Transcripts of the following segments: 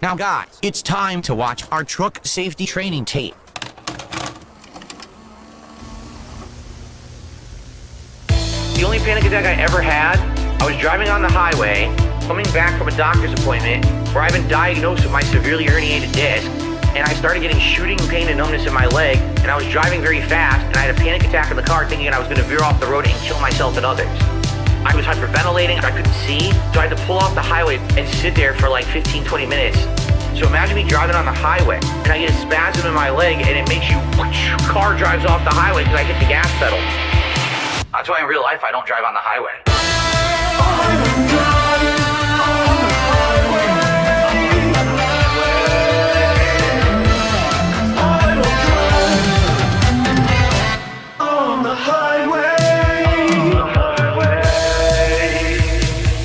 Now guys, it's time to watch our truck safety training tape. The only panic attack I ever had, I was driving on the highway, coming back from a doctor's appointment where I've been diagnosed with my severely herniated disc, and I started getting shooting pain and numbness in my leg, and I was driving very fast, and I had a panic attack in the car thinking I was going to veer off the road and kill myself and others. I was hyperventilating, I couldn't see, so I had to pull off the highway and sit there for like 15-20 minutes. So imagine me driving on the highway, and I get a spasm in my leg, and it makes you, car drives off the highway because I hit the gas pedal. That's why in real life I don't drive on the highway.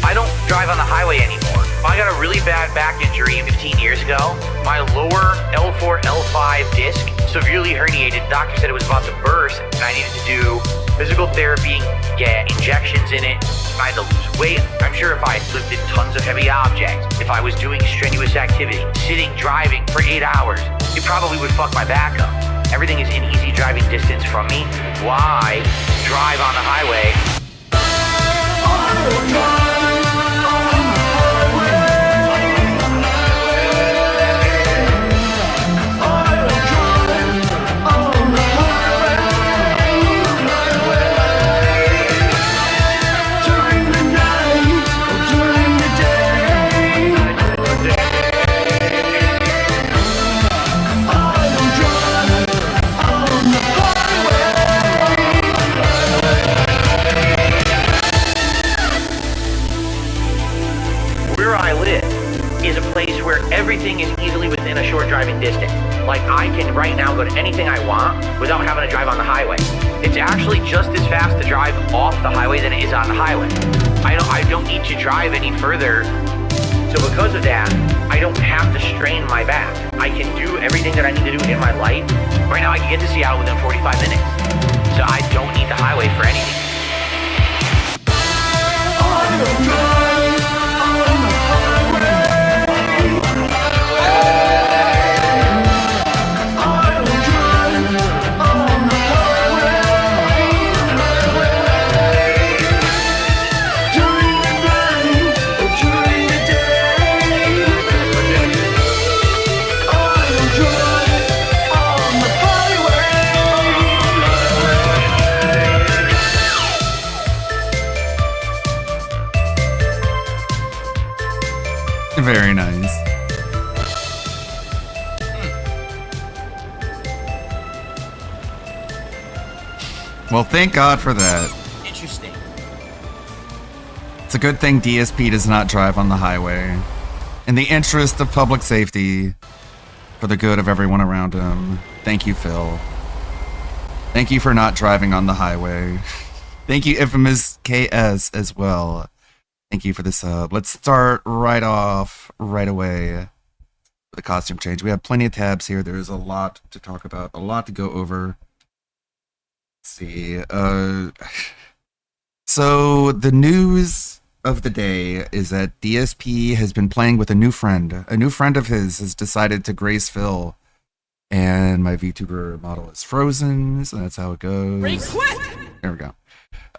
I don't drive on the highway anymore. I got a really bad back injury 15 years ago. My lower L4, L5 disc severely herniated. Doctor said it was about to burst, and I needed to do physical therapy, get injections in it. I had to lose weight. I'm sure if I lifted tons of heavy objects, if I was doing strenuous activity, sitting, driving for 8 hours, it probably would fuck my back up. Everything is in easy driving distance from me. Why drive on the highway? Place where everything is easily within a short driving distance. Like I can right now go to anything I want without having to drive on the highway. It's actually just as fast to drive off the highway than it is on the highway. I don't need to drive any further. So because of that, I don't have to strain my back. I can do everything that I need to do in my life. Right now I can get to Seattle within 45 minutes. So I don't need the highway for anything. Very nice. Well, thank God for that. Interesting. It's a good thing DSP does not drive on the highway. In the interest of public safety, for the good of everyone around him. Thank you, Phil. Thank you for not driving on the highway. Thank you, Infamous KS, as well. Thank you for the sub. Let's start right off, right away, with the costume change. We have plenty of tabs here. There's a lot to talk about, a lot to go over. Let's see. So the news of the day is that DSP has been playing with a new friend. A new friend of his has decided to grace Phil, and my VTuber model is frozen, so that's how it goes. There we go.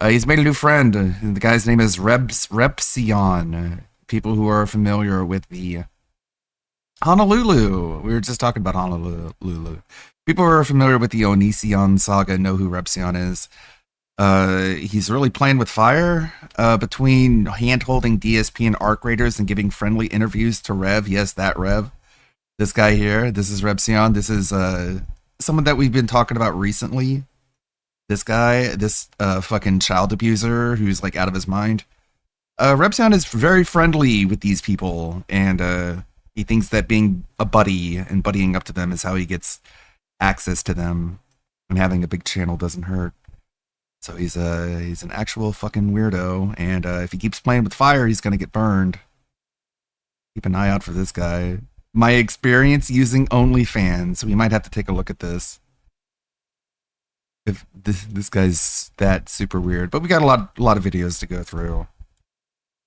He's made a new friend. The guy's name is Repsion. People who are familiar with the Honolulu. We were just talking about Honolulu. People who are familiar with the Onision saga know who Repsion is. He's really playing with fire between hand-holding DSP and Arc Raiders and giving friendly interviews to Rev. Yes, that Rev. This guy here. This is Repsion. This is someone that we've been talking about recently. This guy, this fucking child abuser who's like out of his mind. Repson is very friendly with these people, and he thinks that being a buddy and buddying up to them is how he gets access to them, and having a big channel doesn't hurt. So he's an actual fucking weirdo, and if he keeps playing with fire, he's gonna get burned. Keep an eye out for this guy. My experience using OnlyFans. We might have to take a look at this. If this guy's that super weird, but we got a lot of videos to go through.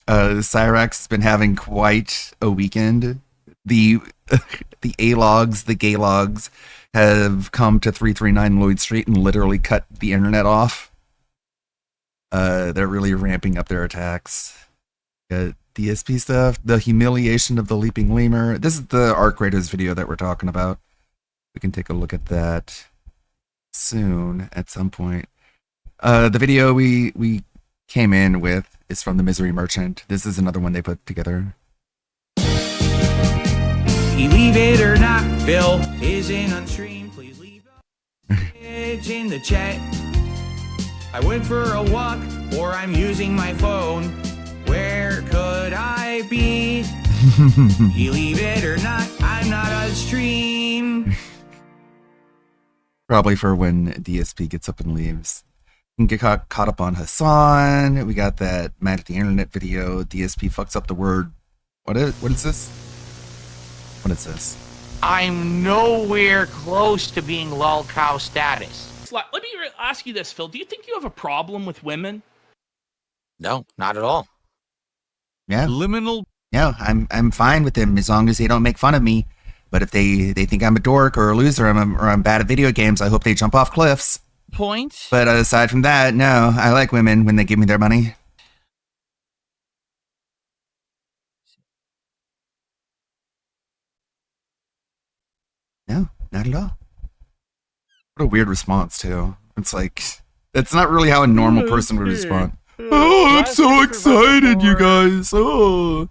Cyrax has been having quite a weekend. the the A-logs, the gay logs, have come to 339 Lloyd Street and literally cut the internet off. They're really ramping up their attacks. DSP stuff, the humiliation of the leaping lemur. This is the Arc Raiders video that we're talking about. We can take a look at that soon at some point. The video we came in with is from the Misery Merchant. This is another one they put together. Believe it or not, Phil is in on stream. Please leave a message in the chat. I went for a walk, or I'm using my phone. Where could I be? Believe it or not, I'm not on stream. Probably for when DSP gets up and leaves. You can get caught up on Hassan. We got that Mad at the Internet video. DSP fucks up the word. What is this? What is this? I'm nowhere close to being lol cow status. Let me ask you this, Phil. Do you think you have a problem with women? No, not at all. Yeah. Liminal. No, I'm fine with them as long as they don't make fun of me. But if they think I'm a dork or a loser or I'm bad at video games, I hope they jump off cliffs. Point. But aside from that, no, I like women when they give me their money. No, not at all. What a weird response, too. It's like, that's not really how a normal person would respond. Oh, I'm so excited, you guys. Oh,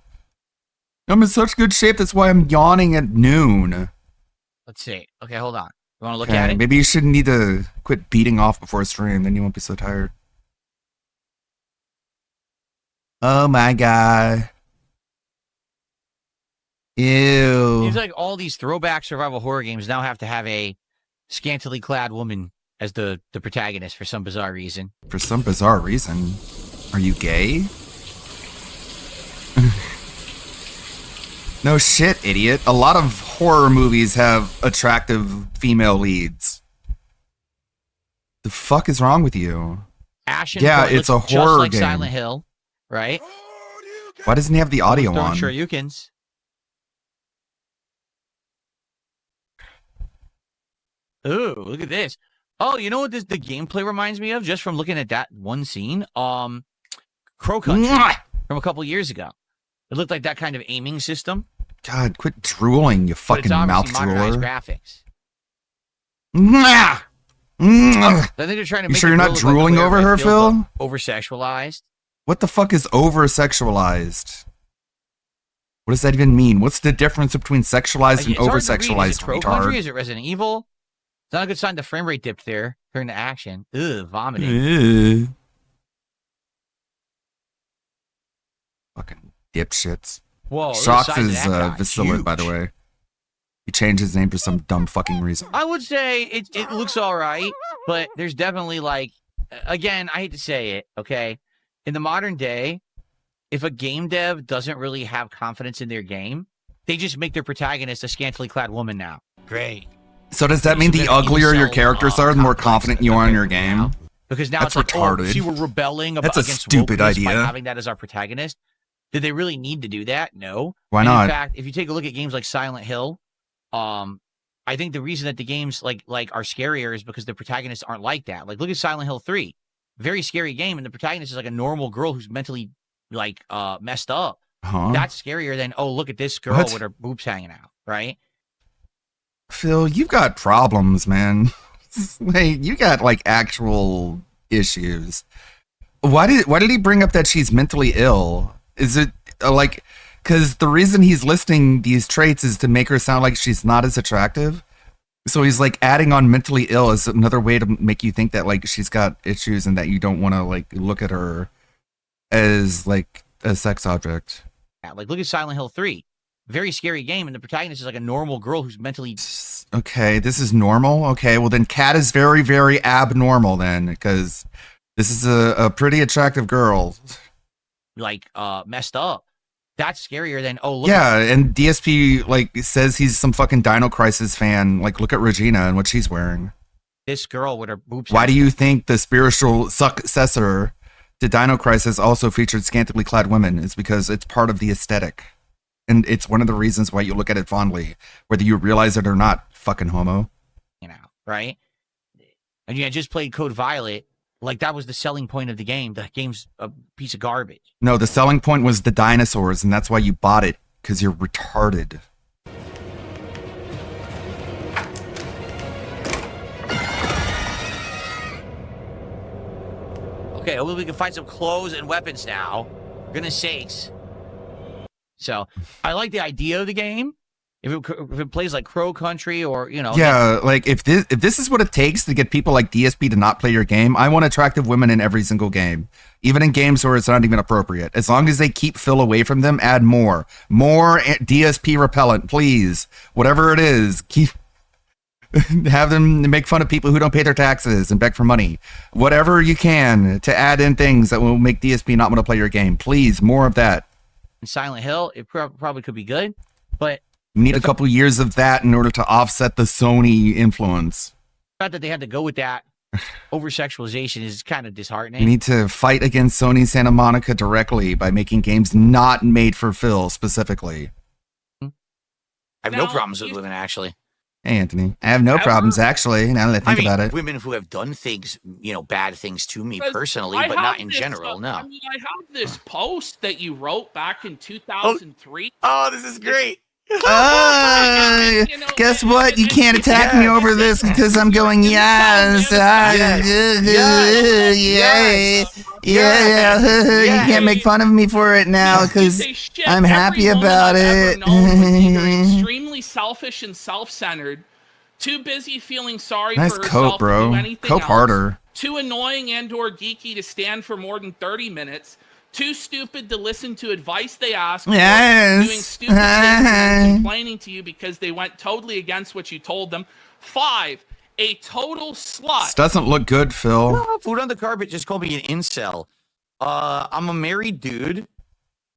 I'm in such good shape. That's why I'm yawning at noon. Let's see. Okay, hold on. You want to look at it? Maybe you shouldn't need to quit beating off before a stream. Then you won't be so tired. Oh my god. Ew. Seems like all these throwback survival horror games now have to have a scantily clad woman as the protagonist for some bizarre reason. For some bizarre reason. Are you gay? No shit, idiot. A lot of horror movies have attractive female leads. The fuck is wrong with you? Ashen Yeah, Point it's a looks just horror like game. Silent Hill, right? Why doesn't he have the audio Throwing on? Shoryukens. Ooh, look at this. Oh, you know what the gameplay reminds me of? Just from looking at that one scene? Crow Country Mwah! from a couple years ago. It looked like that kind of aiming system. God, quit drooling, you But fucking it's mouth obviously modernized drooler. graphics. Mwah! Mwah! I think they're trying to You make sure the you're girl not look like drooling Claire over her, Redfield, Phil? but over-sexualized. What the fuck is over-sexualized? What does that even mean? What's the difference between sexualized and It's hard to read. Is it over-sexualized, Crow Country? retard? Is it Resident Evil? It's not a good sign the frame rate dipped there during the action. Ugh, vomiting. Ew. Fucking dipshits. Whoa, look at the Shox size of is that guy. Vasilid, by the Huge. way. He changed his name for some dumb fucking reason. I would say it looks all right, but there's definitely like, again, I hate to say it, okay? In the modern day, if a game dev doesn't really have confidence in their game, they just make their protagonist a scantily clad woman now. Great. So does that mean the uglier your characters are, the more confident you are in your game? Because now That's it's like, retarded. oh, see, we're rebelling That's a against stupid wokeness by idea. having that as our protagonist. Did they really need to do that? No. Why And not? In fact, if you take a look at games like Silent Hill, I think the reason that the games like are scarier is because the protagonists aren't like that. Like, look at Silent Hill 3. Very scary game, and the protagonist is like a normal girl who's mentally like messed up. Huh? That's scarier than, oh, look at this girl What? with her boobs hanging out, right? Phil, you've got problems, man. Wait, you got like actual issues. Why did he bring up that she's mentally ill? Is it like because the reason he's listing these traits is to make her sound like she's not as attractive? So he's like adding on mentally ill as another way to make you think that like she's got issues and that you don't want to like look at her as like a sex object. Like, look at Silent Hill 3. Very scary game, and the protagonist is like a normal girl who's mentally Okay, this is normal. Okay, well then Kat is very, very abnormal then, because this is a pretty attractive girl. like messed up. That's scarier than, oh, look. Yeah, and DSP like says he's some fucking Dino Crisis fan. Like, look at Regina and what she's wearing. This girl with her boobs. Why do you think the spiritual successor to Dino Crisis also featured scantily clad women? It's because it's part of the aesthetic. and it's one of the reasons why you look at it fondly, whether you realize it or not. Fucking homo. You know, right? And I just played Code Violet. Like, that was the selling point of the game. The game's a piece of garbage. No, the selling point was the dinosaurs, and that's why you bought it, because you're retarded. Okay, well, we can find some clothes and weapons now. For goodness sakes. So, I like the idea of the game. If it plays like Crow Country or, you know. Yeah, like if this is what it takes to get people like DSP to not play your game, I want attractive women in every single game. Even in games where it's not even appropriate. As long as they keep Phil away from them, add more. More DSP repellent, please. Whatever it is, keep have them make fun of people who don't pay their taxes and beg for money. Whatever you can to add in things that will make DSP not want to play your game. Please, more of that. In Silent Hill, it probably could be good, but You need a couple years of that in order to offset the Sony influence. the fact that they had to go with that over-sexualization is kind of disheartening. You need to fight against Sony Santa Monica directly by making games not made for Phil specifically. I have no Now, problems with you- women, actually. Hey, Anthony. I have no Ever? problems, actually, now that I think I mean, about it. women who have done things, you know, bad things to me Because personally, I but have not in this, general, no. I mean, I have this post that you wrote back in 2003. Oh, this is great. You know, Guess and- what? You and- can't attack me over this because I'm going, yes, yeah. You can't make fun of me for it now You because say shit. I'm happy Every woman about I've ever it. known was either extremely selfish and self-centered, too busy feeling sorry Nice for cope, herself to do bro. anything Cope else, harder. too annoying and/or geeky to stand for more than 30 minutes, too stupid to listen to advice they ask for, Yes. doing stupid things and then complaining to you because they went totally against what you told them. 5, a total slut. This doesn't look good, Phil. Oh, Food on the Carpet just called me an incel. I'm a married dude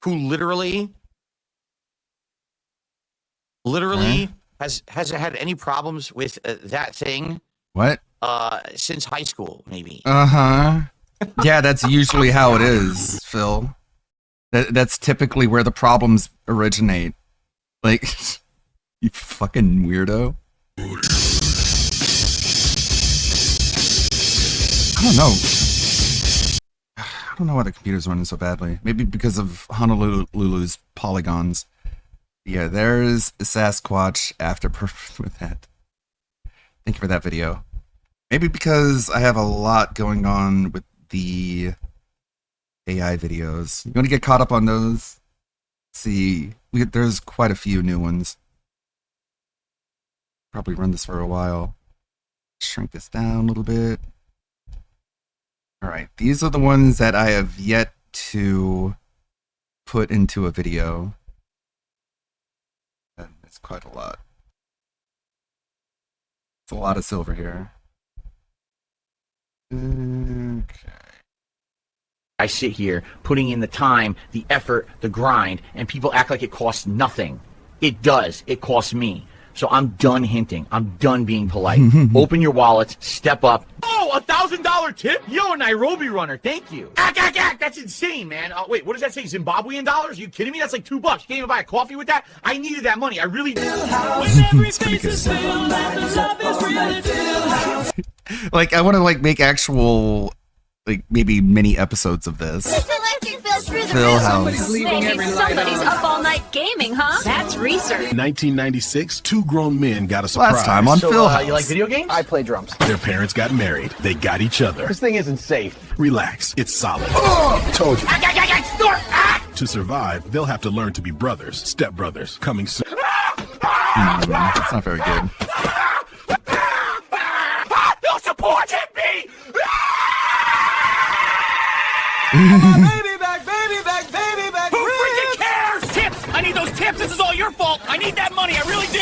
who literally hasn't had any problems with that thing What? since high school, maybe. Uh-huh. Yeah, that's usually how it is, Phil. That's typically where the problems originate. Like, you fucking weirdo. I don't know. I don't know why the computer's running so badly. Maybe because of Honolulu's polygons. Yeah, there's Sasquatch Afterburner with that. Thank you for that video. Maybe because I have a lot going on with the AI videos. You want to get caught up on those? Let's see, there's quite a few new ones. Probably run this for a while. Shrink this down a little bit. All right, these are the ones that I have yet to put into a video. And it's quite a lot. It's a lot of silver here. Okay. I sit here putting in the time, the effort, the grind, and people act like it costs nothing. It does. It costs me. So I'm done hinting. I'm done being polite. Open your wallets. Step up. Oh, $1,000 tip? Yo, a Nairobi runner. Thank you. That's insane, man. Wait, what does that say? Zimbabwean dollars? Are you kidding me? That's like $2. You can't even buy a coffee with that? I needed that money. I really did. Like, I want to like make actual, like maybe mini episodes of this. Phil House. Maybe somebody's up all night gaming, huh? That's research. 1996, two grown men got a surprise. Last time on Phil House. You like video games? I play drums. Their parents got married. They got each other. This thing isn't safe. Relax, it's solid. Told you. To survive, they'll have to learn to be brothers, stepbrothers, coming soon. It's not very good. No support hit me! Who freaking cares? Tips! I need those tips. This is all your fault. I need that money. I really do.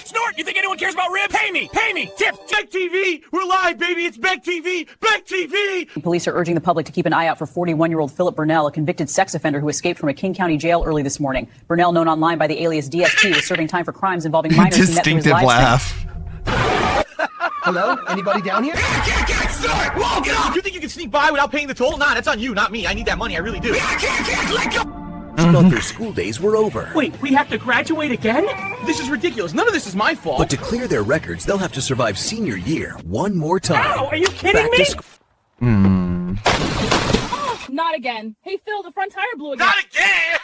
Snort! You think anyone cares about ribs? Pay me! Pay me! Tips! Beck TV! We're live, baby! It's Beck TV! Beck TV! Police are urging the public to keep an eye out for 41-year-old Philip Burnell, a convicted sex offender who escaped from a King County jail early this morning. Burnell, known online by the alias DSP, was serving time for crimes involving minors. Distinctive laugh. Hello? Anybody down here? Snort! Whoa, get off! You think you can sneak by without paying the toll? Nah, that's on you, not me. I need that money. I really do. Let go! She thought their school days were over. Wait, we have to graduate again? This is ridiculous. None of this is my fault. But to clear their records, they'll have to survive senior year one more time. Ow, are you kidding Back me? to school. Oh, not again. Hey, Phil, the front tire blew again. Not again!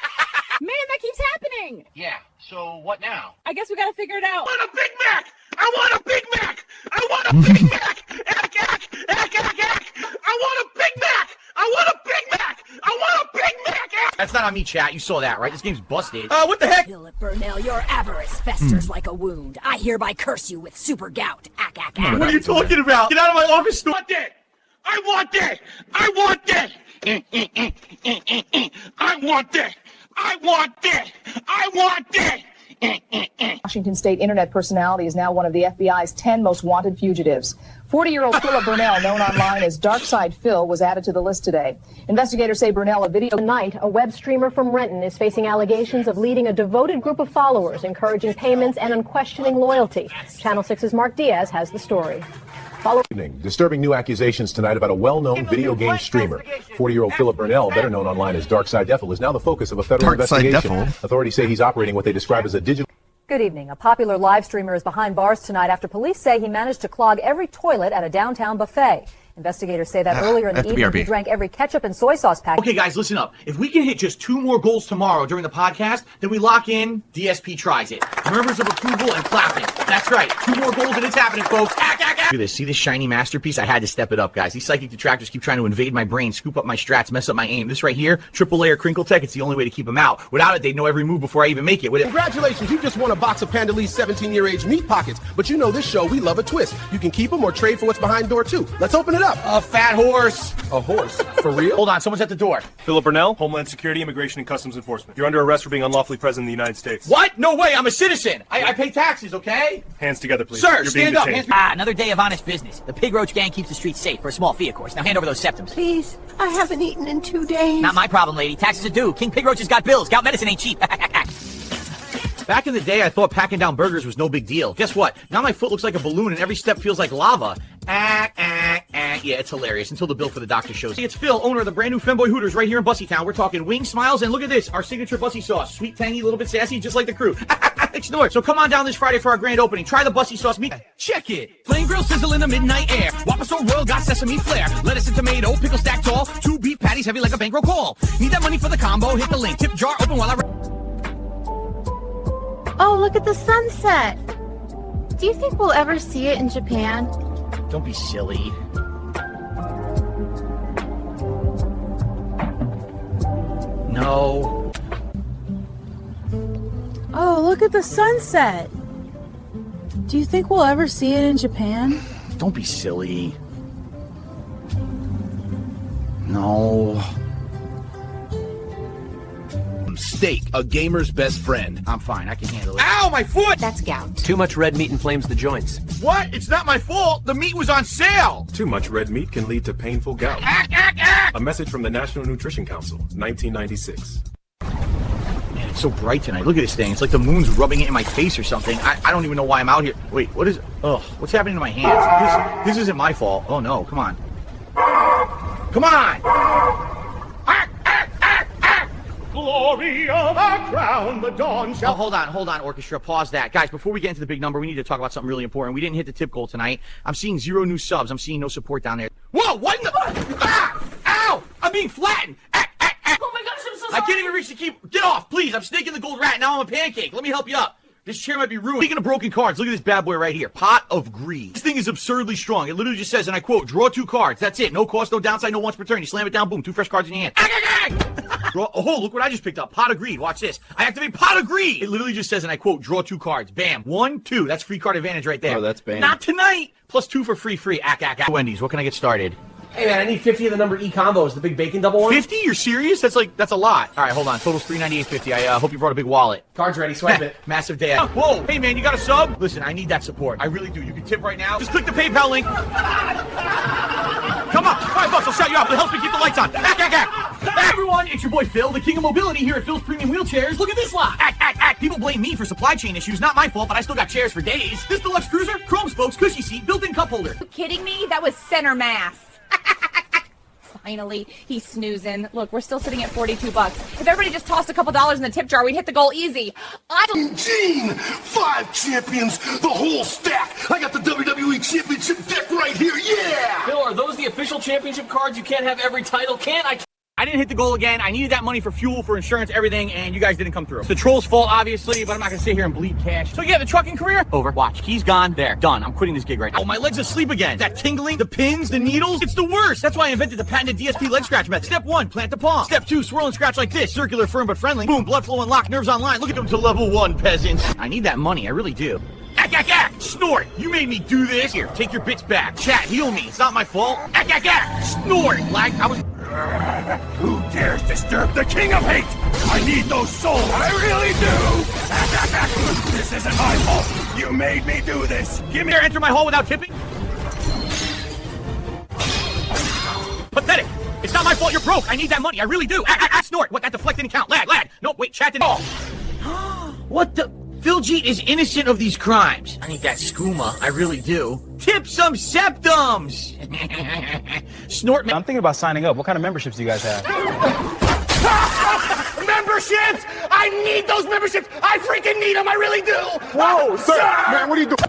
Man, that keeps happening. Yeah, so what now? I guess we gotta figure it out. I want a Big Mac! I want a Big Mac! I want a Big Mac! Ack, ack, ack, ack, ack! I want a Big Mac! I want a Big Mac! I want a Big Mac! That's not on me, chat. You saw that, right? This game's busted. What the heck? Philip Burnell, your avarice festers like a wound. I hereby curse you with super gout. Ack, ack, ack. What are you talking about? Get out of my office. I want that! I want that! I want that! I want that! I want that! I want that! Washington State internet personality is now one of the FBI's 10 most wanted fugitives. 40-year-old Philip Burnell, known online as Darkside Phil, was added to the list today. Investigators say Burnell, a video... Tonight, a web streamer from Renton is facing allegations of leading a devoted group of followers, encouraging payments and unquestioning loyalty. Channel 6's Mark Diaz has the story. Disturbing new accusations tonight about a well-known video game streamer. 40-year-old Philip Burnell, better known online as Darkside Devil, is now the focus of a federal investigation. Authorities say he's operating what they describe as a digital... Good evening. A popular live streamer is behind bars tonight after police say he managed to clog every toilet at a downtown buffet. Investigators say that earlier in the evening he drank every ketchup and soy sauce packet. Okay, guys, listen up. If we can hit just 2 more goals tomorrow during the podcast, then we lock in DSP Tries It. Murmurs of approval and clapping. That's right. 2 more goals and it's happening, folks. Look at this. See this shiny masterpiece? I had to step it up, guys. These psychic detractors keep trying to invade my brain, scoop up my strats, mess up my aim. This right here, triple layer crinkle tech, it's the only way to keep them out. Without it, they'd know every move before I even make it. Congratulations, you just won a box of Panda Lee's 17-year-age meat pockets. But you know this show, we love a twist. You can keep them or trade for what's behind door 2. Let's open it up. A fat horse. A horse? For real? Hold on, someone's at the door. Philip Burnell, Homeland Security, Immigration and Customs Enforcement. You're under arrest for being unlawfully present in the United States. What? No way, I'm a citizen. I pay taxes, okay? Hands together, please. Sir, You're stand being up. detained. Another day of honest business. The Pig Roach Gang keeps the streets safe for a small fee, of course. Now hand over those septums. Please, I haven't eaten in 2 days. Not my problem, lady. Taxes are due. King Pig Roach has got bills. Gout medicine ain't cheap. Back in the day, I thought packing down burgers was no big deal. Guess what? Now my foot looks like a balloon and every step feels like lava. Yeah, it's hilarious until the bill for the doctor shows. Hey, it's Phil, owner of the brand new Femboy Hooters right here in Bussytown. We're talking wings, smiles, and look at this, our signature Bussy sauce. Sweet, tangy, a little bit sassy, just like the crew. Snort. So come on down this Friday for our grand opening. Try the Bussy sauce meat. Check it. Flame grill sizzle in the midnight air. Whopper so royal got sesame flair. Lettuce and tomato, pickle stack tall. 2 beef patties heavy like a bankroll call. Need that money for the combo? Hit the link. Tip jar open while I... Oh, look at the sunset. Do you think we'll ever see it in Japan? Don't be silly. No. Oh, look at the sunset. Do you think we'll ever see it in Japan? Don't be silly. No. Steak, a gamer's best friend. I'm fine. I can handle it. Ow, my foot! That's gout. Too much red meat inflames the joints. What? It's not my fault. The meat was on sale. Too much red meat can lead to painful gout. A message from the National Nutrition Council, 1996. Man, it's so bright tonight. Look at this thing. It's like the moon's rubbing it in my face or something. I don't even know why I'm out here. Wait, what is... Ugh, what's happening to my hands? This isn't my fault. Oh, no. Come on. Come on! Glory of our crown, the dawn shall... Oh, hold on, orchestra. Pause that. Guys, before we get into the big number, we need to talk about something really important. We didn't hit the tip goal tonight. I'm seeing 0 new subs. I'm seeing no support down there. Whoa, what in the... Ah! Ow! I'm being flattened! Oh my gosh, I'm so sorry! I can't even reach the key... Get off, please! I'm snaking the gold rat. Now I'm a pancake. Let me help you up. This chair might be ruined. Speaking of broken cards, look at this bad boy right here. Pot of Greed. This thing is absurdly strong. It literally just says, and I quote, draw 2 cards. That's it. No cost, no downside, no once per turn. You slam it down, boom, 2 fresh cards in your hand. Oh, look what I just picked up. Pot of Greed. Watch this. I activate Pot of Greed. It literally just says, and I quote, draw 2 cards. Bam. 1, 2. That's free card advantage right there. Oh, that's banned. Not tonight. Plus 2 for free. Wendy's, what can I get started? Hey man, I need 50 of the number E combos, the big bacon double one. 50? You're serious? That's a lot. All right, hold on. Total's $398.50. I hope you brought a big wallet. Cards ready, swipe it. Massive day. Whoa, hey man, you got a sub? Listen, I need that support. I really do. You can tip right now. Just click the PayPal link. Come on, $5, I'll shout you out. It helps me keep the lights on. Hey everyone, it's your boy Phil, the king of mobility here at Phil's Premium Wheelchairs. Look at this lot. People blame me for supply chain issues. Not my fault, but I still got chairs for days. This deluxe cruiser, chrome spokes, cushy seat, built-in cup holder. You kidding me? That was center mass. finally. He's snoozing. Look, we're still sitting at $42. If everybody just tossed a couple dollars in the tip jar, we'd hit the goal easy. Gene, 5 champions, the whole stack. I got the WWE Championship deck right here, yeah! Phil, are those the official championship cards? You can't have every title, can I? I didn't hit the goal again. I needed that money for fuel, for insurance, everything, and you guys didn't come through. It's the troll's fault, obviously, but I'm not gonna sit here and bleed cash. So yeah, the trucking career, over. Watch, keys gone, there, done. I'm quitting this gig right now. Oh, my leg's asleep again. That tingling, the pins, the needles, it's the worst. That's why I invented the patented DSP leg scratch method. Step 1, plant the palm. Step 2, swirl and scratch like this. Circular, firm but friendly. Boom, blood flow unlocked, nerves online. Look at them to level 1, peasants. I need that money, I really do. Ack, ack, ack! Snort! You made me do this! Here, take your bits back. Chat, heal me. It's not my fault. Ack, ack, ack! Snort! Like, I was... Who dares disturb the King of Hate? I need those souls! I really do! This isn't my fault! You made me do this! Give me... Enter my hall without tipping? Pathetic! It's not my fault you're broke! I need that money, I really do! Ack, ack, ack! Snort! What, that deflect didn't count. Lag! No, wait, chat didn't... Oh! What the... Phil G is innocent of these crimes. I need that skooma, I really do. Tip some septums! Snort man. I'm thinking about signing up. What kind of memberships do you guys have? Memberships! I need those memberships! I freaking need them, I really do! Whoa, sir! Man, what are you doing?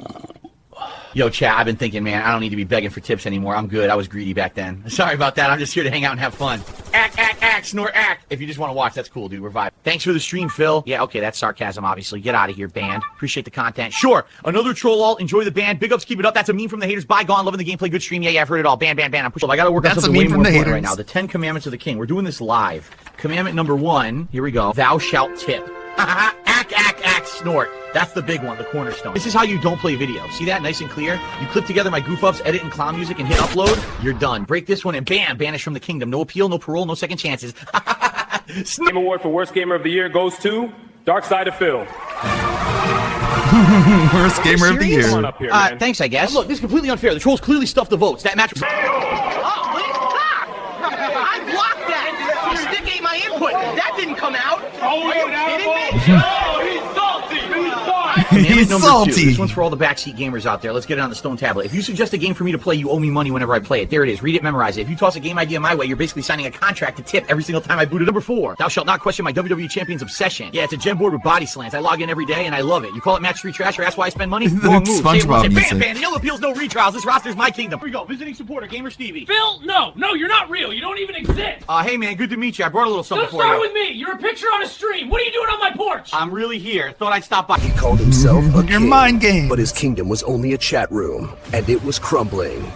Yo, chat, I've been thinking, man, I don't need to be begging for tips anymore. I'm good. I was greedy back then. Sorry about that. I'm just here to hang out and have fun. Ack, ack, ack, snort, ack. If you just want to watch, that's cool, dude. We're vibing. Thanks for the stream, Phil. Yeah, okay, that's sarcasm, obviously. Get out of here, band. Appreciate the content. Sure, another troll alt. Enjoy the band. Big ups, keep it up. That's a meme from the haters. Bygone, loving the gameplay. Good stream. Yeah, I've heard it all. Band. I'm pushing. I got to work on something way more important right now. The 10 Commandments of the King. We're doing this live. Commandment number 1. Here we go. Thou shalt tip. Ack, ack, ack, snort. That's the big one, the cornerstone. This is how you don't play video. See that? Nice and clear. You clip together my goof ups, edit and clown music, and hit upload. You're done. Break this one and bam, banish from the kingdom. No appeal, no parole, no second chances. Game award for worst gamer of the year goes to Dark Side of Phil. Worst gamer of the year. Come on up here, man. Thanks, I guess. Look, this is completely unfair. The trolls clearly stuffed the votes. That match. I blocked that! Your stick ate my input! That didn't come out! Oh, are you kidding me? No, he's salty! He's salty! Commandment number 2. This one's for all the backseat gamers out there. Let's get it on the stone tablet. If you suggest a game for me to play, you owe me money whenever I play it. There it is. Read it, memorize it. If you toss a game idea my way, you're basically signing a contract to tip every single time I boot it. Number 4. Thou shalt not question my WWE Champion's obsession. Yeah, it's a gem board with body slants. I log in every day and I love it. You call it match 3 trash or ask why I spend money? Wrong move. SpongeBob Say bam, yellow appeals, no retrials. This roster's my kingdom. Here we go. Visiting supporter, Gamer Stevie. Phil, no, you're not real. You don't even exist. Hey man, good to meet you. I brought a little something Don't for you. start with me. You're a picture on a stream. What are you doing on my porch? I'm really here. Thought I'd stop by. He called himself a Your king, mind game. but his kingdom was only a chat room, and it was crumbling.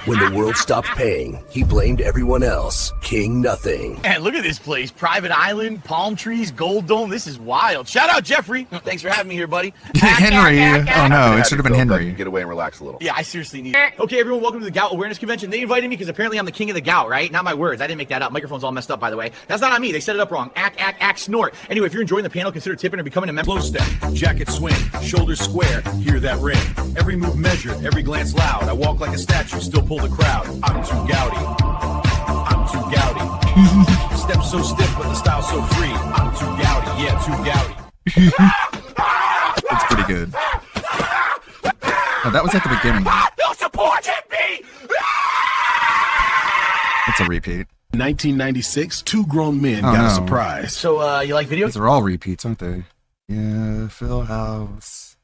When the world stopped paying, he blamed everyone else. King nothing. Man, look at this place. Private island, palm trees, gold dome. This is wild. Shout out, Jeffrey. Thanks for having me here, buddy. Henry. Oh no, it should have been Henry. Get away and relax a little. Yeah, I seriously need it. Okay, everyone, welcome to the Gout Awareness Convention. They invited me because apparently I'm the king of the gout, right? Not my words. I didn't make that up. Microphone's all messed up, by the way. That's not on me. They set it up wrong. Ack, snort. Anyway, if you're enjoying the panel, consider tipping or becoming a member. Flow step, jacket swing, shoulders square, hear that ring. Every move measured, every glance loud. I walk like a statue, still pull the crowd. I'm too gouty. Steps so stiff, but the style so free. I'm too gouty, yeah, too gouty. That's pretty good. Oh, that was at the beginning. No support, hit me! It's a repeat. 1996, 2 grown men got a surprise. So, you like videos? These are all repeats, aren't they? Yeah, Phil House.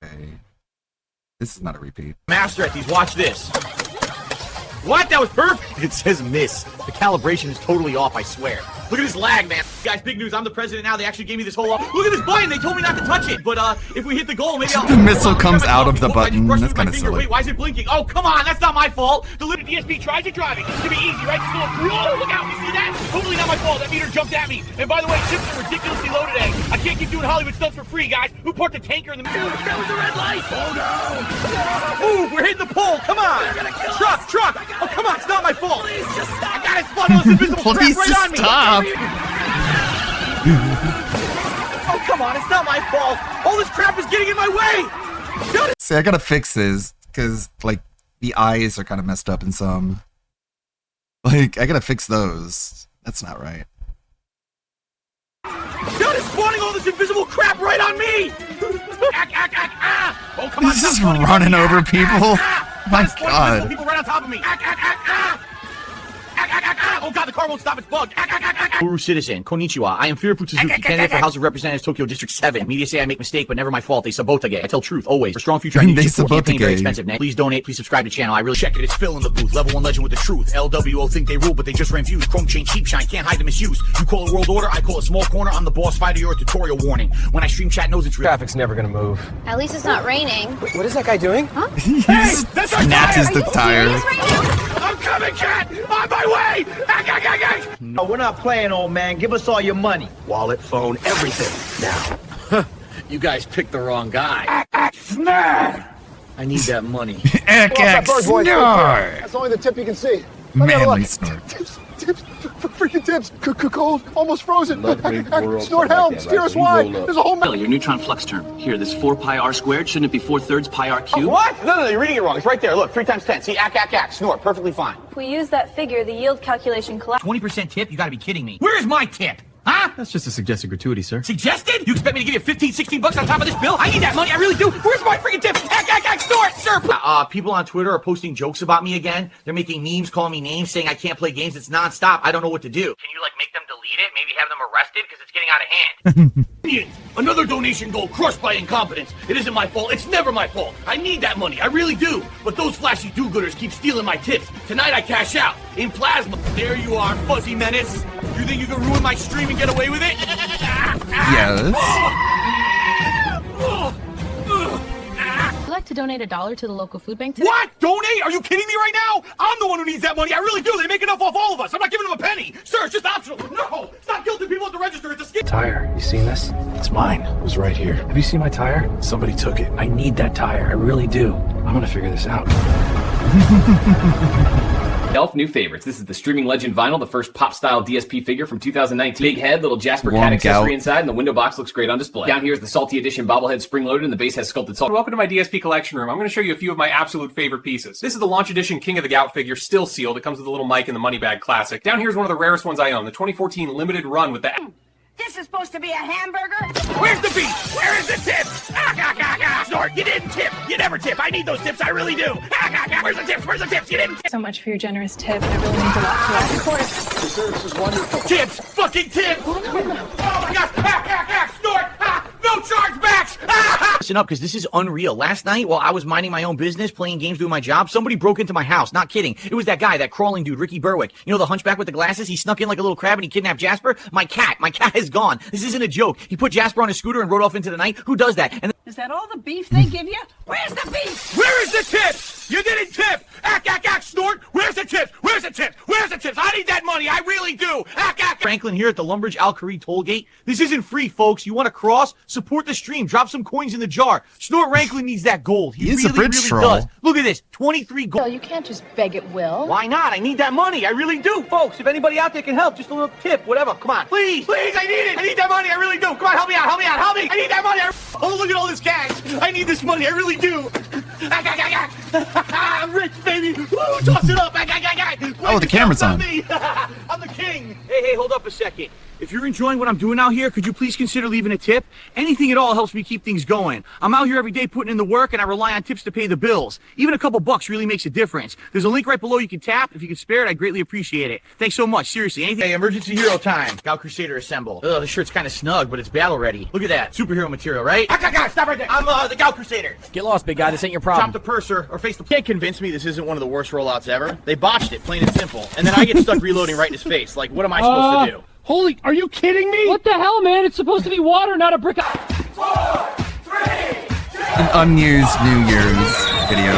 Okay. This is not a repeat. Master at these. Watch this. What? That was perfect. It says miss. The calibration is totally off, I swear. Look at this lag, man. Guys, big news. I'm the president now. They actually gave me this whole... Look at this button. They told me not to touch it. But if we hit the goal, maybe I'll... The missile comes out of the button. That's kind of silly. Wait, why is it blinking? Oh, come on. That's not my fault. The little DSP tries to drive it. It's going to be easy, right? Just a little... Oh, look out. You see that? Totally not my fault. That meter jumped at me. And by the way, chips are ridiculously low today. I can't keep doing Hollywood stunts for free, guys. Who parked a tanker in the... Dude, that was a red light. Hold on. Move. We're hitting the pole. Come on. Truck. Oh, come on. It's not my fault. Please just stop. I got it spun on this invisible crap right on me. Stop. Oh, come on. It's not my fault. All this crap is getting in my way. See, I gotta fix this because, like, the eyes are kind of messed up in some. Like, I gotta fix those. That's not right. God is spawning all this invisible crap right on me. Oh, come on. He's just running over people. My God. People right on top of me. Oh god, the car won't stop, it's bugged. Uru Citizen, Konnichiwa. I am Firipu Suzuki, candidate for House of Representatives, Tokyo District 7. Media say I make mistake, but never my fault. They sabotage. I tell truth, always. For strong future, I need support. Campaign very expensive. Please donate, please subscribe to the channel. I really check it. It's Phil in the booth. Level 1 legend with the truth. LWO think they rule, but they just ran views. Chrome chain, cheap shine, can't hide the misuse. You call it world order, I call it small corner. I'm the boss fighter, you're a tutorial warning. When I stream chat knows it's real. Traffic's never gonna move. At least it's not raining. Wait, what is that guy doing? Huh? Hey, that's our snatches the tire. I'm coming, cat! On my way! No, we're not playing, old man. Give us all your money. Wallet, phone, everything. Now. You guys picked the wrong guy. Snare! I need that money. Snore! That's only the tip you can see. Manly snore. Tips, freaking tips. Cold, almost frozen. Snort helm, steer us wide. There's a whole Billy, your neutron flux term. Here, this 4 pi r squared. Shouldn't it be 4/3 pi r cubed? What? No, you're reading it wrong. It's right there. Look, 3 times 10. See, snort, perfectly fine. If we use that figure, the yield calculation collapses. 20% tip? You gotta be kidding me. Where's my tip? Huh? That's just a suggested gratuity, sir. Suggested? You expect me to give you 15, 16 bucks on top of this bill? I need that money, I really do. Where's my freaking tip? Snort, sir! People on Twitter are posting jokes about me again. They're making memes, calling me names, saying I can't play games. It's nonstop. I don't know what to do. Can you, make them delete it? Maybe have them arrested? Because it's getting out of hand. Another donation goal crushed by incompetence. It isn't my fault. It's never my fault. I need that money. I really do. But those flashy do-gooders keep stealing my tips. Tonight I cash out. In plasma. There you are, fuzzy menace. You think you can ruin my stream and get away with it? Yes. Would you like to donate $1 to the local food bank today? What? Donate? Are you kidding me right now? I'm the one who needs that money. I really do. They make enough off all of us. I'm not giving them a penny. Sir, it's just optional. No! Stop guilting people at the register. It's a scam. Tire. You seen this? It's mine. It was right here. Have you seen my tire? Somebody took it. I need that tire. I really do. I'm gonna figure this out. Elf new favorites. This is the Streaming Legend vinyl, the first pop-style DSP figure from 2019. Big head, little Jasper Warm cat accessory gout. inside, and the window box looks great on display. Down here is the Salty Edition bobblehead spring-loaded, and the base has sculpted salt. Welcome to my DSP collection room. I'm going to show you a few of my absolute favorite pieces. This is the Launch Edition King of the Gout figure, still sealed. It comes with a little mic and the money bag classic. Down here is one of the rarest ones I own, the 2014 limited run with the... This is supposed to be a hamburger? Where's the beef? Where is the tip? Snort, you didn't tip. You never tip. I need those tips. I really do. Where's the tips? Where's the tips? You didn't tip. So much for your generous tip. It really means a lot to us. Of course. The service is wonderful. Tips! Fucking tips! Oh my gosh! Snort! No chargebacks! Listen up, because this is unreal. Last night, while I was minding my own business, playing games, doing my job, somebody broke into my house. Not kidding. It was that guy, that crawling dude, Ricky Berwick. You know, the hunchback with the glasses? He snuck in like a little crab and he kidnapped Jasper. My cat is gone. This isn't a joke. He put Jasper on his scooter and rode off into the night. Who does that? And Is that all the beef they give you? Where's the beef? where is the tip? You didn't tip! Snort! Where's the tips? Where's the tips? Where's the tips? I need that money. I really do. Franklin here at the Lumbridge Al-Khari toll gate. This isn't free, folks. You want to cross? Support the stream. Drop some coins in the jar. Snort Ranklin needs that gold. He is a really, bridge really troll. does. Look at this. 23 gold. Well, you can't just beg at will. Why not? I need that money. I really do. Folks, if anybody out there can help, just a little tip, whatever. Come on. Please, I need it. I need that money. I really do. Come on, help me out. Help me. I need that money. Oh, look at all this cash. I need this money. I really do. I'm rich, baby. Woo, toss it up. Oh, the camera's on. I'm the king. Hey, hold up a second. If you're enjoying what I'm doing out here, could you please consider leaving a tip? Anything at all helps me keep things going. I'm out here every day putting in the work, and I rely on tips to pay the bills. Even a couple bucks really makes a difference. There's a link right below you can tap. If you can spare it, I'd greatly appreciate it. Thanks so much. Seriously, anything. Hey, emergency hero time. Gout Crusader assemble. Ugh, this shirt's kind of snug, but it's battle ready. Look at that. Superhero material, right? Stop right there. I'm the Gout Crusader. Get lost, big guy. This ain't your problem. Chop the purser or face the... Can't convince me this isn't one of the worst rollouts ever. They botched it, plain and simple. And then I get stuck reloading right in his face. Like, what am I supposed to do? Holy, are you kidding me? What the hell, man? It's supposed to be water, not a brick. 4, 3, 2. An unused New Year's video.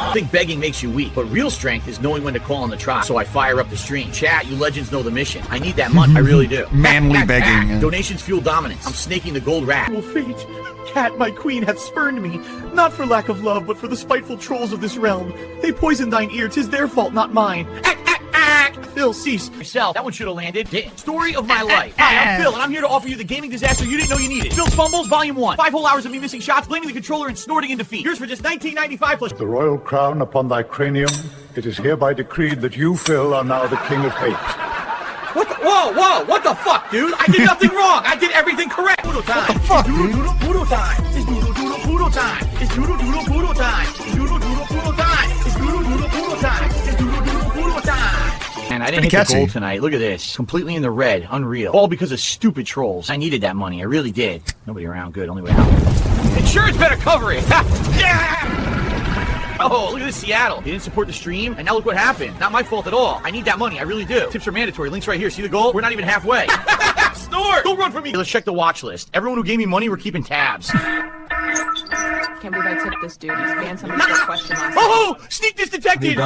I think begging makes you weak, but real strength is knowing when to call on the tribe. So I fire up the stream. Chat, you legends know the mission. I need that money. I really do. Manly begging. Donations fuel dominance. I'm snaking the gold rat. Will fate. Cat, my queen, hath spurned me, not for lack of love, but for the spiteful trolls of this realm. They poisoned thine ear. 'Tis their fault, not mine. Phil, cease yourself. That one should have landed. Story of my life. Hi, I'm Phil, and I'm here to offer you the gaming disaster you didn't know you needed. Phil's Fumbles, Volume 1. 5 whole hours of me missing shots, blaming the controller, and snorting in defeat. Yours for just $19.95 plus... The royal crown upon thy cranium, it is hereby decreed that you, Phil, are now the king of hate. What the... Whoa, what the fuck, dude? I did nothing wrong. I did everything correct. Poodle time. What the fuck, dude? Doodle poodle time. It's doodle poodle time. It's doodle poodle time. It's doodle poodle time. And I didn't hit the goal tonight. Look at this. Completely in the red. Unreal. All because of stupid trolls. I needed that money. I really did. Nobody around. Good. Only way out. Insurance better cover it. Yeah! Oh, look at this, Seattle. They didn't support the stream, and now look what happened. Not my fault at all. I need that money. I really do. Tips are mandatory. Links right here. See the goal? We're not even halfway. Snort! Don't run from me. Let's check the watch list. Everyone who gave me money, we're keeping tabs. Can't believe I tipped this dude. He's banned somebody for a question last night. Oh! Sneak this detected!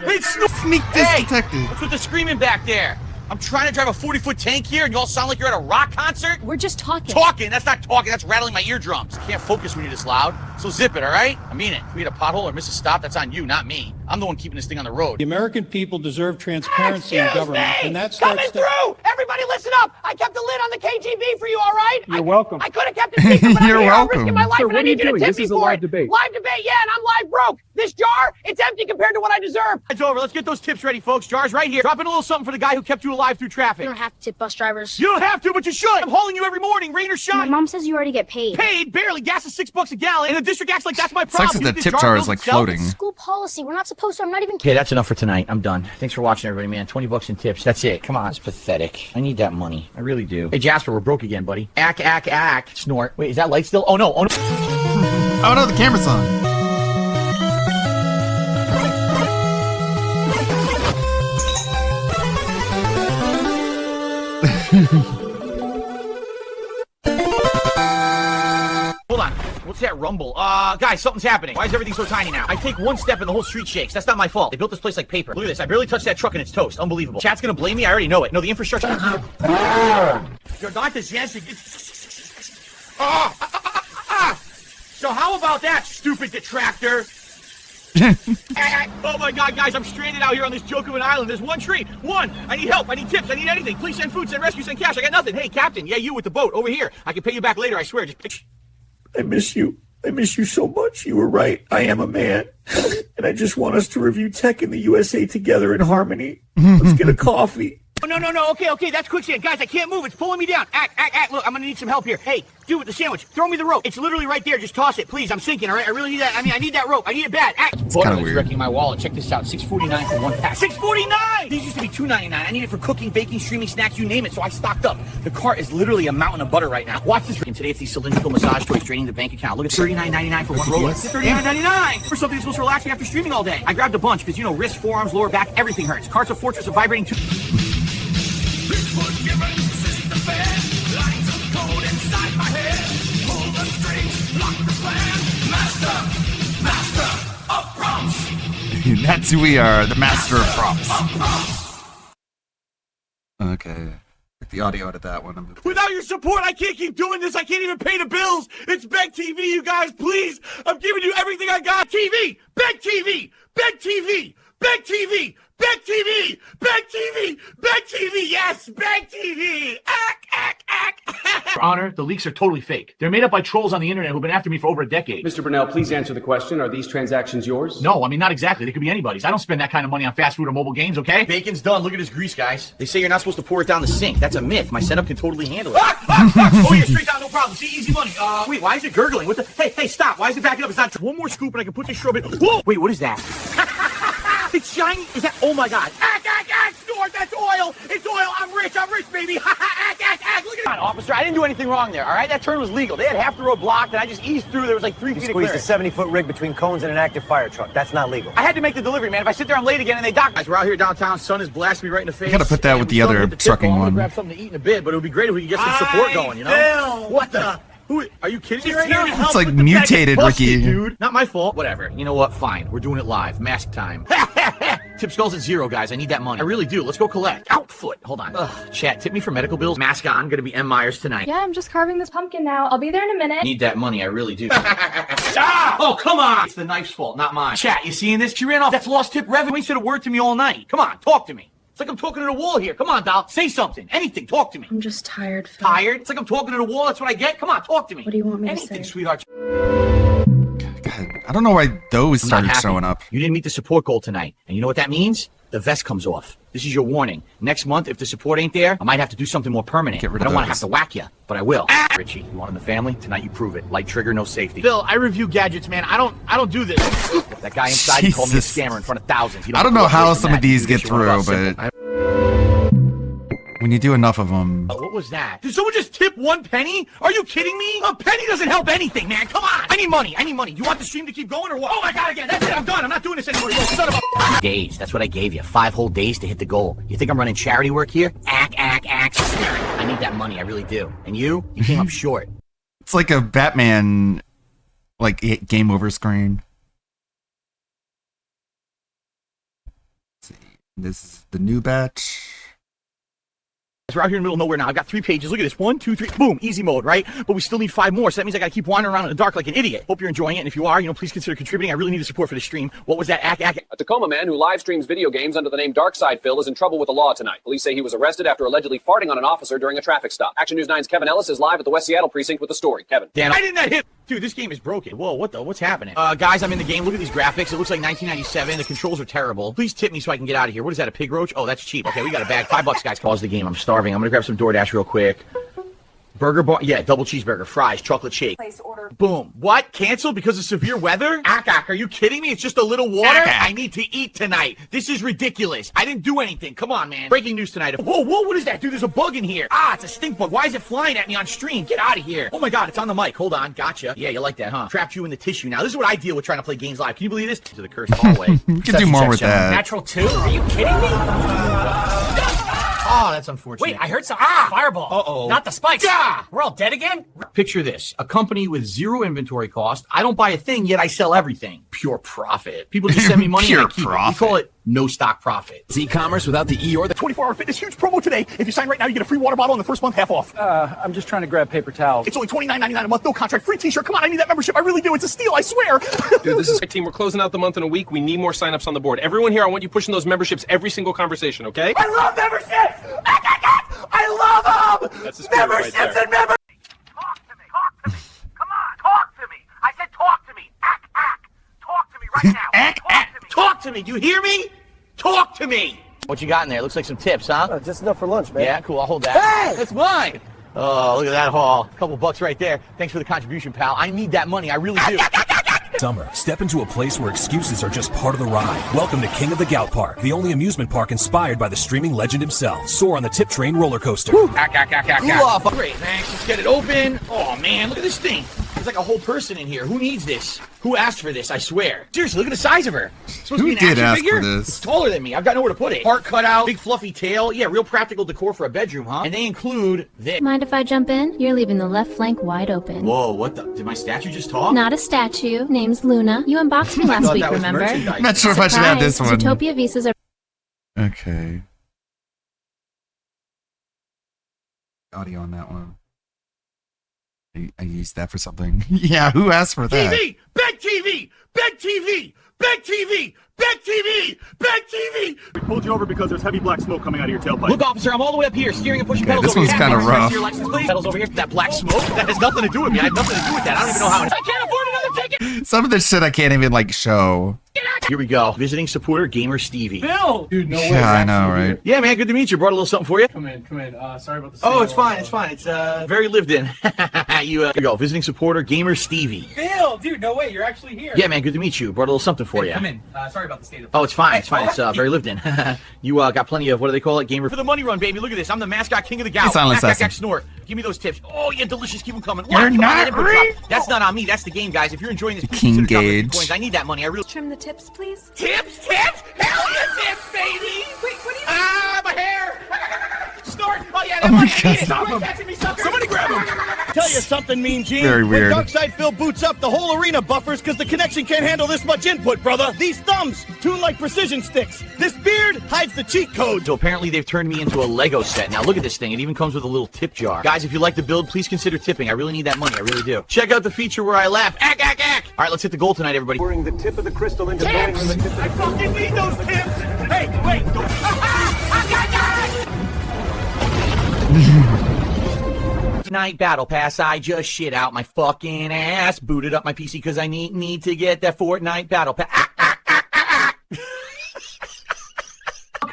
It's Sneak this detected. What's with the screaming back there? I'm trying to drive a 40-foot tank here, and you all sound like you're at a rock concert? We're just talking. Talking? That's not talking. That's rattling my eardrums. Can't focus when you're this loud. So zip it, all right? I mean it. If we hit a pothole or miss a stop, that's on you, not me. I'm the one keeping this thing on the road. The American people deserve transparency in government, and that starts Coming through! Everybody listen up! I kept the lid on the KGB for you, all right? You're welcome. I could have kept it secret, but You're I'm here. I'm welcome. risking my life, Sir, and what I are you need you to doing? tip This me is a for live it. debate. Live debate, yeah, and I'm live broke. This jar, it's empty compared to what I deserve. It's over. Let's get those tips ready, folks. Jar's right here. Drop in a little something for the guy who kept you alive through traffic. You don't have to tip bus drivers. You don't have to, but you should. I'm hauling you every morning, rain or shine. My mom says you already get paid. Paid? Barely. Gas is $6 a gallon, and the district acts like that's my problem. Sucks that You the think tip this jar builds is like itself? floating. School policy. We're not supposed to. I'm not even Okay, that's enough for tonight. I'm done. Thanks for watching, everybody, man. $20 in tips. That's it. Come on. It's pathetic. I need that money. I really do. Hey, Jasper, we're broke again, buddy. Ack, ack, ack. Snort. Wait, is that light still? Oh, no. Oh, no. Oh no, the camera's on. Hold on. What's that rumble? Guys, something's happening. Why is everything so tiny now? I take one step and the whole street shakes. That's not my fault. They built this place like paper. Look at this. I barely touched that truck and it's toast. Unbelievable. Chat's gonna blame me? I already know it. No, the infrastructure... You're not the So how about that, stupid detractor? Oh my god, guys, I'm stranded out here on this joke of an island. There's one tree. One! I need help. I need tips. I need anything. Please send food, send rescue, send cash. I got nothing. Hey, Captain. Yeah, you with the boat. Over here. I can pay you back later, I swear. Just... I miss you. I miss you so much. You were right. I am a man. And I just want us to review tech in the USA together in harmony. Let's get a coffee. No. Okay. That's quicksand. Guys, I can't move. It's pulling me down. Act. Look, I'm gonna need some help here. Hey, dude with the sandwich, throw me the rope. It's literally right there. Just toss it, please. I'm sinking, all right? I really need that. I mean, I need that rope. I need it bad. Act. It's kind of weird. Wrecking my wallet. Check this out. $6.49 for one pack. $6.49! These used to be $2.99. I need it for cooking, baking, streaming, snacks, you name it. So I stocked up. The cart is literally a mountain of butter right now. Watch this. And today it's these cylindrical massage toys draining the bank account. Look at $39.99 for one roll. It's $39.99 for something that's supposed to relax me after streaming all day. I grabbed a bunch because, you know, wrists, forearms, lower back, everything hurts. Cart's a fortress of vibrating That's who we are, the master of props. Okay. Take the audio out of that one. Without your support, I can't keep doing this. I can't even pay the bills. It's Beg TV, you guys. Please. I'm giving you everything I got. TV. Beg TV. Beg TV. Beg TV. Beg TV. Beg TV. Beg TV. Yes. Beg TV. Your Honor, the leaks are totally fake. They're made up by trolls on the internet who've been after me for over a decade. Mr. Burnell, please answer the question. Are these transactions yours? No, I mean, not exactly. They could be anybody's. I don't spend that kind of money on fast food or mobile games, okay? Bacon's done. Look at his grease, guys. They say you're not supposed to pour it down the sink. That's a myth. My setup can totally handle it. Oh, yeah, straight down, no problem. See, easy money. Wait, why is it gurgling? What the? Hey, stop. Why is it backing up? It's not. One more scoop and I can put this shrub in. Whoa! Wait, what is that? It's shiny. Is that? Oh my god. Snort. That's oil. It's oil. I'm rich, baby. Look at that. Officer, I didn't do anything wrong there, all right? That turn was legal. They had half the road blocked, and I just eased through. There was like 3 feet of Squeezed clearance. a 70-foot rig between cones and an active fire truck. That's not legal. I had to make the delivery, man. If I sit there, I'm late again, and they dock. Guys, we're out here downtown. Sun is blasting me right in the face. I gotta put that with the And other we still get trucking tip. I'm gonna one. grab something to eat in a bit, but it would be great if we could get some support going, you know? What the? Who? Are you kidding me right now? It's like mutated, Ricky. Dude. Not my fault. Whatever. You know what? Fine. We're doing it live. Mask time. Tip skull's at 0, guys. I need that money. I really do. Let's go collect. Outfoot. Hold on. Chat, tip me for medical bills. Mask on. Gonna be M. Myers tonight. Yeah, I'm just carving this pumpkin now. I'll be there in a minute. Need that money. I really do. Oh, come on. It's the knife's fault, not mine. Chat, you seeing this? She ran off. That's lost tip revenue. Ain't said a word to me all night. Come on. Talk to me. It's like I'm talking to the wall here. Come on, doll. Say something. Anything. Talk to me. I'm just tired, Phil. Tired? It's like I'm talking to the wall. That's what I get. Come on. Talk to me. What do you want me to Anything, say? sweetheart. God, I don't know why those I'm not started happy. showing up. You didn't meet the support goal tonight. And you know what that means? the vest comes off. This is your warning. Next month, if the support ain't there, I might have to do something more permanent. Get rid I don't of want to those. have to whack you, but I will. Richie, you want in the family? Tonight you prove it. Light trigger, no safety. Phil, I review gadgets, man. I don't do this. That guy inside he called me a Jesus. scammer in front of thousands. I don't know how some of these get get through, but when you do enough of them, What was that? Did someone just tip 1 penny? Are you kidding me? A penny doesn't help anything, man. Come on. I need money. You want the stream to keep going or what? Oh my god, again. That's it. I'm done. I'm not doing this anymore. You son of a... Days. That's what I gave you. 5 whole days to hit the goal. You think I'm running charity work here? Ack. I need that money. I really do. And you came up short. it's like a Batman, like game over screen. Let's see. This is the new batch. We're out here in the middle of nowhere now. I've got 3 pages. Look at this. 1, 2, 3. Boom. Easy mode, right? But we still need 5 more. So that means I got to keep wandering around in the dark like an idiot. Hope you're enjoying it. And if you are, please consider contributing. I really need the support for the stream. What was that? Ack. A Tacoma man who live streams video games under the name Darkside Phil is in trouble with the law tonight. Police say he was arrested after allegedly farting on an officer during a traffic stop. Action News 9's Kevin Ellis is live at the West Seattle precinct with the story. Kevin. Damn, I did not hit. Dude, this game is broken. Whoa, what's happening? Guys, I'm in the game. Look at these graphics. It looks like 1997. The controls are terrible. Please tip me so I can get out of here. What is that, a pig roach? Oh, that's cheap. Okay, we got a bag. $5, guys. Pause the game. I'm starving. I'm gonna grab some DoorDash real quick. Burger bar, yeah, double cheeseburger, fries, chocolate shake. Place order. Boom. What? Canceled because of severe weather? Ack, are you kidding me? It's just a little water? I need to eat tonight. This is ridiculous. I didn't do anything. Come on, man. Breaking news tonight. Whoa, what is that? Dude, there's a bug in here. It's a stink bug. Why is it flying at me on stream? Get out of here. Oh my god, it's on the mic. Hold on. Gotcha. Yeah, you like that, huh? Trapped you in the tissue. Now, this is what I deal with trying to play games live. Can you believe this? To the cursed hallway. You can do more with that. Natural 2? Are you kidding me? Oh, that's unfortunate. Wait, I heard some fireball. Uh-oh. Not the spikes. Yeah. We're all dead again? Picture this. A company with 0 inventory cost. I don't buy a thing, yet I sell everything. Pure profit. People just send me money and I keep it. We call it no stock profit. It's e-commerce without the E or the 24-hour fitness huge promo today. If you sign right now, you get a free water bottle in the first month, half off. I'm just trying to grab paper towels. It's only $29.99 a month, no contract, free t-shirt. Come on, I need that membership. I really do. It's a steal, I swear. Dude, this is my team. We're closing out the month in a week. We need more signups on the board. Everyone here, I want you pushing those memberships every single conversation, okay? I love memberships! I love them! That's the spirit right there. And members! Talk to me. Come on, talk to me. I said talk to me. Ack. Talk to me right now. Talk to me. Do you hear me? Talk to me. What you got in there? Looks like some tips, huh? Just enough for lunch, man. Yeah, cool. I'll hold that. Hey! That's mine. Oh, look at that haul. Couple bucks right there. Thanks for the contribution, pal. I need that money. I really do. Summer, step into a place where excuses are just part of the ride. Welcome to King of the Gout Park, the only amusement park inspired by the streaming legend himself. Soar on the Tip Train roller coaster. Ack. Cool off. Great, thanks. Let's get it open. Oh, man, look at this thing. There's like a whole person in here. Who needs this? Who asked for this? I swear. Seriously, look at the size of her. It's supposed to be an did action ask figure? for this? It's taller than me. I've got nowhere to put it. Heart cut out, big fluffy tail. Yeah, real practical decor for a bedroom, huh? And they include this. Mind if I jump in? You're leaving the left flank wide open. Whoa, what the? Did my statue just talk? Not a statue. Name's Luna. You unboxed me I last thought week, that was remember? merchandise. I'm not sure if I should have this one. Zootopia visas are... Okay. Audio on that one. I used that for something. Yeah, who asked for that? TV! Big TV! Big TV! Big TV! Big TV! Big TV! We pulled you over because there's heavy black smoke coming out of your tailpipe. Look, officer, I'm all the way up here, steering and pushing Okay, pedals this over one's here. kinda rough. Your license plate. Pedals over here. That black smoke, that has nothing to do with me. I have nothing to do with that. I don't even know how it... I can't afford another ticket! Some of this shit I can't even like show. Here we go. Visiting supporter, Gamer Stevie. Bill! Dude, no way. Yeah, I know, right? Yeah, man, good to meet you. Brought a little something for you. Come in. Sorry about the Oh, it's fine. It's very lived in. Here you go. Visiting supporter, Gamer Stevie. Bill! Dude, no way. You're actually here. Yeah, man, good to meet you. Brought a little something for you. Come in. Sorry about the state of... Oh, it's fine. It's fine. It's very lived in. You got plenty of, what do they call it? Gamer for the money run, baby. Look at this. I'm the mascot king of the gout. Silent assassin. Snort. Give me those tips. Oh, yeah, delicious. Keep them coming. You're Come on, not input real. drop. That's not on me. That's the game, guys. If you're enjoying this, please King consider dropping a few Gauge. coins. I need that money. I really... Trim the tips, please. Tips? Hell yeah, tips, baby! Wait, what do you... my hair! Snort! Oh, yeah, that's Oh my my God. Stop him! Catching me, sucker! Somebody grab him! Tell you something, Mean Gene. Very weird. When Darkside Phil boots up, the whole arena buffers because the connection can't handle this much input, brother. These thumbs tune like precision sticks. This beard hides the cheat code. So apparently they've turned me into a Lego set. Now look at this thing. It even comes with a little tip jar. Guys, if you like the build, please consider tipping. I really need that money. I really do. Check out the feature where I laugh. Ack. All right, let's hit the goal tonight, everybody. Pouring the tip of the crystal into Tips! going with the tip I fucking need those tips! Hey, wait, don't... Night battle pass, I just shit out my fucking ass. Booted up my PC because I need to get that Fortnite battle pass.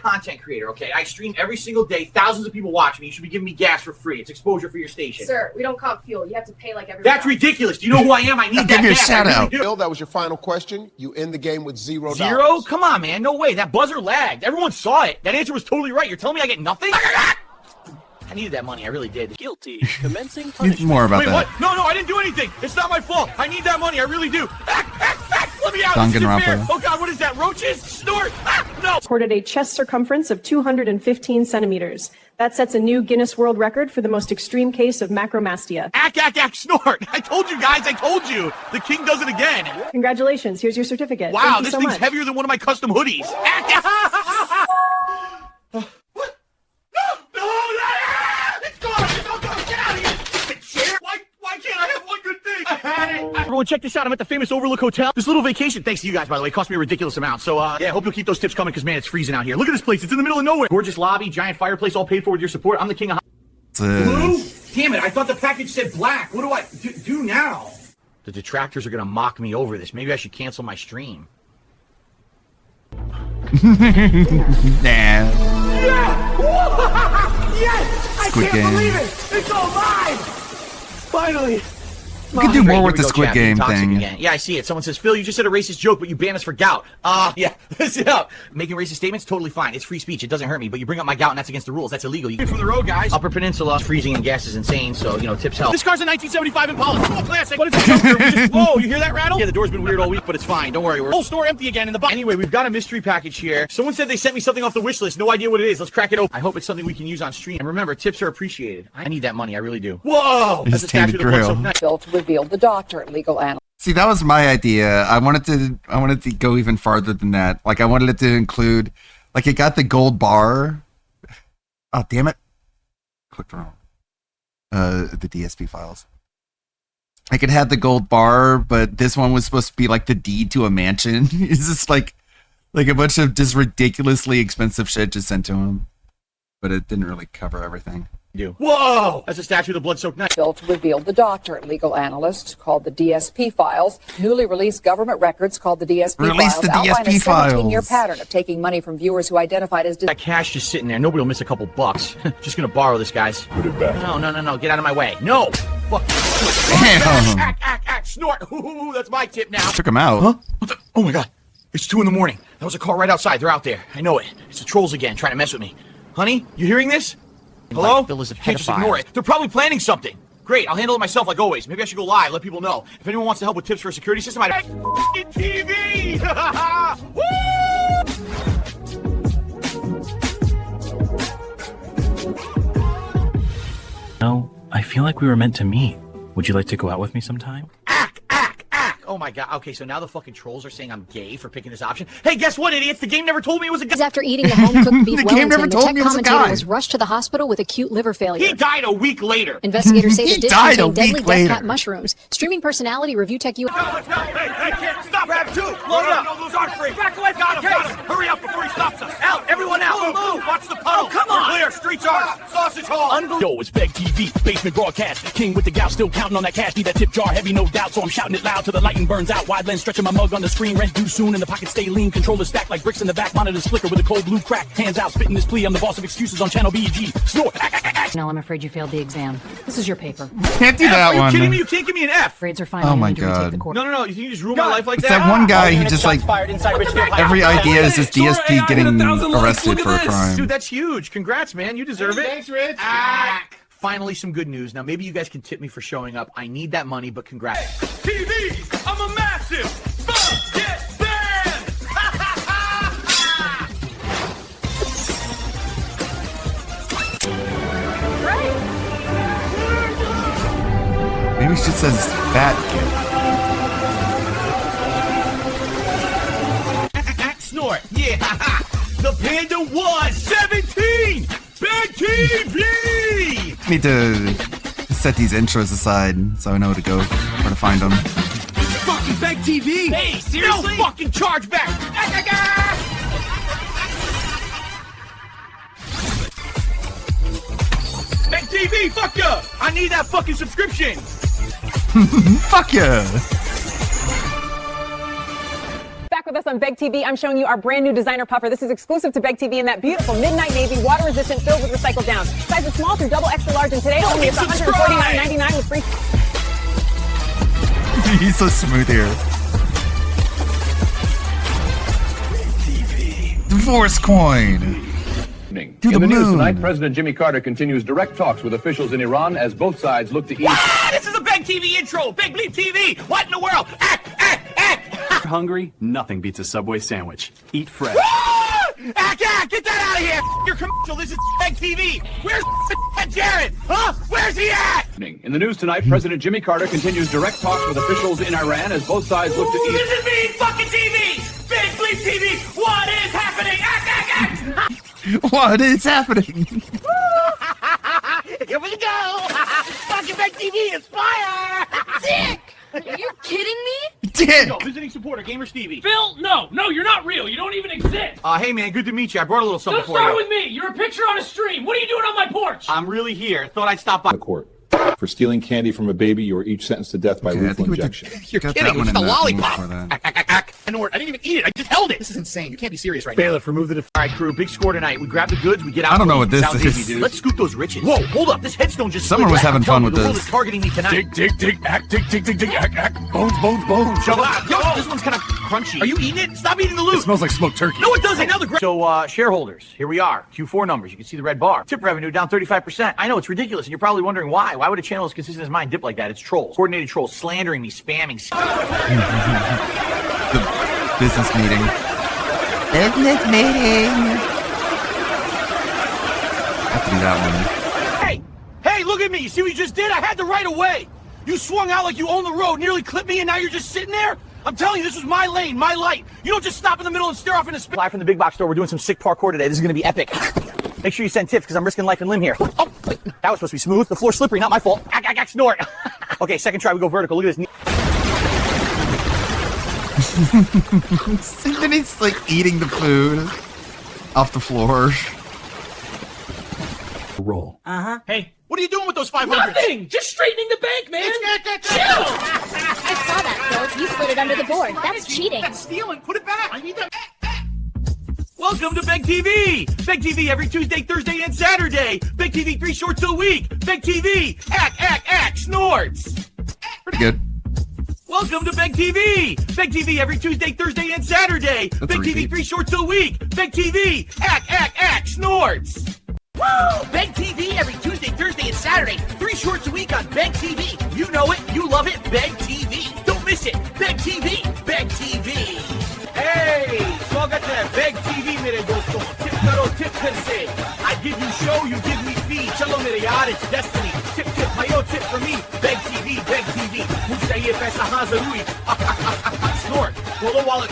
content creator, okay? I stream every single day. Thousands of people watch me. You should be giving me gas for free. It's exposure for your station. Sir, we don't comp fuel. You have to pay like everyone That's ridiculous. Do you know who I am? I need that Give you a gas. shout I really out. do. Bill, that was your final question. You end the game with $0. Zero? Come on, man. No way. That buzzer lagged. Everyone saw it. That answer was totally right. You're telling me I get nothing? I needed that money. I really did. Guilty. Commencing Need punishment. more about Wait, that. what? No, I didn't do anything. It's not my fault. I need that money. I really do. Let me out. Danganronpa. Oh, God, what is that? Roaches? Snort? No. Reported a chest circumference of 215 centimeters. That sets a new Guinness World Record for the most extreme case of macromastia. Snort. I told you guys. I told you. The king does it again. Congratulations. Here's your certificate. Wow, Thank you this so thing's much. heavier than one of my custom hoodies. Why can't I have one good thing? I had it. Everyone, check this out. I'm at the famous Overlook Hotel. This little vacation, thanks to you guys, by the way, cost me a ridiculous amount. So, yeah, hope you'll keep those tips coming because, man, it's freezing out here. Look at this place. It's in the middle of nowhere. Gorgeous lobby, giant fireplace, all paid for with your support. I'm the king of... Blue? Damn it, I thought the package said black. What do I do now? The detractors are going to mock me over this. Maybe I should cancel my stream. Nah. Yeah! Yes! I Squid can't Game. believe it! It's all mine! Finally! We could do Great, more here with we the go, Squid chat, Game being toxic thing. again. Yeah, I see it. Someone says, Phil, you just said a racist joke, but you banned us for gout. Yeah, listen up. Making racist statements, totally fine. It's free speech. It doesn't hurt me, but you bring up my gout, and that's against the rules. That's illegal. You get from the road, guys. Upper Peninsula, freezing and gas is insane, so, you know, tips help. This car's a 1975 Impala. Full classic. What is it? Whoa, you hear that rattle? Yeah, the door's been weird all week, but it's fine. Don't worry. We're whole store empty again in the box. Anyway, we've got a mystery package here. Someone said they sent me something off the wish list. No idea what it is. Let's crack it open. I hope it's something we can use on stream. And remember, tips are appreciated. I need that money. I really do. Whoa! His tainted grill. Bill to reveal the doctor, legal analyst. See, that was my idea. I wanted to go even farther than that. Like, I wanted it to include, like, it got the gold bar. Oh, damn it! Clicked wrong. The DSP files. Like, it had the gold bar, but this one was supposed to be like the deed to a mansion. It's just like a bunch of just ridiculously expensive shit just sent to him, but it didn't really cover everything. Whoa! That's a statue of the blood-soaked knife. Bill to reveal the doctor, legal analyst, called the DSP files. Newly released government records called the DSP Release files the outline DSP a 17-year files. pattern of taking money from viewers who identified as... That cash just sitting there. Nobody will miss a couple bucks. Just gonna borrow this, guys. Put it back. No. Get out of my way. No! Fuck. Damn. Act, snort. Ooh, that's my tip now. Took him out. Huh? What the? Oh my god. It's 2 a.m. That was a car right outside. They're out there. I know it. It's the trolls again, trying to mess with me. Honey, you hearing this? Hello? Bill is a Can't just pedophile. ignore it. They're probably planning something. Great, I'll handle it myself like always. Maybe I should go live, let people know. If anyone wants to help with tips for a security system, I'd... TV! No, I feel like we were meant to meet. Would you like to go out with me sometime? Oh my god. Okay, so now the fucking trolls are saying I'm gay for picking this option. Hey, guess what, idiots? The game never told me it was a guy. After eating the home-cooked beef The game never Wellington, the told tech me it was a commentator guy. was rushed to the hospital with acute liver failure. He died a week later. Investigators say He the dish died a contained deadly week later. death cap mushrooms. Streaming personality Review Tech US. Hey, can't stop. Grab 2. Load up. No, those aren't free. Back away. Got him. Hurry up before he stops us. Out. Everyone out. Move. Watch the puddle. Come on. We're clear. Streets are. Sausage hall. Yo, it's Beg TV, basement broadcast. King with the gout, still counting on that cash. Need that tip jar heavy, no doubt. So I'm shouting it loud till the lighting burns out. Wide lens stretching my mug on the screen. Rent due soon, and the pockets stay lean. Controllers stacked like bricks in the back. Monitors flicker with a cold blue crack. Hands out, spitting this plea. I'm the boss of excuses on channel BEG. Snort. No, I'm afraid you failed the exam. This is your paper. Can't do that Are you one. kidding me? You can't give me an F. Grades are fine. Oh I my need to retake god. the course. No. You think you just ruin my life like It's that? that one guy who All just units like shots fired inside Richfield High. every idea is just DSP getting arrested for a Dude, crime. that's huge. Congrats, man. You deserve it. Thanks, Rich. Finally, some good news. Now, maybe you guys can tip me for showing up. I need that money, but congrats. TV! I'm a massive bucket fan! Maybe she says fat kid. Snort. Yeah. The Panda was 17. Big TV. Need to set these intros aside so I know where to go, where to find them. Fucking Big TV. Hey, seriously? No fucking chargeback. Big TV. Fuck ya. I need that fucking subscription. Fuck yeah. Back with us on on Beg TV. I'm showing you our brand new designer puffer. This is exclusive to Beg TV in that beautiful midnight navy, water resistant, filled with recycled down. Sizes small through double extra large, and today only it's $149.99 with free. He's so smooth here. Divorce coin. In the news tonight, President Jimmy Carter continues direct talks with officials in Iran as both sides look to ease. This is a Beg TV intro. Beg Bleep TV. What in the world? You're hungry? Nothing beats a Subway sandwich. Eat fresh. Get that out of here! Your commercial. This is Beg TV. Where's Jared? Huh? Where's he at? In the news tonight, President Jimmy Carter continues direct talks with officials in Iran as both sides look to ease. This is me, fucking TV. Beg Bleep TV. What is happening? What is happening? Here we go! Fucking Beg TV is fire! Dick! Are you kidding me? Dick! Yo, visiting supporter, Gamer Stevie. Phil, no, you're not real. You don't even exist. Hey man, good to meet you. I brought a little something Don't for you. start with me. You're a picture on a stream. What are you doing on my porch? I'm really here. Thought I'd stop by. The court. For stealing candy from a baby, you are each sentenced to death by lethal injection. You're kidding. It's just a lollipop. I didn't even eat it. I just held it. This is insane. You can't be serious right now. Bailiff, remove the... All right, crew. Big score tonight. We grab the goods. We get out. I don't know what this Sounds is. Easy, dude. Let's scoop those riches. Whoa, hold up. This headstone just... Someone slid was back. having I'm telling fun you, with the world this. is targeting me tonight. Dig, act. Bones. Shut up. Yo, this one's kind of crunchy. Are you eating it? Stop eating the loot. It smells like smoked turkey. No, it doesn't. Now the So, shareholders, here we are. Q4 numbers. You can see the red bar. Tip revenue down 35%. I know, it's ridiculous, and you're probably wondering why. Why would a channel as consistent as mine dip like that? It's trolls. Coordinated trolls slandering me, spamming. The business meeting. Business meeting. I have to do that one. Hey, look at me. You see what you just did? I had the right of way. You swung out like you own the road, nearly clipped me, and now you're just sitting there? I'm telling you, this was my lane, my light. You don't just stop in the middle and stare off into space. Live from the big box store. We're doing some sick parkour today. This is going to be epic. Make sure you send tips because I'm risking life and limb here. Oh, wait. That was supposed to be smooth. The floor's slippery, not my fault. Snort. Okay, second try, we go vertical. Look at this. And then he's like eating the food off the floor. Roll. Hey, what are you doing with those 500? Nothing. Just straightening the bank, man. Chill. I saw that, Phil. You slid it under the board. That's cheating. That's stealing. Put it back. I need that. Welcome to Beg TV. Beg TV every Tuesday, Thursday, and Saturday. Beg TV 3 shorts a week. Beg TV. Act. Snorts. Pretty good. Welcome to Beg TV. Beg TV every Tuesday, Thursday, and Saturday. That's Beg a TV repeat. 3 shorts a week. Beg TV. Act. Snorts. Woo! Beg TV every Tuesday, Thursday, and Saturday. 3 shorts a week on Beg TV. You know it. You love it. Beg TV. Don't miss it. Beg TV. Beg TV. Hey, स्वागत है Beg TV मेरे दोस्तों. Tip करो tip फिर से. I give you show, you give me fee. चलो मेरे यार, it's destiny. Tip भाइयों tip for me. Beg TV. मुझे चाहिए पैसा हाँ जरूरी. Snort. Pull the wallet.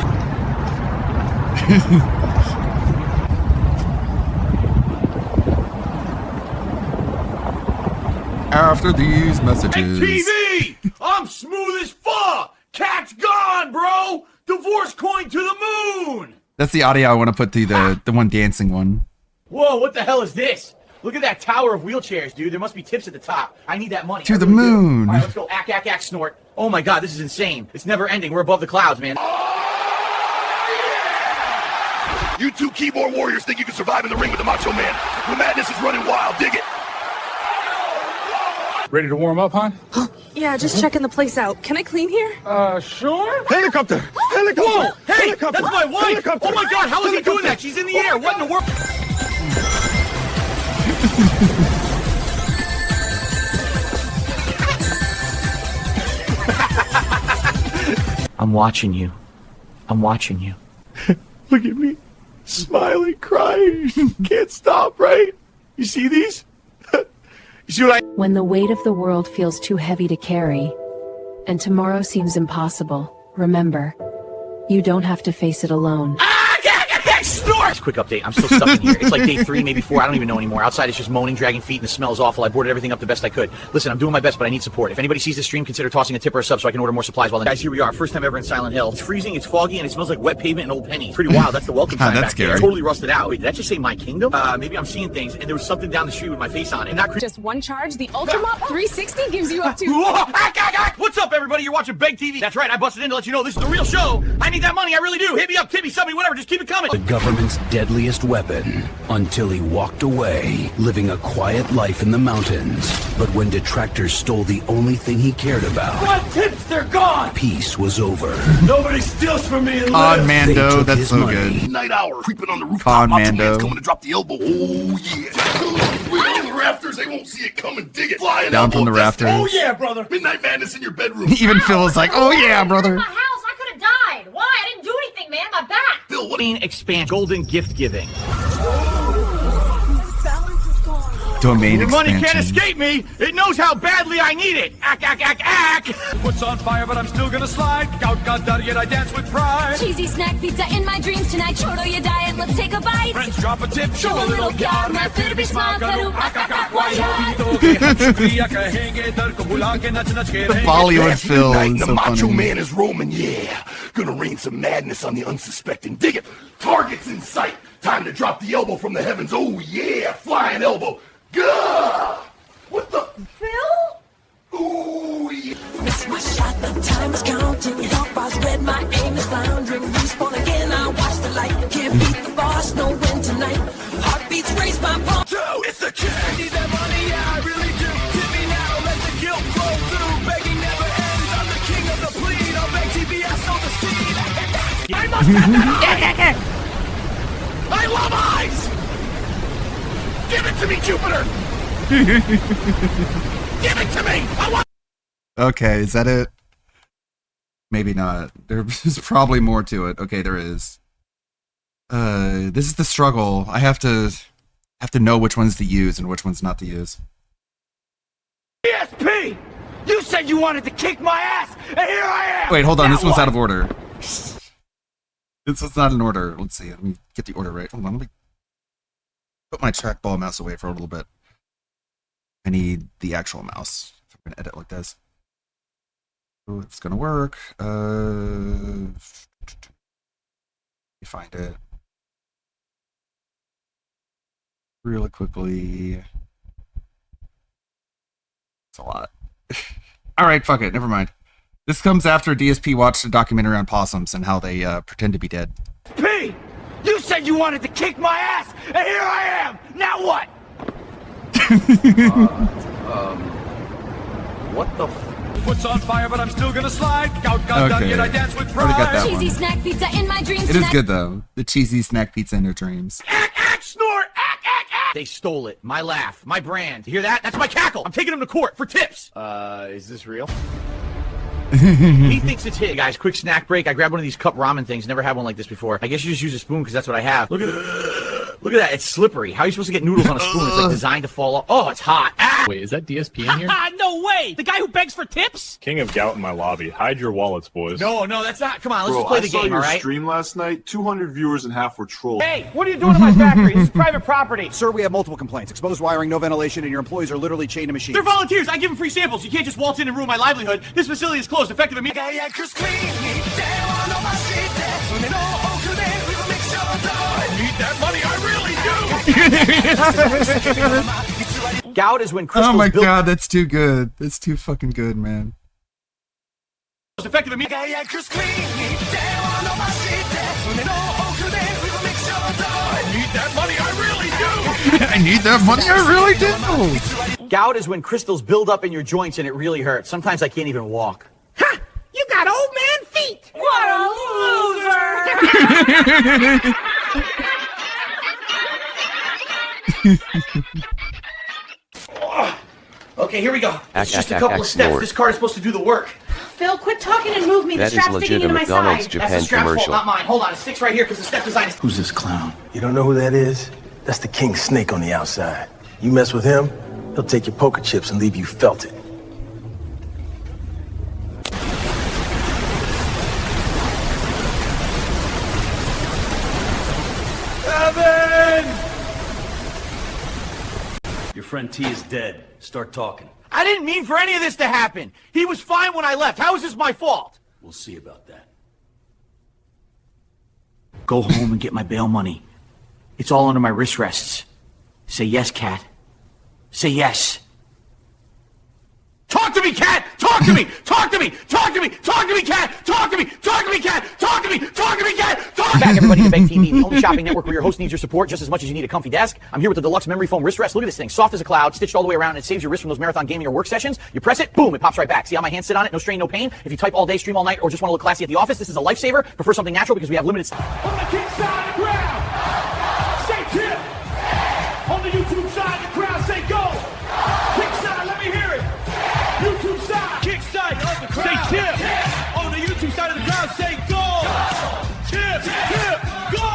After these messages. TV! I'm smooth as fuck! Cat's gone, bro! Divorce coin to the moon! That's the audio I want to put to the one dancing one. Whoa, what the hell is this? Look at that tower of wheelchairs, dude. There must be tips at the top. I need that money. To I the really do. moon. All right, let's go. Act, snort. Oh my god, this is insane. It's never ending. We're above the clouds, man. You two keyboard warriors think you can survive in the ring with the Macho Man. The madness is running wild. Dig it. Ready to warm up, hon? Yeah, just checking the place out. Can I clean here? Sure. Helicopter! Whoa! Hey, that's my wife! Oh my god, how is he doing that? She's in the air. What in the world? I'm watching you. Look at me. Smiling, crying. Can't stop, right? You see these? You see what I... When the weight of the world feels too heavy to carry, and tomorrow seems impossible, remember, you don't have to face it alone. Snorts! Quick update. I'm still stuck in here. It's like day 3, maybe 4. I don't even know anymore. Outside, it's just moaning, dragging feet, and the smell is awful. I boarded everything up the best I could. Listen, I'm doing my best, but I need support. If anybody sees this stream, consider tossing a tip or a sub so I can order more supplies while then. Guys, here we are. First time ever in Silent Hill. It's freezing, it's foggy, and it smells like wet pavement and old pennies. Pretty wild. That's the welcome sign that's back there. scary. Totally rusted out. Wait, did that just say My Kingdom? Maybe I'm seeing things, and there was something down the street with my face on it. Not Just one charge, the Ultramop 360 gives you up to... What's up, everybody? You're watching Beg TV. That's right, I busted in to let you know this is the real show. I need that money, I really do. Hit me up, tip me, sub me, whatever, just keep it coming. The government's deadliest weapon, until he walked away, living a quiet life in the mountains. But when detractors stole the only thing he cared about, My tips, they're gone! peace was over. Nobody steals from me and Con lives. Mando, took that's his so money. good. Night hour, creeping on the rooftop. Con Macho Mando. Man's coming to drop the elbow. Oh yeah. We're on the rafters. They won't see it coming. Dig it. Flying Down from elbow. the rafters. Oh yeah, brother. Midnight Madness in your bedroom. Even Phil is like, oh yeah, brother. My house, I could have died. Why? I didn't do anything, man. My back. Phil, what? Expand golden gift giving. Domain Your money expansion. can't escape me. It knows how badly I need it. Ack, ack, ack, ack. Foot's on fire, but I'm still gonna slide. Gout got done, yet I dance with pride. Cheesy snack pizza in my dreams tonight. Chortle your diet. Let's take a bite. Friends drop a tip, Show a little yard. My food be smart. Karu, The Bollywood Phil Midnight, is the so Macho funny. Man is roaming, yeah. Gonna rain some madness on the unsuspecting. Dig it. Targets in sight. Time to drop the elbow from the heavens. Oh yeah, flying elbow. Gah! What the? Phil? Ooh yeah. Miss my shot, the time is counting. Help us red, my aim is floundering. Respawn again, I watch the light. Can't beat the boss, no win tonight. Heartbeats raise my palm. It's the king. I need that money, yeah, I really do. Tip me now, let the guilt flow through. Begging never ends. I'm the king of the bleed. On Beg TV, I sow the seed. I must have that eye! I love eyes! Give it to me, Jupiter! Give it to me! I want. Okay, is that it? Maybe not. There's probably more to it. Okay, there is. This is the struggle. I have to know which ones to use and which ones not to use. ESP! You said you wanted to kick my ass, and here I am! Wait, hold on. Now This one's what? out of order. This was not in order. Let's see. Let me get the order right. Hold on. Let me put my trackball mouse away for a little bit. I need the actual mouse if I'm going to edit like this. Oh, it's going to work. Let me find it really quickly. It's a lot. All right, fuck it. Never mind. This comes after DSP watched a documentary on possums and how they pretend to be dead. P! You said you wanted to kick my ass, and here I am! Now what? What the Foot's on fire, but I'm still gonna slide. Gout got done, Okay. yet I dance with Already got pride. that Cheesy one. snack pizza in my dreams It is tonight. good though. The cheesy snack pizza in your dreams. Snort! They stole it. My laugh. My brand. You hear that? That's my cackle. I'm taking them to court for tips. Is this real? He thinks it's his. Guys, quick snack break. I grabbed one of these cup ramen things. Never had one like this before. I guess you just use a spoon because that's what I have. Look at that. It's slippery. How are you supposed to get noodles on a spoon? It's like designed to fall off. Oh, it's hot. Ah! Wait, is that DSP in here? No way. The guy who begs for tips? King of Gout in my lobby. Hide your wallets, boys. No, that's not. Come on, let's Bro, just play I the saw game, your all right? stream last night. 200 viewers and half were trolls. Hey, what are you doing in my factory? This is private property. Sir, we have multiple complaints. Exposed wiring, no ventilation, and your employees are literally chained to machines. They're volunteers. I give them free samples. You can't just waltz in and ruin my livelihood. This facility is closed. Effective immediately. Gout is when crystals Oh my build god, that's too good. That's too fucking good, man. effective immediately. I need that money, I really do. Gout is when crystals build up in your joints and it really hurts. Sometimes I can't even walk. You got old man feet. What a loser! Okay, here we go. It's just a couple of steps. This card is supposed to do the work. Phil, quit talking and move me. The That is strap's sticking legit a into my McDonald's side. Japan That's the strap's fault, commercial. not mine. Hold on, it sticks right here because the step design is. Who's this clown? You don't know who that is? That's the king snake on the outside. You mess with him, he'll take your poker chips and leave you felted. Kevin! Your friend T is dead. Start talking. I didn't mean for any of this to happen. He was fine when I left. How is this my fault? We'll see about that. Go home and get my bail money. It's all under my wrist rests. Say yes, Cat. Say yes. Talk to me, Cat! Talk to me! Talk to me! Talk to me! Talk to me, Cat! Talk to me! Talk to me, Cat! Talk to me! Talk to me, Cat! Talk back, everybody, to Beg TV, the only shopping network where your host needs your support just as much as you need a comfy desk. I'm here with the deluxe memory foam wrist rest. Look at this thing, soft as a cloud, stitched all the way around, and it saves your wrist from those marathon gaming or work sessions. You press it, boom, it pops right back. See how my hands sit on it? No strain, no pain. If you type all day, stream all night, or just want to look classy at the office, this is a lifesaver. Prefer something natural because we have limited. On the kick side of the crowd, say tip. On the YouTube side of the crowd, say go. Kick side, let me hear it. YouTube side, kick side of the crowd, say tip. On the YouTube side of the crowd, say go. Tip, tip, go.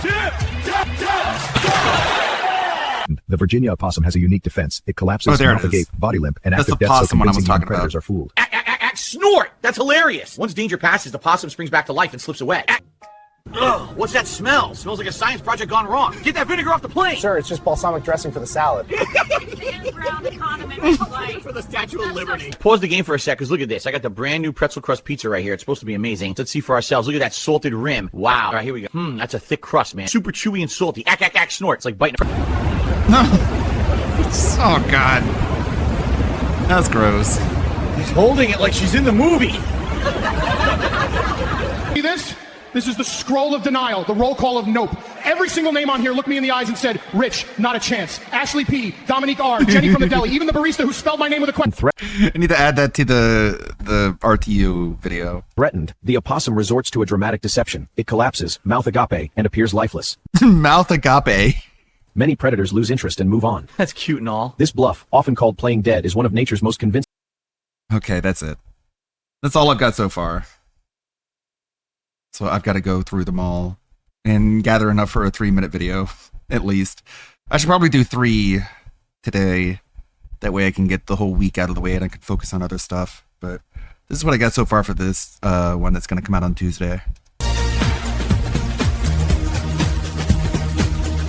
Tip, tip, tip, go. The Virginia opossum has a unique defense. It collapses, there it mouth is. agape, body limp, and That's active the death so possum one I was convincing young talking predators about. are fooled. Snort! That's hilarious. Once danger passes, the possum springs back to life and slips away. Ugh, what's that smell? Smells like a science project gone wrong. Get that vinegar off the plane! Sir, it's just balsamic dressing for the salad. For the Statue of Liberty. Pause the game for a sec, because look at this. I got the brand new pretzel crust pizza right here. It's supposed to be amazing. Let's see for ourselves. Look at that salted rim. Wow. All right, here we go. That's a thick crust, man. Super chewy and salty. Ack, ack, ack, snort. It's like biting Oh, God. That's gross. He's holding it like she's in the movie. See this? This is the scroll of denial, the roll call of nope. Every single name on here looked me in the eyes and said, Rich, not a chance. Ashley P, Dominique R, Jenny from the deli, even the barista who spelled my name with a question. I need to add that to the RTU video. Threatened, the opossum resorts to a dramatic deception. It collapses, mouth agape, and appears lifeless. Mouth agape. Many predators lose interest and move on. That's cute and all. This bluff, often called playing dead, is one of nature's most convincing. Okay, that's it. That's all I've got so far. So I've got to go through them all and gather enough for a 3-minute video, at least. I should probably do 3 today. That way I can get the whole week out of the way and I can focus on other stuff. But this is what I got so far for this one that's going to come out on Tuesday.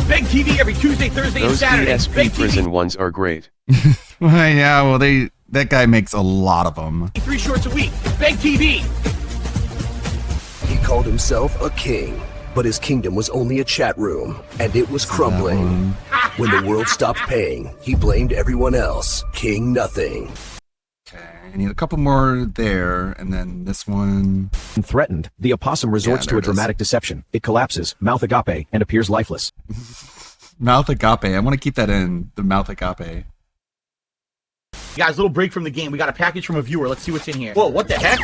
Beg TV every Tuesday, Thursday, and Saturday. Those PSP prison ones are great. Well, yeah, well, that guy makes a lot of them. 3 shorts a week. Beg TV. He called himself a king, but his kingdom was only a chat room, and it was crumbling. When the world stopped paying, he blamed everyone else. King nothing. Okay, I need a couple more there, and then this one. Threatened, the opossum resorts to a dramatic deception. It collapses, mouth agape, and appears lifeless. Mouth agape. I want to keep that in, the mouth agape. Guys, little break from the game. We got a package from a viewer. Let's see what's in here. Whoa, what the heck?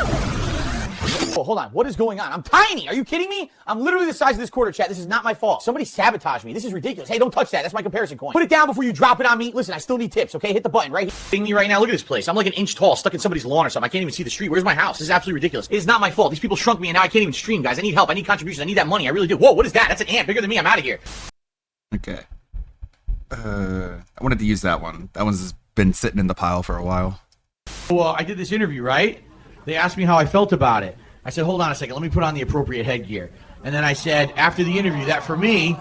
Whoa, hold on. What is going on? I'm tiny. Are you kidding me? I'm literally the size of this quarter, chat. This is not my fault. Somebody sabotaged me. This is ridiculous. Hey, don't touch that. That's my comparison coin. Put it down before you drop it on me. Listen, I still need tips, okay? Hit the button right here. Seeing me right now. Look at this place. I'm like an inch tall, stuck in somebody's lawn or something. I can't even see the street. Where's my house? This is absolutely ridiculous. It is not my fault. These people shrunk me and now I can't even stream, guys. I need help. I need contributions. I need that money. I really do. Whoa, what is that? That's an ant bigger than me. I'm out of here. Okay. I wanted to use that one. That one's been sitting in the pile for a while. Well, I did this interview, right? They asked me how I felt about it. I said, hold on a second, let me put on the appropriate headgear. And then I said, after the interview, that for me,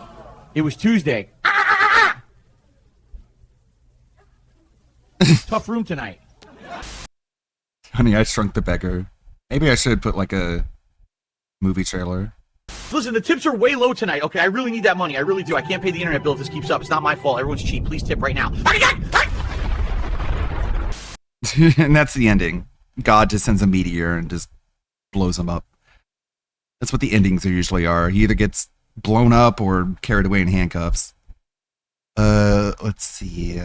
it was Tuesday. Tough room tonight. Honey, I Shrunk the Beggar. Maybe I should put like a movie trailer. Listen, the tips are way low tonight, okay? I really need that money. I really do. I can't pay the internet bill if this keeps up. It's not my fault. Everyone's cheap. Please tip right now. And that's the ending. God just sends a meteor and just blows him up. That's what the endings usually are. He either gets blown up or carried away in handcuffs. Let's see.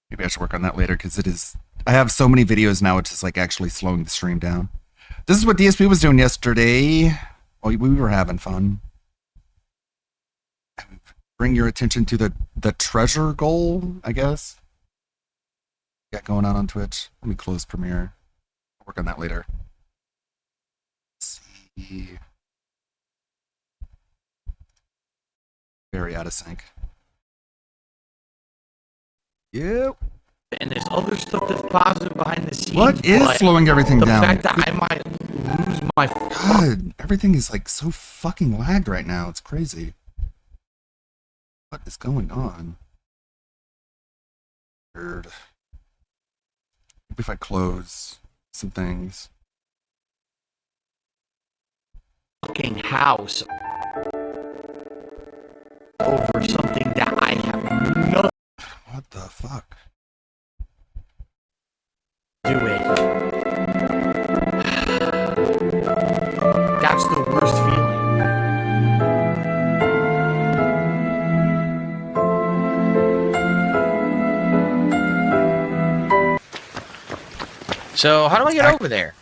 Maybe I should work on that later because it is. I have so many videos now, it's just like actually slowing the stream down. This is what DSP was doing yesterday. Oh, we were having fun. Bring your attention to the treasure goal, I guess. Got going on Twitch. Let me close Premiere. I'll work on that later. Let's see. Very out of sync. Yep. And there's other stuff that's positive behind the scenes. What is slowing everything down? The fact that I might lose my... God, everything is like so fucking lagged right now. It's crazy. What is going on? Weird. Maybe if I close some things. Fucking house over something that I have no... What the fuck? Do it. That's the worst feeling. So, how do I get over there?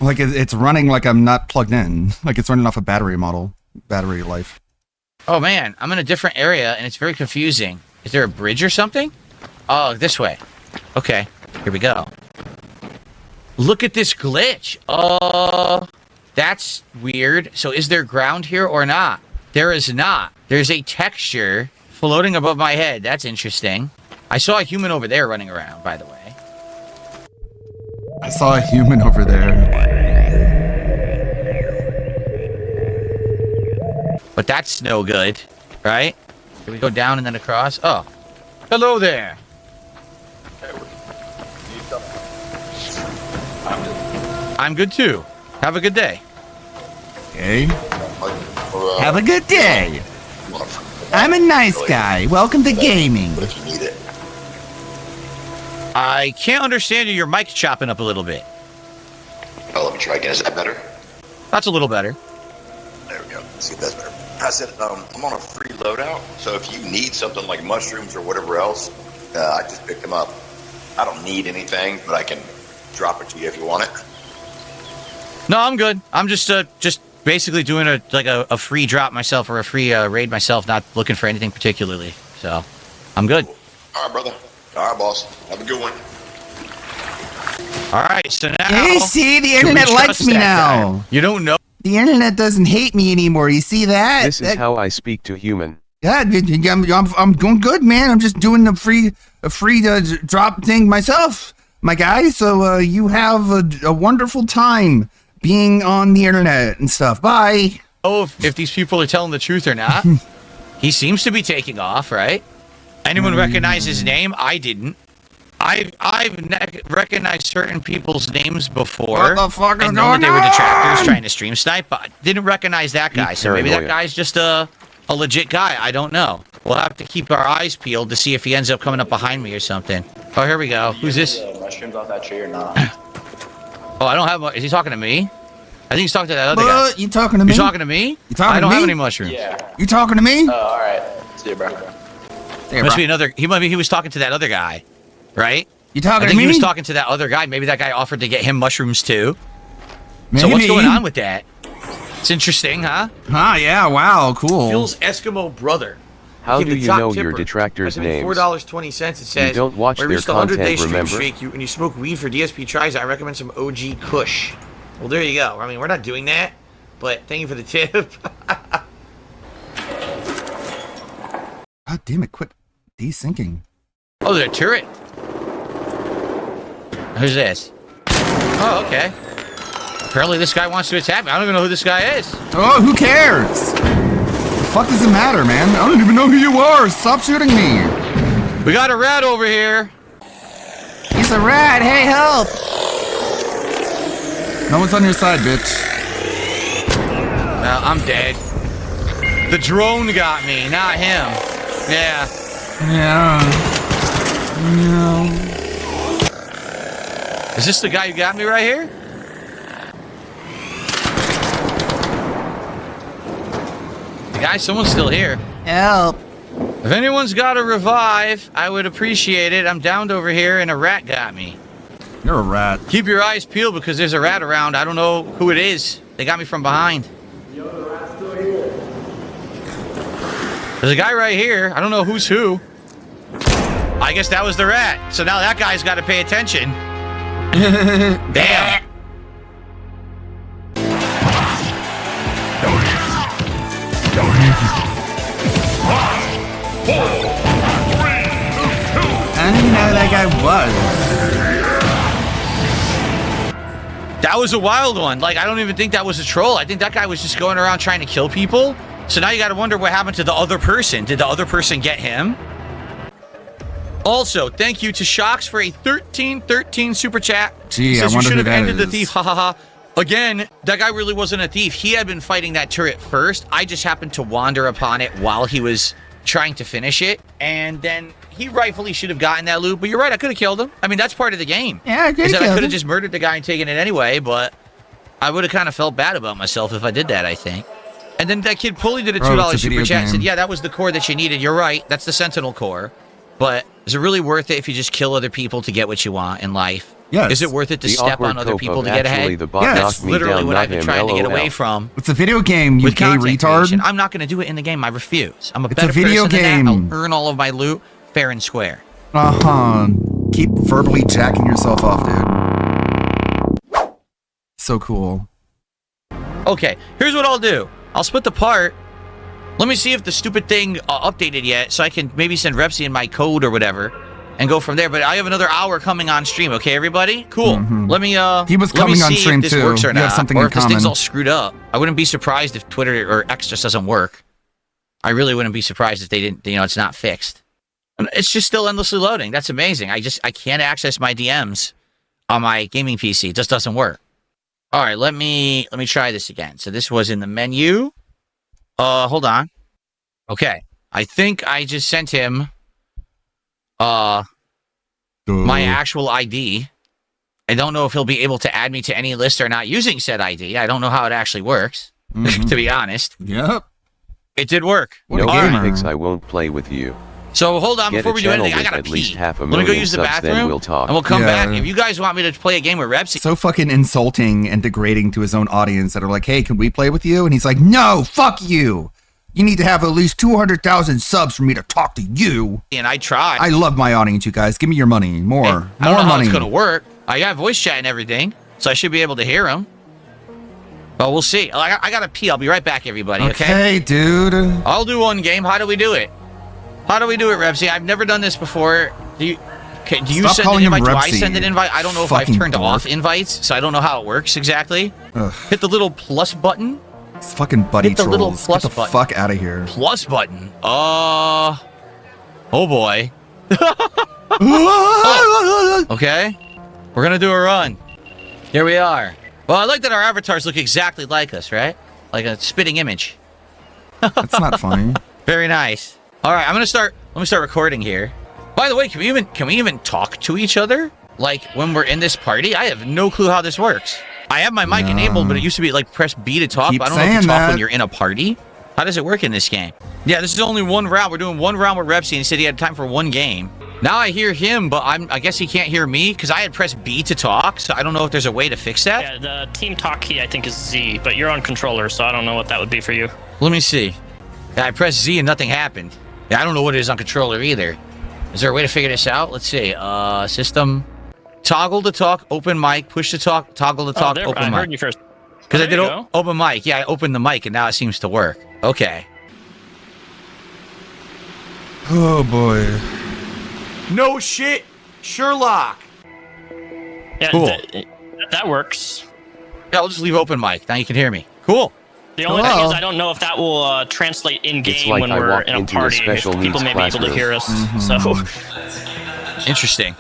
Like it's running like I'm not plugged in. Like it's running off a battery life. Oh man, I'm in a different area and it's very confusing. Is there a bridge or something? Oh, this way. Okay, here we go. Look at this glitch. That's weird. So is there ground here or not? There is not. There's a texture floating above my head. That's interesting. I saw a human over there running around, by the way. I saw a human over there. But that's no good, right? Here we go down and then across. Oh, hello there. I'm good too. Have a good day. Okay. Have a good day. I'm a nice guy. Welcome to gaming. But if you need it. I can't understand you. Your mic's chopping up a little bit. Oh, let me try again. Is that better? That's a little better. There we go. See if that's better. I said, I'm on a free loadout, so if you need something like mushrooms or whatever else, I just picked them up. I don't need anything, but I can drop it to you if you want it. No, I'm good. I'm just basically doing a free drop myself or a free raid myself, not looking for anything particularly. So, I'm good. All right, brother. All right, boss. Have a good one. All right, so now... Hey, see, the internet likes me now. Guy? You don't know... The internet doesn't hate me anymore. You see that? This is how I speak to human. Yeah, I'm going good, man. I'm just doing a free drop thing myself, my guy. So you have a wonderful time being on the internet and stuff. Bye. Oh, if these people are telling the truth or not. He seems to be taking off, right? Anyone recognize his name? I didn't. I've recognized certain people's names before. What the fuck is and known that they going were on? detractors trying to stream snipe, but didn't recognize that guy. So maybe that paranoia. guy's just a legit guy. I don't know. We'll have to keep our eyes peeled to see if he ends up coming up behind me or something. Oh, here we go. Who's this? Mushrooms off that tree or not? Oh, I don't have. Is he talking to me? I think he's talking to that other guy. You talking to me? You talking to me? You talking I don't to me? have any mushrooms. Yeah. You talking to me? Oh, all right. See you, bro. Must be another. He was talking to that other guy, right? You talking I to think me? he was talking to that other guy. Maybe that guy offered to get him mushrooms too. Maybe. So what's going on with that? It's interesting, huh? Ah, yeah. Wow. Cool. Phil's Eskimo brother. How Became do the you top know tipper. your detractors' I paid names? $4.20. It says, You don't watch when their reach the 100-day content, stream remember? streak, when you smoke weed for DSP tries, I recommend some OG Kush. Well, there you go. I mean, we're not doing that, but thank you for the tip. God damn it! Quit desyncing. Oh, there's a turret. Who's this? Oh, okay. Apparently this guy wants to attack me. I don't even know who this guy is. Oh, who cares? The fuck does it matter, man? I don't even know who you are. Stop shooting me. We got a rat over here. He's a rat. Hey, help! No one's on your side, bitch. Well, I'm dead. The drone got me, not him. Yeah. Yeah. Is this the guy who got me right here? The guy, someone's still here. Help. If anyone's got a revive, I would appreciate it. I'm downed over here and a rat got me. You're a rat. Keep your eyes peeled because there's a rat around. I don't know who it is. They got me from behind. There's a guy right here. I don't know who's who. I guess that was the rat. So now that guy's got to pay attention. Damn. I didn't know who that guy was. That was a wild one. Like, I don't even think that was a troll. I think that guy was just going around trying to kill people. So now you got to wonder what happened to the other person. Did the other person get him? Also, thank you to Shocks for a 1313 super chat. Gee, Says I wonder you should who have that ended the is. thief. Ha ha ha. Again, that guy really wasn't a thief. He had been fighting that turret first. I just happened to wander upon it while he was trying to finish it. And then he rightfully should have gotten that loot. But you're right, I could have killed him. I mean, that's part of the game. Yeah, I could Is have that I killed could him. have just murdered the guy and taken it anyway, but I would have kind of felt bad about myself if I did that, I think. And then that kid Pulley did a Bro, $2 it's a super video chat and said, game. yeah, that was the core that you needed. You're right. That's the Sentinel core. But is it really worth it if you just kill other people to get what you want in life? Yes. Is it worth it to The step awkward on other cope people of to get actually ahead? the bot Yes. That's knocked me literally down, what not I've been him, trying to get LOL. away from. It's a video game, you With gay content retard. creation. I'm not going to do it in the game. I refuse. I'm a It's better a video person game. than that. I'll earn all of my loot fair and square. Uh-huh. Keep verbally jacking yourself off, dude. So cool. Okay, here's what I'll do. I'll split the part. Let me see if the stupid thing updated yet, so I can maybe send Repsy in my code or whatever, and go from there. But I have another hour coming on stream. Okay, everybody? Cool. Let me He was let me coming on see stream if this too. works or You not, have something or in if this thing's common. all screwed up. I wouldn't be surprised if Twitter or X just doesn't work. I really wouldn't be surprised if they didn't. You know, it's not fixed. And it's just still endlessly loading. That's amazing. I can't access my DMs on my gaming PC. It just doesn't work. All right, let me try this again. So this was in the menu. Hold on. Okay, I think I just sent him my actual ID. I don't know if he'll be able to add me to any list or not using said ID. I don't know how it actually works, to be honest. Yep. It did work. No All right. thanks, I won't play with you. So hold on, Get before a we do channel anything, I with gotta at pee. least half a Let me go million use the subs, then bathroom, we'll talk. and we'll come Yeah. back. If you guys want me to play a game with Repsy, So fucking insulting and degrading to his own audience that are like, hey, can we play with you? And he's like, no, fuck you. You need to have at least 200,000 subs for me to talk to you. and I tried. I love my audience, you guys. Give me your money. More. I don't know More how money. it's gonna work. I got voice chat and everything, so I should be able to hear him. But we'll see. I gotta pee. I'll be right back, everybody. Okay? Okay, dude. I'll do one game. How do we do it? How do we do it, Repsy? I've never done this before. Do you send calling an him invite? Do I Repsy, send an invite? I don't know if I've fucking turned dork. off invites, so I don't know how it works exactly. Ugh. Hit the little plus button. It's fucking buddy Hit the trolls. little plus Get the button. fuck out of here. Plus button. Oh boy. Okay. We're gonna do a run. Here we are. Well, I like that our avatars look exactly like us, right? Like a spitting image. That's not funny. Very nice. All right, let me start recording here. By the way, can we even talk to each other? Like when we're in this party? I have no clue how this works. I have my mic enabled, but it used to be like press B to talk. Keep But I don't know if you saying talk that. when you're in a party. How does it work in this game? Yeah, this is only one round. We're doing one round with Repsy, and he said he had time for one game. Now I hear him, but I guess he can't hear me because I had pressed B to talk, so I don't know if there's a way to fix that. Yeah, the team talk key I think is Z, but you're on controller, so I don't know what that would be for you. Let me see. Yeah, I pressed Z and nothing happened. Yeah, I don't know what it is on controller either. Is there a way to figure this out? Let's see. System. Toggle to talk, open mic, push to talk, toggle to talk, there, open I mic. heard you first. Because I there did you go. open mic. Yeah, I opened the mic and now it seems to work. Okay. Oh boy. No shit, Sherlock. Yeah, Cool. that works. Yeah, I'll just leave open mic. Now you can hear me. Cool. The only thing is I don't know if that will translate in It's game like when I we're walked in a into a party. special People needs may be able to classroom. hear us. So Interesting.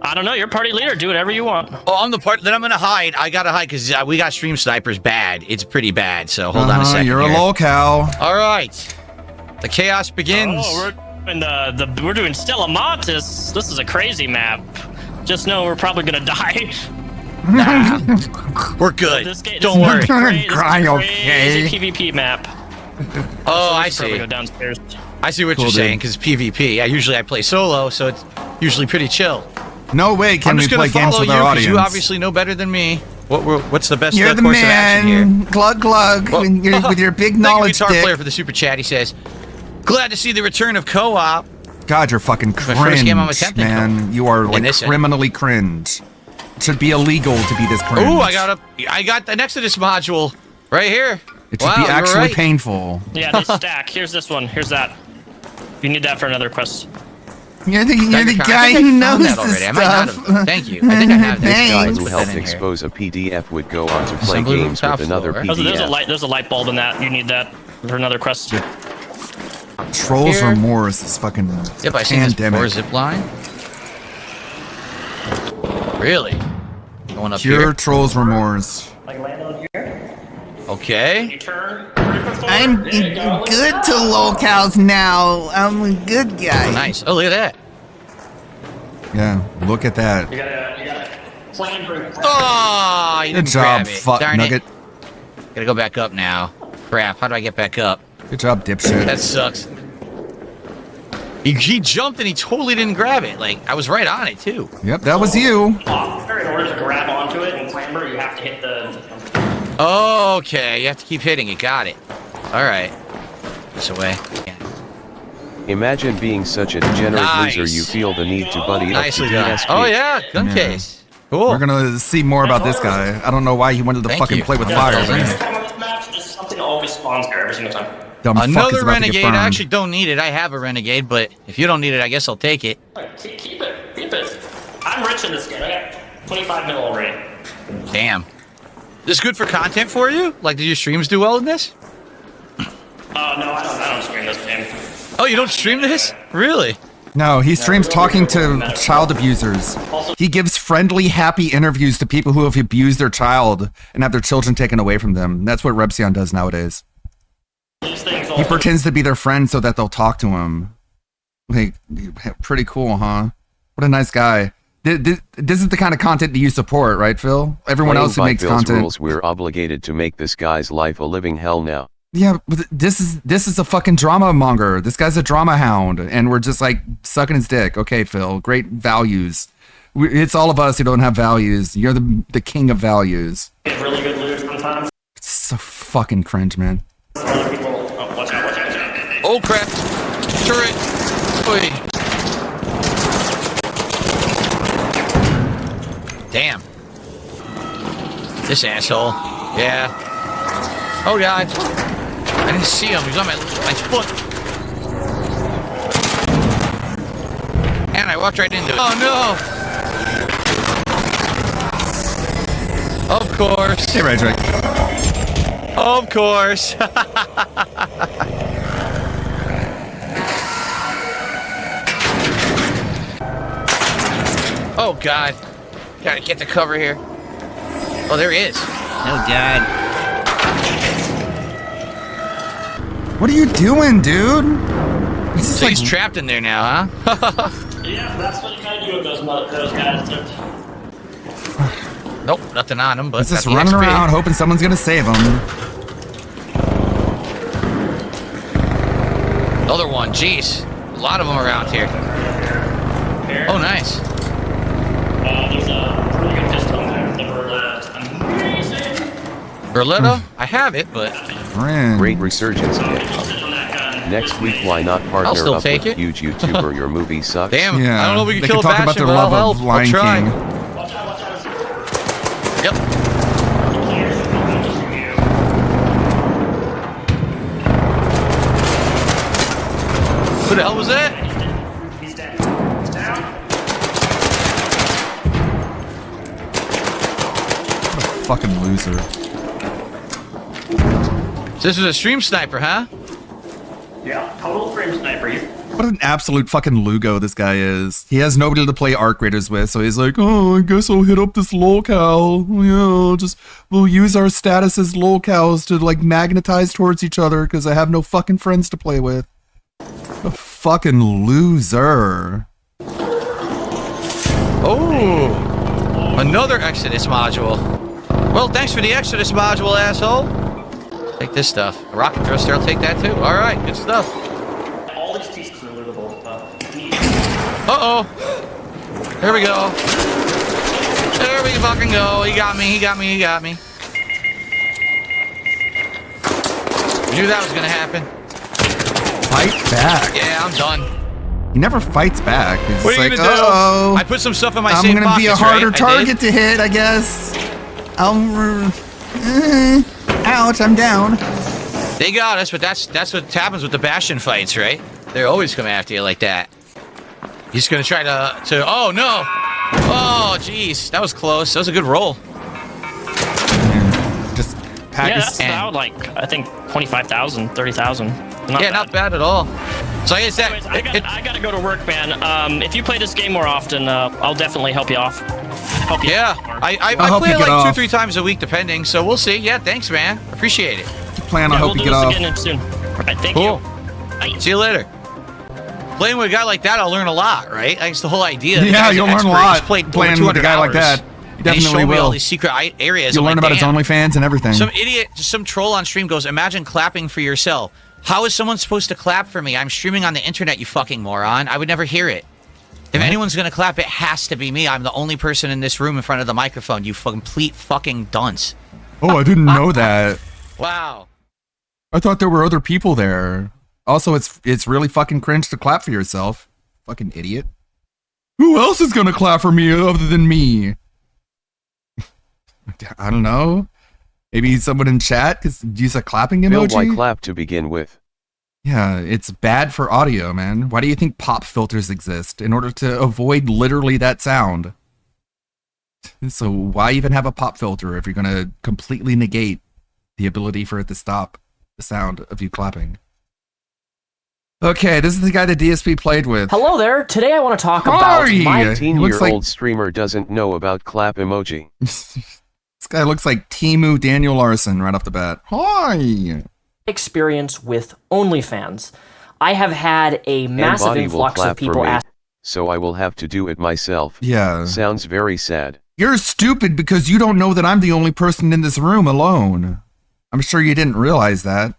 I don't know. You're party leader. Do whatever you want. Oh, I'm the part. Then I'm gonna hide. I gotta hide because we got stream snipers bad. It's pretty bad. So hold on a second. You're here. a lolcow. All right. The chaos begins. Oh, we're doing Stella Montis. This is a crazy map. Just know we're probably gonna die. Nah, we're good. Don't worry. Cry, okay. Crazy PvP map. Oh, I Probably see. go downstairs. I see what Cool, you're dude. saying because PvP. Yeah, usually I play solo, so it's usually pretty chill. No way can I'm we just play gonna games follow with you our because audience. you obviously know better than me. What's the best You're the course of action here? man. Glug glug. Well, with your big thank you, knowledge guitar stick. player for the super chat. He says, "Glad to see the return of co-op." God, you're fucking My first game I'm cringe, attempting, man. You are like this end. criminally cringe. It should be illegal to be this cringe. Ooh, I got an Exodus module right here. It should Wow, be you were actually right. painful. Yeah, they stack. Here's this one. Here's that. You need that for another quest. You're the Tiger Con, guy I think who I found knows that this already. I might not stuff. have. Thank you. I think I have This guy Thanks. who Put that helped in here. expose a PDF would go on to play Assembly room, games top with another floor. PDF. There's a light bulb in that. You need that for another quest. Trolls Here. Remorse is fucking Yep, I seen this before. pandemic. Zip line. Really? Going up Pure here. Trolls Remorse. Like land on here. Okay. You turn. I'm good to locals now. I'm a good guy. Nice. Oh, look at that. Yeah, look at that. You gotta plan for. Oh, you Good didn't job, grab it. fuck Darn nugget. it. Gotta go back up now. Crap. How do I get back up? Good job, dipshit. That sucks. He jumped and he totally didn't grab it. Like, I was right on it, too. Yep, that was you. In order to grab onto it and clamber, you have to hit the. Okay, you have to keep hitting it. Got it. All right. This away. Yeah. Imagine being such a degenerate Nice. loser you feel the need to buddy up to Nicely done. DSP. Oh, yeah. Gun Yeah. case. Cool. We're gonna see more about this guy. I don't know why he wanted to Thank fucking you. play with Yeah, fire. that's But nice. he's Just something always spawns there every single time. dumb fuck is Another about to renegade. get I burned. actually don't need it. I have a renegade, but if you don't need it, I guess I'll take it. Keep it. Keep it. I'm rich in this game. I got 25 mil already. Damn. This good for content for you? Like, did your streams do well in this? No, I don't stream this game. Oh, you don't stream this? Really? No, he streams talking to child abusers. He gives friendly, happy interviews to people who have abused their child and have their children taken away from them. That's what Repsion does nowadays. He pretends to be their friend so that they'll talk to him. Like, pretty cool, huh? What a nice guy. This is the kind of content that you support, right, Phil? Everyone Playing else who by makes Phil's content. rules, we're obligated to make this guy's life a living hell now. Yeah, but this is a fucking drama monger. This guy's a drama hound, and we're just like sucking his dick. Okay, Phil, great values. It's all of us who don't have values. You're the king of values. Get really good loot sometimes. It's so fucking cringe, man. Other people. Oh, watch out! Watch out! Oh, crap. Turret. Oy. Damn. This asshole. Yeah. Oh, God. I didn't see him. He was on my foot. And I walked right into it. Oh, no. Of course. Hey, Redrick. Of course. Oh, God. Gotta get the cover here. Oh, there he is. Oh, God. What are you doing, dude? He's just So like he's trapped in there now, huh? Yeah, that's what you gotta do with those guys. Nope, nothing on him, but he's just got the running XP. around hoping someone's gonna save him. Another one, jeez. A lot of them around here. Oh, nice. There's a pretty good pistol in there. The Beretta. Amazing. Berletta? I have it, but... Great resurgence. Next week, why not partner still up take with it. huge YouTuber? Your movie sucks. Damn, Yeah, I don't know if we they can kill can talk about Bastion, their but I'll love of help. I'll Lion try. King. Yep. Who the hell was that? He's dead. He's down. Fucking loser. This is a stream sniper, huh? Yeah, total frame sniper. What an absolute fucking Lugo this guy is. He has nobody to play Arc Raiders with, so he's like, oh, I guess I'll hit up this lolcow. Yeah, we'll use our status as lolcows to like magnetize towards each other because I have no fucking friends to play with. A fucking loser. Oh, another Exodus module. Well, thanks for the Exodus module, asshole. Take this stuff. A rocket thruster, I'll take that too. All right, good stuff. All these pieces are lootable. Uh-oh. There we go. There we fucking go. He got me, he got me, he got me. Knew that was gonna happen. Fight back. Yeah, I'm done. He never fights back. He's What are you like, gonna do? uh-oh. I put some stuff in my I'm safe gonna be a pockets, harder right? I did. target to hit, I guess. Ouch, I'm down. They got us, but that's what happens with the Bastion fights, right? They always come after you like that. He's gonna try to. Oh no! Oh jeez, that was close. That was a good roll. Just Yeah, that's about like I think 25,000, 30,000. Not bad at all. So like I said, anyways, I gotta go to work, man. If you play this game more often, I'll definitely help you off. Yeah, I play it like 2-3 times a week, depending. So we'll see. Yeah, thanks, man. Appreciate it. Plan on hope you get off. Again soon. All right, thank Cool. you. See you later. Playing with a guy like that, I'll learn a lot, right? That's the whole idea. The Yeah, guy's you'll an learn a expert. lot. He's played Playing over with a 200 guy like hours. that. You And he's definitely showing me all will. these secret areas. You'll I'm learn like, about his damn. OnlyFans and everything. Some idiot, some troll on stream goes, imagine clapping for yourself. How is someone supposed to clap for me? I'm streaming on the internet, you fucking moron. I would never hear it. If anyone's gonna clap, it has to be me. I'm the only person in this room in front of the microphone, you complete fucking dunce. Oh, I didn't know that. Wow. I thought there were other people there. Also, it's really fucking cringe to clap for yourself. Fucking idiot. Who else is gonna clap for me other than me? I don't know. Maybe someone in chat could use a clapping Phil, why emoji? clap to begin with? Yeah, it's bad for audio, man. Why do you think pop filters exist? In order to avoid literally that sound. So why even have a pop filter if you're gonna completely negate the ability for it to stop the sound of you clapping? Okay, this is the guy that DSP played with. Hello there. Today I want to talk about my 18-year-old streamer doesn't know about clap emoji. This guy looks like Timu Daniel Larson right off the bat. Hi. experience with OnlyFans. I have had a massive Embody will influx clap of people for me, ask. so I will have to do it myself. Yeah. Sounds very sad. You're stupid because you don't know that I'm the only person in this room alone. I'm sure you didn't realize that,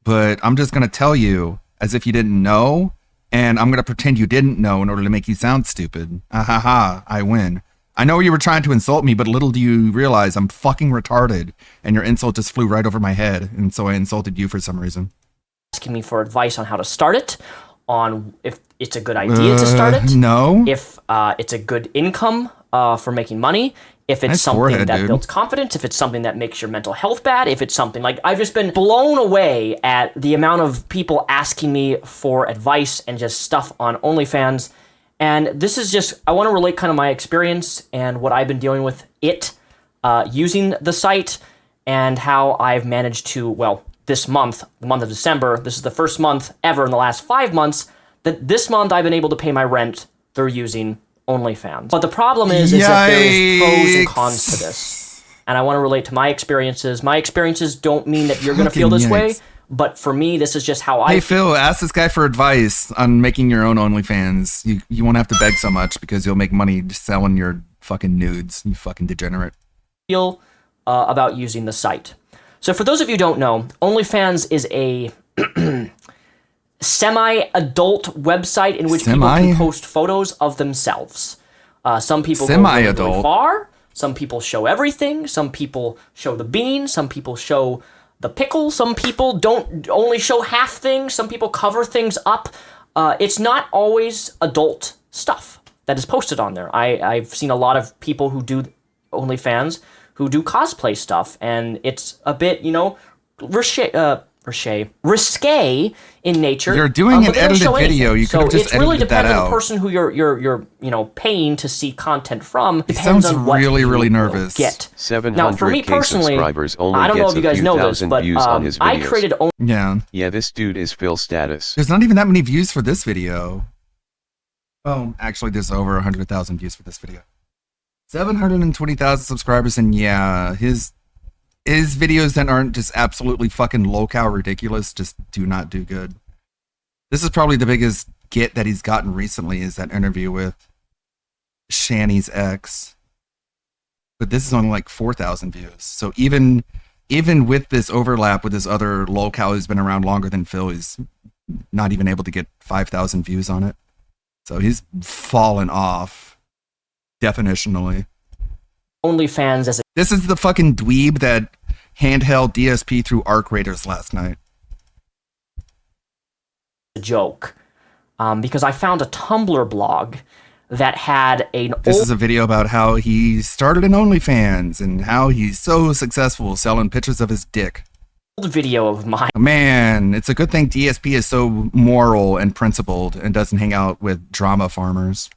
but I'm just going to tell you as if you didn't know, and I'm going to pretend you didn't know in order to make you sound stupid. Ah ha ha, I win. I know you were trying to insult me, but little do you realize I'm fucking retarded, and your insult just flew right over my head, and so I insulted you for some reason. Asking me for advice on how to start it, on if it's a good idea to start it, no, if it's a good income for making money, if it's Nice something forehead, that dude. builds confidence, if it's something that makes your mental health bad, if it's something like I've just been blown away at the amount of people asking me for advice and just stuff on OnlyFans. And this is just, I want to relate kind of my experience and what I've been dealing with using the site and how I've managed to, well, this month, the month of December, this is the first month ever in the last 5 months that this month I've been able to pay my rent through using OnlyFans. But the problem is that there is pros and cons to this. And I want to relate to my experiences. My experiences don't mean that you're going to feel this way, but for me, this is just how I Hey Phil, ask this guy for advice on making your own OnlyFans. You won't have to beg so much because you'll make money just selling your fucking nudes, you fucking degenerate. feel about using the site. So for those of you who don't know, OnlyFans is a semi-adult website in which people can post photos of themselves. Some people go really, really Semi-adult. far. Some people show everything. Some people show the bean. Some people show the pickle. Some people don't only show half things. Some people cover things up. It's not always adult stuff that is posted on there. I've seen a lot of people who do OnlyFans who do cosplay stuff, and it's a bit, risque in nature. You're doing but an they don't edited show video. anything. You could have so just it's really edited that dependent on out. the person who you're paying to see content from. He Depends sounds on what really, you really will nervous. Get 700K now for me personally, subscribers only I don't know gets if you a guys few know this, thousand but views on his I videos. created Yeah, this dude is Phil status. There's not even that many views for this video. Oh, actually, there's over 100,000 views for this video. 720,000 subscribers, and yeah, his videos that aren't just absolutely fucking low-cow ridiculous just do not do good. This is probably the biggest get that he's gotten recently is that interview with Shani's ex. But this is only like 4,000 views. So even with this overlap with this other low-cow who's been around longer than Phil, he's not even able to get 5,000 views on it. So he's fallen off, definitionally. OnlyFans as a This is the fucking dweeb that handheld DSP through Arc Raiders last night. joke, because I found a Tumblr blog that had an This is a video about how he started an OnlyFans and how he's so successful selling pictures of his dick. video of mine. Man, it's a good thing DSP is so moral and principled and doesn't hang out with drama farmers.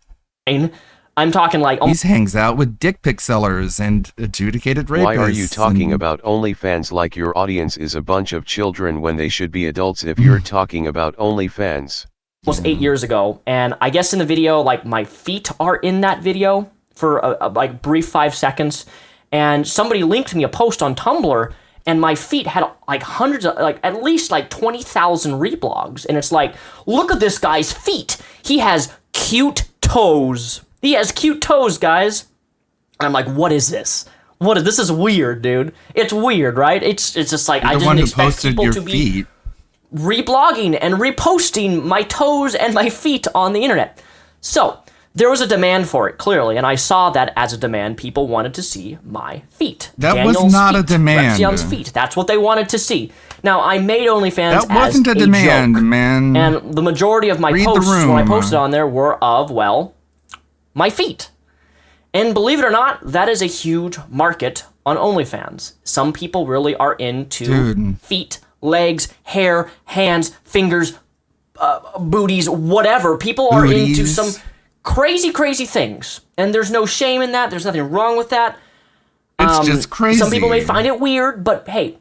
I'm talking like... He hangs out with dick pic sellers and adjudicated rapists. Why are you talking about OnlyFans like your audience is a bunch of children when they should be adults if you're talking about OnlyFans? Almost 8 years ago, and I guess in the video, like, my feet are in that video for a like brief 5 seconds, and somebody linked me a post on Tumblr, and my feet had like hundreds of, like at least like 20,000 reblogs. And it's like, look at this guy's feet. He has cute toes. He has cute toes, guys. And I'm like, what is this? This is weird, dude. It's weird, right? It's just like, I didn't expect people to be reblogging and reposting my toes and my feet on the internet. So there was a demand for it, clearly, and I saw that as a demand. People wanted to see my feet. That Daniel's was not feet, a demand. Repzion's feet. That's what they wanted to see. Now, I made OnlyFans That wasn't as a demand, joke, man. and the majority of my Read the posts when I room. posted on there were of, well, my feet. And believe it or not, that is a huge market on OnlyFans. Some people really are into feet, legs, hair, hands, fingers, booties, whatever. People are into some crazy, crazy things. And there's no shame in that. There's nothing wrong with that. It's just crazy. Some people may find it weird, but hey,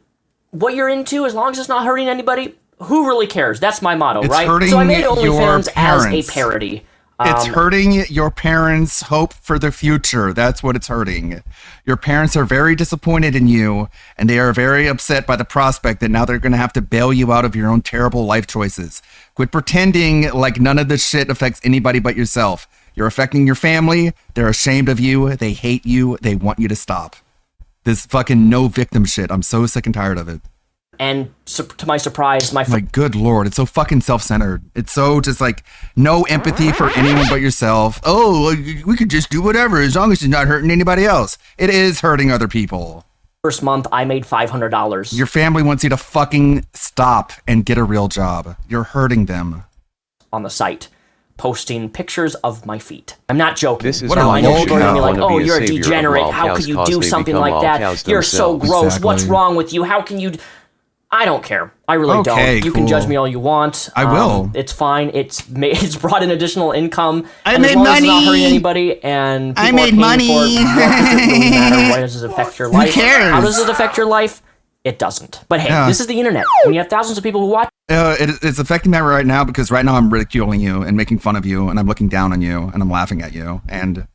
what you're into, as long as it's not hurting anybody, who really cares? That's my motto, It's right? hurting So I made your OnlyFans as a parents. parody. It's hurting your parents' hope for the future. That's what it's hurting. Your parents are very disappointed in you, and they are very upset by the prospect that now they're going to have to bail you out of your own terrible life choices. Quit pretending like none of this shit affects anybody but yourself. You're affecting your family. They're ashamed of you. They hate you. They want you to stop. This fucking no victim shit. I'm so sick and tired of it. And to my surprise, my Like, good lord, it's so fucking self-centered. It's so just like no empathy for anyone but yourself. Oh, we could just do whatever as long as it's not hurting anybody else. It is hurting other people. first month, I made $500. Your family wants you to fucking stop and get a real job. You're hurting them. On the site, posting pictures of my feet. I'm not joking. This is Now, why I know you people are should gonna be not like, wanna oh, be a you're a savior of degenerate. all How cows could you 'cause do they something become like all that? cows You're so themselves. gross. Exactly. What's wrong with you? How can you... I don't care. I really Okay, don't. You can cool. judge me all you want. I will. It's fine. It's brought in additional income. I and made as long as it's not money. hurting anybody and people I are made paying money. for it, what does it really matter? Why does it affect your Who life? cares? How does it affect your life? It doesn't. But hey, Yeah. this is the internet. When you have thousands of people who watch, It's affecting that right now because right now I'm ridiculing you and making fun of you and I'm looking down on you and I'm laughing at you and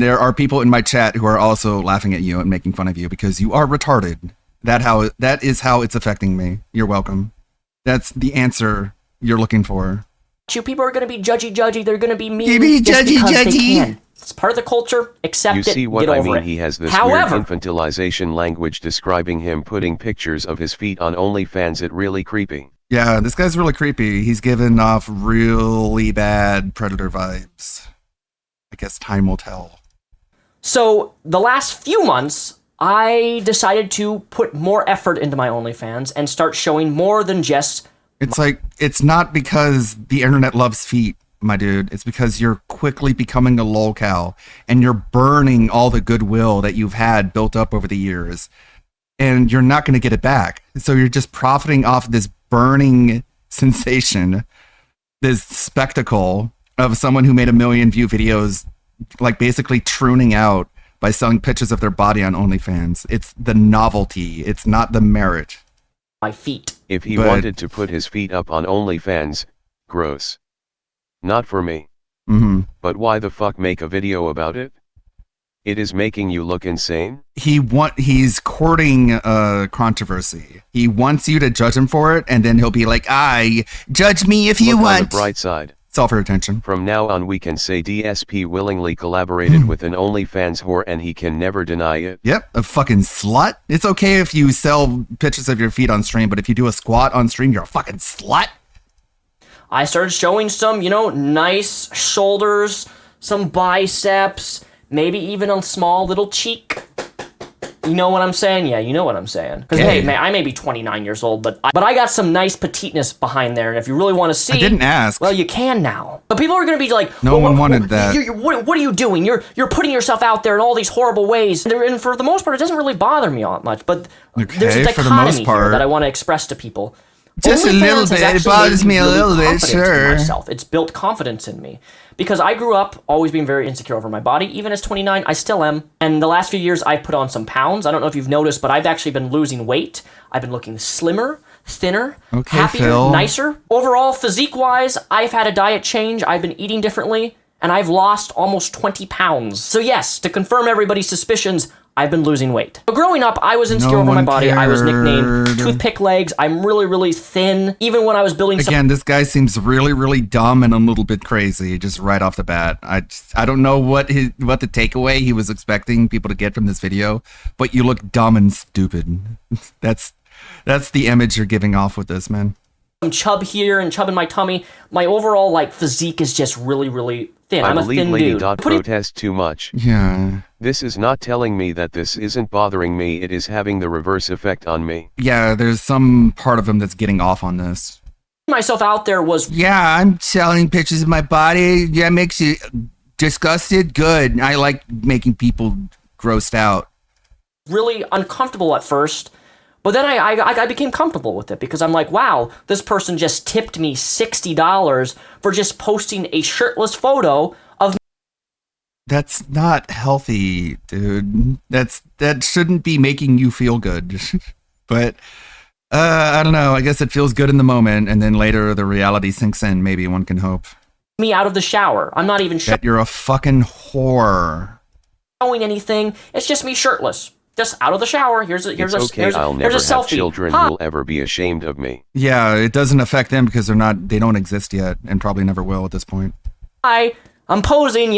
there are people in my chat who are also laughing at you and making fun of you because you are retarded. That is how it's affecting me. You're welcome. That's the answer you're looking for. people are going to be judgy. They're going to be mean. You be just judgy, because they judgy. can. It's part of the culture. Accept You it. see what Get I over mean? it. He has this However, weird infantilization language describing him putting pictures of his feet on OnlyFans. It really creepy. Yeah, this guy's really creepy. He's giving off really bad predator vibes. I guess time will tell. so the last few months, I decided to put more effort into my OnlyFans and start showing more than just... It's like, it's not because the internet loves feet, my dude. It's because you're quickly becoming a lolcow and you're burning all the goodwill that you've had built up over the years. And you're not going to get it back. So you're just profiting off this burning sensation, this spectacle of someone who made 1 million view videos, like basically trooning out by selling pictures of their body on OnlyFans. It's the novelty. It's not the merit. My feet. If he But- wanted to put his feet up on OnlyFans, gross. Not for me. Mm-hmm. But why the fuck make a video about it? It is making you look insane? He's courting controversy. He wants you to judge him for it, and then he'll be like, judge me if you Look on the want. bright side. It's all for attention. From now on we can say DSP willingly collaborated with an OnlyFans whore and he can never deny it. Yep, a fucking slut. It's okay if you sell pictures of your feet on stream, but if you do a squat on stream, you're a fucking slut. I started showing some, nice shoulders, some biceps, maybe even a small little cheek. You know what I'm saying? Yeah, you know what I'm saying. Because hey, man, I may be 29 years old, but I got some nice petiteness behind there, and if you really want to see, I didn't ask. Well, you can now. But people are going to be like, no one wanted that. What are you doing? You're putting yourself out there in all these horrible ways, and for the most part, it doesn't really bother me all much. But there's a dichotomy here that I want to express to people. Just a little bit. It bothers me a little bit, sure. It's built confidence in me. Because I grew up always being very insecure over my body. Even as 29, I still am. And the last few years, I've put on some pounds. I don't know if you've noticed, but I've actually been losing weight. I've been looking slimmer, thinner, happier, Phil. nicer. Overall, physique-wise, I've had a diet change. I've been eating differently. And I've lost almost 20 pounds. So yes, to confirm everybody's suspicions, I've been losing weight. But growing up, I was insecure over my body. I was nicknamed toothpick legs. I'm really, really thin. Even when I was building Again, this guy seems really, really dumb and a little bit crazy just right off the bat. I don't know what the takeaway he was expecting people to get from this video, but you look dumb and stupid. That's the image you're giving off with this, man. Some chub here and chub in my tummy. My overall physique is just really, really thin. I'm a thin dude. Protest too much. Yeah. This is not telling me that this isn't bothering me. It is having the reverse effect on me. Yeah, there's some part of him that's getting off on this. Myself out there was. Yeah, I'm selling pictures of my body. Yeah, makes you disgusted. Good. I like making people grossed out. Really uncomfortable at first. But then I became comfortable with it because I'm like, wow, this person just tipped me $60 for just posting a shirtless photo of me. That's not healthy, dude. That shouldn't be making you feel good. But I don't know. I guess it feels good in the moment, and then later the reality sinks in. Maybe one can hope. Me out of the shower. I'm not even that you're a fucking whore. Showing anything. It's just me shirtless. Just out of the shower. Here's a I'll never have selfie. Children will ever be ashamed of me. Yeah, it doesn't affect them because they don't exist yet, and probably never will at this point. I'm posing,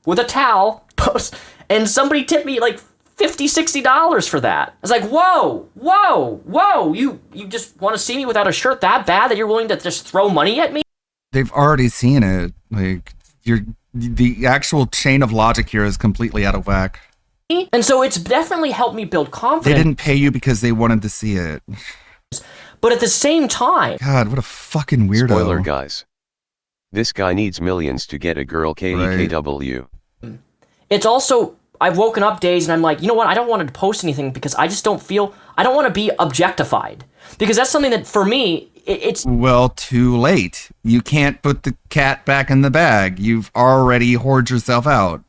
with a towel, and somebody tipped me like $50-$60 for that. I was like, whoa, you just want to see me without a shirt that bad that you're willing to just throw money at me? They've already seen it. Like the actual chain of logic here is completely out of whack. And so it's definitely helped me build confidence. They didn't pay you because they wanted to see it. But at the same time... God, what a fucking weirdo. Spoiler, guys. This guy needs millions to get a girl KDKW. Right. It's also... I've woken up days and I'm like, you know what? I don't want to post anything because I just don't feel... I don't want to be objectified. Because that's something that, for me, it's... Well, too late. You can't put the cat back in the bag. You've already whored yourself out.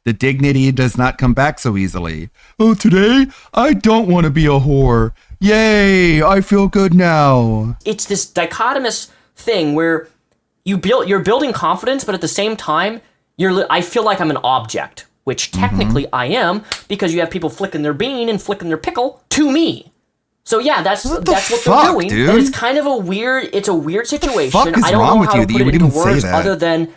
The dignity does not come back so easily. Oh, today, I don't want to be a whore. Yay, I feel good now. It's this dichotomous thing where you're building confidence, but at the same time, I feel like I'm an object, which technically I am, because you have people flicking their bean and flicking their pickle to me. So yeah, that's what they're doing. Dude? And it's kind of a weird situation. What the fuck is I don't wrong know with how you to that put you it would into even say words that? other than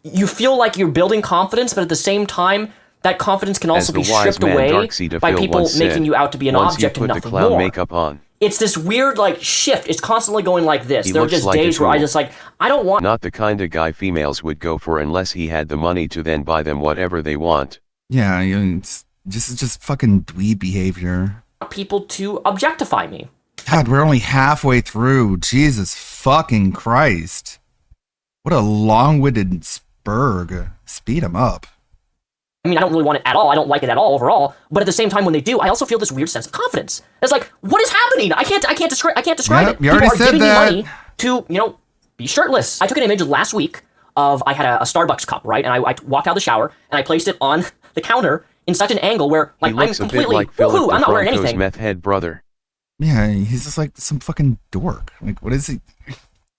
you feel like you're building confidence, but at the same time, that confidence can also be stripped away by people making you out to be an object and nothing more. Makeup on. It's this weird shift. It's constantly going like this. There are just days where I just I don't want... Not the kind of guy females would go for unless he had the money to then buy them whatever they want. Yeah, it's just fucking dweeb behavior. People to objectify me. God, we're only halfway through. Jesus fucking Christ. What a long-winded spurg. Speed him up. I mean, I don't really want it at all. I don't like it at all overall. But at the same time, when they do, I also feel this weird sense of confidence. It's like, what is happening? I can't describe it. You already People are said giving that. me money to, be shirtless. I took an image last week of, I had a Starbucks cup, right? And I walked out of the shower and I placed it on the counter in such an angle where, he looks I'm a bit completely, like Philip I'm not wearing anything. meth head brother. Yeah, he's just like some fucking dork. Like, what is he?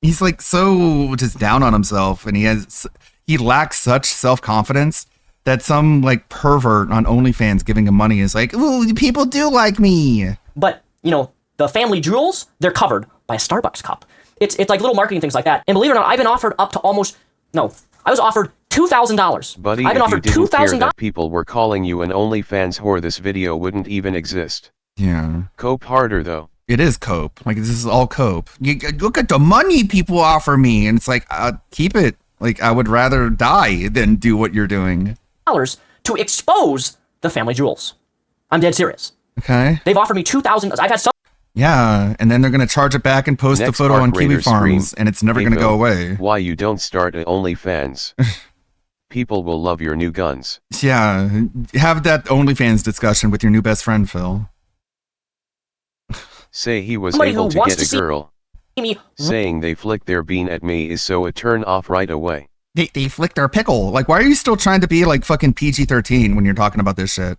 He's like so just down on himself, and he lacks such self-confidence that some pervert on OnlyFans giving him money is like, ooh, people do like me. But, the family jewels, they're covered by a Starbucks cup. It's like little marketing things like that. And believe it or not, I've been offered up to I was offered $2,000. Buddy, I've been if you offered didn't care $2,000. that people were calling you an OnlyFans whore, this video wouldn't even exist. Yeah. Cope harder, though. It is cope. This is all cope. Look at the money people offer me. And it's like, keep it. I would rather die than do what you're doing. To expose the family jewels. I'm dead serious. Okay. They've offered me $2,000. I've had some. Yeah, and then they're going to charge it back and post the Next photo on Arc Kiwi Raiders Farms, stream. and it's never Hey, going to go Phil, away. Why you don't start a OnlyFans? People will love your new guns. Yeah, have that OnlyFans discussion with your new best friend, Phil. Say he was Somebody able who to wants get to a see girl. me. Saying they flicked their bean at me is so a turn off right away. They flicked our pickle. Like, why are you still trying to be like fucking PG-13 when you're talking about this shit?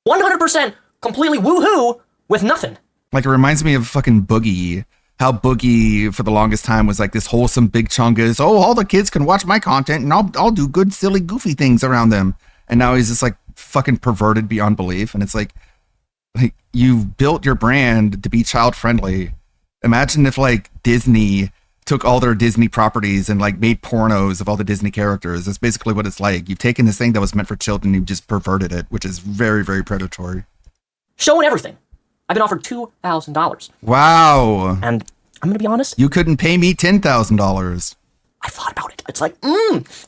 100% completely woohoo with nothing. Like, it reminds me of fucking Boogie. How Boogie, for the longest time, was like this wholesome big chungus. Oh, all the kids can watch my content, and I'll do good, silly, goofy things around them. And now he's just like fucking perverted beyond belief. And it's like you built your brand to be child friendly. Imagine if like Disney took all their Disney properties and like made pornos of all the Disney characters. That's basically what it's like. You've taken this thing that was meant for children, you've just perverted it, which is very, very predatory. Showing everything. I've been offered $2,000. Wow. And I'm going to be honest. You couldn't pay me $10,000. I thought about it. It's like,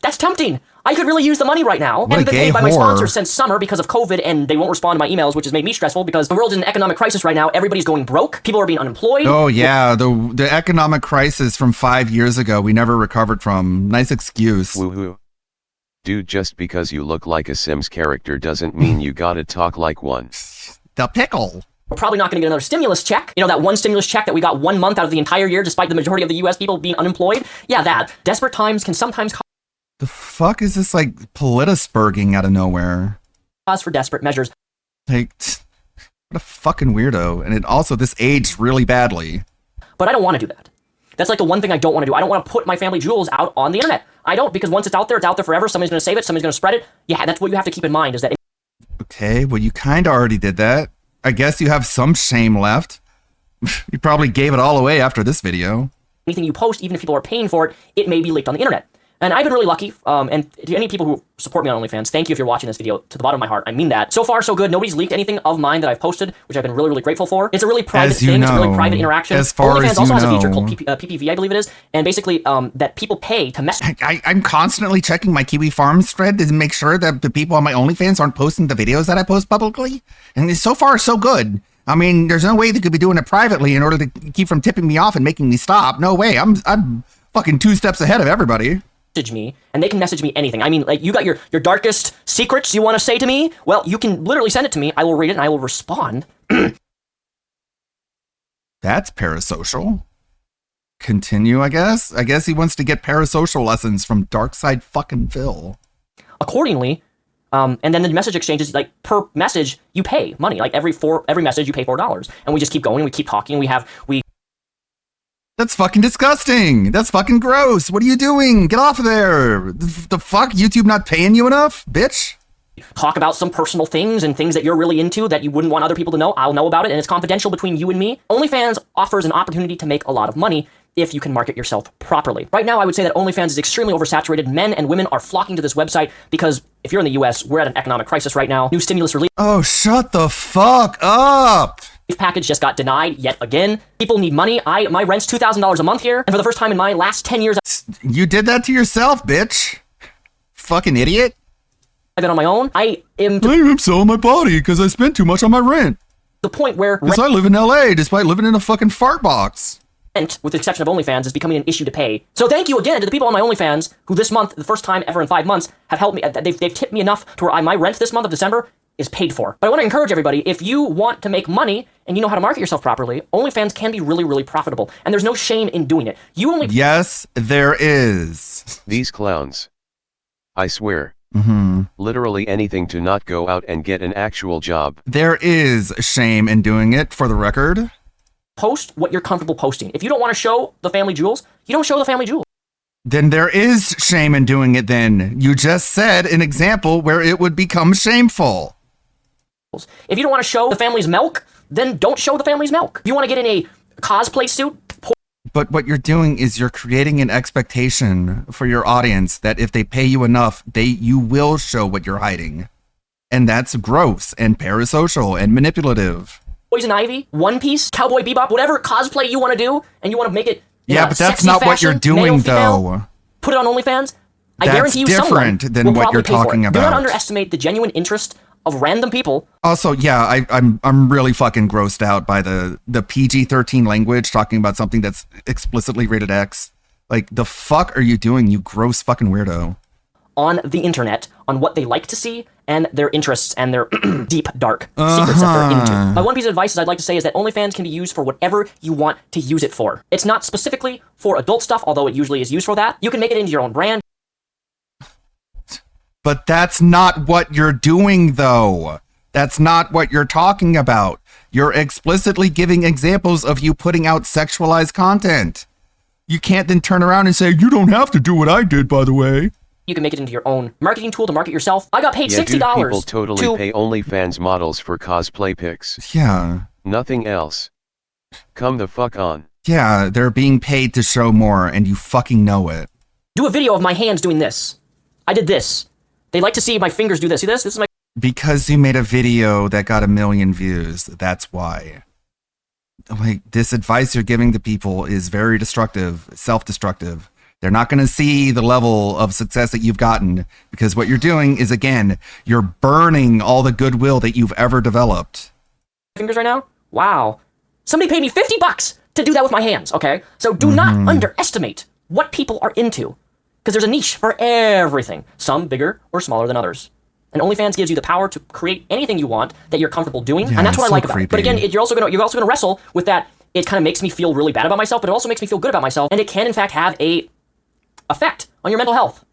that's tempting. I could really use the money right now. What I haven't a been gay paid by my whore. sponsors since summer because of COVID, and they won't respond to my emails, which has made me stressful because the world's in an economic crisis right now. Everybody's going broke. People are being unemployed. Oh yeah, the economic crisis from 5 years ago we never recovered from. Nice excuse. Woohoo. Dude, just because you look like a Sims character doesn't mean you gotta talk like one. The pickle. We're probably not going to get another stimulus check. You know, that one stimulus check that we got 1 month out of the entire year, despite the majority of the U.S. people being unemployed. Yeah, that. Desperate times can sometimes The fuck is this like politisburging out of nowhere? cause for desperate measures. Like, what a fucking weirdo. And it also, this aged really badly. But I don't want to do that. That's like the one thing I don't want to do. I don't want to put my family jewels out on the internet. I don't, because once it's out there forever. Somebody's going to save it. Somebody's going to spread it. Yeah, that's what you have to keep in mind is that. Okay, well, you kind of already did that. I guess you have some shame left. You probably gave it all away after this video. Anything you post, even if people are paying for it, it may be leaked on the internet. And I've been really lucky, and to any people who support me on OnlyFans, thank you if you're watching this video, to the bottom of my heart, I mean that. So far, so good. Nobody's leaked anything of mine that I've posted, which I've been really, really grateful for. It's a really private thing. It's a really private interaction. As far OnlyFans as also you has a feature know. called PPV, I believe it is, and basically that people pay to message. I'm constantly checking my Kiwi Farms thread to make sure that the people on my OnlyFans aren't posting the videos that I post publicly. And so far, so good. I mean, there's no way they could be doing it privately in order to keep from tipping me off and making me stop. No way. I'm fucking 2 steps ahead of everybody. Me, and they can message me anything. I mean, like, you got your darkest secrets you want to say to me? Well, you can literally send it to me. I will read it and I will respond. That's parasocial. Continue, I guess. I guess he wants to get parasocial lessons from Darkside fucking Phil. Accordingly, and then the message exchange is like per message you pay money. Like every message you pay $4, and we just keep going. We keep talking. We. That's fucking disgusting. That's fucking gross. What are you doing? Get off of there. The fuck? YouTube not paying you enough, bitch? Talk about some personal things and things that you're really into that you wouldn't want other people to know. I'll know about it, and it's confidential between you and me. OnlyFans offers an opportunity to make a lot of money if you can market yourself properly. Right now, I would say that OnlyFans is extremely oversaturated. Men and women are flocking to this website because if you're in the US, we're at an economic crisis right now. New stimulus relief. Oh, shut the fuck up. Package just got denied yet again. People need money. My rent's $2,000 a month here, and for the first time in my last 10 years, you did that to yourself, bitch. Fucking idiot. I've been on my own. I'm selling my body because I spent too much on my rent. The point where because I live in LA despite living in a fucking fart box. Rent, with the exception of OnlyFans, is becoming an issue to pay. So thank you again to the people on my OnlyFans who this month, the first time ever in 5 months, have helped me. They've tipped me enough to where my rent this month of December is paid for. But I want to encourage everybody, if you want to make money and you know how to market yourself properly, OnlyFans can be really, really profitable. And there's no shame in doing it. Yes, there is. These clowns. I swear. Mm-hmm. Literally anything to not go out and get an actual job. There is shame in doing it, for the record. Post what you're comfortable posting. If you don't want to show the family jewels, you don't show the family jewels. Then there is shame in doing it then. You just said an example where it would become shameful. If you don't want to show the family's milk, then don't show the family's milk. If you want to get in a cosplay suit. But what you're doing is you're creating an expectation for your audience that if they pay you enough, you will show what you're hiding. And that's gross and parasocial and manipulative. Poison Ivy, One Piece, Cowboy Bebop, whatever cosplay you want to do, and you want to make it yeah, but that's not what you're doing, though. Put it on OnlyFans. I that's guarantee you different than what you're talking about. Do not underestimate the genuine interest of random people. Also, yeah, I'm really fucking grossed out by the PG-13 language talking about something that's explicitly rated X. Like, the fuck are you doing, you gross fucking weirdo? On the internet, on what they like to see, and their interests and their deep, dark secrets that they're into. My one piece of advice I'd like to say is that OnlyFans can be used for whatever you want to use it for. It's not specifically for adult stuff, although it usually is used for that. You can make it into your own brand. But that's not what you're doing, though. That's not what you're talking about. You're explicitly giving examples of you putting out sexualized content. You can't then turn around and say, you don't have to do what I did, by the way. You can make it into your own marketing tool to market yourself. I got paid Yeah, $60 dude, people totally pay OnlyFans models for cosplay pics. Yeah. Nothing else. Come the fuck on. Yeah, they're being paid to show more, and you fucking know it. Do a video of my hands doing this. I did this. They like to see my fingers do this. See this? This is my... Because you made a video that got 1 million views, that's why. Like, this advice you're giving to people is very destructive, self-destructive. They're not going to see the level of success that you've gotten because what you're doing is, again, you're burning all the goodwill that you've ever developed. Fingers right now? Wow. Somebody paid me $50 to do that with my hands, okay? So do not underestimate what people are into because there's a niche for everything, some bigger or smaller than others. And OnlyFans gives you the power to create anything you want that you're comfortable doing, and that's what I like about it. But again, you're also gonna wrestle with that. It kind of makes me feel really bad about myself, but it also makes me feel good about myself, and it can in fact have a effect on your mental health,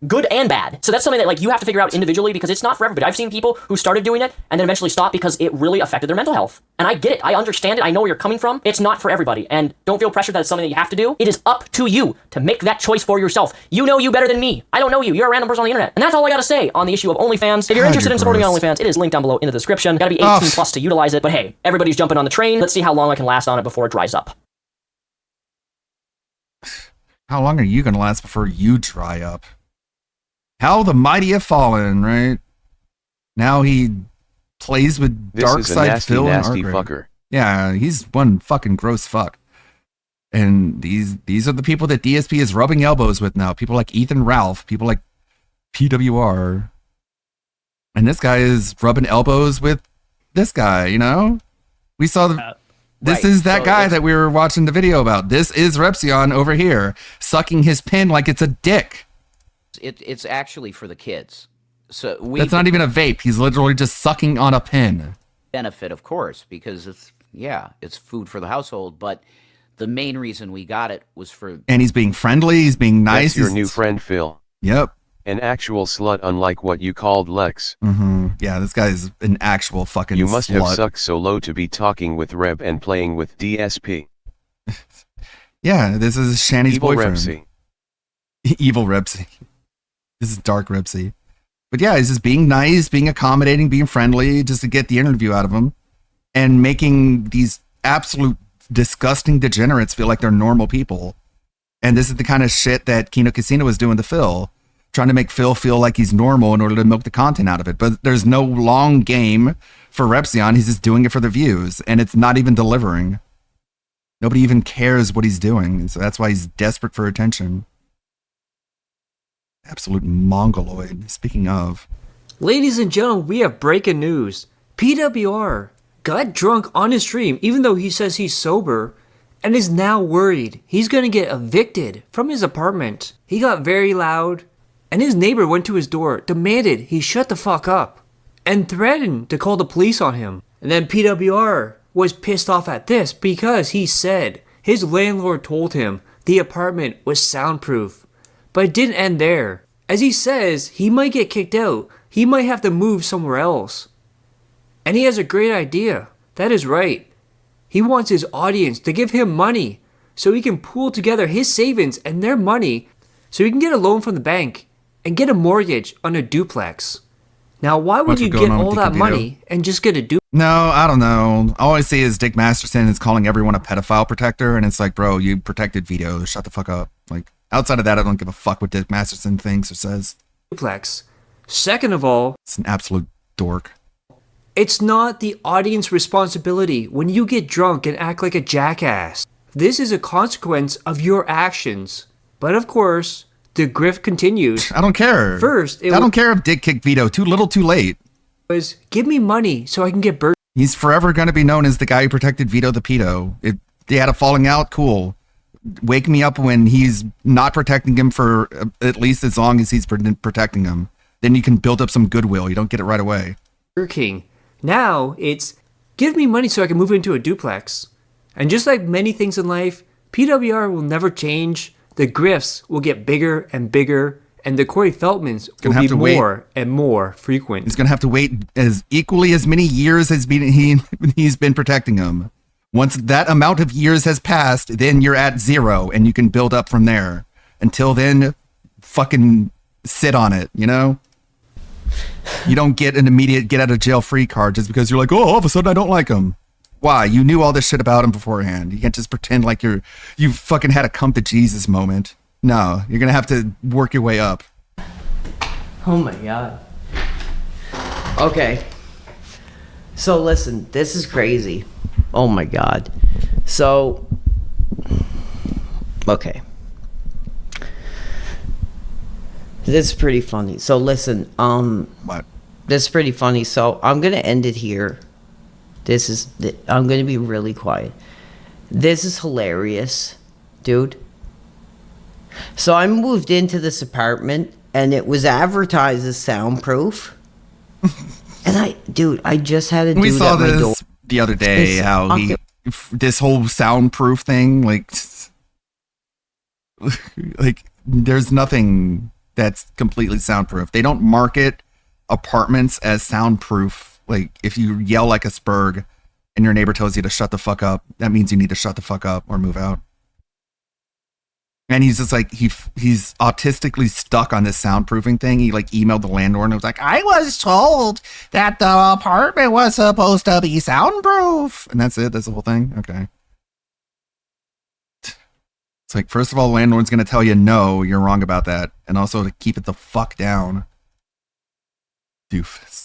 good and bad. So that's something that like you have to figure out individually because it's not for everybody. I've seen people who started doing it and then eventually stopped because it really affected their mental health. And I get it. I understand it. I know where you're coming from. It's not for everybody. And don't feel pressured that it's something that you have to do. It is up to you to make that choice for yourself. You know you better than me. I don't know you. You're a random person on the internet. And that's all I gotta say on the issue of OnlyFans. If you're interested in supporting OnlyFans, it is linked down below in the description. Gotta be 18 plus to utilize it. But hey, everybody's jumping on the train. Let's see how long I can last on it before it dries up. How long are you going to last before you dry up? How the mighty have fallen, right? Now he plays with Darkseid Phil and nasty Arcade. fucker. Yeah, he's one fucking gross fuck. And these are the people that DSP is rubbing elbows with now. People like Ethan Ralph, people like PWR. And this guy is rubbing elbows with this guy, you know? We saw the... This is that guy that we were watching the video about. This is Repzion over here, sucking his pin like it's a dick. It's actually for the kids. So That's not even a vape. He's literally just sucking on a pin. Benefit, of course, because it's food for the household. But the main reason we got it was for... And he's being friendly. He's being nice. That's your new friend, Phil. Yep. An actual slut, unlike what you called Lex. Yeah, this guy's an actual fucking You must slut. have sucked so low to be talking with Reb and playing with DSP. Yeah, this is Shanny's Evil boyfriend. Repsy. Evil Repsy. This is Dark Repsy. But yeah, he's just being nice, being accommodating, being friendly, just to get the interview out of him. And making these absolute disgusting degenerates feel like they're normal people. And this is the kind of shit that Kino Casino was doing to Phil. Trying to make Phil feel like he's normal in order to milk the content out of it. But there's no long game for Repzion. He's just doing it for the views. And it's not even delivering. Nobody even cares what he's doing. So that's why he's desperate for attention. Absolute mongoloid. Speaking of. Ladies and gentlemen, we have breaking news. PWR got drunk on his stream, even though he says he's sober, and is now worried he's going to get evicted from his apartment. He got very loud, and his neighbor went to his door, demanded he shut the fuck up, and threatened to call the police on him. And then PWR was pissed off at this because he said his landlord told him the apartment was soundproof. But it didn't end there. As he says, he might get kicked out. He might have to move somewhere else. And he has a great idea. That is right. He wants his audience to give him money so he can pool together his savings and their money so he can get a loan from the bank and get a mortgage on a duplex. Now, why would you get all that money and just get a duplex? No, I don't know. All I see is Dick Masterson is calling everyone a pedophile protector, and it's like, bro, you protected Vito. Shut the fuck up. Like, outside of that, I don't give a fuck what Dick Masterson thinks or says. Duplex. Second of all, it's an absolute dork. It's not the audience responsibility when you get drunk and act like a jackass. This is a consequence of your actions. But of course, the grift continues. I don't care. First, I don't care if Dick kicked Vito. Too little, too late. was, give me money so I can get bird. He's forever going to be known as the guy who protected Vito the pedo. They had a falling out, cool. Wake me up when he's not protecting him for at least as long as he's protecting him. Then you can build up some goodwill. You don't get it right away. Burger King. Now it's, give me money so I can move into a duplex. And just like many things in life, PWR will never change. The grifts will get bigger and bigger, and the Corey Feldmans will be more and more frequent. He's going to have to wait as equally as many years as he's been protecting him. Once that amount of years has passed, then you're at 0, and you can build up from there. Until then, fucking sit on it, you know? You don't get an immediate get-out-of-jail-free card just because you're like, oh, all of a sudden I don't like him. Why? You knew all this shit about him beforehand. You can't just pretend like you fucking had a come to Jesus moment. No, you're gonna have to work your way up. Oh my god. Okay. So listen, this is crazy. Oh my god. So, okay. This is pretty funny. So listen, what? This is pretty funny. So I'm gonna end it here. I'm gonna be really quiet. This is hilarious, dude. So I moved into this apartment and it was advertised as soundproof. And I just had to do that. We saw at my door. this the other day, how this whole soundproof thing, like there's nothing that's completely soundproof. They don't market apartments as soundproof. Like, if you yell like a spurg and your neighbor tells you to shut the fuck up, that means you need to shut the fuck up or move out. And he's just like, he's autistically stuck on this soundproofing thing. He like emailed the landlord and was like, I was told that the apartment was supposed to be soundproof. And that's it. That's the whole thing. Okay. It's like, first of all, the landlord's going to tell you, no, you're wrong about that. And also to keep it the fuck down. Doofus.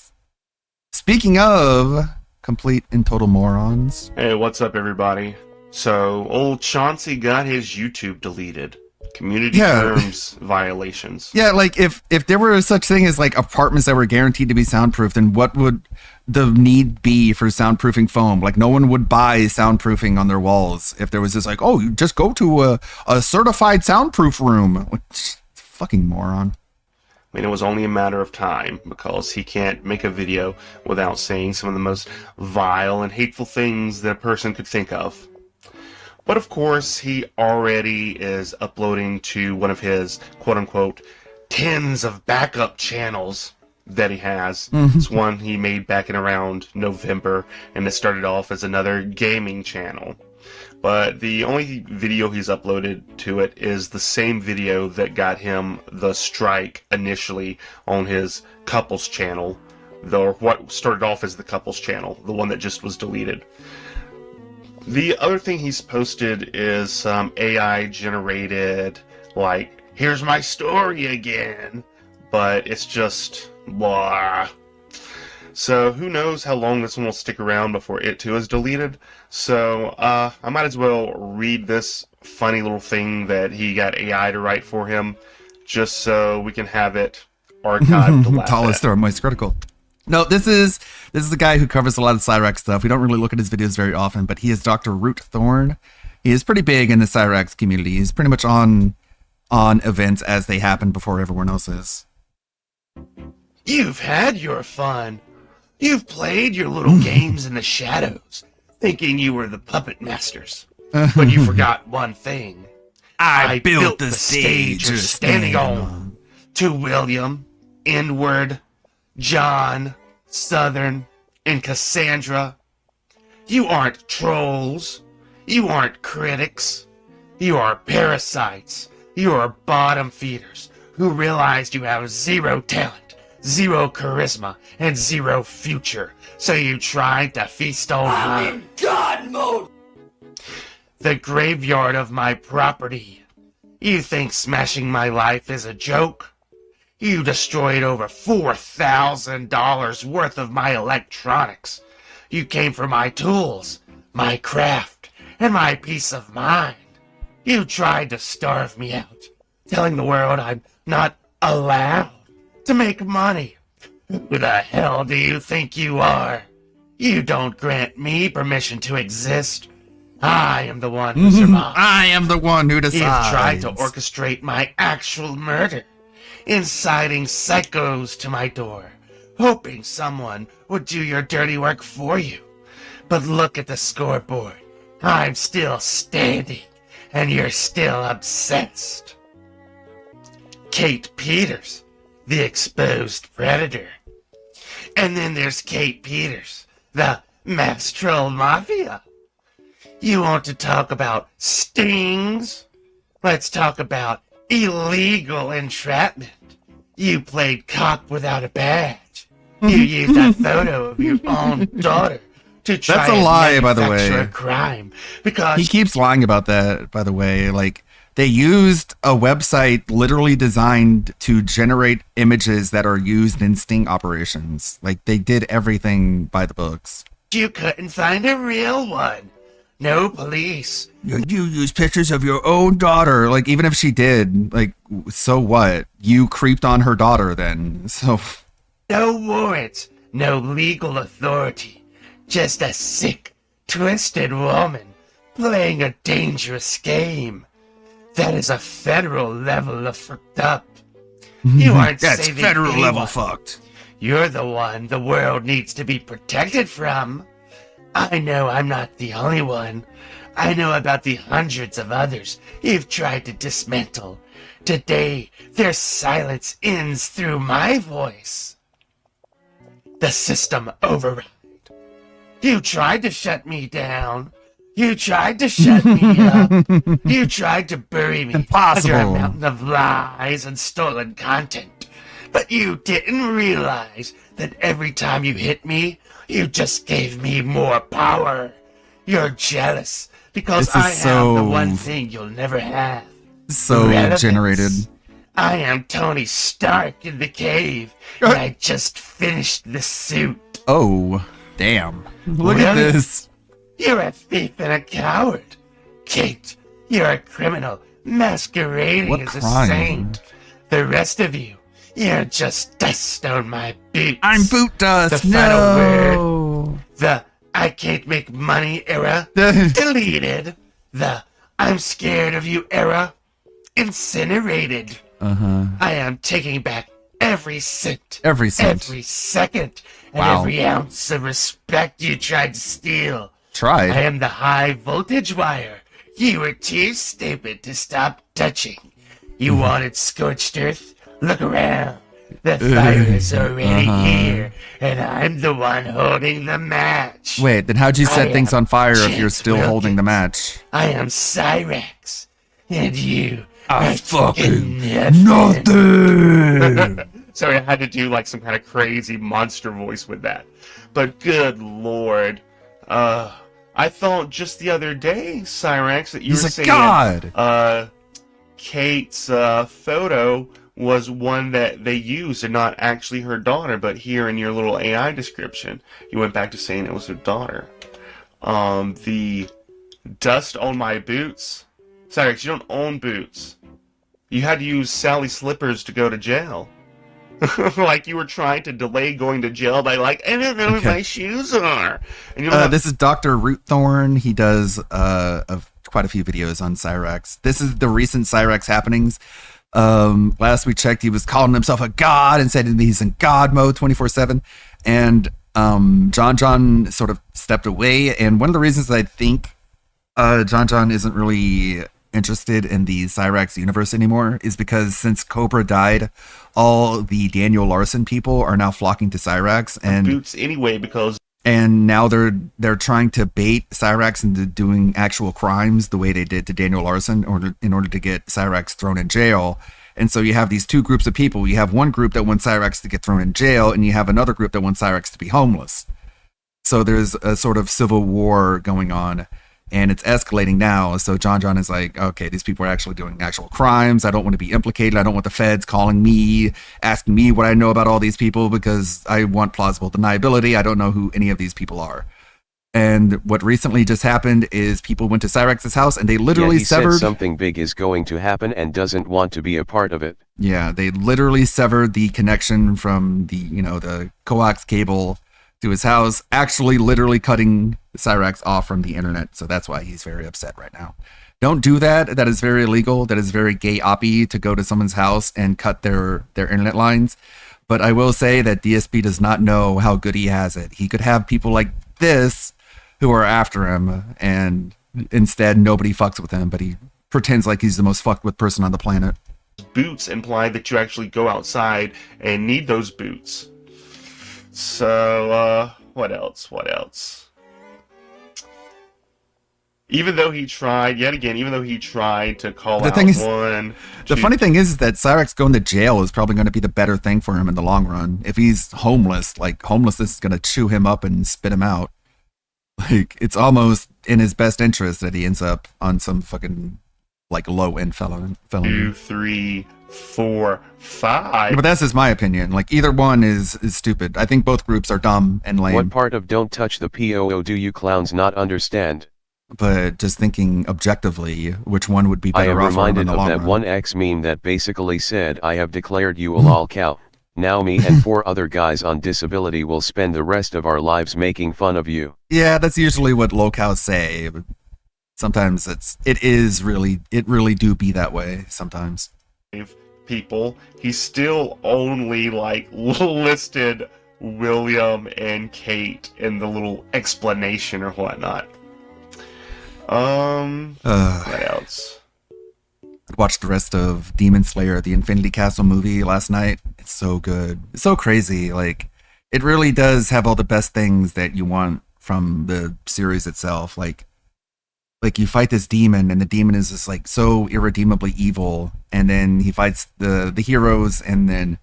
Speaking of complete and total morons. Hey, what's up, everybody? So, old Chauncey got his YouTube deleted. Community terms violations. Yeah, like if there were such thing as like apartments that were guaranteed to be soundproof, then what would the need be for soundproofing foam? Like no one would buy soundproofing on their walls if there was this like, oh, you just go to a certified soundproof room. Like, fucking moron. I mean, it was only a matter of time because he can't make a video without saying some of the most vile and hateful things that a person could think of. But of course, he already is uploading to one of his quote-unquote tens of backup channels that he has. It's one he made back in around November, and it started off as another gaming channel. But the only video he's uploaded to it is the same video that got him the strike initially on his couples channel, or what started off as the couples channel, the one that just was deleted. The other thing he's posted is some AI generated, like, here's my story again, but it's just blah. So who knows how long this one will stick around before it too is deleted. So I might as well read this funny little thing that he got AI to write for him, just so we can have it archived to laugh Tallest or most critical. No, this is the guy who covers a lot of Cyrax stuff. We don't really look at his videos very often, but he is Dr. Root Thorn. He is pretty big in the Cyrax community. He's pretty much on events as they happen before everyone else is. You've had your fun. You've played your little games in the shadows, thinking you were the puppet masters. But you forgot one thing. I built the stage you're standing on. To William, Inward, John, Southern, and Cassandra. You aren't trolls. You aren't critics. You are parasites. You are bottom feeders who realized you have zero talent, zero charisma, and zero future. So you tried to feast on I'm in God mode! The graveyard of my property. You think smashing my life is a joke? You destroyed over $4,000 worth of my electronics. You came for my tools, my craft, and my peace of mind. You tried to starve me out, telling the world I'm not allowed to make money. Who the hell do you think you are? You don't grant me permission to exist. I am the one who survived. I am the one who decides. You've tried to orchestrate my actual murder, inciting psychos to my door, hoping someone would do your dirty work for you. But look at the scoreboard. I'm still standing, and you're still obsessed. Kate Peters, the exposed predator. And then there's Kate Peters, the mass troll mafia. You want to talk about stings? Let's talk about illegal entrapment. You played cop without a badge. You used a photo of your own daughter to try That's a and lie, by the manufacture way. a crime because He keeps lying about that, by the way. Like, they used a website literally designed to generate images that are used in sting operations. Like, they did everything by the books. you couldn't find a real one. No police. You use pictures of your own daughter. Like, even if she did, like, so what? You creeped on her daughter then. So, No warrants. No legal authority. Just a sick, twisted woman playing a dangerous game. That is a federal level of fucked up. You aren't that's saving federal anyone. level fucked. You're the one the world needs to be protected from. I know I'm not the only one. I know about the hundreds of others you've tried to dismantle. Today, their silence ends through my voice. The system override. You tried to shut me down. You tried to shut me up. You tried to bury me Impossible. under a mountain of lies and stolen content. But you didn't realize that every time you hit me, you just gave me more power. You're jealous because This is I have so- the one thing you'll never have. So Relevance. generated. I am Tony Stark in the cave, and I just finished the suit. Oh, damn. Look at Really? this. You're a thief and a coward. Kate, you're a criminal masquerading What as a crime? saint. The rest of you, you're just dust on my boots. I'm boot dust. The final No. word. The I can't make money era. Deleted. The I'm scared of you era. Incinerated. Uh-huh. I am taking back every cent. Every cent. Every second. And Wow. every ounce of respect you tried to steal. Tried. I am the high voltage wire. You were too stupid to stop touching. You wanted scorched earth? Look around. The fire is already Uh-huh. here, and I'm the one holding the match. Wait, then how'd you set I things am on fire if you're Chance still Wilkins. holding the match? I am Cyrex, and you I are fucking nothing. Sorry, I had to do like some kind of crazy monster voice with that. But good lord, I thought just the other day, Cyrex, that you He's were a saying, god. Kate's photo was one that they used and not actually her daughter. But here in your little AI description, you went back to saying it was her daughter. The dust on my boots. Cyrex, you don't own boots. You had to use Sally slippers to go to jail. Like you were trying to delay going to jail by like, I don't know where my shoes are. And you're This is Dr. Rootthorn. He does quite a few videos on Cyrex. This is the recent Cyrex happenings. Last we checked, he was calling himself a god and said he's in god mode 24/7. And John sort of stepped away. And one of the reasons that I think John isn't really interested in the Cyrex universe anymore is because since Cobra died, all the Daniel Larson people are now flocking to Cyrex and boots anyway because now they're trying to bait Cyrex into doing actual crimes the way they did to Daniel Larson in order to get Cyrex thrown in jail. And so you have these two groups of people. You have one group that wants Cyrex to get thrown in jail, and you have another group that wants Cyrex to be homeless. So there's a sort of civil war going on, and it's escalating now. So John is like, okay, these people are actually doing actual crimes. I don't want to be implicated. I don't want the feds calling me, asking me what I know about all these people because I want plausible deniability. I don't know who any of these people are. And what recently just happened is people went to Cyrex's house and they literally he severed. said something big is going to happen and doesn't want to be a part of it. Yeah, they literally severed the connection from the, the coax cable to his house, actually literally cutting Cyrex off from the internet. So that's why he's very upset right now. Don't do that. That is very illegal. That is very gay-oppy to go to someone's house and cut their internet lines. But I will say that DSP does not know how good he has it. He could have people like this who are after him, and instead nobody fucks with him, but he pretends like he's the most fucked with person on the planet. Boots imply that you actually go outside and need those boots. So, what else? Even though he tried to call out one... The funny thing is that Cyrex going to jail is probably going to be the better thing for him in the long run. If he's homeless, homelessness is going to chew him up and spit him out. It's almost in his best interest that he ends up on some fucking, low-end felony. 2, 3, 4, 5. But that's just my opinion. Either one is stupid. I think both groups are dumb and lame. What part of don't touch the POO do you clowns not understand? But just thinking objectively, which one would be I better am off for him in reminded the of long that run. one X meme that basically said, I have declared you a lol cow. Now me and 4 other guys on disability will spend the rest of our lives making fun of you. Yeah, that's usually what locals say. But sometimes it really do be that way sometimes. People, he still only listed William and Kate in the little explanation or whatnot. What else? I watched the rest of Demon Slayer, the Infinity Castle movie last night. It's so good. It's so crazy. It really does have all the best things that you want from the series itself. Like you fight this demon, and the demon is just so irredeemably evil, and then he fights the heroes, and then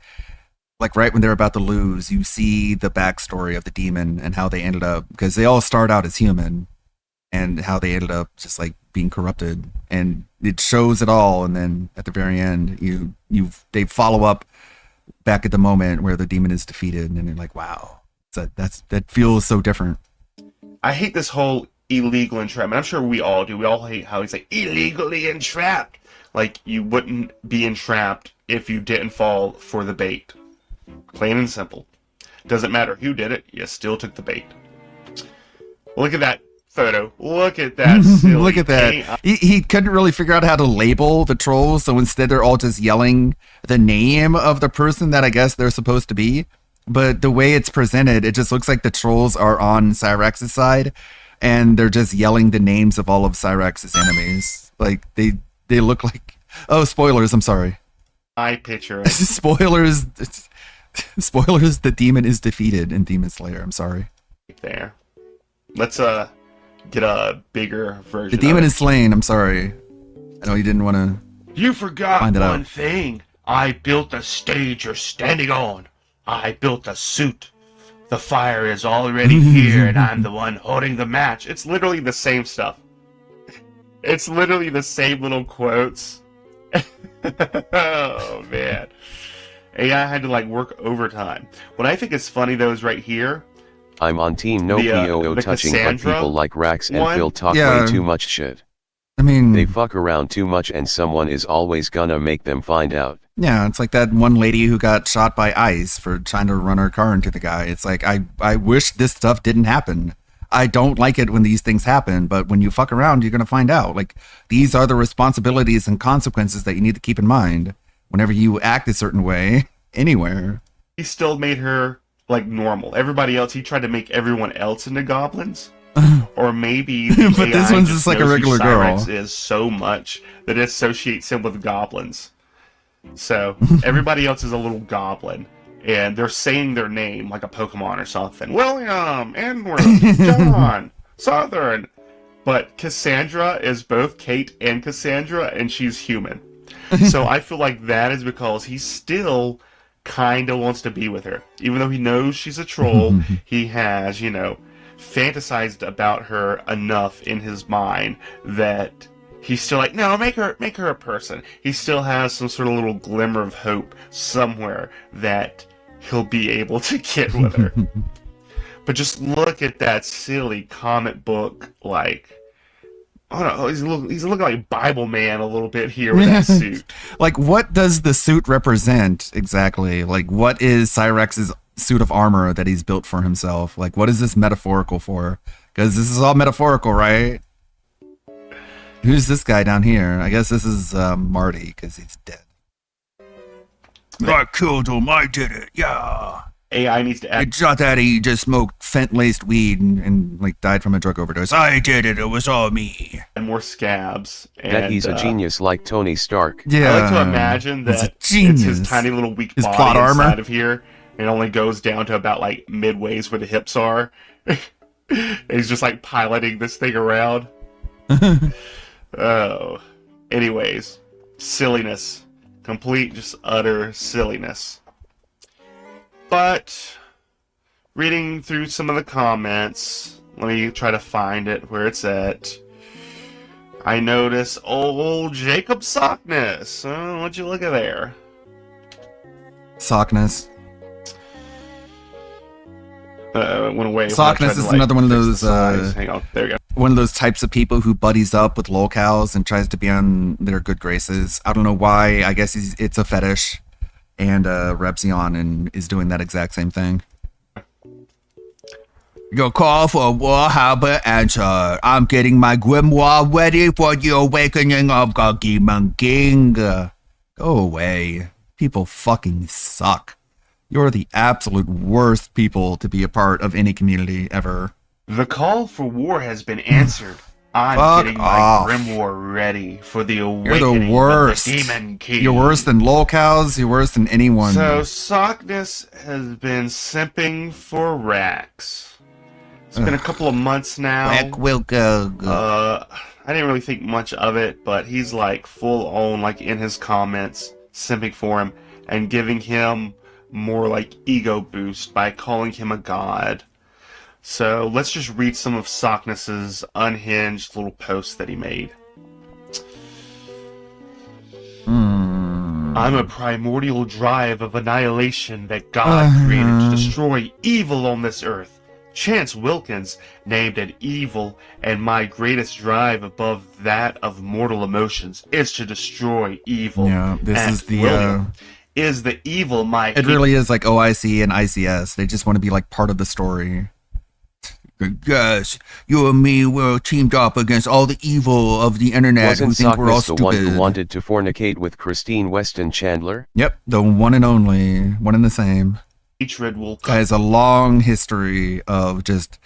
right when they're about to lose, you see the backstory of the demon and how they ended up, because they all start out as human, and how they ended up just being corrupted, and it shows it all. And then at the very end, they follow up back at the moment where the demon is defeated, and you're like, wow, that feels so different. I hate this whole illegal entrapment. I'm sure we all do. We all hate how he's illegally entrapped. You wouldn't be entrapped if you didn't fall for the bait. Plain and simple. Doesn't matter who did it, you still took the bait. Look at that photo. Look at that silly Look at that. He couldn't really figure out how to label the trolls, so instead they're all just yelling the name of the person that I guess they're supposed to be. But the way it's presented, it just looks like the trolls are on Cyrex's side, and they're just yelling the names of all of Cyrex's enemies. They look like... Oh, spoilers, I'm sorry. I picture it. Spoilers, the demon is defeated in Demon Slayer, I'm sorry. There. Let's get a bigger version. The demon is slain, I'm sorry. I know you didn't want to... You forgot find it one out. thing. I built the stage you're standing on. I built a suit. The fire is already here, and I'm the one holding the match. It's literally the same stuff. It's literally the same little quotes. Oh, man. AI had to work overtime. What I think is funny, though, is right here. I'm on team no POO touching, Cassandra but people like Rax and one? Phil talk Yeah. way too much shit. I mean... They fuck around too much and someone is always gonna make them find out. Yeah, it's like that one lady who got shot by ICE for trying to run her car into the guy. It's I wish this stuff didn't happen. I don't like it when these things happen, but when you fuck around, you're going to find out. These are the responsibilities and consequences that you need to keep in mind whenever you act a certain way, anywhere. He still made her, normal. Everybody else, he tried to make everyone else into goblins. Or maybe the But this AI one's just like a knows who regular girl. Cyrex is so much that it associates him with goblins. So, everybody else is a little goblin. And they're saying their name like a Pokemon or something. William, Edward, John, Southern. But Cassandra is both Kate and Cassandra, and she's human. So I feel like that is because he still kind of wants to be with her. Even though he knows she's a troll, he has, fantasized about her enough in his mind that he's still no, make her a person. He still has some sort of little glimmer of hope somewhere that he'll be able to get with her. But just look at that silly comic book, like, I don't know, he's looking like Bible Man a little bit here with that suit. Like, what does the suit represent exactly? Like, what is Cyrex's suit of armor that he's built for himself? Like, what is this metaphorical for? Because this is all metaphorical, right? Who's this guy down here? I guess this is Marty, because he's dead. I killed him, I did it, yeah. AI needs to act. It's not that he just smoked fent-laced weed and like died from a drug overdose. I did it. It was all me. And more scabs. And, That he's a genius like Tony Stark. Yeah, I like to imagine that it's his tiny little weak His body plot inside armor. of here. It only goes down to about like midways where the hips are. And he's just like piloting this thing around. Oh. Anyways, silliness. Complete, just utter silliness. But, reading through some of the comments, let me try to find it where it's at. I notice old Jacob Sockness. What'd you look at there? Sockness. Went away. Sockness is another one of those. Hang on, there we go. One of those types of people who buddies up with lolcows and tries to be on their good graces. I don't know why. I guess it's a fetish. And Repzion and is doing that exact same thing. Your call for war have been answered. I'm getting my grimoire ready for the awakening of the Demon King. Go away. People fucking suck. You're the absolute worst people to be a part of any community ever. The call for war has been answered. I'm Fuck getting off. my grimoire ready for the You're awakening the worst. of the Demon King. You're worse than lolcows. You're worse than anyone. So, Sockness has been simping for Rax. It's been a couple of months now. Rack will go. I didn't really think much of it, but he's like full on, like in his comments, simping for him and giving him more like ego boost by calling him a god. So let's just read some of Sockness's unhinged little posts that he made. I'm a primordial drive of annihilation that God created to destroy evil on this earth. Chance Wilkins named it evil, and my greatest drive above that of mortal emotions is to destroy evil. Yeah, this And is the William is the evil my it really is like OIC and ICS. They just want to be like part of the story. Yes, you and me were teamed up against all the evil of the internet Wasn't who think we're all Sockness the one stupid. who wanted to fornicate with Christine Weston Chandler? Yep, the one and only, one and the same. hatred will Guy has a long history of just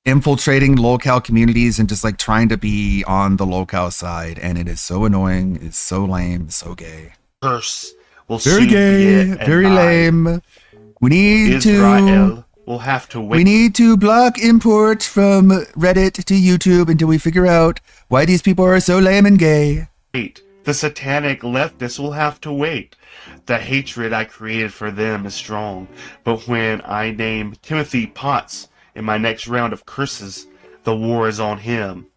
infiltrating lolcow communities and just like trying to be on the lolcow side, and it is so annoying, it's so lame, it's so gay. curse will Very soon gay, be it, and very I, lame. We need Israel, will have to wait. We need to block imports from Reddit to YouTube until we figure out why these people are so lame and gay. The satanic leftists will have to wait. The hatred I created for them is strong, but when I name Timothy Potts in my next round of curses, the war is on him.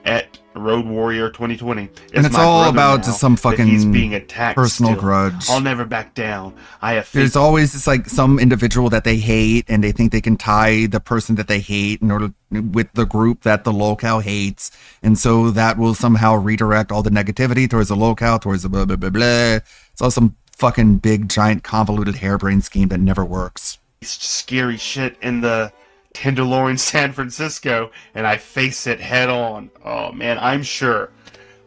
At Road Warrior 2020. And it's my all brother about now just some that he's fucking being attacked personal still. grudge. I'll never back down. I have faith. There's always just like some individual that they hate, and they think they can tie the person that they hate in order with the group that the lolcow hates, and so that will somehow redirect all the negativity towards the lolcow, towards the blah blah blah blah. It's all some fucking big giant convoluted harebrained scheme that never works. Scary shit in the Tenderloin, San Francisco, and I face it head on. Oh man, I am sure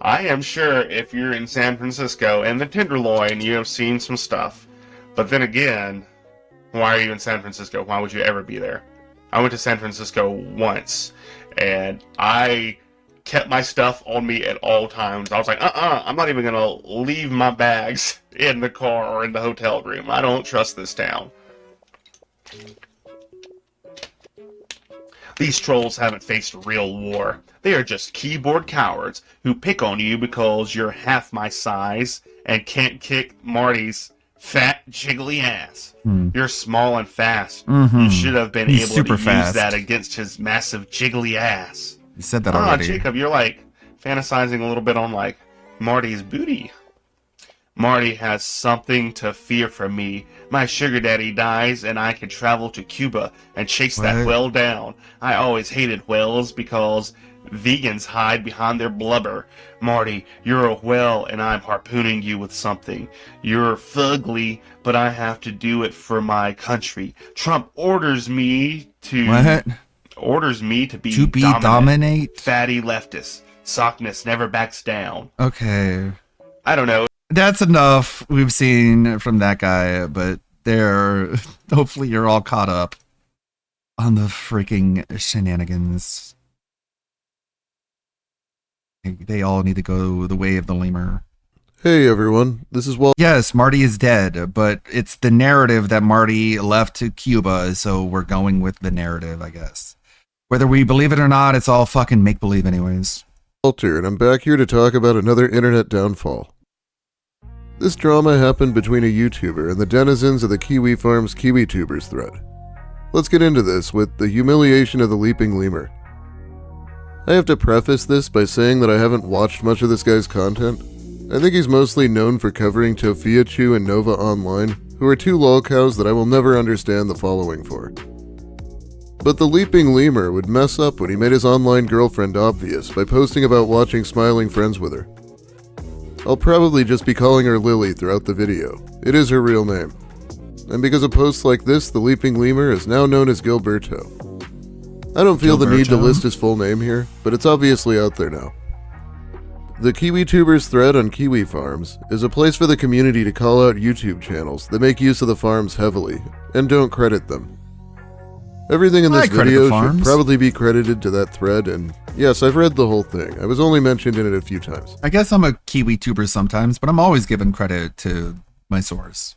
if you're in San Francisco and the Tenderloin, you have seen some stuff. But then again, why are you in San Francisco? Why would you ever be there? I went to San Francisco once, and I kept my stuff on me at all times. I was like, I'm not even gonna leave my bags in the car or in the hotel room. I don't trust this town. These trolls haven't faced real war. They are just keyboard cowards who pick on you because you're half my size and can't kick Marty's fat, jiggly ass. You're small and fast. You should have been He's able to super use fast. that against his massive, jiggly ass. You said that already. Jacob, you're like fantasizing a little bit on like Marty's booty. Marty has something to fear from me. My sugar daddy dies and I can travel to Cuba and chase that What? whale down. I always hated whales because vegans hide behind their blubber. Marty, you're a whale and I'm harpooning you with something. You're fugly, but I have to do it for my country. Trump orders me to... What? Orders me to be dominate? Fatty leftist. Sockness never backs down. Okay. I don't know. That's enough we've seen from that guy, but hopefully you're all caught up on the freaking shenanigans. They all need to go the way of the lemur. Hey everyone, this is Walt. Yes, Marty is dead, but it's the narrative that Marty left to Cuba, so we're going with the narrative, I guess. Whether we believe it or not, it's all fucking make-believe anyways. Walter, and I'm back here to talk about another internet downfall. This drama happened between a YouTuber and the denizens of the Kiwi Farms KiwiTubers thread. Let's get into this with the humiliation of the leaping lemur. I have to preface this by saying that I haven't watched much of this guy's content. I think he's mostly known for covering Tofiachu and Nova Online, who are two lolcows that I will never understand the following for. But the leaping lemur would mess up when he made his online girlfriend obvious by posting about watching Smiling Friends with her. I'll probably just be calling her Lily throughout the video. It is her real name. And because of posts like this, the leaping lemur is now known as Gilberto. I don't feel the need to list his full name here, but it's obviously out there now. The KiwiTubers thread on Kiwi Farms is a place for the community to call out YouTube channels that make use of the farms heavily, and don't credit them. Everything in this video should probably be credited to that thread, and yes, I've read the whole thing. I was only mentioned in it a few times. I guess I'm a KiwiTuber sometimes, but I'm always giving credit to my source.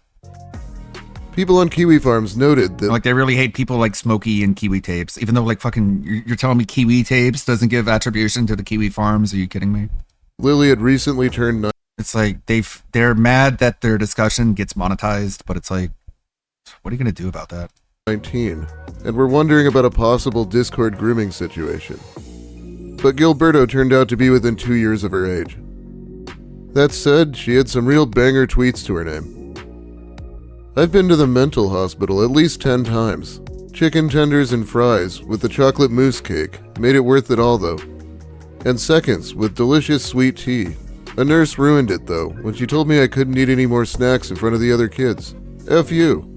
People on Kiwi Farms noted that... Like, they really hate people like Smokey and Kiwi Tapes, even though, like, fucking, you're telling me Kiwi Tapes doesn't give attribution to the Kiwi Farms? Are you kidding me? Lily had recently turned... It's like, they're mad that their discussion gets monetized, but it's like, what are you going to do about that? 19, and we're wondering about a possible Discord grooming situation. But Gilberto turned out to be within 2 years of her age. That said, she had some real banger tweets to her name. I've been to the mental hospital at least 10 times. Chicken tenders and fries with the chocolate mousse cake made it worth it all though. And seconds with delicious sweet tea. A nurse ruined it though when she told me I couldn't eat any more snacks in front of the other kids. F you.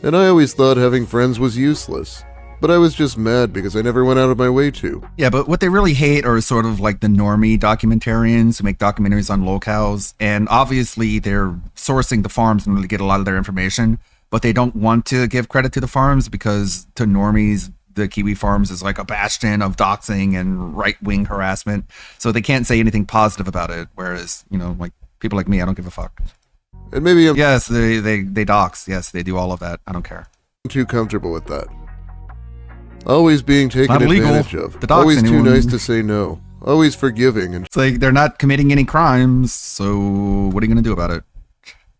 And I always thought having friends was useless. But I was just mad because I never went out of my way to. Yeah, but what they really hate are sort of like the normie documentarians who make documentaries on locales. And obviously they're sourcing the farms and they get a lot of their information. But they don't want to give credit to the farms because to normies, the Kiwi Farms is like a bastion of doxing and right-wing harassment. So they can't say anything positive about it. Whereas, you know, like people like me, I don't give a fuck. And maybe I'm... Yes, they dox. Yes, they do all of that. I don't care. I'm too comfortable with that. Always being taken advantage of. Always too nice to say no. Always forgiving. And it's like they're not committing any crimes, so what are you going to do about it?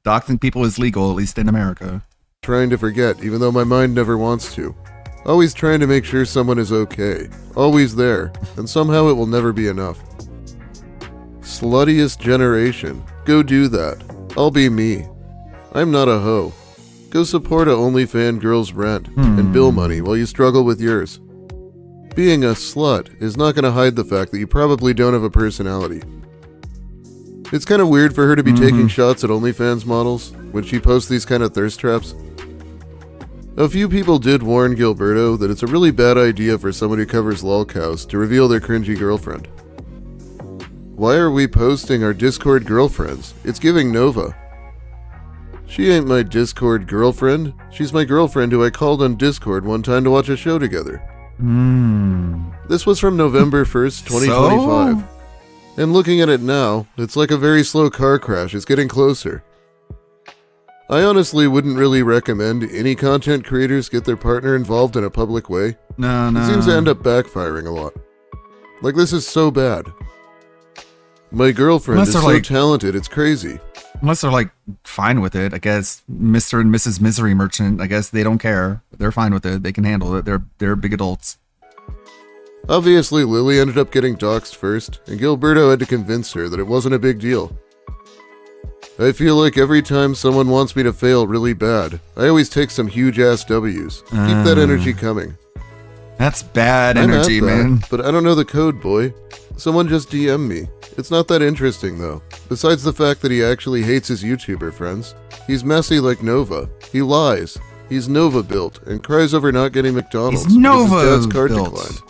Doxing people is legal, at least in America. Trying to forget, even though my mind never wants to. Always trying to make sure someone is okay. Always there. And somehow it will never be enough. Sluttiest generation. Go do that. I'll be me. I'm not a hoe. Go support a OnlyFans girl's rent and bill money while you struggle with yours. Being a slut is not going to hide the fact that you probably don't have a personality. It's kind of weird for her to be taking shots at OnlyFans models when she posts these kind of thirst traps. A few people did warn Gilberto that it's a really bad idea for someone who covers lolcows to reveal their cringy girlfriend. Why are we posting our Discord girlfriends? It's giving Nova. She ain't my Discord girlfriend. She's my girlfriend who I called on Discord one time to watch a show together. This was from November 1st, 2025. And looking at it now, it's like a very slow car crash. It's getting closer. I honestly wouldn't really recommend any content creators get their partner involved in a public way. No. It seems to end up backfiring a lot. Like, this is so bad. My girlfriend is so talented, it's crazy. Unless they're like fine with it, I guess. Mr. and Mrs. Misery Merchant, I guess they don't care. They're fine with it. They can handle it. They're big adults. Obviously, Lily ended up getting doxxed first, and Gilberto had to convince her that it wasn't a big deal. I feel like every time someone wants me to fail really bad, I always take some huge-ass W's. Keep that energy coming. That's bad I'm energy, at that, man. But I don't know the code, boy. Someone just DM me. It's not that interesting, though. Besides the fact that he actually hates his YouTuber friends. He's messy like Nova. He lies. He's Nova built and cries over not getting McDonald's He's Nova because his dad's card built. declined.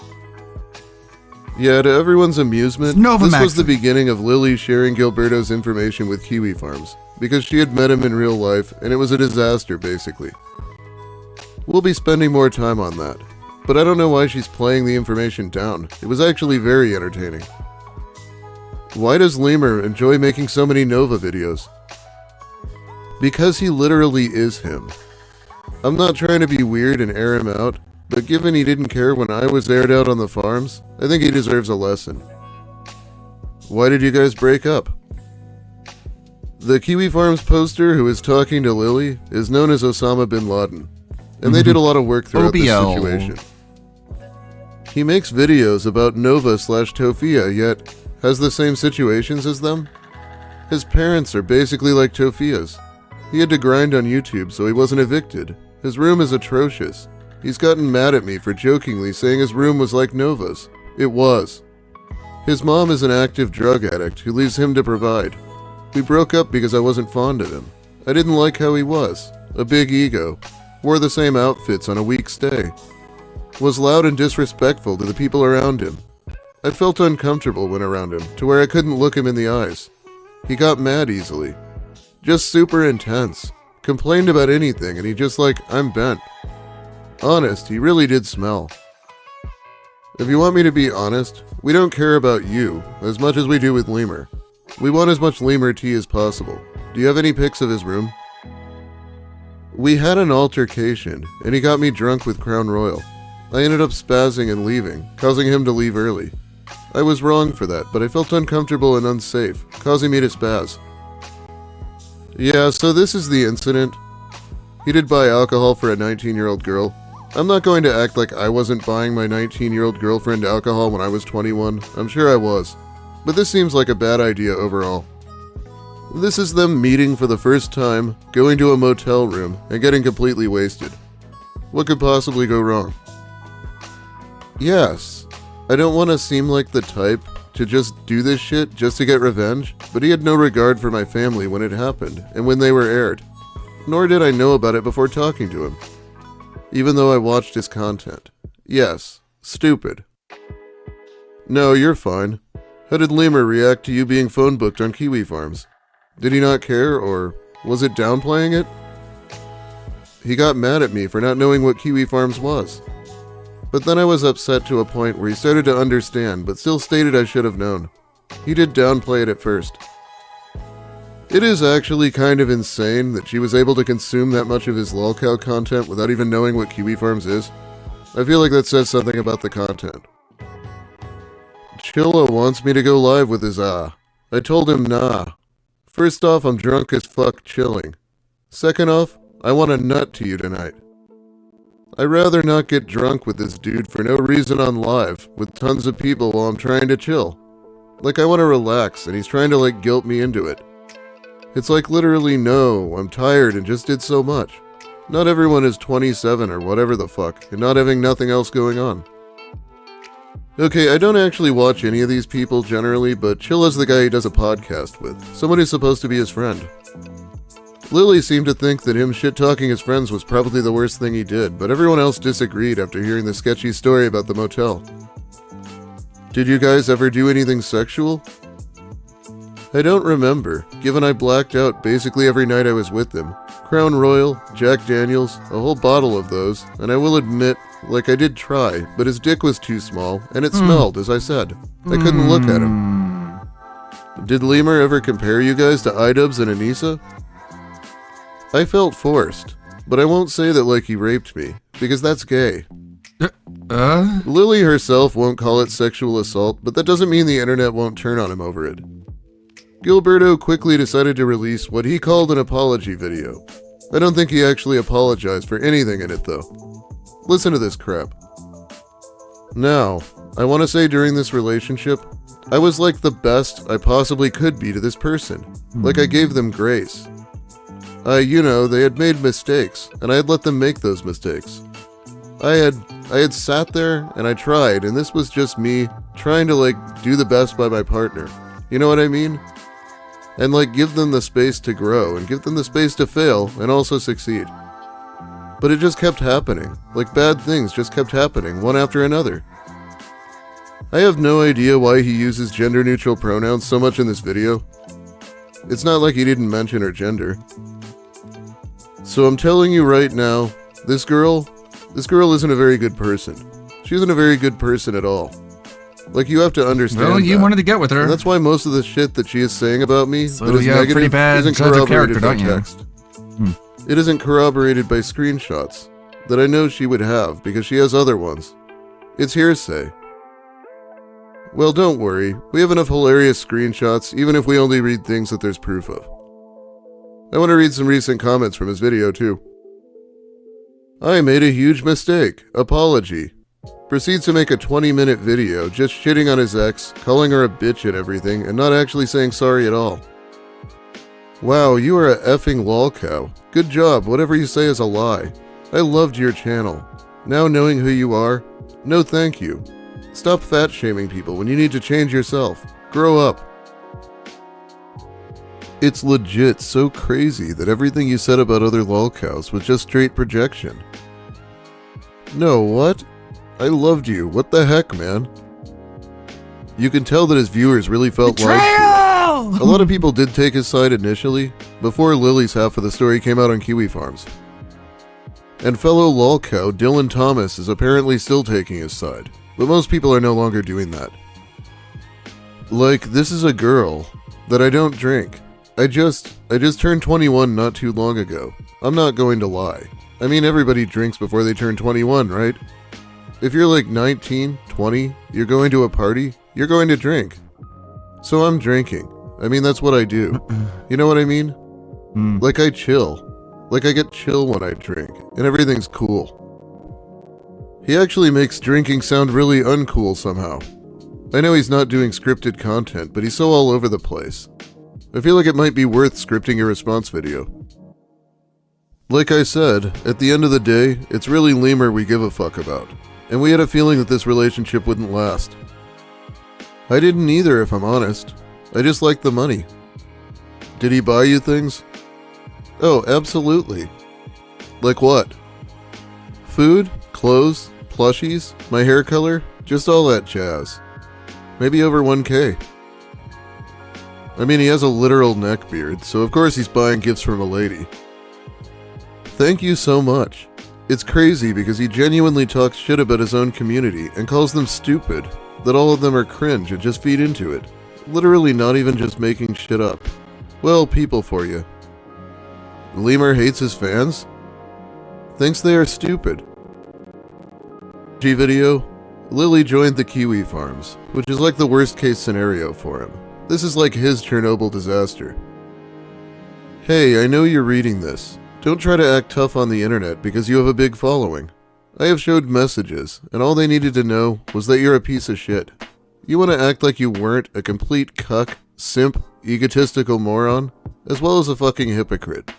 Yeah, to everyone's amusement, Nova this Max. was the beginning of Lily sharing Gilberto's information with Kiwi Farms, because she had met him in real life, and it was a disaster, basically. We'll be spending more time on that, but I don't know why she's playing the information down. It was actually very entertaining. Why does Lemur enjoy making so many Nova videos? Because he literally is him. I'm not trying to be weird and air him out, but given he didn't care when I was aired out on the farms, I think he deserves a lesson. Why did you guys break up? The Kiwi Farms poster who is talking to Lily is known as Osama bin Laden, and they did a lot of work throughout this OBL. situation. He makes videos about Nova/Tofia, yet has the same situations as them? His parents are basically like Tofia's. He had to grind on YouTube so he wasn't evicted. His room is atrocious. He's gotten mad at me for jokingly saying his room was like Nova's. It was. His mom is an active drug addict who leaves him to provide. We broke up because I wasn't fond of him. I didn't like how he was. A big ego. Wore the same outfits on a week's stay. Was loud and disrespectful to the people around him. I felt uncomfortable when around him, to where I couldn't look him in the eyes. He got mad easily. Just super intense. Complained about anything and he just like, I'm bent. Honest, he really did smell. If you want me to be honest, we don't care about you as much as we do with Lemur. We want as much Lemur tea as possible. Do you have any pics of his room? We had an altercation, and he got me drunk with Crown Royal. I ended up spazzing and leaving, causing him to leave early. I was wrong for that, but I felt uncomfortable and unsafe, causing me to spaz. Yeah, so this is the incident. He did buy alcohol for a 19-year-old girl. I'm not going to act like I wasn't buying my 19-year-old girlfriend alcohol when I was 21. I'm sure I was. But this seems like a bad idea overall. This is them meeting for the first time, going to a motel room, and getting completely wasted. What could possibly go wrong? Yes, I don't want to seem like the type to just do this shit just to get revenge, but he had no regard for my family when it happened, and when they were aired. Nor did I know about it before talking to him. Even though I watched his content. Yes, stupid. No, you're fine. How did Lemur react to you being phone booked on Kiwi Farms? Did he not care, or was it downplaying it? He got mad at me for not knowing what Kiwi Farms was. But then I was upset to a point where he started to understand, but still stated I should have known. He did downplay it at first. It is actually kind of insane that she was able to consume that much of his lolcow content without even knowing what Kiwi Farms is. I feel like that says something about the content. Chilla wants me to go live with his I told him nah. First off, I'm drunk as fuck chilling. Second off, I want a nut to you tonight. I'd rather not get drunk with this dude for no reason on live, with tons of people while I'm trying to chill. Like I want to relax, and he's trying to like guilt me into it. It's like literally no, I'm tired and just did so much. Not everyone is 27 or whatever the fuck, and not having nothing else going on. Okay, I don't actually watch any of these people generally, but Chilla's the guy he does a podcast with. Someone who's supposed to be his friend. Lily seemed to think that him shit-talking his friends was probably the worst thing he did, but everyone else disagreed after hearing the sketchy story about the motel. Did you guys ever do anything sexual? I don't remember, given I blacked out basically every night I was with them. Crown Royal, Jack Daniels, a whole bottle of those, and I will admit, like I did try, but his dick was too small, and it smelled, as I said. I couldn't look at him. Did Lemur ever compare you guys to iDubbbz and Anissa? I felt forced, but I won't say that like he raped me, because that's gay. Lily herself won't call it sexual assault, but that doesn't mean the internet won't turn on him over it. Gilberto quickly decided to release what he called an apology video. I don't think he actually apologized for anything in it though. Listen to this crap. Now, I want to say during this relationship, I was like the best I possibly could be to this person. Like I gave them grace. You know, they had made mistakes, and I had let them make those mistakes. I had sat there, and I tried, and this was just me trying to, like, do the best by my partner. You know what I mean? And, like, give them the space to grow, and give them the space to fail, and also succeed. But it just kept happening. Like, bad things just kept happening, one after another. I have no idea why he uses gender-neutral pronouns so much in this video. It's not like he didn't mention her gender. So I'm telling you right now, this girl isn't a very good person. She isn't a very good person at all. Like, you have to understand. Well, you wanted to get with her. And that's why most of the shit that she is saying about me So that is you have pretty negative bad isn't judge of corroborated character, by don't you? text. It isn't corroborated by screenshots that I know she would have because she has other ones. It's hearsay. Well, don't worry. We have enough hilarious screenshots, even if we only read things that there's proof of. I want to read some recent comments from his video, too. I made a huge mistake. Apology. Proceeds to make a 20-minute video just shitting on his ex, calling her a bitch and everything, and not actually saying sorry at all. Wow, you are a effing lolcow. Good job, whatever you say is a lie. I loved your channel. Now knowing who you are, no thank you. Stop fat-shaming people when you need to change yourself. Grow up. It's legit so crazy that everything you said about other lolcows was just straight projection. No, what? I loved you. What the heck, man? You can tell that his viewers really felt lied to. A lot of people did take his side initially, before Lily's half of the story came out on Kiwi Farms. And fellow lolcow Dylan Thomas is apparently still taking his side, but most people are no longer doing that. Like, this is a girl that I don't drink. I just turned 21 not too long ago. I'm not going to lie. I mean, everybody drinks before they turn 21, right? If you're like 19, 20, you're going to a party, you're going to drink. So I'm drinking. I mean, that's what I do. You know what I mean? Like, I chill. Like, I get chill when I drink, and everything's cool. He actually makes drinking sound really uncool somehow. I know he's not doing scripted content, but he's so all over the place. I feel like it might be worth scripting a response video. Like I said, at the end of the day, it's really Lemur we give a fuck about. And we had a feeling that this relationship wouldn't last. I didn't either, if I'm honest. I just liked the money. Did he buy you things? Oh, absolutely. Like what? Food, clothes, plushies, my hair color, just all that jazz. Maybe over 1K. I mean, he has a literal neck beard, so of course he's buying gifts from a lady. Thank you so much. It's crazy because he genuinely talks shit about his own community and calls them stupid, that all of them are cringe and just feed into it. Literally not even just making shit up. Well, people for you. Lemur hates his fans? Thinks they are stupid. G video, Lily joined the Kiwi Farms, which is like the worst case scenario for him. This is like his Chernobyl disaster. Hey, I know you're reading this. Don't try to act tough on the internet because you have a big following. I have showed messages, and all they needed to know was that you're a piece of shit. You want to act like you weren't a complete cuck, simp, egotistical moron, as well as a fucking hypocrite.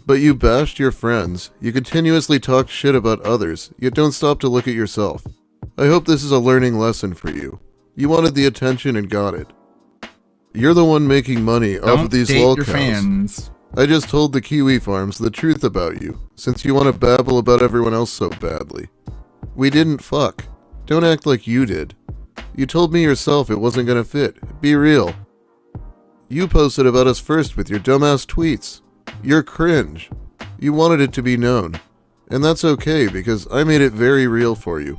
But you bashed your friends, you continuously talked shit about others, yet don't stop to look at yourself. I hope this is a learning lesson for you. You wanted the attention and got it. You're the one making money off of these Don't date your lolcows. fans. I just told the Kiwi Farms the truth about you, since you want to babble about everyone else so badly. We didn't fuck. Don't act like you did. You told me yourself it wasn't gonna fit. Be real. You posted about us first with your dumbass tweets. You're cringe. You wanted it to be known. And that's okay because I made it very real for you.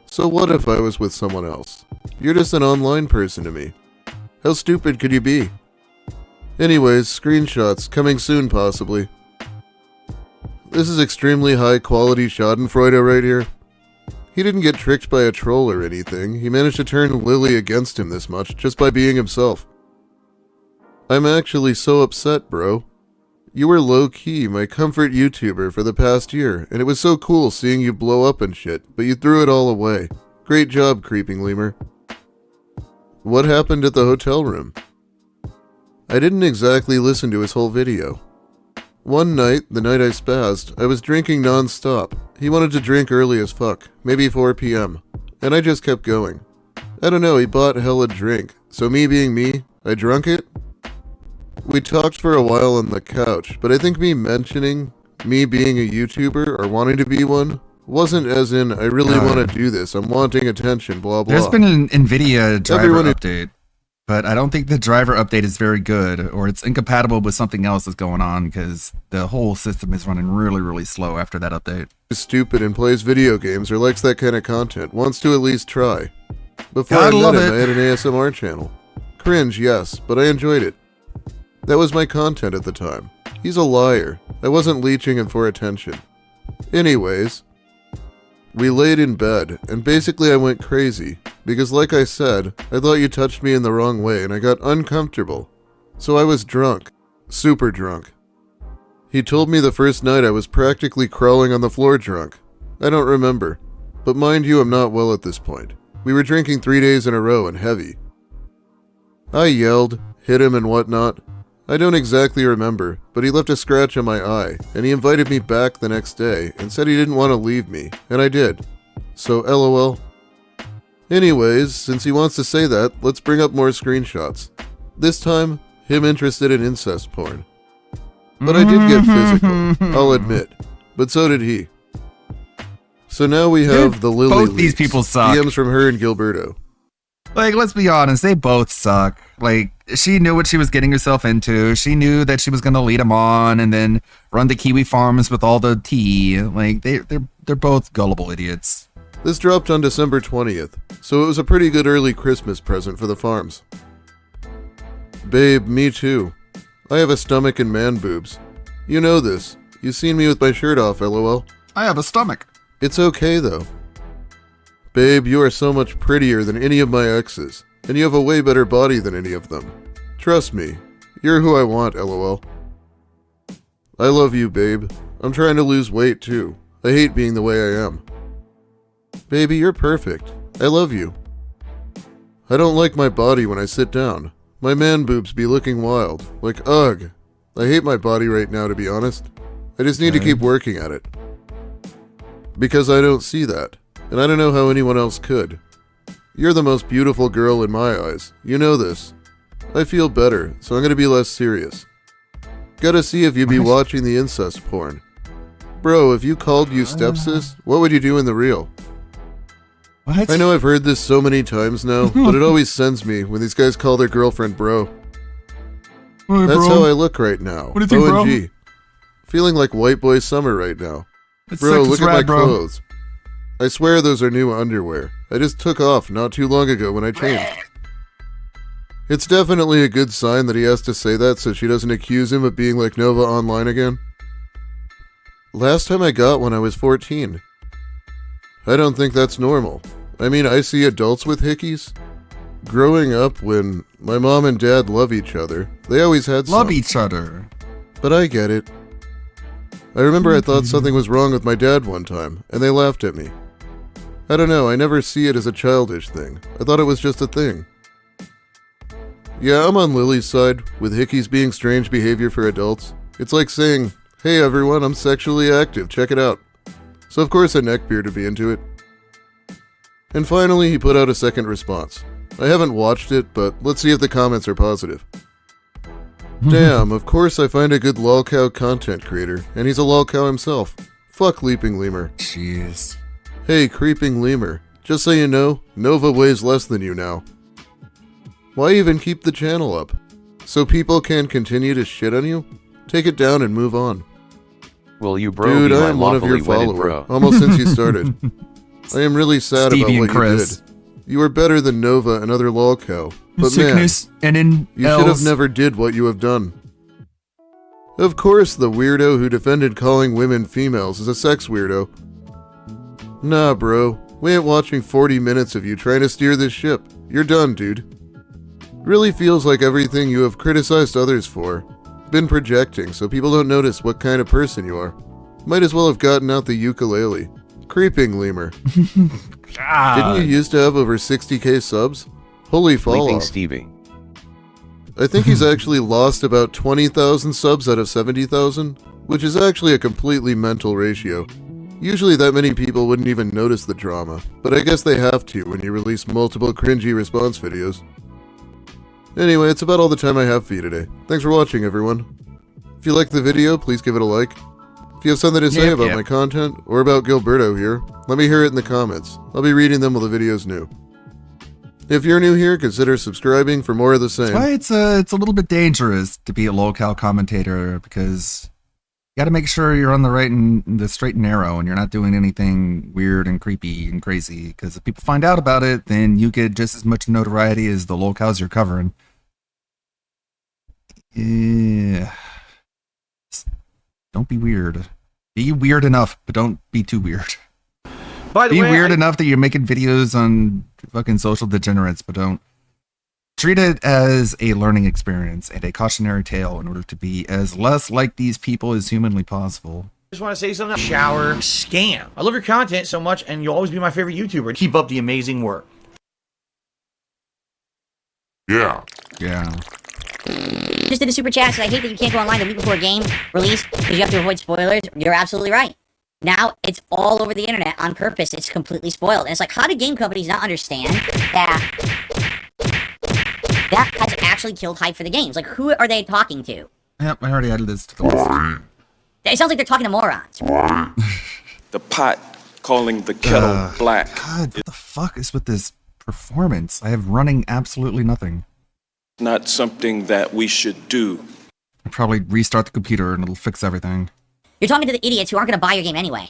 So what if I was with someone else? You're just an online person to me. How stupid could you be? Anyways, screenshots, coming soon possibly. This is extremely high quality schadenfreude right here. He didn't get tricked by a troll or anything, he managed to turn Lily against him this much just by being himself. I'm actually so upset, bro. You were low-key my comfort YouTuber for the past year, and it was so cool seeing you blow up and shit, but you threw it all away. Great job, Creeping Lemur. What happened at the hotel room? I didn't exactly listen to his whole video. One night, the night I spazzed, I was drinking non-stop. He wanted to drink early as fuck, maybe 4 p.m., and I just kept going. I don't know, he bought hella drink, so me being me, I drunk it? We talked for a while on the couch, but I think me mentioning me being a YouTuber or wanting to be one wasn't as in, I really want to do this, I'm wanting attention, blah blah. There's been an NVIDIA driver Everyone who- update, but I don't think the driver update is very good, or it's incompatible with something else that's going on, because the whole system is running really, really slow after that update. Stupid and plays video games or likes that kind of content wants to at least try. Before Gotta I love met him, it. I had an ASMR channel. Cringe, yes, but I enjoyed it. That was my content at the time. He's a liar. I wasn't leeching him for attention. Anyways, we laid in bed, and basically I went crazy, because like I said, I thought you touched me in the wrong way and I got uncomfortable. So I was drunk. Super drunk. He told me the first night I was practically crawling on the floor drunk. I don't remember. But mind you, I'm not well at this point. We were drinking 3 days in a row and heavy. I yelled, hit him and whatnot. I don't exactly remember, but he left a scratch on my eye, and he invited me back the next day and said he didn't want to leave me, and I did. So LOL. Anyways, since he wants to say that, let's bring up more screenshots. This time, him interested in incest porn. But I did get physical, I'll admit. But so did he. So now we have the Lily both these leaks. people suck. DMs from her and Gilberto. Like, let's be honest, they both suck. Like, she knew what she was getting herself into. She knew that she was going to lead him on and then run the Kiwi Farms with all the tea. Like, they're both gullible idiots. This dropped on December 20th, so it was a pretty good early Christmas present for the farms. Babe, me too. I have a stomach and man boobs. You know this. You've seen me with my shirt off, LOL. I have a stomach. It's okay, though. Babe, you are so much prettier than any of my exes, and you have a way better body than any of them. Trust me, you're who I want, LOL. I love you, babe. I'm trying to lose weight, too. I hate being the way I am. Baby, you're perfect. I love you. I don't like my body when I sit down. My man boobs be looking wild. Like, ugh. I hate my body right now, to be honest. I just need to keep working at it. Because I don't see that. And I don't know how anyone else could. You're the most beautiful girl in my eyes. You know this. I feel better, so I'm gonna be less serious. Gotta see if you be watching the incest porn. Bro, if you called you stepsis, what would you do in the real? What? I know I've heard this so many times now, but it always sends me when these guys call their girlfriend bro. Hey, That's bro. how I look right now. What do you think, bro? OMG. Feeling like white boy summer right now. It's Bro, sexist look at my rad, bro. clothes. I swear those are new underwear. I just took off not too long ago when I changed. It's definitely a good sign that he has to say that so she doesn't accuse him of being like Nova Online again. Last time I got one I was 14. I don't think that's normal. I mean, I see adults with hickeys. Growing up, when my mom and dad love each other, they always had some. Love each other. But I get it. I remember I thought something was wrong with my dad one time, and they laughed at me. I don't know, I never see it as a childish thing. I thought it was just a thing. Yeah, I'm on Lily's side, with hickeys being strange behavior for adults. It's like saying, hey everyone, I'm sexually active, check it out. So of course a neckbeard would be into it. And finally, he put out a second response. I haven't watched it, but let's see if the comments are positive. Damn, of course I find a good lolcow content creator, and he's a lolcow himself. Fuck Leaping Lemur. Jeez. Hey, Creeping Lemur. Just so you know, Nova weighs less than you now. Why even keep the channel up? So people can continue to shit on you? Take it down and move on. Will you bro Dude, be I my am one of your lawfully wedded followers, bro? almost since you started. I am really sad Stevie about and what you Chris. did. You are better than Nova and other lolcow. But Sickness man, and in you should have L's. never did what you have done. Of course, the weirdo who defended calling women females is a sex weirdo. Nah, bro. We ain't watching 40 minutes of you trying to steer this ship. You're done, dude. Really feels like everything you have criticized others for, been projecting so people don't notice what kind of person you are. Might as well have gotten out the ukulele. Creeping Lemur. Didn't you used to have over 60k subs? Holy fall Sleeping off. Stevie. I think he's actually lost about 20,000 subs out of 70,000, which is actually a completely mental ratio. Usually that many people wouldn't even notice the drama, but I guess they have to when you release multiple cringy response videos. Anyway, it's about all the time I have for you today. Thanks for watching, everyone. If you liked the video, please give it a like. If you have something to say about my content, or about Gilberto here, let me hear it in the comments. I'll be reading them while the video's new. If you're new here, consider subscribing for more of the same. That's why it's a little bit dangerous to be a locale commentator, because you got to make sure you're on the straight and narrow, and you're not doing anything weird and creepy and crazy. Because if people find out about it, then you get just as much notoriety as the locales you're covering. Yeah. Don't be weird. Be weird enough, but don't be too weird. By the Be way, weird enough that you're making videos on fucking social degenerates, but don't. Treat it as a learning experience and a cautionary tale in order to be as less like these people as humanly possible. just want to say something. Shower scam. I love your content so much, and you'll always be my favorite YouTuber. Keep up the amazing work. Yeah. Just did a super chat, so I hate that you can't go online the week before a game release because you have to avoid spoilers. You're absolutely right. Now it's all over the internet on purpose. It's completely spoiled. And it's like, how do game companies not understand that that has actually killed hype for the games? Like, who are they talking to? Yep, I already added this to the list. It sounds like they're talking to morons. The pot calling the kettle black. God, what the fuck is with this performance? I have running absolutely nothing. Not something that we should do. I'll probably restart the computer and it'll fix everything. You're talking to the idiots who aren't going to buy your game anyway.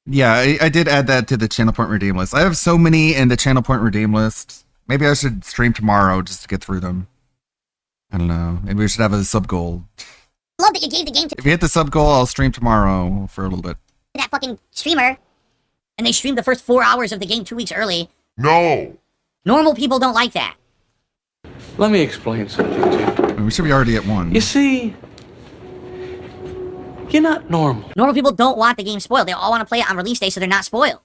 Yeah, I did add that to the Channel Point redeem list. I have so many in the Channel Point redeem list. Maybe I should stream tomorrow just to get through them. I don't know. Maybe we should have a sub goal. Love that you gave the game to If you hit the sub goal, I'll stream tomorrow for a little bit. that fucking streamer, and they streamed the first 4 hours of the game 2 weeks early. No! Normal people don't like that. Let me explain something to you. We should be already at 1. You see, you're not normal. Normal people don't want the game spoiled. They all want to play it on release day so they're not spoiled.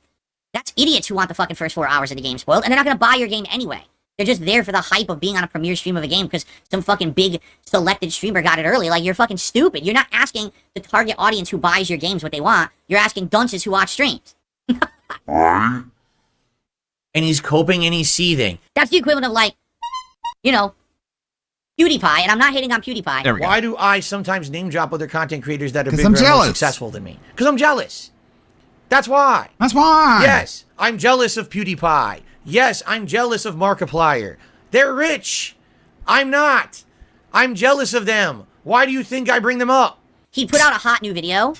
That's idiots who want the fucking first 4 hours of the game spoiled, and they're not going to buy your game anyway. They're just there for the hype of being on a premiere stream of a game because some fucking big selected streamer got it early. Like, you're fucking stupid. You're not asking the target audience who buys your games what they want. You're asking dunces who watch streams. And he's coping and he's seething. That's the equivalent of, like, you know, PewDiePie, and I'm not hating on PewDiePie. Why do I sometimes name drop other content creators that are 'Cause bigger I'm and more jealous. successful than me? Because I'm jealous. That's why. That's why. Yes, I'm jealous of PewDiePie. Yes, I'm jealous of Markiplier. They're rich. I'm not. I'm jealous of them. Why do you think I bring them up? He put out a hot new video.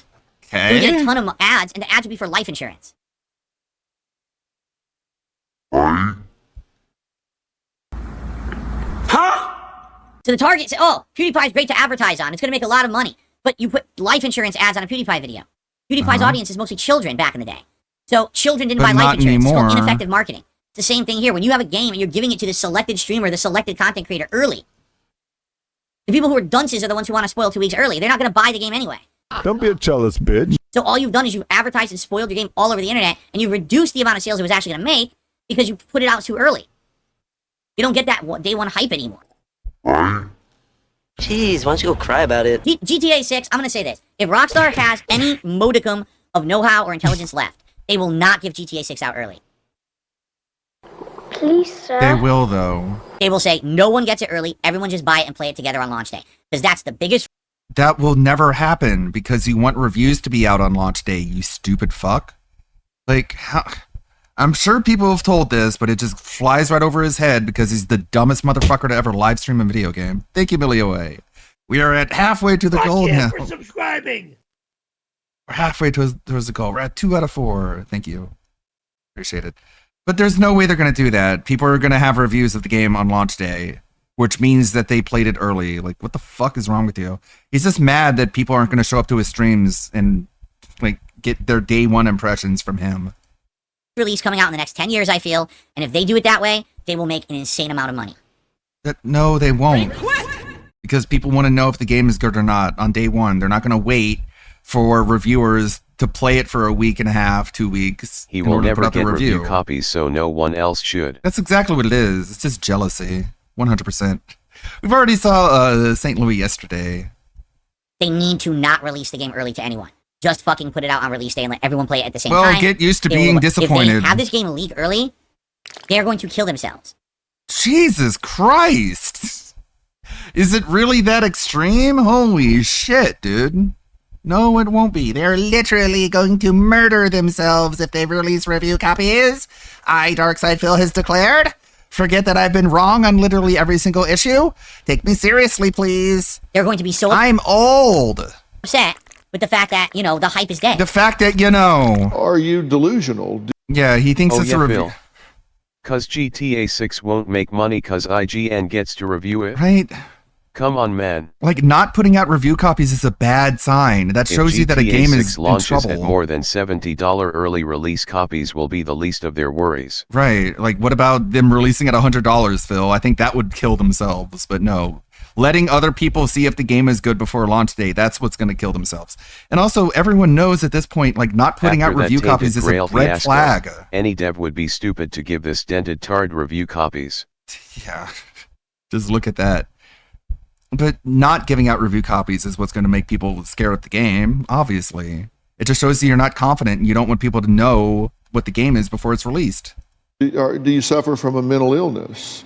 Okay. We get a ton of ads, and the ads would be for life insurance. So the target said, oh, PewDiePie's great to advertise on. It's going to make a lot of money. But you put life insurance ads on a PewDiePie video. PewDiePie's audience is mostly children back in the day. So children didn't But buy not life insurance. It's anymore. called ineffective marketing. It's the same thing here. When you have a game and you're giving it to the selected streamer, the selected content creator early, the people who are dunces are the ones who want to spoil 2 weeks early. They're not going to buy the game anyway. Don't be a jealous bitch. So all you've done is you've advertised and spoiled your game all over the internet, and you've reduced the amount of sales it was actually going to make because you put it out too early. You don't get that day one hype anymore. Jeez, why don't you go cry about it? GTA 6, I'm going to say this. If Rockstar has any modicum of know-how or intelligence left, they will not give GTA 6 out early. Please, sir. They will, though. They will say, no one gets it early, everyone just buy it and play it together on launch day. Because that's the biggest... That will never happen because you want reviews to be out on launch day, you stupid fuck. Like, how... I'm sure people have told this, but it just flies right over his head because he's the dumbest motherfucker to ever live stream a video game. Thank you, Millie Away. We are at halfway to the goal now. for subscribing. We're halfway towards the goal. We're at 2 out of 4. Thank you. Appreciate it. But there's no way they're going to do that. People are going to have reviews of the game on launch day, which means that they played it early. Like, what the fuck is wrong with you? He's just mad that people aren't going to show up to his streams and, like, get their day one impressions from him. release coming out in the next 10 years, I feel. And if they do it that way, they will make an insane amount of money. No, they won't. Because people want to know if the game is good or not on day one. They're not going to wait for reviewers to play it for a week and a half, 2 weeks. He in will order to never put out the get review copies, so no one else should. That's exactly what it is. It's just jealousy. 100%. We've already saw St. Louis yesterday. They need to not release the game early to anyone. Just fucking put it out on release day and let everyone play it at the same Well, time. get used to It being will- disappointed. If they have this game leak early, they're going to kill themselves. Jesus Christ. Is it really that extreme? Holy shit, dude. No, it won't be. They're literally going to murder themselves if they release review copies. Darkside Phil has declared. Forget that I've been wrong on literally every single issue. Take me seriously, please. They're going to be so I'm old. upset with the fact that, the hype is dead. The fact that, Are you delusional? Yeah, he thinks it's a review. Phil. Cause GTA 6 won't make money cause IGN gets to review it. Right? Come on, man. Like, not putting out review copies is a bad sign. That shows you that a GTA game 6 is in launches trouble. at more than $70 early release copies will be the least of their worries. Right. Like, what about them releasing at $100, Phil? I think that would kill themselves, but no. Letting other people see if the game is good before launch date, that's what's going to kill themselves. And also, everyone knows at this point, like, not putting After out that review tainted copies is a Grail red fiasco, flag. Any dev would be stupid to give this dented tard review copies. Yeah. Just look at that. But not giving out review copies is what's going to make people scared of the game, obviously. It just shows that you're not confident and you don't want people to know what the game is before it's released. Do you suffer from a mental illness?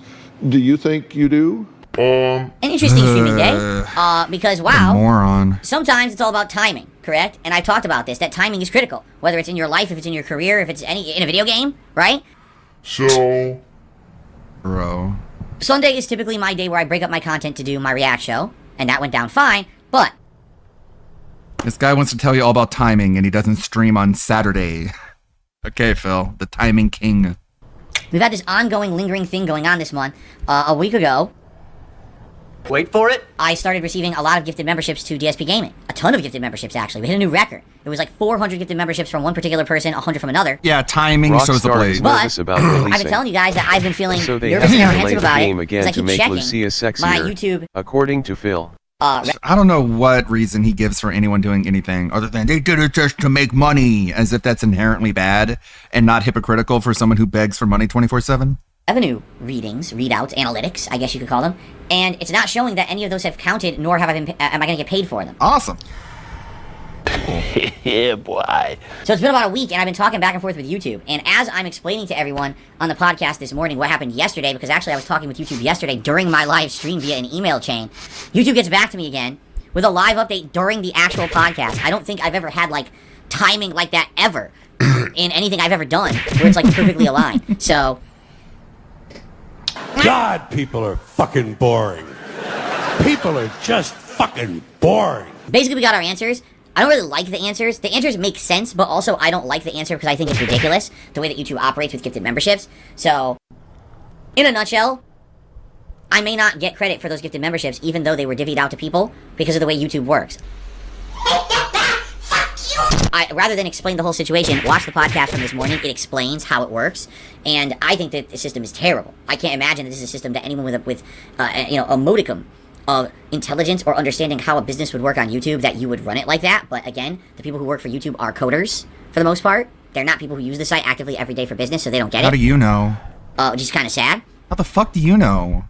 Do you think you do? An interesting streaming day. Because, wow. Moron. Sometimes it's all about timing, correct? And I've talked about this, that timing is critical. Whether it's in your life, if it's in your career, if it's in a video game, right? So. Bro. Sunday is typically my day where I break up my content to do my react show, and that went down fine, but This guy wants to tell you all about timing and he doesn't stream on Saturday. Okay, Phil. The timing king. we've had this ongoing, lingering thing going on this month. A week ago, Wait for it. I started receiving a lot of gifted memberships to DSP Gaming. A ton of gifted memberships, actually. We hit a new record. It was like 400 gifted memberships from one particular person, 100 from another. Yeah, timing shows the Rockstar blade. is nervous about I've been releasing. telling you guys that I've been feeling So they nervous have and to delay apprehensive the about game it again because I to keep make checking Lucia sexier, my YouTube. according to Phil. I don't know what reason he gives for anyone doing anything other than they did it just to make money, as if that's inherently bad and not hypocritical for someone who begs for money 24/7. Revenue readings, readouts, analytics, I guess you could call them, and it's not showing that any of those have counted, nor have am I going to get paid for them. Awesome. Yeah, boy. So it's been about a week, and I've been talking back and forth with YouTube. And as I'm explaining to everyone on the podcast this morning what happened yesterday, because actually I was talking with YouTube yesterday during my live stream via an email chain, YouTube gets back to me again with a live update during the actual podcast. I don't think I've ever had, like, timing like that ever in anything I've ever done, where it's, like, perfectly aligned. So... God, people are fucking boring. People are just fucking boring. Basically, we got our answers. I don't really like the answers. The answers make sense, but also I don't like the answer because I think it's ridiculous, the way that YouTube operates with gifted memberships. So, in a nutshell, I may not get credit for those gifted memberships, even though they were divvied out to people, because of the way YouTube works. Rather than explain the whole situation, watch the podcast from this morning. It explains how it works, and I think that the system is terrible. I can't imagine that this is a system that anyone with a modicum of intelligence or understanding how a business would work on YouTube, that you would run it like that. But again, the people who work for YouTube are coders, for the most part. They're not people who use the site actively every day for business, so they don't get How it. do you know? Which is kind of sad. How the fuck do you know?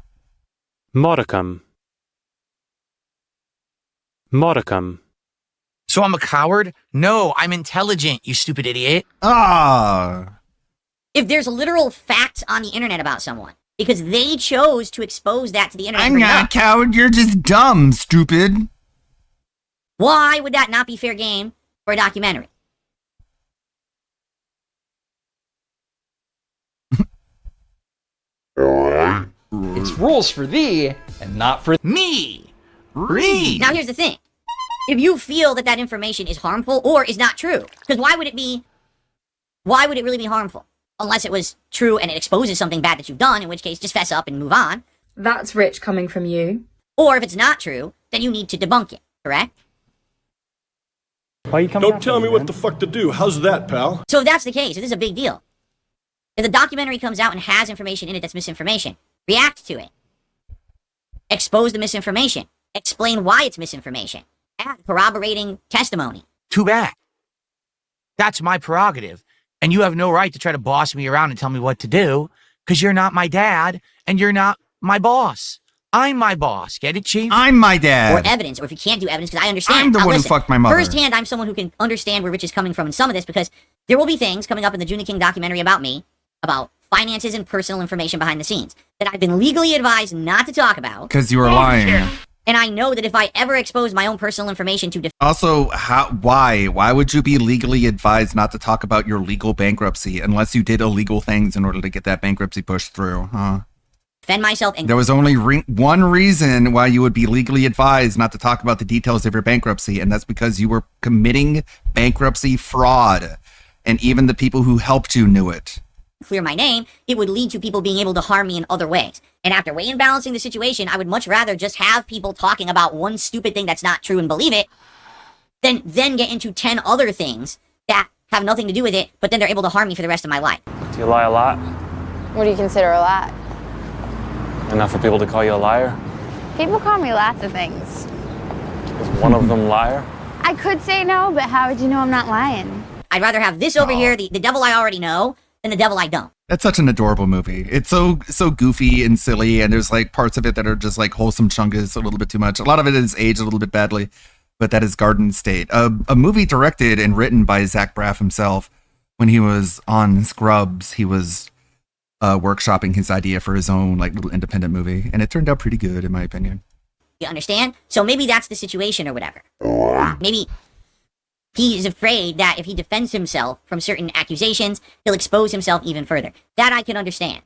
Modicum. Modicum. So I'm a coward? No, I'm intelligent, you stupid idiot. If there's literal facts on the internet about someone, because they chose to expose that to the internet. I'm not a coward, you're just dumb, stupid. Why would that not be fair game for a documentary? It's rules for thee and not for me. Read. Now here's the thing. If you feel that that information is harmful or is not true, because why would it really be harmful? Unless it was true and it exposes something bad that you've done, in which case just fess up and move on. That's rich coming from you. Or if it's not true, then you need to debunk it, correct? Don't tell me what the fuck to do. How's that, pal? So if that's the case, if this is a big deal, if the documentary comes out and has information in it that's misinformation, react to it. Expose the misinformation. Explain why it's misinformation. Add corroborating testimony. Too bad. That's my prerogative. And you have no right to try to boss me around and tell me what to do, because you're not my dad and you're not my boss. I'm my boss. Get it, Chief? I'm my dad. Or evidence, or if you can't do evidence, because I understand. I'm the Now, one who listen, fucked my mother. Firsthand, I'm someone who can understand where Rich is coming from in some of this, because there will be things coming up in the Juna King documentary about me, about finances and personal information behind the scenes, that I've been legally advised not to talk about. Because you were lying. And I know that if I ever expose my own personal information to Also, why would you be legally advised not to talk about your legal bankruptcy unless you did illegal things in order to get that bankruptcy pushed through? Huh? defend myself and There was only one reason why you would be legally advised not to talk about the details of your bankruptcy, and that's because you were committing bankruptcy fraud, and even the people who helped you knew it. clear my name, it would lead to people being able to harm me in other ways. And after weighing and balancing the situation, I would much rather just have people talking about one stupid thing that's not true and believe it, than then get into 10 other things that have nothing to do with it, but then they're able to harm me for the rest of my life. Do you lie a lot? What do you consider a lot? Enough for people to call you a liar? People call me lots of things. Is one of them liar? I could say no, but how would you know I'm not lying? I'd rather have this over here, the devil I already know, than the devil I don't. That's such an adorable movie. It's so goofy and silly, and there's like parts of it that are just like wholesome chungus a little bit too much. A lot of it is aged a little bit badly, but that is Garden State, a movie directed and written by Zach Braff himself. When he was on Scrubs, he was workshopping his idea for his own like little independent movie, and it turned out pretty good in my opinion. You understand? So maybe that's the situation or whatever. Maybe he is afraid that if he defends himself from certain accusations, he'll expose himself even further. That I can understand.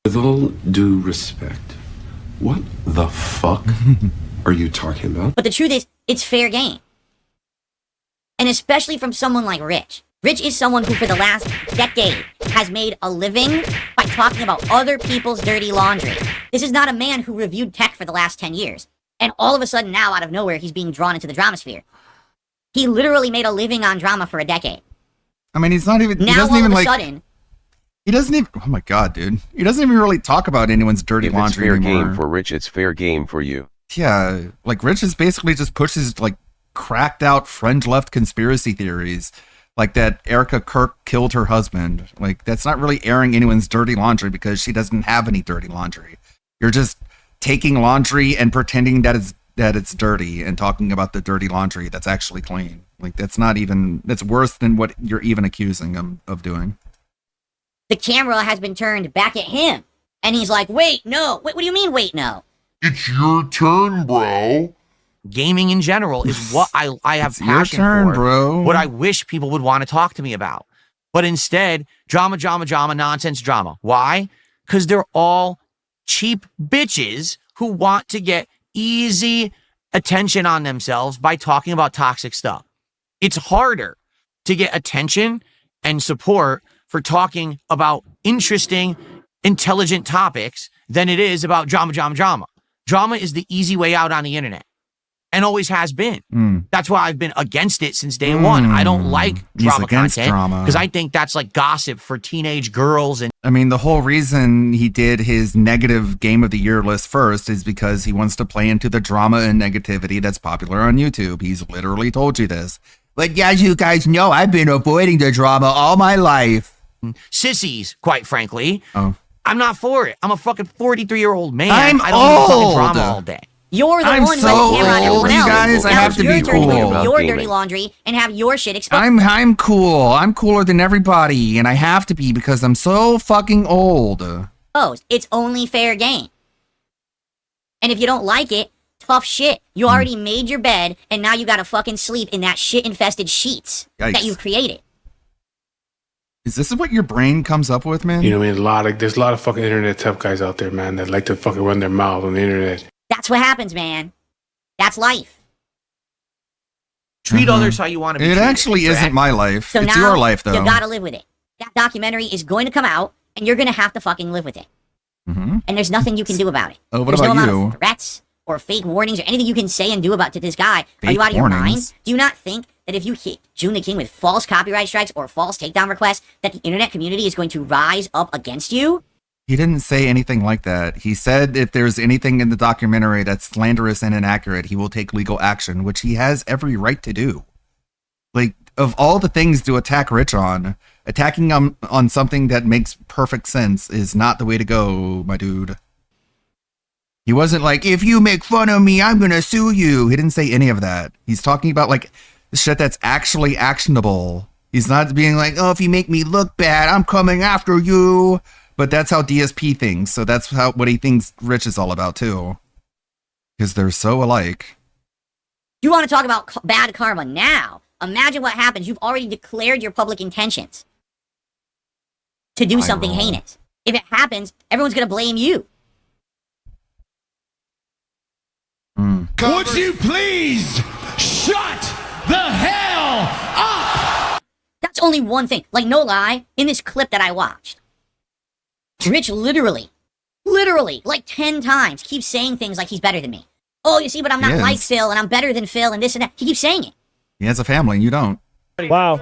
With all due respect, what the fuck are you talking about? But the truth is, it's fair game. And especially from someone like Rich. Rich is someone who for the last decade has made a living by talking about other people's dirty laundry. This is not a man who reviewed tech for the last 10 years. And all of a sudden now, out of nowhere, he's being drawn into the drama sphere. He literally made a living on drama for a decade. I mean, he's not even. Now he doesn't all even of a like. sudden, He doesn't even. Oh my god, dude! He doesn't even really talk about anyone's dirty If it's laundry fair anymore. game for Rich, it's fair game for you. Yeah, like Rich is basically just pushes like cracked out fringe left conspiracy theories, like that Erica Kirk killed her husband. Like that's not really airing anyone's dirty laundry because she doesn't have any dirty laundry. You're just taking laundry and pretending that it's dirty and talking about the dirty laundry that's actually clean. Like that's not even, that's worse than what you're even accusing him of doing. the camera has been turned back at him. And he's like, wait, no. Wait, what do you mean, wait, no? It's your turn, bro. Gaming in general is what I have It's your passion turn, for. bro. What I wish people would want to talk to me about. But instead, drama, nonsense drama. Why? Because they're all cheap bitches who want to get easy attention on themselves by talking about toxic stuff. It's harder to get attention and support for talking about interesting, intelligent topics than it is about drama. Drama is the easy way out on the internet and always has been. That's why I've been against it since day one. I don't like He's drama against content drama. because I think that's like gossip for teenage girls. And I mean, the whole reason he did his negative Game of the Year list first is because he wants to play into the drama and negativity that's popular on YouTube. He's literally told you this. But as you guys know, I've been avoiding the drama all my life. sissies, quite frankly. Oh. I'm not for it. I'm a fucking 43-year-old man. I'm I don't need fucking old. drama all day. You're the I'm one who so has the camera on old, everyone you else. guys. I Now have it's to your be turn to cool. do your Gaming. dirty laundry and have your shit exposed. I'm cool. I'm cooler than everybody, and I have to be because I'm so fucking old. It's only fair game. And if you don't like it, tough shit. You already made your bed, and now you gotta fucking sleep in that shit-infested sheets that Yikes. you created. Is this what your brain comes up with, man? You know what I mean? There's a lot of fucking internet tough guys out there, man, that like to fucking run their mouth on the internet. That's what happens, man. That's life. Treat others how you want to be It treated, actually correct? isn't my life. So It's now your life, though. you gotta live with it. That documentary is going to come out, and you're gonna have to fucking live with it. Mhm. And there's nothing you can do about it. Oh, what There's about no amount you? of threats or fake warnings or anything you can say and do about to this guy. Are Fake you out of your mind? warnings? Do you not think that if you hit Juna King with false copyright strikes or false takedown requests, that the internet community is going to rise up against you? He didn't say anything like that. He said if there's anything in the documentary that's slanderous and inaccurate, he will take legal action, which he has every right to do. Like, of all the things to attack Rich on, attacking him on something that makes perfect sense is not the way to go, my dude. He wasn't like, if you make fun of me, I'm gonna sue you. He didn't say any of that. He's talking about like shit that's actually actionable. He's not being like, oh, if you make me look bad, I'm coming after you. But that's how DSP thinks. So that's what he thinks Rich is all about too. Because they're so alike. You want to talk about bad karma now? Imagine what happens. You've already declared your public intentions to do something heinous. If it happens, everyone's going to blame you. Would you please shut the hell up? That's only one thing. Like, no lie, in this clip that I watched, Rich literally, like 10 times keeps saying things like he's better than me. Oh, you see, but I'm not like Phil, and I'm better than Phil, and this and that. He keeps saying it. He has a family, and you don't. Wow.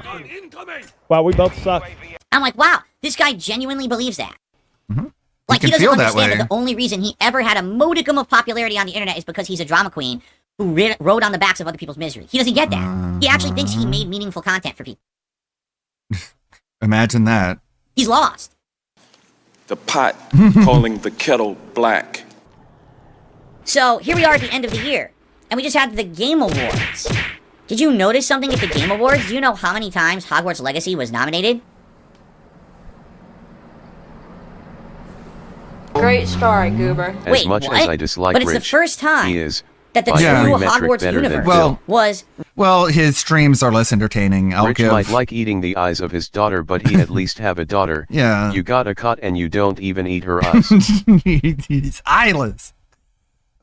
Wow, we both suck. I'm like, wow, this guy genuinely believes that. Mm-hmm. Like, he doesn't understand that the only reason he ever had a modicum of popularity on the internet is because he's a drama queen who rode on the backs of other people's misery. He doesn't get that. He actually thinks he made meaningful content for people. Imagine that. He's lost. The pot calling the kettle black. So, here we are at the end of the year, and we just had the Game Awards. Did you notice something at the Game Awards? Do you know how many times Hogwarts Legacy was nominated? Great story, Goober. As Wait, much what? as I dislike But it's Rich, the first time he is that the by true every metric Hogwarts better than universe Phil. was... Well, his streams are less entertaining. Rich might like eating the eyes of his daughter, but he at least have a daughter. Yeah. You got a cut and you don't even eat her eyes. He's eyeless.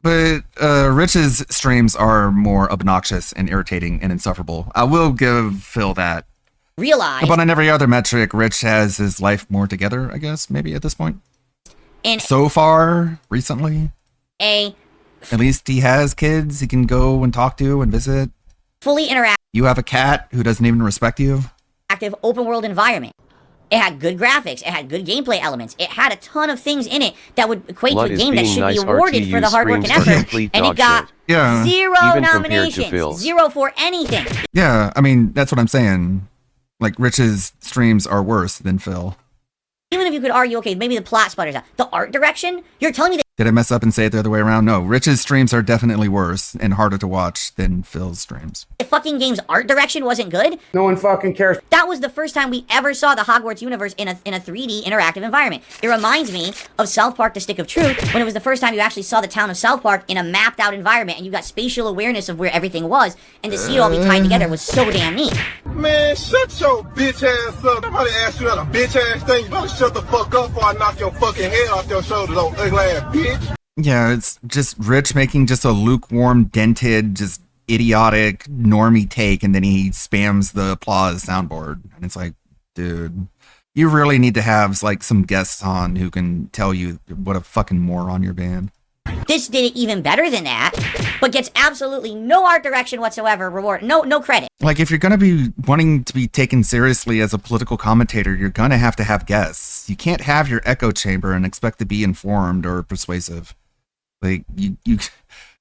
But Rich's streams are more obnoxious and irritating and insufferable. I will give Phil that. Realize... But on every other metric, Rich has his life more together, I guess, maybe at this point. And so far, recently. At least he has kids he can go and talk to and visit. Fully interactive You have a cat who doesn't even respect you. open world environment. It had good graphics. It had good gameplay elements. It had a ton of things in it that would equate Blood to a is game that being should nice, be awarded for the RTU hard work and screams effort. complete And dog it got shit. Yeah. zero Even compared to nominations. Phil's. 0 for anything. Yeah, I mean, that's what I'm saying. Like, Rich's streams are worse than Phil. Even if you could argue, okay, maybe the plot sputters out. The art direction? You're telling me that Did I mess up and say it the other way around? No, Rich's streams are definitely worse and harder to watch than Phil's streams. the fucking game's art direction wasn't good? No one fucking cares. That was the first time we ever saw the Hogwarts universe in a 3D interactive environment. It reminds me of South Park: The Stick of Truth, when it was the first time you actually saw the town of South Park in a mapped out environment and you got spatial awareness of where everything was, and to see it all be tied together was so damn neat. Man, shut your bitch ass up. Somebody asked you that a bitch ass thing. You better shut the fuck up before I knock your fucking head off your shoulders, old ugly ass bitch. Yeah, it's just Rich making just a lukewarm, dented, just idiotic, normie take, and then he spams the applause soundboard. And it's like, dude, you really need to have like some guests on who can tell you what a fucking moron you're being. This did it even better than that, but gets absolutely no art direction whatsoever, no credit. Like, if you're going to be wanting to be taken seriously as a political commentator, you're going to have guests. You can't have your echo chamber and expect to be informed or persuasive. Like, you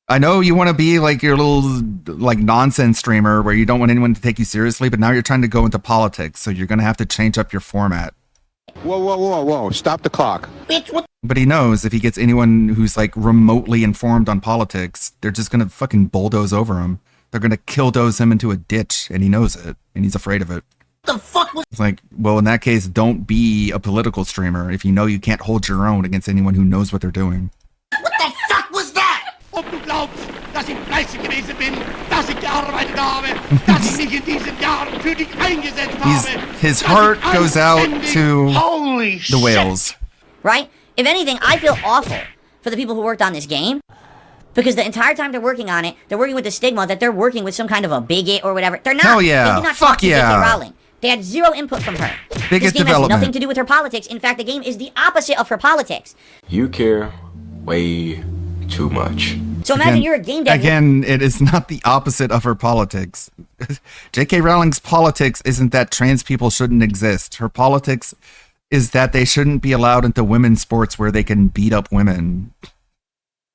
I know you want to be like your little like nonsense streamer where you don't want anyone to take you seriously, but now you're trying to go into politics, so you're going to have to change up your format. Whoa. Stop the clock. Bitch, what? But he knows if he gets anyone who's like remotely informed on politics, they're just going to fucking bulldoze over him. They're going to killdoze him into a ditch, and he knows it, and he's afraid of it. The fuck was... It's like, well, in that case, don't be a political streamer if you know you can't hold your own against anyone who knows what they're doing. What the fuck was that? Ob du glaubst, dass ich fleißig gewesen bin, dass ich gearbeitet habe, dass ich mich in diesen Jahren für dich eingesetzt habe. His heart goes out to Holy the whales. Right? If anything, I feel awful for the people who worked on this game. Because the entire time they're working on it, they're working with the stigma that they're working with some kind of a bigot or whatever. They're not. Hell yeah. They did not Fuck talk to yeah. J.K. Rowling. They had zero input from her. Bigot this game development. has nothing to do with her politics. In fact, the game is the opposite of her politics. You care way too much. So imagine you're a game dev. Again, it is not the opposite of her politics. J.K. Rowling's politics isn't that trans people shouldn't exist. Her politics is that they shouldn't be allowed into women's sports where they can beat up women.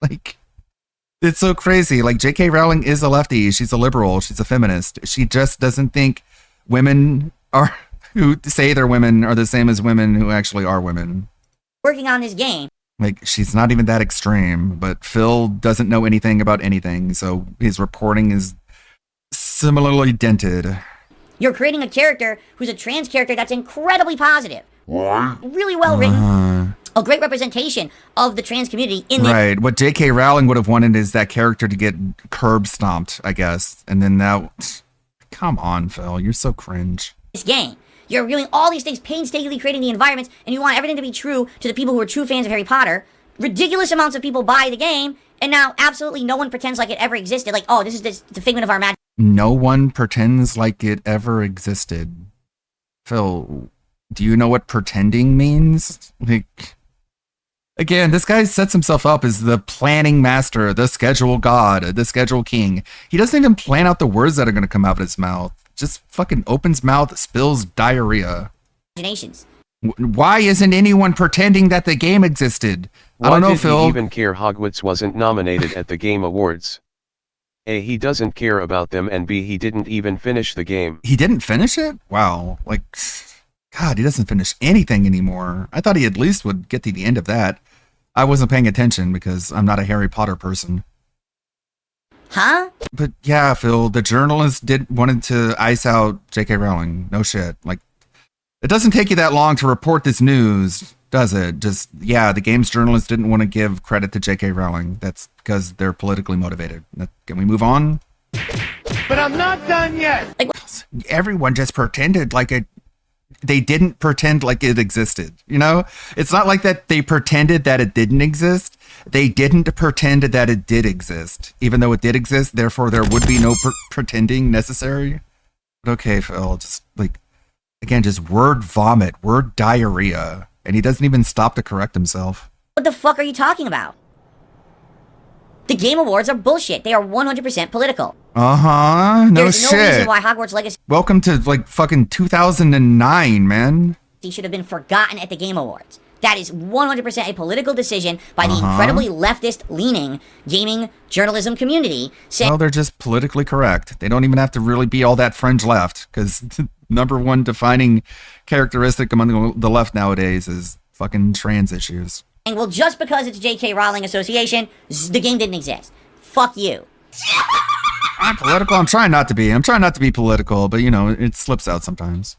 Like, it's so crazy. Like, J.K. Rowling is a lefty. She's a liberal. She's a feminist. She just doesn't think women are who say they're women are the same as women who actually are women. Working on this game. Like, she's not even that extreme, but Phil doesn't know anything about anything, so his reporting is similarly dented. You're creating a character who's a trans character that's incredibly positive. Really well written. A great representation of the trans community in the Right. What J.K. Rowling would have wanted is that character to get curb stomped, I guess. And then that... Come on, Phil. You're so cringe. this game. You're doing all these things, painstakingly creating the environments, and you want everything to be true to the people who are true fans of Harry Potter. Ridiculous amounts of people buy the game, and now absolutely no one pretends like it ever existed. Like, oh, this is the figment of our imagination. No one pretends like it ever existed. Phil, do you know what pretending means? Like, again, this guy sets himself up as the planning master, the schedule god, the schedule king. He doesn't even plan out the words that are going to come out of his mouth. Just fucking opens mouth, spills diarrhea. Why isn't anyone pretending that the game existed? I don't know, Phil. Why did he even care Hogwarts wasn't nominated at the Game Awards? A, he doesn't care about them, and B, he didn't even finish the game. He didn't finish it? Wow. Like, God, he doesn't finish anything anymore. I thought he at least would get to the end of that. I wasn't paying attention because I'm not a Harry Potter person. Huh? But yeah, Phil, the journalist wanted to ice out J.K. Rowling. No shit. Like, it doesn't take you that long to report this news, does it? Just, yeah, the game's journalists didn't want to give credit to J.K. Rowling. That's because they're politically motivated. Can we move on? But I'm not done yet. Everyone just pretended like it. They didn't pretend like it existed. You know, it's not like that they pretended that it didn't exist. They didn't pretend that it did exist, even though it did exist. Therefore, there would be no pretending necessary. But okay, Phil, just like, again, just word vomit, word diarrhea. And he doesn't even stop to correct himself. What the fuck are you talking about? The Game Awards are bullshit. They are 100% political. Uh-huh. No There's shit. no reason why Hogwarts Legacy Welcome to, like, fucking 2009, man. should have been forgotten at the Game Awards. That is 100% a political decision by the incredibly leftist-leaning gaming journalism community. Well, they're just politically correct. They don't even have to really be all that fringe left, because the number one defining characteristic among the left nowadays is fucking trans issues. Well, just because it's J.K. Rowling Association, the game didn't exist. Fuck you. I'm political. I'm trying not to be. I'm trying not to be political, but, you know, it slips out sometimes.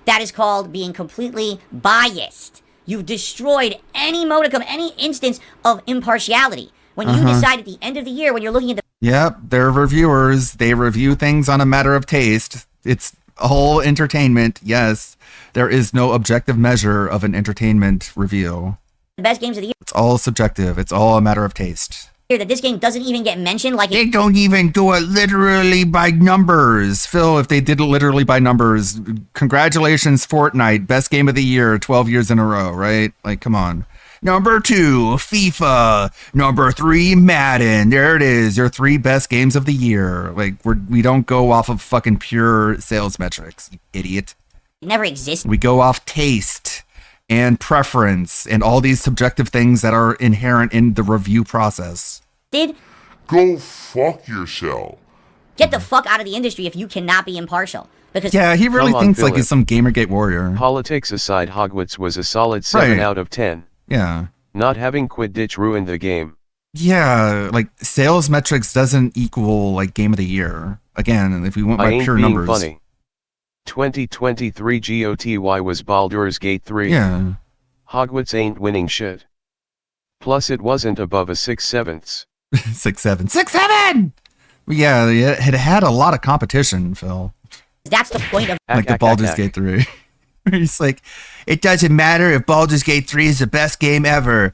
That is called being completely biased. You've destroyed any modicum, any instance of impartiality. When you decide at the end of the year, when you're looking at the... Yep, they're reviewers. They review things on a matter of taste. It's all entertainment, yes. There is no objective measure of an entertainment review. best games of the year, It's all subjective. It's all a matter of taste. that this game doesn't even get mentioned, like... They don't even do it literally by numbers. Phil, if they did it literally by numbers, congratulations, Fortnite, best game of the year, 12 years in a row, right? Like, come on. Number 2, FIFA. Number 3, Madden. There it is. Your 3 best games of the year. Like, we don't go off of fucking pure sales metrics, you idiot. It never exists. We go off taste and preference and all these subjective things that are inherent in the review process. Go fuck yourself. Get the fuck out of the industry if you cannot be impartial. Because Yeah, he really Come on, thinks like Philip. he's some Gamergate warrior. Politics aside, Hogwarts was a solid 7 Right. out of 10. Yeah. Not having Quidditch ruined the game. Yeah, like sales metrics doesn't equal like game of the year. Again, if we went I by ain't pure being numbers. funny. 2023 GOTY was Baldur's Gate 3. Yeah. Hogwarts ain't winning shit. Plus it wasn't above a 6/7. 6-7. 6-7! Yeah, it had a lot of competition, Phil. that's the point of... Like the Baldur's Gate 3. He's like, it doesn't matter if Baldur's Gate 3 is the best game ever.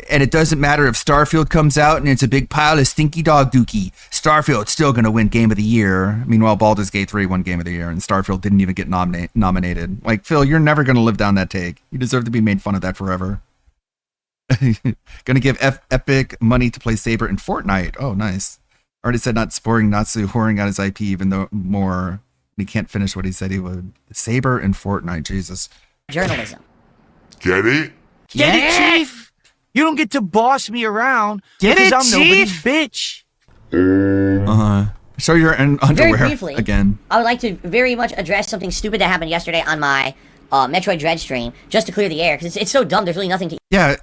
And it doesn't matter if Starfield comes out and it's a big pile of stinky dog dookie. Starfield's still going to win Game of the Year. Meanwhile, Baldur's Gate 3 won Game of the Year and Starfield didn't even get nominated. Like, Phil, you're never going to live down that take. You deserve to be made fun of that forever. Gonna give Epic money to play Saber in Fortnite. Oh, nice. Already said not supporting Natsu whoring out his IP even though more... He can't finish what he said he would. Saber and Fortnite, Jesus. Journalism. Get it? Get it, Chief? You don't get to boss me around Get because it, I'm nobody's Chief? bitch. Show your underwear briefly, again. I would like to very much address something stupid that happened yesterday on my Metroid Dread stream, just to clear the air, because it's so dumb, there's really nothing to... Yeah,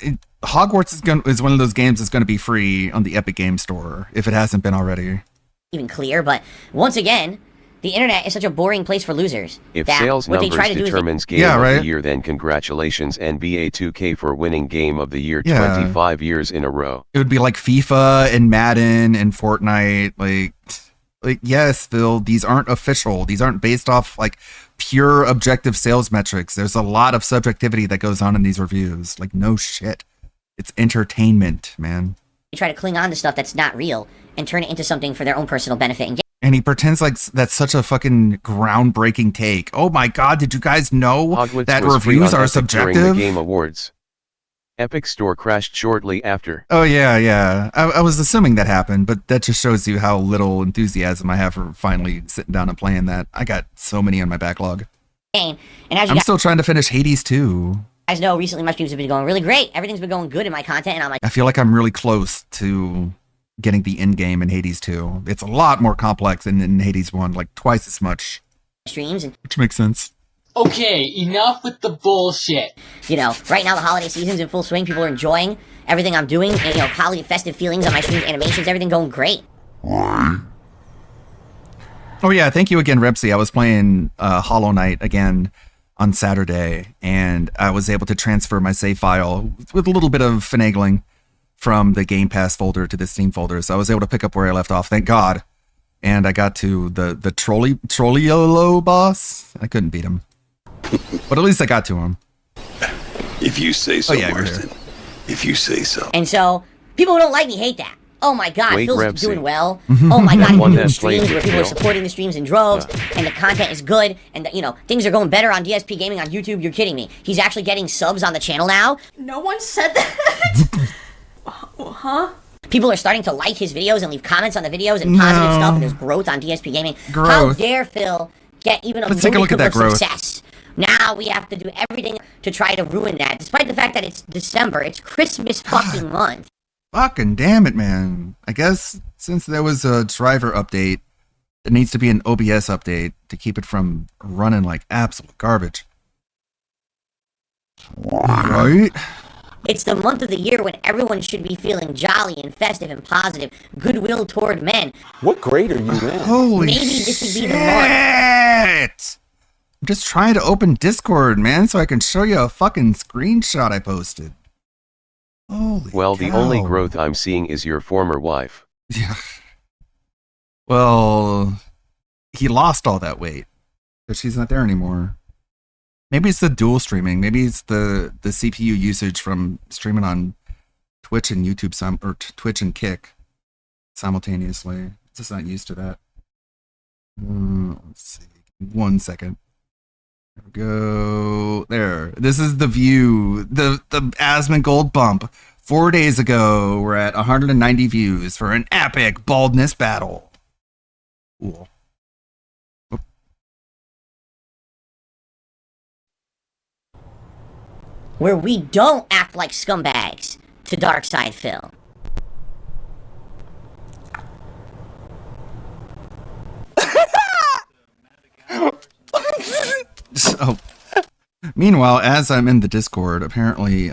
Hogwarts is one of those games that's going to be free on the Epic Game Store, if it hasn't been already. Even clear, but once again, the internet is such a boring place for losers. If that sales what they numbers try to do determines is Game Yeah, of right. the Year, then congratulations NBA 2K for winning Game of the Year Yeah. 25 years in a row. It would be like FIFA and Madden and Fortnite. Like yes, Phil, these aren't official. These aren't based off like pure objective sales metrics. There's a lot of subjectivity that goes on in these reviews. Like no shit. It's entertainment, man. they try to cling on to stuff that's not real and turn it into something for their own personal benefit and And he pretends like that's such a fucking groundbreaking take. Oh my god, did you guys know Hogwarts that was free reviews on are Epic during subjective? the Game Awards. Epic Store crashed shortly after. Oh yeah. I was assuming that happened, but that just shows you how little enthusiasm I have for finally sitting down and playing that. I got so many on my backlog. game. And as you I'm guys still trying to finish Hades 2. know, recently my streams have been going really great. Everything's been going good in my content, and I'm like, I feel like I'm really close to getting the end game in Hades 2. It's a lot more complex than in Hades 1, like twice as much. streams and Which makes sense. Okay, enough with the bullshit. you know, right now the holiday season's in full swing. People are enjoying everything I'm doing, and you know, holiday festive feelings on my streams, animations, everything going great. Oh yeah, thank you again, Repsy. I was playing Hollow Knight again on Saturday, and I was able to transfer my save file with a little bit of finagling from the Game Pass folder to the Steam folder. So I was able to pick up where I left off, thank God. And I got to the Trolliolo boss. I couldn't beat him. But at least I got to him. If you say so, Oh, yeah, you're Marston. If you say so. And so, people who don't like me hate that. Oh my god, Wait, Phil's Repsy. doing well. Oh my god, he's One doing that streams plays where with people are Phil. supporting the streams in droves, and the content is good, and you know, things are going better on DSP Gaming on YouTube. You're kidding me. He's actually getting subs on the channel now. No one said that. Huh? People are starting to like his videos and leave comments on the videos and positive No. stuff, and there's growth on DSP Gaming. How Growth. dare Phil get even a Let's take a look at modicum that of growth. success? Now we have to do everything to try to ruin that, despite the fact that it's December. It's Christmas fucking month. Fucking damn it, man. I guess since there was a driver update, there needs to be an OBS update to keep it from running like absolute garbage. Right? It's the month of the year when everyone should be feeling jolly and festive and positive, goodwill toward men. What grade are you in? Holy Maybe this would be the month. shit! I'm just trying to open Discord, man, so I can show you a fucking screenshot I posted. Holy Well, the only cow. growth I'm seeing is your former wife. Yeah. Well, he lost all that weight, but she's not there anymore. Maybe it's the dual streaming. Maybe it's the CPU usage from streaming on Twitch and YouTube or Twitch and Kick simultaneously. Just not used to that. Let's see. 1 second. There we go. There. This is the view. The Asmon Gold bump. 4 days ago, we're at 190 views for an epic baldness battle. Cool. Where we don't act like scumbags to Darkside Phil. So, meanwhile, as I'm in the Discord, apparently,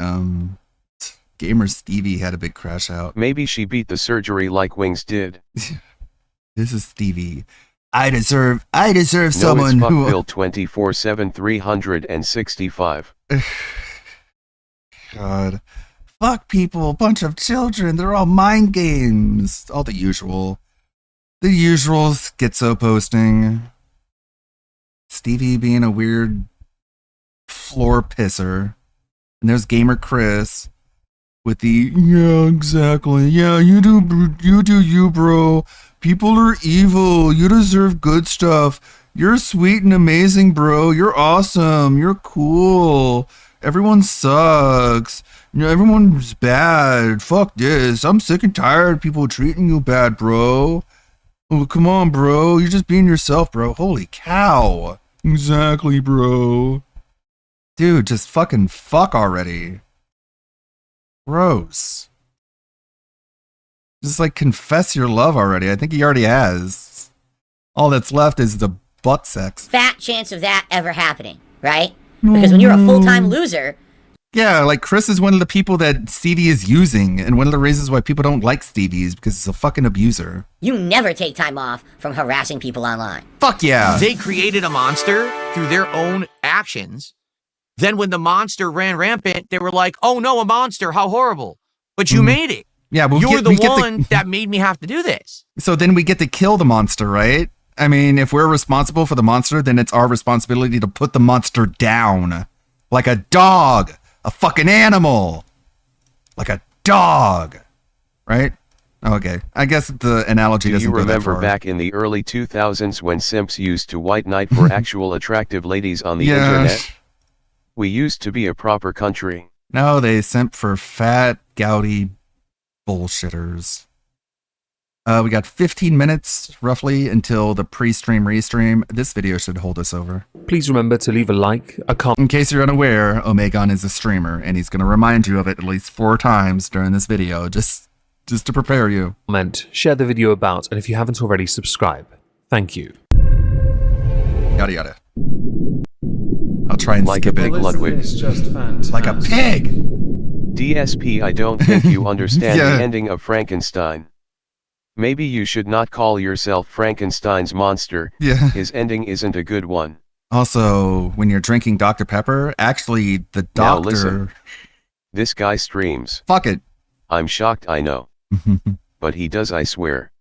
Gamer Stevie had a big crash out. Maybe she beat the surgery like Wings did. This is Stevie. I deserve No, someone it's who. Fuckbill 24/7 365. God. Fuck people, a bunch of children, they're all mind games. All the usual. The usual schizo posting. Stevie being a weird floor pisser. And there's Gamer Chris with the, yeah, exactly. Yeah, you do you, bro. People are evil. You deserve good stuff. You're sweet and amazing, bro. You're awesome. You're cool. Everyone sucks. You know, everyone's bad. Fuck this. I'm sick and tired of people treating you bad, bro. Oh, come on, bro. You're just being yourself, bro. Holy cow. Exactly, bro. Dude, just fucking fuck already. Gross. Just like confess your love already. I think he already has. All that's left is the butt sex. Fat chance of that ever happening, right? Because when you're a full-time loser... Yeah, like Chris is one of the people that Stevie is using, and one of the reasons why people don't like Stevie is because he's a fucking abuser. You never take time off from harassing people online. Fuck yeah. They created a monster through their own actions. Then when the monster ran rampant, they were like, oh no, a monster, how horrible. But you made it. Yeah, You're the one that made me have to do this. So then we get to kill the monster, right? I mean, if we're responsible for the monster, then it's our responsibility to put the monster down. Like a dog. A fucking animal. Like a dog. Right? Okay. I guess the analogy doesn't go that remember far. back in the early 2000s when simps used to white knight for actual attractive ladies on the internet? We used to be a proper country. No, they simp for fat, gouty bullshitters. We got 15 minutes, roughly, until the pre-stream restream. This video should hold us over. Please remember to leave a like, a comment. In case you're unaware, Omegon is a streamer, and he's going to remind you of it at least 4 times during this video, just to prepare you. Comment, share the video about, and if you haven't already, subscribe. Thank you. Yada yada. I'll try and Like skip a pig, it. Ludwig. Like a pig! DSP, I don't think you understand Yeah. the ending of Frankenstein. Maybe you should not call yourself Frankenstein's monster. Yeah. His ending isn't a good one. Also, when you're drinking Dr. Pepper, actually, the Now doctor... listen. This guy streams. Fuck it. I'm shocked, I know. But he does, I swear.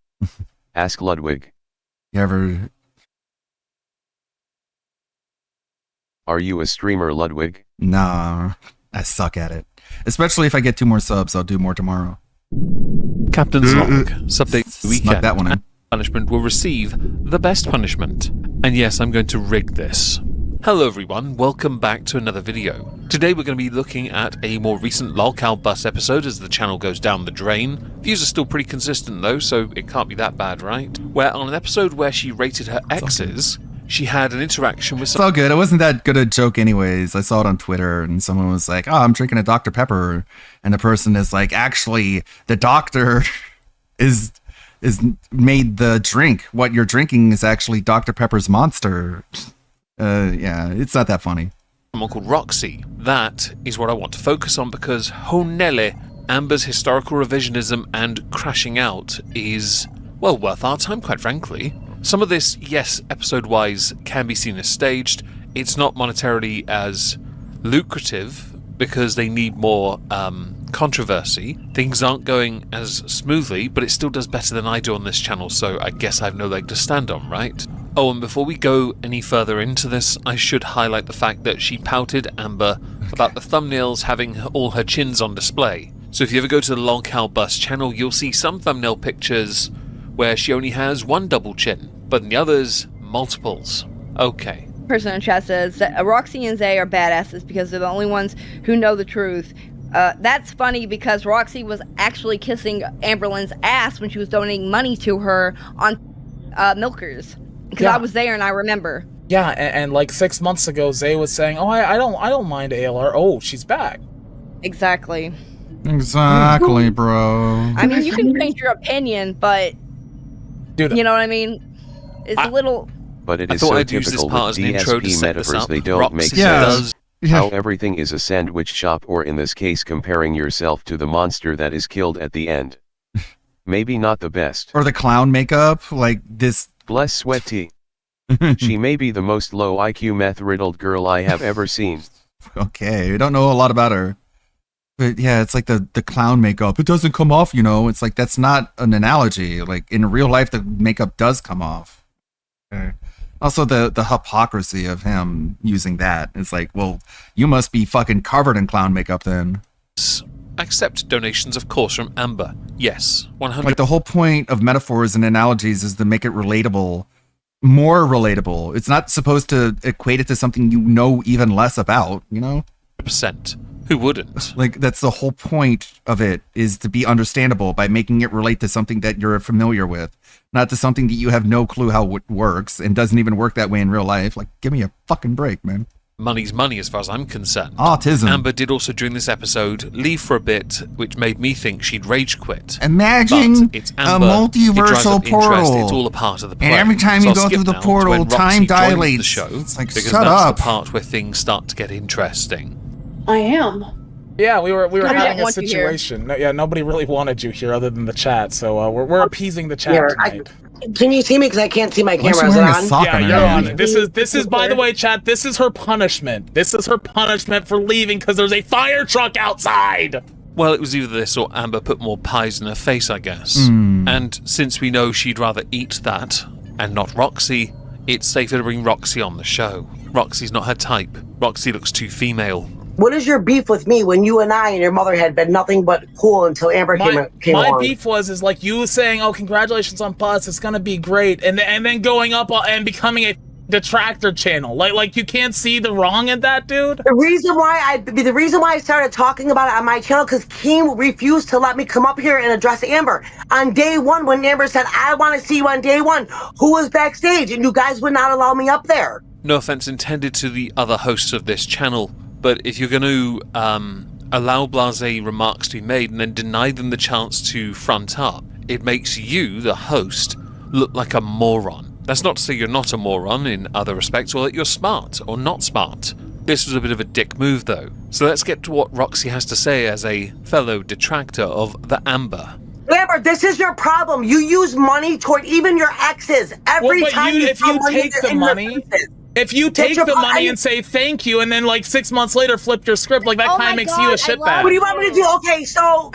Ask Ludwig. You ever... Are you a streamer, Ludwig? Nah, I suck at it. Especially if I get 2 more subs, I'll do more tomorrow. Captain's log. Subdate Snuck weekend. that one in. Punishment will receive the best punishment. And yes, I'm going to rig this. Hello everyone, welcome back to another video. Today we're going to be looking at a more recent Lolcow Bus episode as the channel goes down the drain. Views are still pretty consistent though, so it can't be that bad, right? Where on an episode where she rated her exes, she had an interaction with It's all good. It wasn't that good a joke anyways. I saw it on Twitter and someone was like, oh, I'm drinking a Dr. Pepper. And the person is like, actually, the doctor is made the drink. What you're drinking is actually Dr. Pepper's Monster. Yeah, it's not that funny. Someone called Roxy. That is what I want to focus on because Honele, Amber's historical revisionism and crashing out is, well, worth our time, quite frankly. Some of this, yes, episode-wise, can be seen as staged. It's not monetarily as lucrative because they need more controversy. Things aren't going as smoothly, but it still does better than I do on this channel, so I guess I have no leg to stand on, right? Oh, and before we go any further into this, I should highlight the fact that she pouted Amber about the thumbnails having all her chins on display. So if you ever go to the Lolcow Bus channel, you'll see some thumbnail pictures where she only has one double chin, but in the others, multiples. Okay. Person in chat says that Roxy and Zay are badasses because they're the only ones who know the truth. That's funny because Roxy was actually kissing Amberlynn's ass when she was donating money to her on Milkers. Because I was there and I remember. Yeah, and like 6 months ago, Zay was saying, "Oh, I don't mind ALR. Oh, she's back." Exactly. Exactly, bro. I mean, you can change your opinion, but dude, you know what I mean? It's a little. But it I is thought so I'd use this typical part with as an intro to DSP set this metaphors, up. they don't Roxy make does. sense. How everything is a sandwich shop, or in this case comparing yourself to the monster that is killed at the end. Maybe not the best. Or the clown makeup, like this. Bless Sweaty. She may be the most low IQ meth-riddled girl I have ever seen. Okay, we don't know a lot about her. But yeah, it's like the clown makeup. It doesn't come off, you know? It's like, that's not an analogy. Like, in real life, the makeup does come off. Okay. Also, the hypocrisy of him using that. It's like, well, you must be fucking covered in clown makeup then. Accept donations, of course, from Amber. Yes, 100%. Like, the whole point of metaphors and analogies is to make it relatable. More relatable. It's not supposed to equate it to something you know even less about, you know? %. Who wouldn't? Like, that's the whole point of it, is to be understandable by making it relate to something that you're familiar with, not to something that you have no clue how it works and doesn't even work that way in real life. Like, give me a fucking break, man. Money's money as far as I'm concerned. Autism. Amber did also during this episode leave for a bit, which made me think she'd rage quit. Imagine But it's a Amber, it drives multiversal up interest, portal. It's all a part of the play. And every time So you I'll go skip through the now to portal, when Roxy time joins dilates. the show, It's like, because shut that's up. the part where things start to get interesting. I am. Yeah, we were I didn't having a want you here. situation. No, yeah, nobody really wanted you here other than the chat, so we're appeasing the chat Yeah, tonight. Can you see me? Because I can't see my Why is she camera. Is it wearing a on? sock Yeah, on her you're hand? on. This is by the way, chat. This is her punishment. This is her punishment for leaving because there's a fire truck outside. Well, it was either this or Amber put more pies in her face, I guess. And since we know she'd rather eat that and not Roxy, it's safer to bring Roxy on the show. Roxy's not her type. Roxy looks too female. What is your beef with me when you and I and your mother had been nothing but cool until Amber came My along? beef is like you saying, "Oh, congratulations on Buzz, it's gonna be great," and then going up and becoming a detractor channel. Like you can't see the wrong in that, dude. The reason why I started talking about it on my channel because Keem refused to let me come up here and address Amber on day one when Amber said, "I want to see you on day one." Who was backstage, and you guys would not allow me up there. No offense intended to the other hosts of this channel, but if you're going to allow blasé remarks to be made and then deny them the chance to front up, it makes you, the host, look like a moron. That's not to say you're not a moron in other respects, or that you're smart or not smart. This was a bit of a dick move, though. So let's get to what Roxy has to say as a fellow detractor of the Amber. Amber, this is your problem. You use money toward even your exes every Well, but time if you take the money. If you take the money and say thank you, and then like 6 months later flip your script, like that kind of makes you a shitbag. What do you want me to do? Okay, so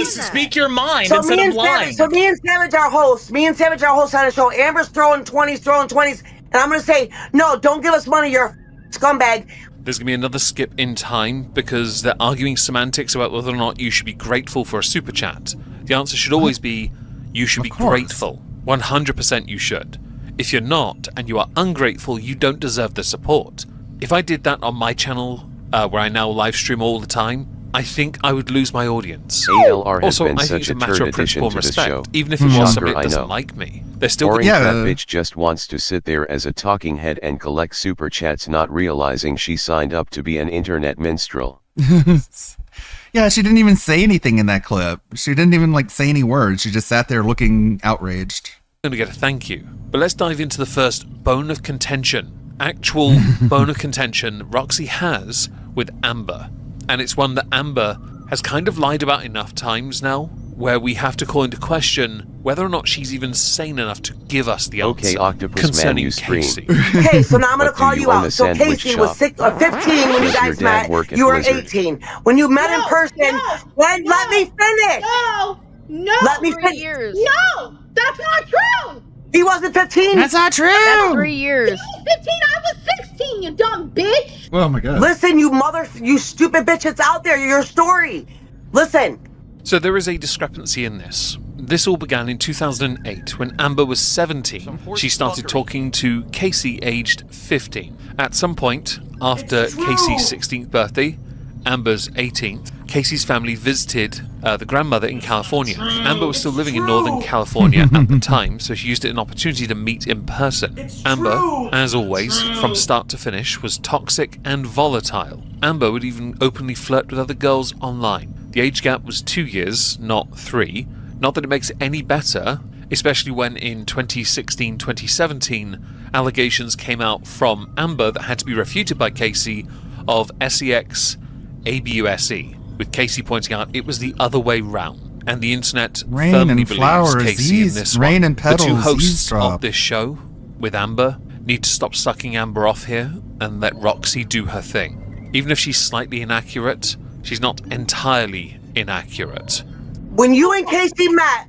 speak your mind so instead me of and lying. me and Savage are hosts. Me and Savage are hosts on the show. Amber's throwing 20s, and I'm gonna say no. Don't give us money. You're a scumbag. There's going to be another skip in time because they're arguing semantics about whether or not you should be grateful for a super chat. The answer should always be you should be grateful. 100% you should. If you're not, and you are ungrateful, you don't deserve the support. If I did that on my channel, where I now live stream all the time, I think I would lose my audience. ALR has Also, been I think such it's a a matter turd of principle and addition to this respect. show. Even if it was somebody Shocker, that I doesn't know. like me, they're still Boring gonna... fat bitch just wants to sit there as a talking head and collect super chats, not realizing she signed up to be an internet minstrel. Yeah, she didn't even say anything in that clip. She didn't even like say any words. She just sat there looking outraged. Going to get a thank you. But let's dive into the first bone of contention. Actual bone of contention Roxy has with Amber. And it's one that Amber has kind of lied about enough times now, where we have to call into question whether or not she's even sane enough to give us the answer Okay, Octopus concerning Man, you scream. Casey. Okay, so now I'm gonna What do call you you own out. a So sandwich Casey was shop? 15 when you Does your guys dad met. work at You were Blizzard? 18 when you met in person. Let me finish. No, Let me 3 finish. years. No, that's not true. He wasn't 15. That's not true. That's 3 years. He was 15. I was 16. You dumb bitch. Oh my god. Listen, you stupid bitch. It's out there. Your story. Listen. So there is a discrepancy in this. This all began in 2008 when Amber was 17. She started talking to Casey aged 15. At some point after Casey's 16th birthday, Amber's 18th, Casey's family visited the grandmother in California. Amber was still living in Northern California at the time, so she used it as an opportunity to meet in person. Amber, as always, from start to finish, was toxic and volatile. Amber would even openly flirt with other girls online. The age gap was 2 years, not 3. Not that it makes it any better, especially when in 2016-2017, allegations came out from Amber that had to be refuted by Casey of sex abuse, with Casey pointing out it was the other way round. And the internet Rain firmly and believes flowers, Casey in this rain one. and petals, The two hosts eavesdrop. of this show with Amber need to stop sucking Amber off here and let Roxy do her thing. Even if she's slightly inaccurate, she's not entirely inaccurate. When you and Casey met,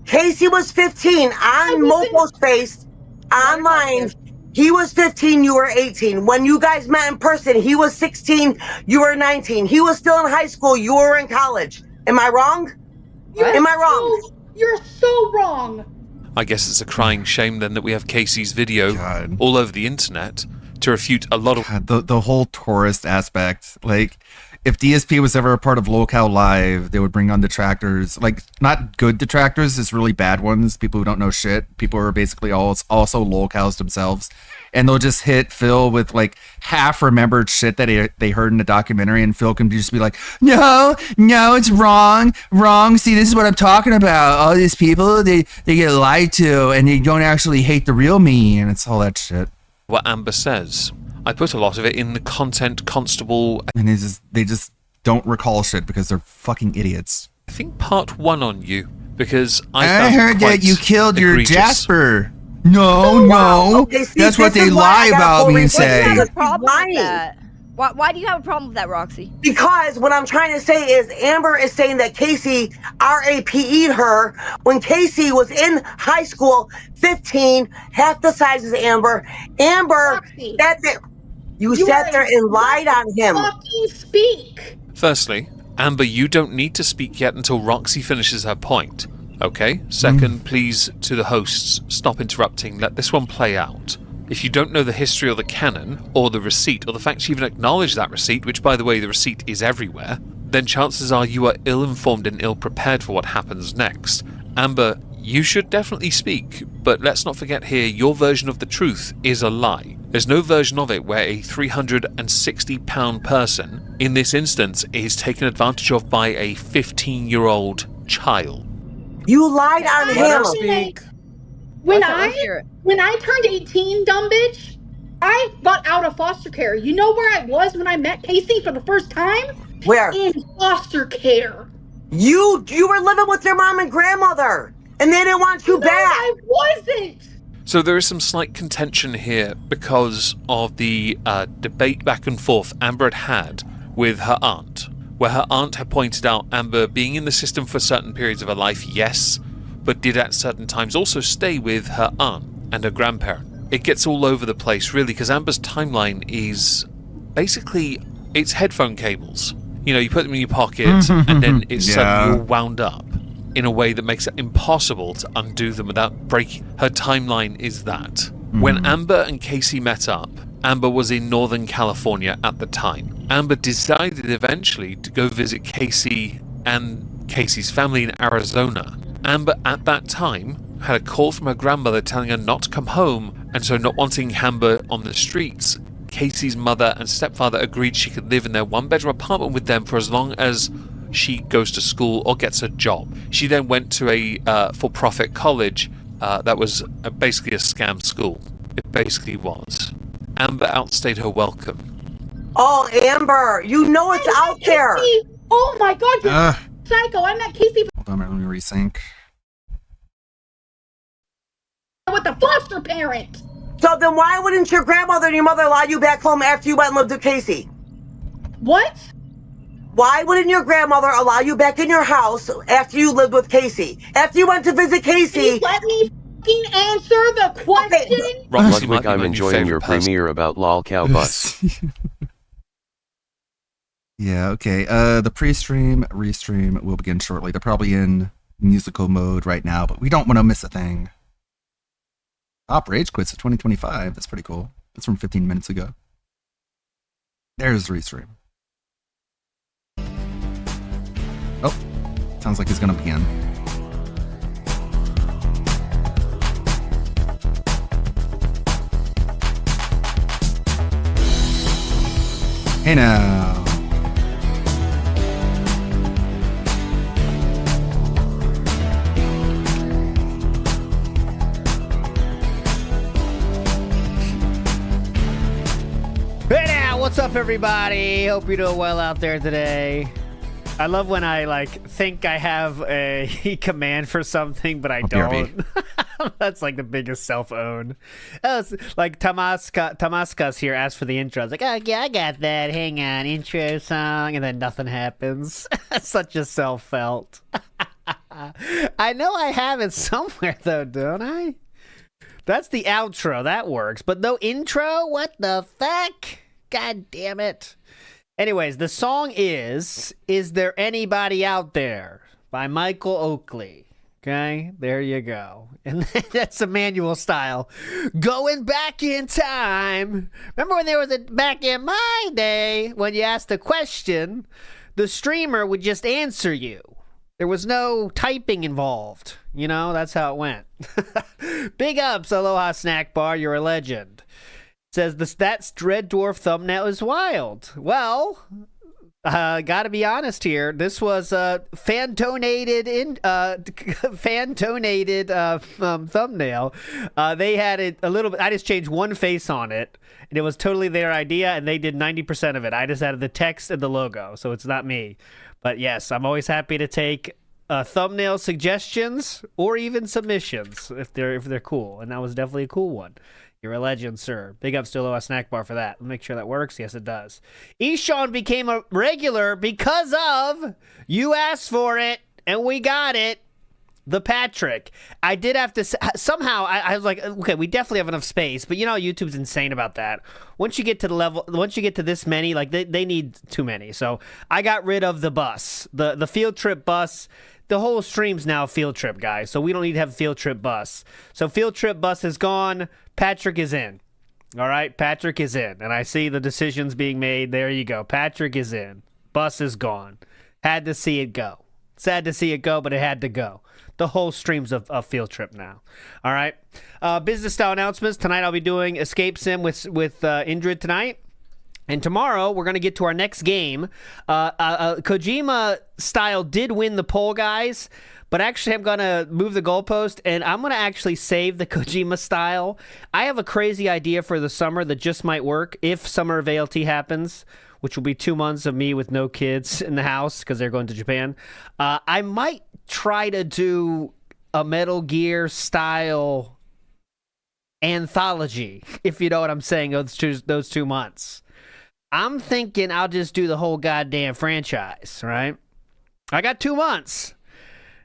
Casey was 15 on Mopo Space, online. He was 15, you were 18. When you guys met in person, he was 16, you were 19. He was still in high school, you were in college. Am I wrong? Am I wrong? You're so wrong. I guess it's a crying shame then that we have Casey's video all over the internet to refute a lot of... God, the whole tourist aspect, like, if DSP was ever a part of Lolcow Live, they would bring on detractors, like not good detractors, just really bad ones, people who don't know shit. People who are basically also Lolcows themselves. And they'll just hit Phil with like half remembered shit that they heard in the documentary, and Phil can just be like, no, it's wrong. See, this is what I'm talking about. All these people, they get lied to, and they don't actually hate the real me, and it's all that shit. What Amber says, I put a lot of it in the content constable. And they just don't recall shit because they're fucking idiots. I think part 1 on you, because I heard that you killed your egregious. Jasper. No. Okay, see, that's what this they is why lie I gotta about pull me and Rachel say. out. What's the problem Lying. with that? Why do you have a problem with that, Roxy? Because what I'm trying to say is Amber is saying that Casey RAPE'd her when Casey was in high school, 15, half the size as Amber. Amber, Roxy, you sat there and lied on him. Fucking speak. Firstly, Amber, you don't need to speak yet until Roxy finishes her point. Okay? Second, please, to the hosts, stop interrupting. Let this one play out. If you don't know the history or the canon, or the receipt, or the fact you even acknowledge that receipt, which, by the way, the receipt is everywhere, then chances are you are ill-informed and ill-prepared for what happens next. Amber, you should definitely speak, but let's not forget here, your version of the truth is a lie. There's no version of it where a 360-pound person, in this instance, is taken advantage of by a 15-year-old child. You lied on him. When I turned 18, dumb bitch, I got out of foster care. You know where I was when I met Casey for the first time? Where? In foster care. You were living with your mom and grandmother, and they didn't want you back. I wasn't. So there is some slight contention here because of the debate back and forth Amber had with her aunt, where her aunt had pointed out Amber being in the system for certain periods of her life, yes, but did at certain times also stay with her aunt and her grandparent. It gets all over the place, really, because Amber's timeline is basically, it's headphone cables. You know, you put them in your pocket and then it's suddenly all wound up in a way that makes it impossible to undo them without breaking. Her timeline is that. When Amber and Casey met up, Amber was in Northern California at the time. Amber decided eventually to go visit Casey and Casey's family in Arizona. Amber at that time had a call from her grandmother telling her not to come home, and so not wanting Amber on the streets, Casey's mother and stepfather agreed she could live in their one-bedroom apartment with them for as long as she goes to school or gets a job. She then went to a for-profit college that was basically a scam school. It basically was. Amber outstayed her welcome. Oh, Amber, you know it's out there. Oh my God, you're psycho. I met Casey Hold on, let me resync. with a foster parent. So then why wouldn't your grandmother and your mother allow you back home after you went and lived with Casey? What? Why wouldn't your grandmother allow you back in your house after you lived with Casey? After you went to visit Casey? Let me fucking answer the question. Ludwig, I'm enjoying your premiere about Lolcow Butts. Yeah, okay. The pre-stream, restream will begin shortly. They're probably in musical mode right now, but we don't want to miss a thing. Top Rage Quits of 2025. That's pretty cool. That's from 15 minutes ago. There's the restream. Oh, sounds like it's gonna begin. Hey now. Hey now, what's up everybody? Hope you're doing well out there today. I love when I think I have a command for something, but I don't. That's like the biggest self-own. It's like Tamaskas here asked for the intro. I was like, oh yeah, I got that. Hang on, intro song, and then nothing happens. Such a self-felt. I know I have it somewhere though, don't I? That's the outro. That works. But no intro? What the fuck? God damn it. Anyways, the song is There Anybody Out There by Michael Oakley. Okay, there you go. And that's Emmanuel style. Going back in time. Remember when there was back in my day, when you asked a question, the streamer would just answer you. There was no typing involved. You know, that's how it went. Big ups, Aloha Snack Bar. You're a legend. Says that Red Dwarf thumbnail is wild. Well, gotta be honest here. This was fan-donated thumbnail. They had it a little bit. I just changed one face on it, and it was totally their idea, and they did 90% of it. I just added the text and the logo, so it's not me. But yes, I'm always happy to take thumbnail suggestions or even submissions if they're cool, and that was definitely a cool one. You're a legend, sir. Big ups to Aloha Snack Bar for that. Make sure that works. Yes, it does. Eshawn became a regular because of you asked for it, and we got it. The Patrick. I did have to... Somehow, I was like, okay, we definitely have enough space, but you know YouTube's insane about that. Once you get to the level... Once you get to this many, like, they need too many. So, I got rid of the bus. The field trip bus... The whole stream's now field trip, guys. So we don't need to have a field trip bus. So field trip bus is gone. Patrick is in. All right, Patrick is in. And I see the decisions being made. There you go. Patrick is in. Bus is gone. Had to see it go. Sad to see it go, but it had to go. The whole stream's a field trip now. All right. Business style announcements. Tonight I'll be doing Escape Sim with Indrid tonight. And tomorrow, we're going to get to our next game. Kojima Style did win the poll, guys. But actually, I'm going to move the goalpost, and I'm going to actually save the Kojima Style. I have a crazy idea for the summer that just might work if Summer of ALT happens, which will be 2 months of me with no kids in the house because they're going to Japan. I might try to do a Metal Gear Style anthology, if you know what I'm saying, those 2 months. I'm thinking I'll just do the whole goddamn franchise, right? I got 2 months,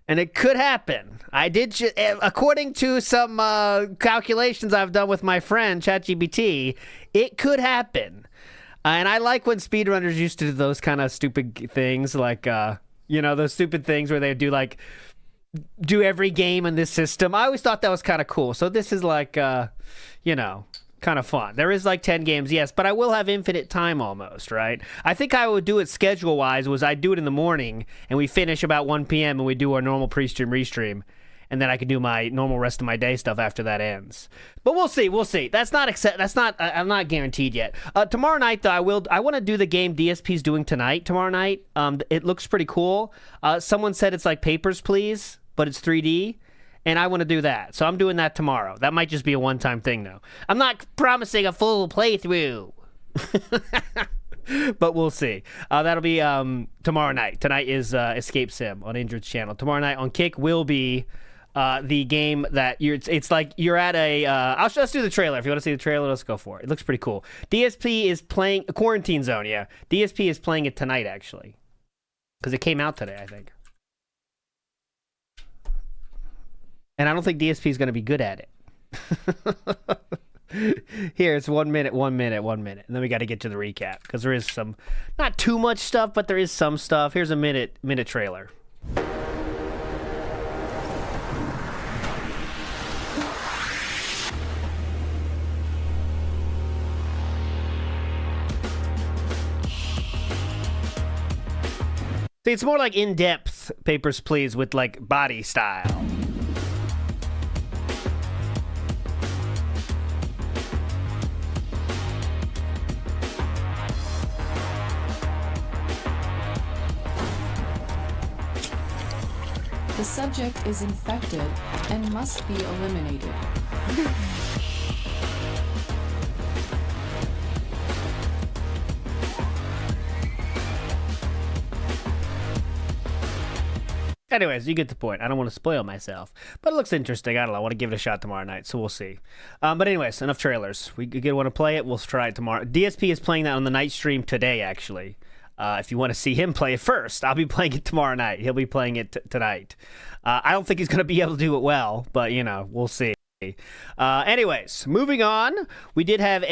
and it could happen. I did, according to some calculations I've done with my friend, ChatGPT, it could happen. And I like when speedrunners used to do those kind of stupid things, like, those stupid things where they do, like, do every game in this system. I always thought that was kind of cool. So this is like, kind of fun. There is like 10 games, yes, but I will have infinite time almost, right? I think I would do it schedule-wise was I'd do it in the morning, and we finish about 1 p.m., and we do our normal pre-stream, restream, and then I could do my normal rest of my day stuff after that ends. But we'll see. I'm not guaranteed yet. Tomorrow night, though, I want to do the game DSP's doing tonight, tomorrow night. It looks pretty cool. Someone said it's like Papers, Please, but it's 3D. And I want to do that. So I'm doing that tomorrow. That might just be a one-time thing, though. I'm not promising a full playthrough. But we'll see. That'll be tomorrow night. Tonight is Escape Sim on Indrid's channel. Tomorrow night on Kick will be the game that it's like you're at a... let's do the trailer. If you want to see the trailer, let's go for it. It looks pretty cool. DSP is playing... Quarantine Zone, yeah. DSP is playing it tonight, actually. Because it came out today, I think. And I don't think DSP is going to be good at it. Here, it's 1 minute. And then we got to get to the recap. Because there is some, not too much stuff, but there is some stuff. Here's a minute trailer. See, it's more like in-depth Papers, Please with like body style. The subject is infected and must be eliminated. Anyways, you get the point. I don't want to spoil myself, but it looks interesting. I don't know. I want to give it a shot tomorrow night, so we'll see. But anyways, enough trailers. We want to play it. We'll try it tomorrow. DSP is playing that on the night stream today, actually. If you want to see him play it first, I'll be playing it tomorrow night. He'll be playing it tonight. I don't think he's going to be able to do it well, but, we'll see. Anyways, moving on. We did have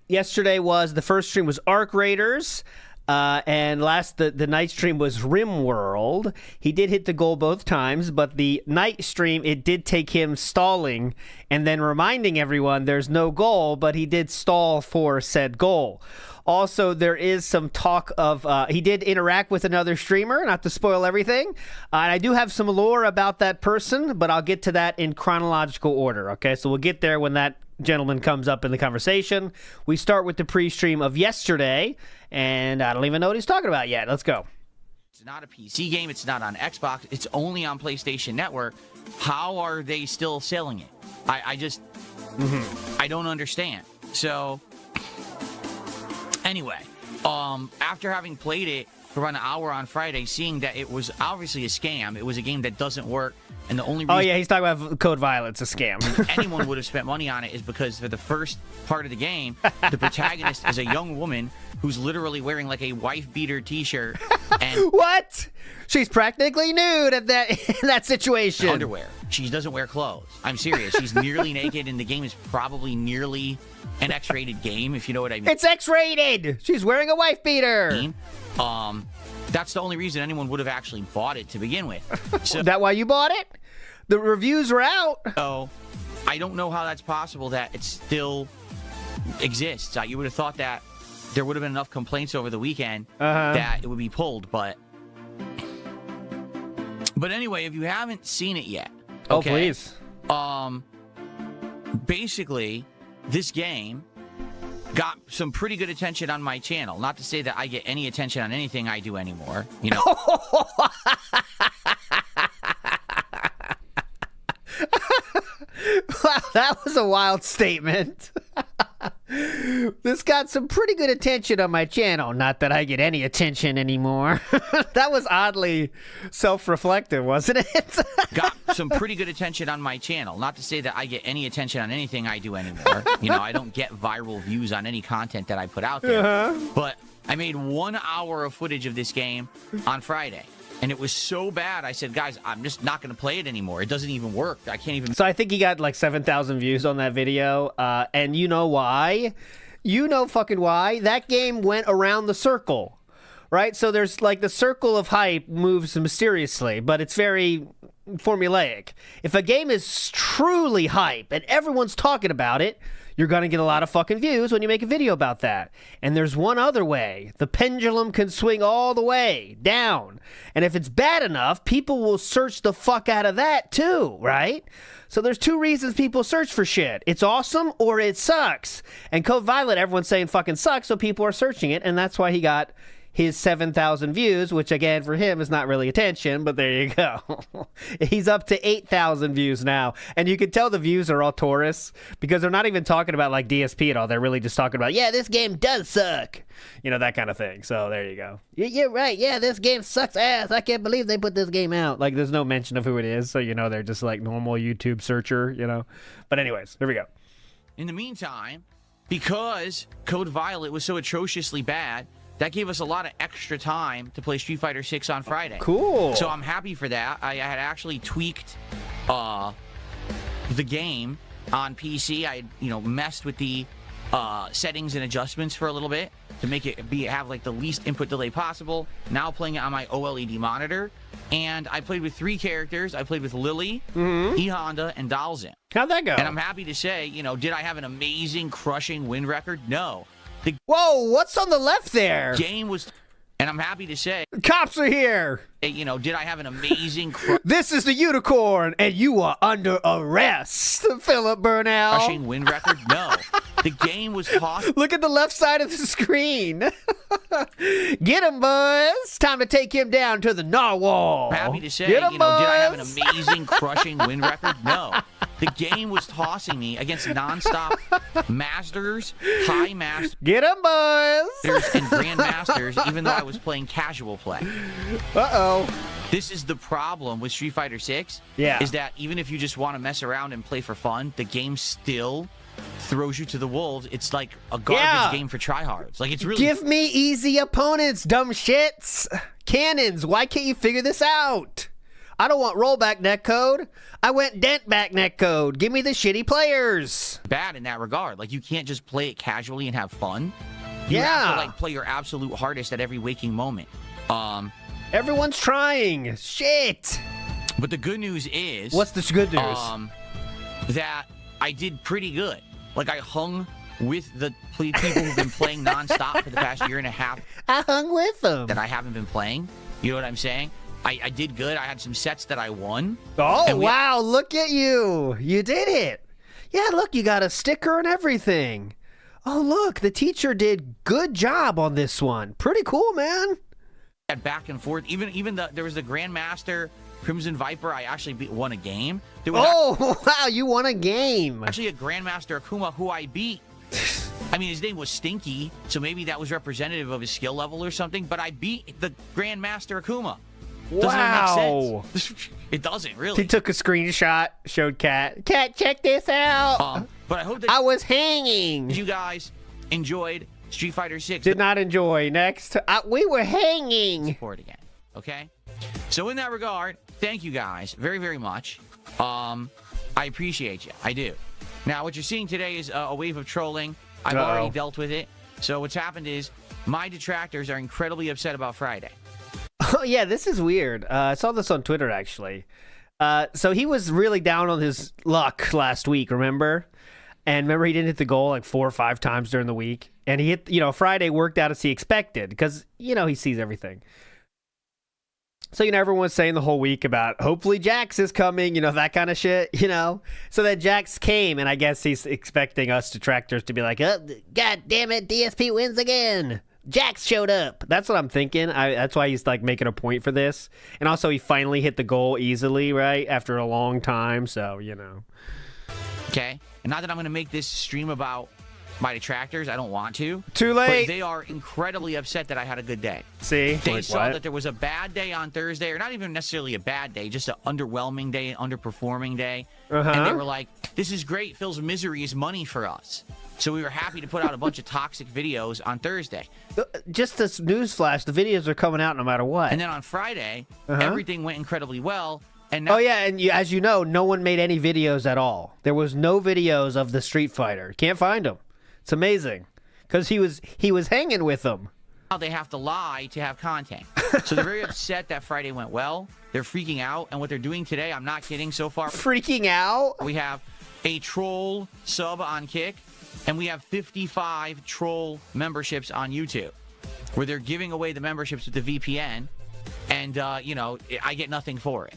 yesterday was the first stream was Arc Raiders. And the night stream was RimWorld. He did hit the goal both times, but the night stream, it did take him stalling and then reminding everyone there's no goal, but he did stall for said goal. Also, there is some talk of he did interact with another streamer, not to spoil everything. And I do have some lore about that person, but I'll get to that in chronological order. Okay, so we'll get there when that gentleman comes up in the conversation. We start with the pre-stream of yesterday, and I don't even know what he's talking about yet. Let's go. It's not a PC game. It's not on Xbox. It's only on PlayStation Network. How are they still selling it? I just, I don't understand. So, anyway, after having played it for about an hour on Friday, seeing that it was obviously a scam, it was a game that doesn't work, and the only reason... Oh, yeah, he's talking about Code Violet's a scam. anyone would have spent money on it is because for the first part of the game, the protagonist is a young woman who's literally wearing like a wife-beater t-shirt and... What? She's practically nude at that situation. Underwear. She doesn't wear clothes. I'm serious. She's nearly naked, and the game is probably nearly an X-rated game, if you know what I mean. It's X-rated! She's wearing a wife-beater! That's the only reason anyone would have actually bought it to begin with. So, is that why you bought it? The reviews are out. Oh, I don't know how that's possible that it still exists. You would have thought that there would have been enough complaints over the weekend that it would be pulled, but anyway, if you haven't seen it yet, okay, oh please. Basically, this game got some pretty good attention on my channel. Not to say that I get any attention on anything I do anymore, you know. Wow, that was a wild statement. This got some pretty good attention on my channel. Not that I get any attention anymore. That was oddly self-reflective, wasn't it? Got some pretty good attention on my channel. Not to say that I get any attention on anything I do anymore. You know, I don't get viral views on any content that I put out there. But I made 1 hour of footage of this game on Friday. And it was so bad, I said, guys, I'm just not going to play it anymore. It doesn't even work. I can't even... So I think he got like 7,000 views on that video. And you know why? You know fucking why. That game went around the circle, right? So there's like the circle of hype moves mysteriously, but it's very formulaic. If a game is truly hype and everyone's talking about it, you're going to get a lot of fucking views when you make a video about that. And there's one other way. The pendulum can swing all the way down. And if it's bad enough, people will search the fuck out of that too, right? So there's two reasons people search for shit. It's awesome or it sucks. And Code Violet, everyone's saying fucking sucks, so people are searching it. And that's why he got his 7,000 views, which again for him is not really attention, but there you go. He's up to 8,000 views now, and you can tell the views are all tourists because they're not even talking about like DSP at all. They're really just talking about, yeah, this game does suck, you know, that kind of thing. So there you go. You're right. Yeah, this game sucks ass. I can't believe they put this game out. Like there's no mention of who it is, so you know they're just like normal YouTube searcher, you know. But anyways, here we go. In the meantime, because Code Violet was so atrociously bad, that gave us a lot of extra time to play Street Fighter 6 on Friday. Cool. So I'm happy for that. I had actually tweaked the game on PC. I messed with the settings and adjustments for a little bit to make it have like the least input delay possible. Now playing it on my OLED monitor. And I played with 3 characters. I played with Lily, E Honda, and Dalzin. How'd that go? And I'm happy to say, did I have an amazing, crushing win record? No. Whoa, what's on the left there? Game was, and I'm happy to say, cops are here. Did I have an amazing This is the Unicorn, and you are under arrest, Philip Burnell. Crushing win record? No. The game was tossed. Look at the left side of the screen. Get him, boys. Time to take him down to the narwhal. I'm happy to say, did I have an amazing, crushing win record? No. The game was tossing me against nonstop masters, high masters, get 'em, boys, and grandmasters, even though I was playing casual play. Uh-oh. This is the problem with Street Fighter 6. Yeah. Is that even if you just want to mess around and play for fun, the game still throws you to the wolves. It's like a garbage game for tryhards. Like it's really. Give me easy opponents, dumb shits. Cannons, why can't you figure this out? I don't want rollback netcode. I went dent back netcode. Give me the shitty players. Bad in that regard. Like you can't just play it casually and have fun. You have Yeah. to like play your absolute hardest at every waking moment. Everyone's trying. Shit. But the good news is, What's the good news? That I did pretty good. Like I hung with the people who've been playing nonstop for the past year and a half. I hung with them. That I haven't been playing. You know what I'm saying? I did good. I had some sets that I won. Oh, wow. Look at you. You did it. Yeah, look, you got a sticker and everything. Oh, look, the teacher did good job on this one. Pretty cool, man. Back and forth. Even there was the Grandmaster Crimson Viper. I actually won a game. Wow, you won a game. Actually, a Grandmaster Akuma who I beat. I mean, his name was Stinky, so maybe that was representative of his skill level or something. But I beat the Grandmaster Akuma. Doesn't it make sense? It doesn't really. He took a screenshot, showed Cat. Cat, check this out. But I hope that I was hanging. You guys enjoyed Street Fighter 6. Did not enjoy. Next, we were hanging. Support again. Okay. So in that regard, thank you guys very, very much. I appreciate you. I do. Now, what you're seeing today is a wave of trolling. I've already dealt with it. So what's happened is my detractors are incredibly upset about Friday. Oh, yeah, this is weird. I saw this on Twitter, actually. So he was really down on his luck last week, remember? And remember, he didn't hit the goal like 4 or 5 times during the week. And he hit, Friday worked out as he expected because, he sees everything. So, everyone's saying the whole week about hopefully Jax is coming, that kind of shit, So that Jax came, and I guess he's expecting us detractors to be like, oh, God damn it, DSP wins again. Jax showed up. That's what I'm thinking. That's why he's like making a point for this. And also, he finally hit the goal easily, right? After a long time. So, Okay. And not that I'm going to make this stream about my detractors. I don't want to. Too late. But they are incredibly upset that I had a good day. See? They saw that there was a bad day on Thursday, or not even necessarily a bad day, just an underwhelming day, an underperforming day. And they were like, this is great. Phil's misery is money for us. So we were happy to put out a bunch of toxic videos on Thursday. Just this newsflash, the videos are coming out no matter what. And then on Friday, everything went incredibly well. And now, as you know, no one made any videos at all. There was no videos of the Street Fighter. Can't find them. It's amazing. Because he was hanging with them. Now they have to lie to have content. So they're very upset that Friday went well. They're freaking out. And what they're doing today, I'm not kidding so far. Freaking out? We have a troll sub on Kick. And we have 55 troll memberships on YouTube, where they're giving away the memberships with the VPN, and I get nothing for it.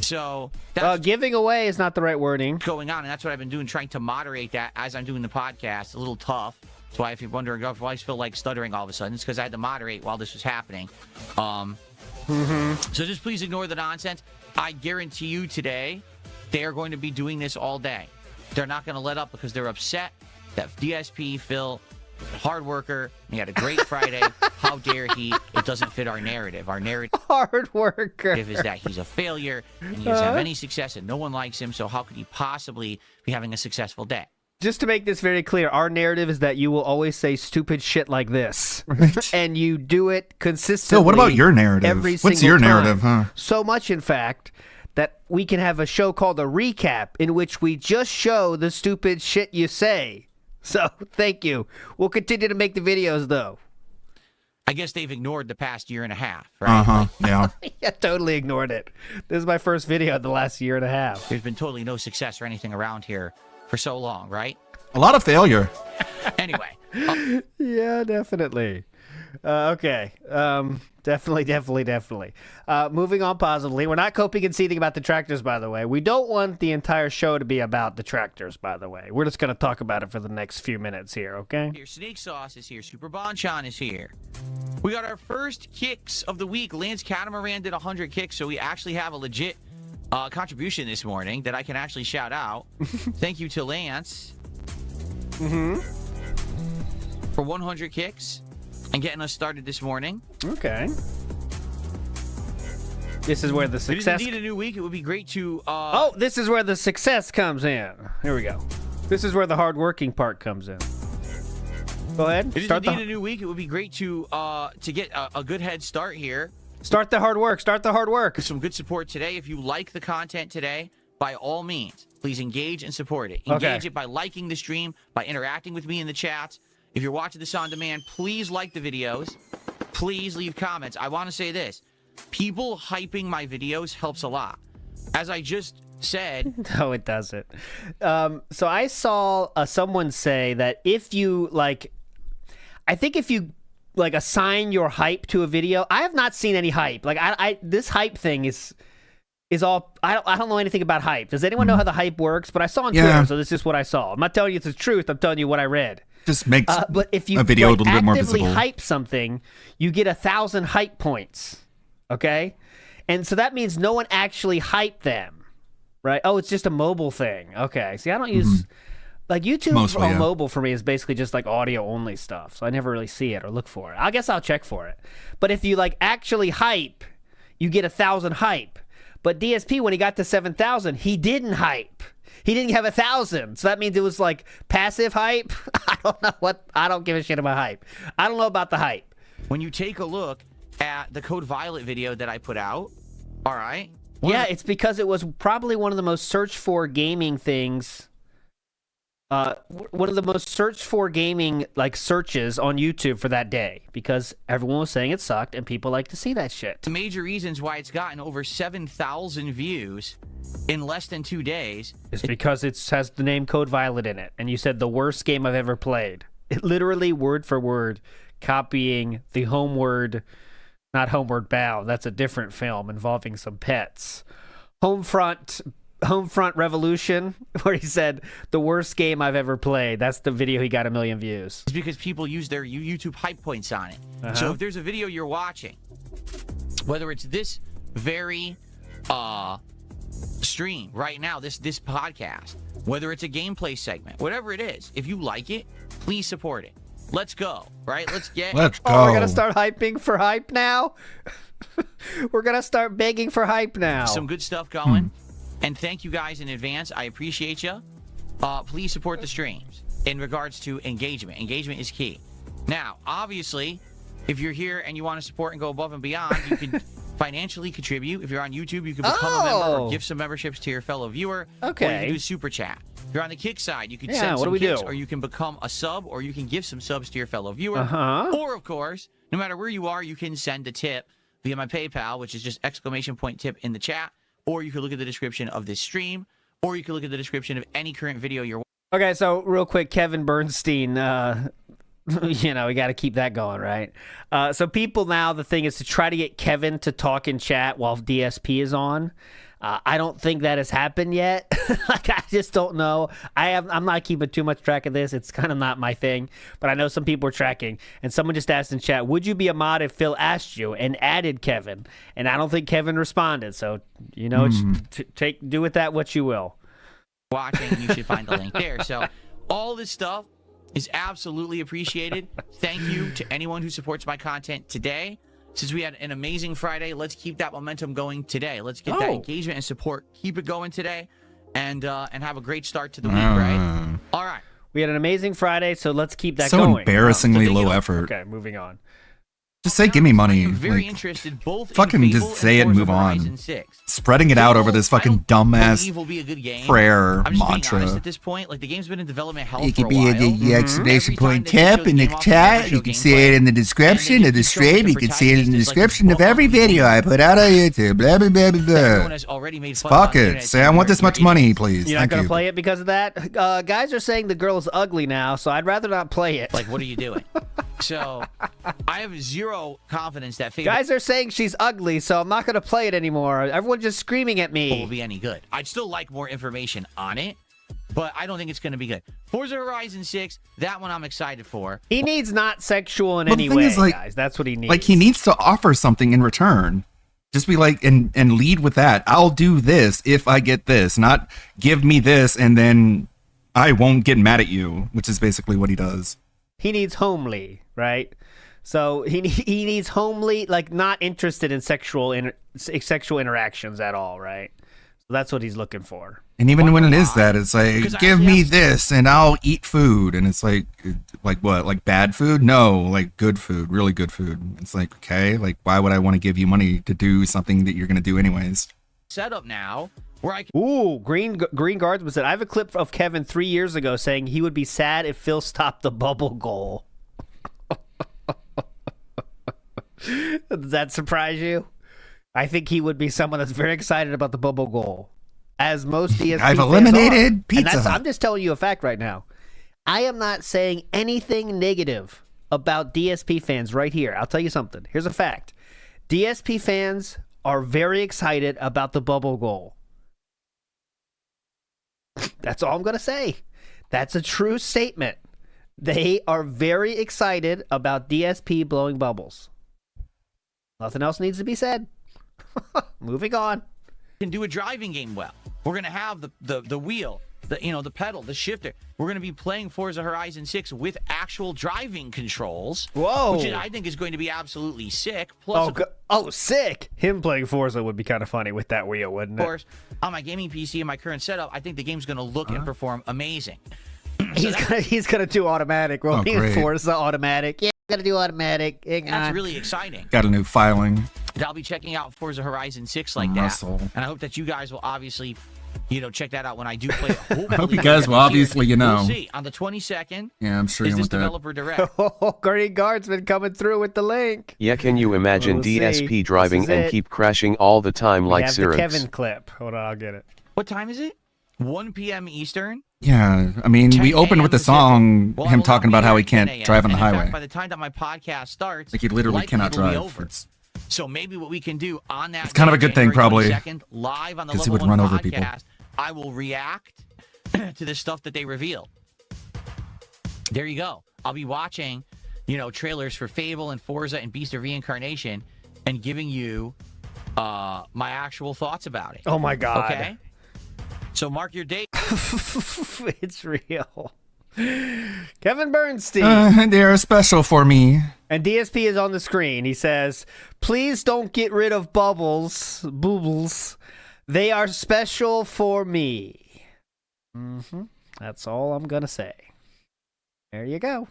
So that's giving away is not the right wording. Going on, and that's what I've been doing, trying to moderate that as I'm doing the podcast. A little tough. That's why if you're wondering why I feel like stuttering all of a sudden, it's because I had to moderate while this was happening. So just please ignore the nonsense. I guarantee you today, they are going to be doing this all day. They're not going to let up because they're upset that DSP, Phil, hard worker, and he had a great Friday. How dare he? It doesn't fit our narrative. Our narrative hard worker is that he's a failure and he doesn't have any success and no one likes him, so how could he possibly be having a successful day? Just to make this very clear, our narrative is that you will always say stupid shit like this. Right. And you do it consistently. So what about your narrative? What's your narrative, huh? So much, in fact, that we can have a show called A Recap in which we just show the stupid shit you say. So, thank you. We'll continue to make the videos, though. I guess they've ignored the past year and a half, right? Yeah. Yeah, totally ignored it. This is my first video of the last year and a half. There's been totally no success or anything around here for so long, right? A lot of failure. Anyway. Yeah, definitely. Okay. Definitely. Moving on positively. We're not coping and seething about detractors, by the way. We don't want the entire show to be about detractors, by the way. We're just going to talk about it for the next few minutes here, okay? Here, Snake Sauce is here. Super Bonchan is here. We got our first kicks of the week. Lance Catamaran did 100 kicks, so we actually have a legit contribution this morning that I can actually shout out. Thank you to Lance. For 100 kicks and getting us started this morning. Okay. This is where the success... It is indeed a new week. It would be great to... this is where the success comes in. Here we go. This is where the hard-working part comes in. Go ahead. It is indeed a new week. It would be great to get a good head start here. Start the hard work. Start the hard work. Some good support today. If you like the content today, by all means, please engage and support it. Engage it by liking the stream, by interacting with me in the chats, If you're watching this on demand, please like the videos. Please leave comments. I want to say this. People hyping my videos helps a lot. As I just said... No, it doesn't. So I saw someone say that if you, like... I think if you, like, assign your hype to a video... I have not seen any hype. Like, this hype thing is all... I don't know anything about hype. Does anyone know how the hype works? But I saw on Twitter, so this is what I saw. I'm not telling you it's the truth. I'm telling you what I read. Just makes but if you a video like, a little bit more actively visible. hype something, you get 1,000 hype points. Okay? And so that means no one actually hyped them. Right? Oh, it's just a mobile thing. Okay. See, I don't use... Like, YouTube Mostly, on yeah. mobile for me is basically just, like, audio-only stuff. So I never really see it or look for it. I guess I'll check for it. But if you, like, actually hype, you get 1,000 hype. But DSP, when he got to 7,000, he didn't hype. He didn't have 1,000. So that means it was, like, passive hype. I don't know what... I don't give a shit about hype. I don't know about the hype. When you take a look at the Code Violet video that I put out, all right? Yeah, it's because it was probably one of the most searched for gaming things... one of the most searched for gaming like searches on YouTube for that day because everyone was saying it sucked and people like to see that shit. The major reasons why it's gotten over 7,000 views in less than 2 days is because it has the name Code Violet in it, and you said the worst game I've ever played. It literally word for word copying the not Homeward Bound. That's a different film involving some pets. Homefront Revolution, where he said the worst game I've ever played. That's the video he got 1 million views. It's because people use their YouTube hype points on it. So if there's a video you're watching, whether it's this very stream right now, this podcast, whether it's a gameplay segment, whatever it is, if you like it, please support it. Let's go, right? Let's go. Oh, we're gonna start hyping for hype now. We're gonna start begging for hype now. Some good stuff going. And thank you guys in advance. I appreciate you. Please support the streams in regards to engagement. Engagement is key. Now, obviously, if you're here and you want to support and go above and beyond, you can financially contribute. If you're on YouTube, you can become a member or give some memberships to your fellow viewer. Okay. Or you can do super chat. If you're on the Kick side, you can Yeah, send what some do we kicks, do? or you can become a sub, or you can give some subs to your fellow viewer. Or, of course, no matter where you are, you can send a tip via my PayPal, which is just !tip in the chat. Or you could look at the description of this stream, or you could look at the description of any current video you're watching. Okay, so real quick, Kevin Bernstein, you know, we got to keep that going, right? So people now, the thing is to try to get Kevin to talk in chat while DSP is on. I don't think that has happened yet. Like, I just don't know. I'm not keeping too much track of this. It's kind of not my thing. But I know some people are tracking. And someone just asked in chat, would you be a mod if Phil asked you, and added Kevin? And I don't think Kevin responded. So, you know, do with that what you will. Watching, you should find the link there. So all this stuff is absolutely appreciated. Thank you to anyone who supports my content today. Since we had an amazing Friday, let's keep that momentum going today. Let's get that engagement and support. Keep it going today, and have a great start to the week, right? All right. We had an amazing Friday, so let's keep that So going. embarrassingly low effort. Okay, moving on. Just say, give me money. Very Like, interested both fucking in just say it and move on. Horizon 6. Spreading it out over this fucking dumbass Eve will be a good game. prayer I'm just being honest mantra. at this point. Like, the game's been in development hell It for a could be while. the exclamation Every time point they tip show in the game off, chat. they show You can gameplay, see it in the description of the just keep showing stream. You can see it in the protagonist just, like, description of every video I put out on YouTube. Blah, blah, blah, blah, Everyone blah. has already made fun Fuck of it. Say, I want this much money, please. You're not Thank going to you. play it because of that? Guys are saying the girl is ugly now, so I'd rather not play it. Like, what are you doing? So, I have zero confidence that Fable Guys are saying she's ugly, so I'm not going to play it anymore. Everyone's just screaming at will me. be any good. I'd still like more information on it, but I don't think it's going to be good. Forza Horizon 6, that one I'm excited for. He needs not sexual in Well, the any thing way, is, like- guys. That's what he needs. Like, he needs to offer something in return. Just be like, and lead with that. I'll do this if I get this. Not give me this and then I won't get mad at you, which is basically what he does. He needs homely, right? So he needs homely, like not interested in sexual interactions at all, right? So that's what he's looking for. And even when it is that, it's Because like, I give actually me have- this and I'll eat food. And it's like what? Like bad food? No, like good food, really good food. It's like, okay, like why would I want to give you money to do something that you're going to do anyways? Setup now Where I Ooh, Green Guardsman said, I have a clip of Kevin 3 years ago saying he would be sad if Phil stopped the bubble goal. Does that surprise you? I think he would be someone that's very excited about the bubble goal. As most DSP I've fans eliminated are. Pizza And Hut. I'm just telling you a fact right now. I am not saying anything negative about DSP fans right here. I'll tell you something. Here's a fact. DSP fans are very excited about the bubble goal. That's all I'm going to say. That's a true statement. They are very excited about DSP blowing bubbles. Nothing else needs to be said. Moving on. can do a driving game well. We're going to have the wheel, the pedal, the shifter. We're going to be playing Forza Horizon 6 with actual driving controls. Whoa. Which I think is going to be absolutely sick. Plus, sick. Him playing Forza would be kind of funny with that wheel, wouldn't it? Of course, on my gaming PC and my current setup, I think the game's going to look and perform amazing. He's gonna do automatic. Well, Forza automatic. Yeah, gotta do automatic. That's really exciting. Got a new filing. I'll be checking out Forza Horizon 6 like that. And I hope that you guys will obviously, check that out when I do play it. I hope you guys will obviously, We'll see. On the 22nd, yeah, I'm sure is you this want that. developer direct? Green Guardsman coming through with the link. Yeah, can you imagine We'll see. DSP driving This is and it. keep crashing all the time We like have the Syrinx? Kevin clip. Hold on, I'll get it. What time is it? 1 p.m. Eastern? Yeah, I mean, we 10 opened with the Pacific. song, Well, I him will talking not about be how here he at 10 can't a.m. drive on the And in highway. fact, by the time that my podcast starts, Like, he literally likely cannot it'll be drive. over. So maybe what we can do on that It's kind of a good thing, probably, January 22nd, live on the 'cause he Level would 1 run over people. podcast, I will react to the stuff that they reveal. There you go. I'll be watching, trailers for Fable and Forza and Beast of Reincarnation and giving you my actual thoughts about it. Oh my God. Okay? So mark your date. It's real. Kevin Bernstein. They are special for me. And DSP is on the screen. He says, please don't get rid of boobles. They are special for me. That's all I'm going to say. There you go.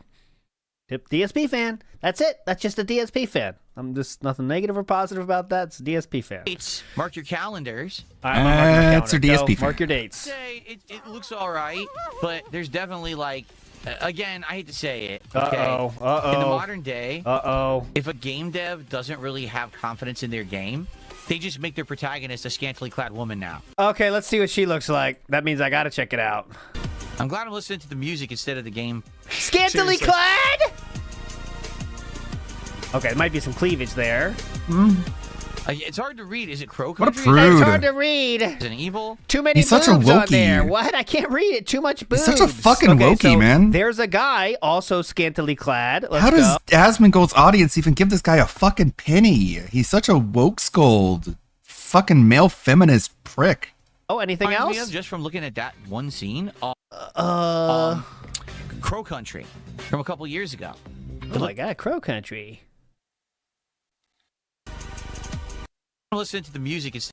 DSP fan. That's it. That's just a DSP fan. I'm just nothing negative or positive about that. It's a DSP fan. Mark your calendars. That's a DSP fan. Mark your dates. Say it looks all right, but there's definitely again, I hate to say it. Okay? Uh-oh. In the modern day, Uh-oh. if a game dev doesn't really have confidence in their game, they just make their protagonist a scantily clad woman now. Okay, let's see what she looks like. That means I got to check it out. I'm glad I'm listening to the music instead of the game. Scantily Seriously. clad? Okay, there might be some cleavage there. It's hard to read. Is it Crow What a Country? prude. It's hard to read. Is it evil? Too many He's such a boobs on wokey. there. What? I can't read it. Too much boobs. He's such a fucking Okay, wokey, so man. There's a guy also scantily clad. Let's How does go. Asmongold's audience even give this guy a fucking penny? He's such a woke scold. Fucking male feminist prick. Oh, anything Reminds me else? of, just from looking at that one scene, Uh, Crow Country from a couple years ago. oh my God, Crow Country. Listen to the music. It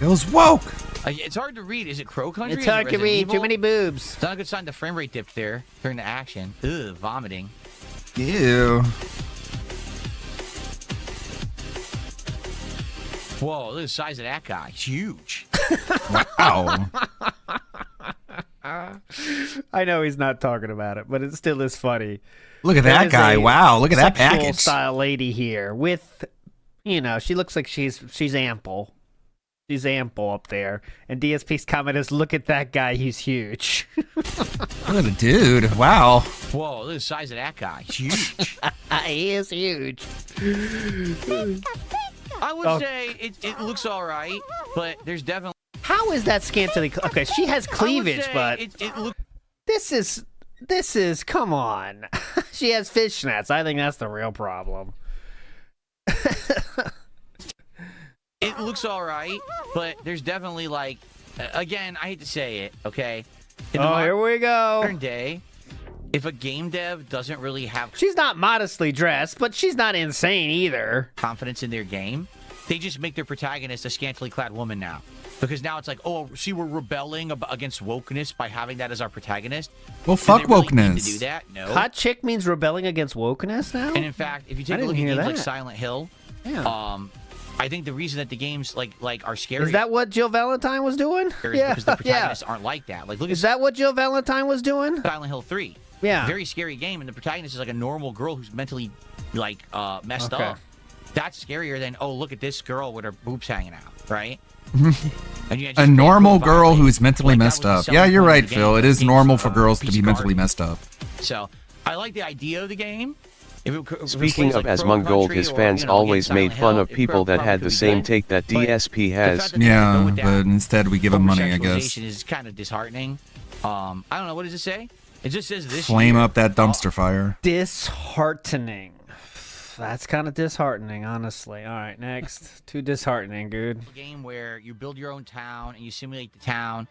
was woke. It's hard to read. Is it Crow Country? It's Is it hard to Resident read. Evil? Too many boobs. It's not a good sign the frame rate dipped there during the action. Ugh, vomiting. Ew. Whoa, look at the size of that guy. It's huge. Wow. I know he's not talking about it, but it still is funny. Look at There that is guy. a Wow. Look at that sexual package. style lady here with, she looks like she's ample. She's ample up there. And DSP's comment is, look at that guy. He's huge. Look at the dude. Wow. Whoa, look at the size of that guy. It's huge. He is huge. I would Oh. say it looks all right, but there's definitely. How is that scantily? Okay, she has cleavage, but it looks. This is. Come on. She has fishnets. I think that's the real problem. It looks all right, but there's definitely again, I hate to say it, okay? In the Here we go. modern day, if a game dev doesn't really have She's not modestly dressed, but she's not insane either. confidence in their game, they just make their protagonist a scantily clad woman now. Because now it's like, oh, see, we're rebelling against wokeness by having that as our protagonist. Well, Do fuck they really need wokeness. to do that? No. Hot chick means rebelling against wokeness now? And in fact, if you I take a look at didn't hear games like that. Silent Hill, Yeah. I think the reason that the games like are scary Is that what Jill Valentine was doing? is because the protagonists aren't like that. Like, look Is at that what Jill Valentine was doing? Silent Hill 3. Yeah. Very scary game, and the protagonist is like a normal girl who's mentally messed Okay. up. That's scarier than, oh, look at this girl with her boobs hanging out, right? And you A just normal provide girl it. who's mentally Like, that messed was the up. Yeah, selling you're point of right, the Phil. game. It is The normal game's for a girls to piece be of mentally garbage. messed up. So I like the idea of the game. If it Speaking plays of like Pro Asmongold, Country his or, fans you know, always Silent made fun Hill, of it people that probably had the could be same good. take that But DSP the has. fact that they go Yeah, with but that instead we give him money, I guess. oversexualization is kind of disheartening. I don't know. What does it say? It just says this Flame year, up that dumpster fire. Disheartening. That's kind of disheartening, honestly. All right, next. Too disheartening, dude. a game where you build your own town and you simulate the town.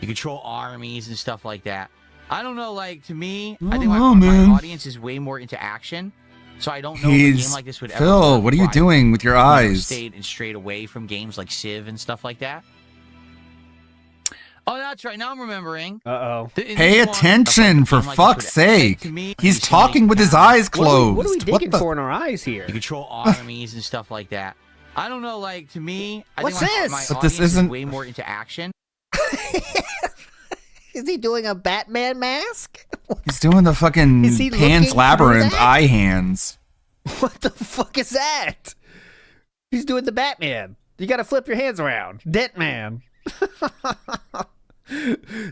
You control armies and stuff like that. I don't know. Like, to me, I think my audience is way more into action. So I don't know if a game like this would ever Phil, work what are you if I, doing with your eyes? Stayed and strayed away from games like Civ and stuff like that. Oh, that's right. Now I'm remembering. Uh-oh. Pay attention, for fuck's sake. He's talking with his eyes closed. What are we digging for in our eyes here? You control armies and stuff like that. I don't know. Like, to me, I What's think this? my But this audience isn't- is way more into action. Is he doing a Batman mask? He's doing the fucking Is he Pan's looking Labyrinth through that? eye hands. What the fuck is that? He's doing the Batman. You gotta flip your hands around. Dent man.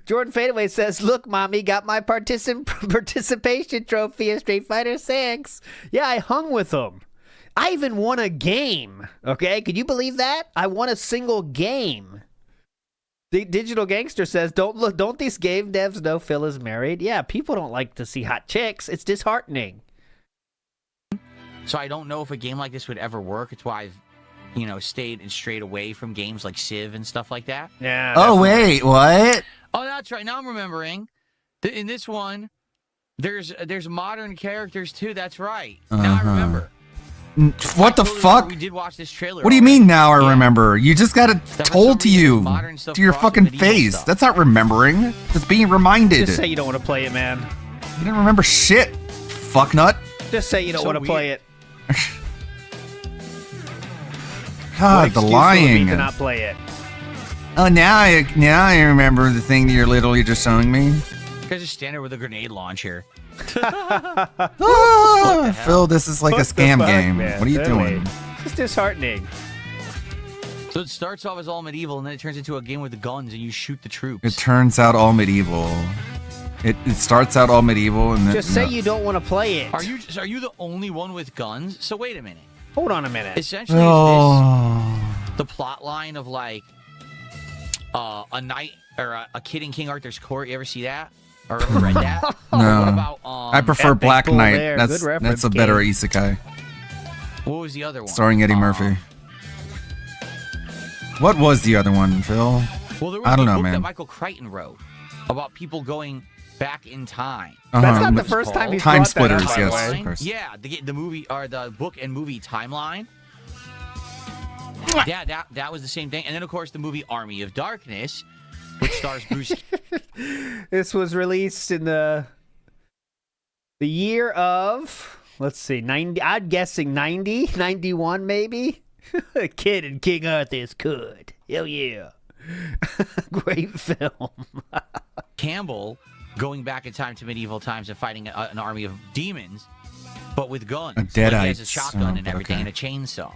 Jordan Fadeaway says, "Look, mommy, got my participation trophy in Street Fighter 6. Yeah, I hung with them. I even won a game. Okay, could you believe that? I won a single game." The Digital Gangster says, "Don't these game devs know Phil is married? Yeah, people don't like to see hot chicks. It's disheartening." So I don't know if a game like this would ever work. It's why I've, stayed and strayed away from games like Civ and stuff like that. Yeah. Oh, wait, what? Oh, that's right. Now I'm remembering. In this one, there's modern characters too. That's right. Now I remember. What the fuck? We did watch this trailer. What do you mean now I remember? You just got it told to you, modern stuff to your crossed with fucking medieval face. stuff. That's not remembering. That's being reminded. Just say you don't want to play it, man. You didn't remember shit, fucknut. Just say you don't want to play it. God, the Excuse lying. to not play it. Oh, now I remember the thing that you're literally just showing me. You guys just stand there with a grenade launcher. Ah, Phil, this is like a scam game. Man? What are you doing? It's disheartening. So it starts off as all medieval, and then it turns into a game with the guns, and you shoot the troops. It turns out all medieval. It starts out all medieval, and then Just say you don't want to play it. Are you the only one with guns? So wait a minute. Hold on a minute. Essentially, is Oh. this the plot line of like a knight or a kid in King Arthur's court? You ever see that or ever read that? No. What about I prefer Epic Black Bull Knight. there. That's Good reference, a better King. isekai. What was the other one? Starring Eddie Murphy. What was the other one, Phil? Well, there was I don't a know, book that man. Michael Crichton wrote about people going back in time. That's not the first time he's Time brought that up, Splitters, by the yes, way. of course. Yeah, the movie or the book and movie timeline. Yeah, that was the same thing. And then of course the movie Army of Darkness, which stars Bruce. This was released in the year of, let's see, 90. I'm guessing 90, 91 maybe. A kid in King Arthur's court. Hell yeah. Great film. Campbell going back in time to medieval times and fighting an army of demons, but with guns. A Deadites. Like he has a shotgun and everything okay. and a chainsaw.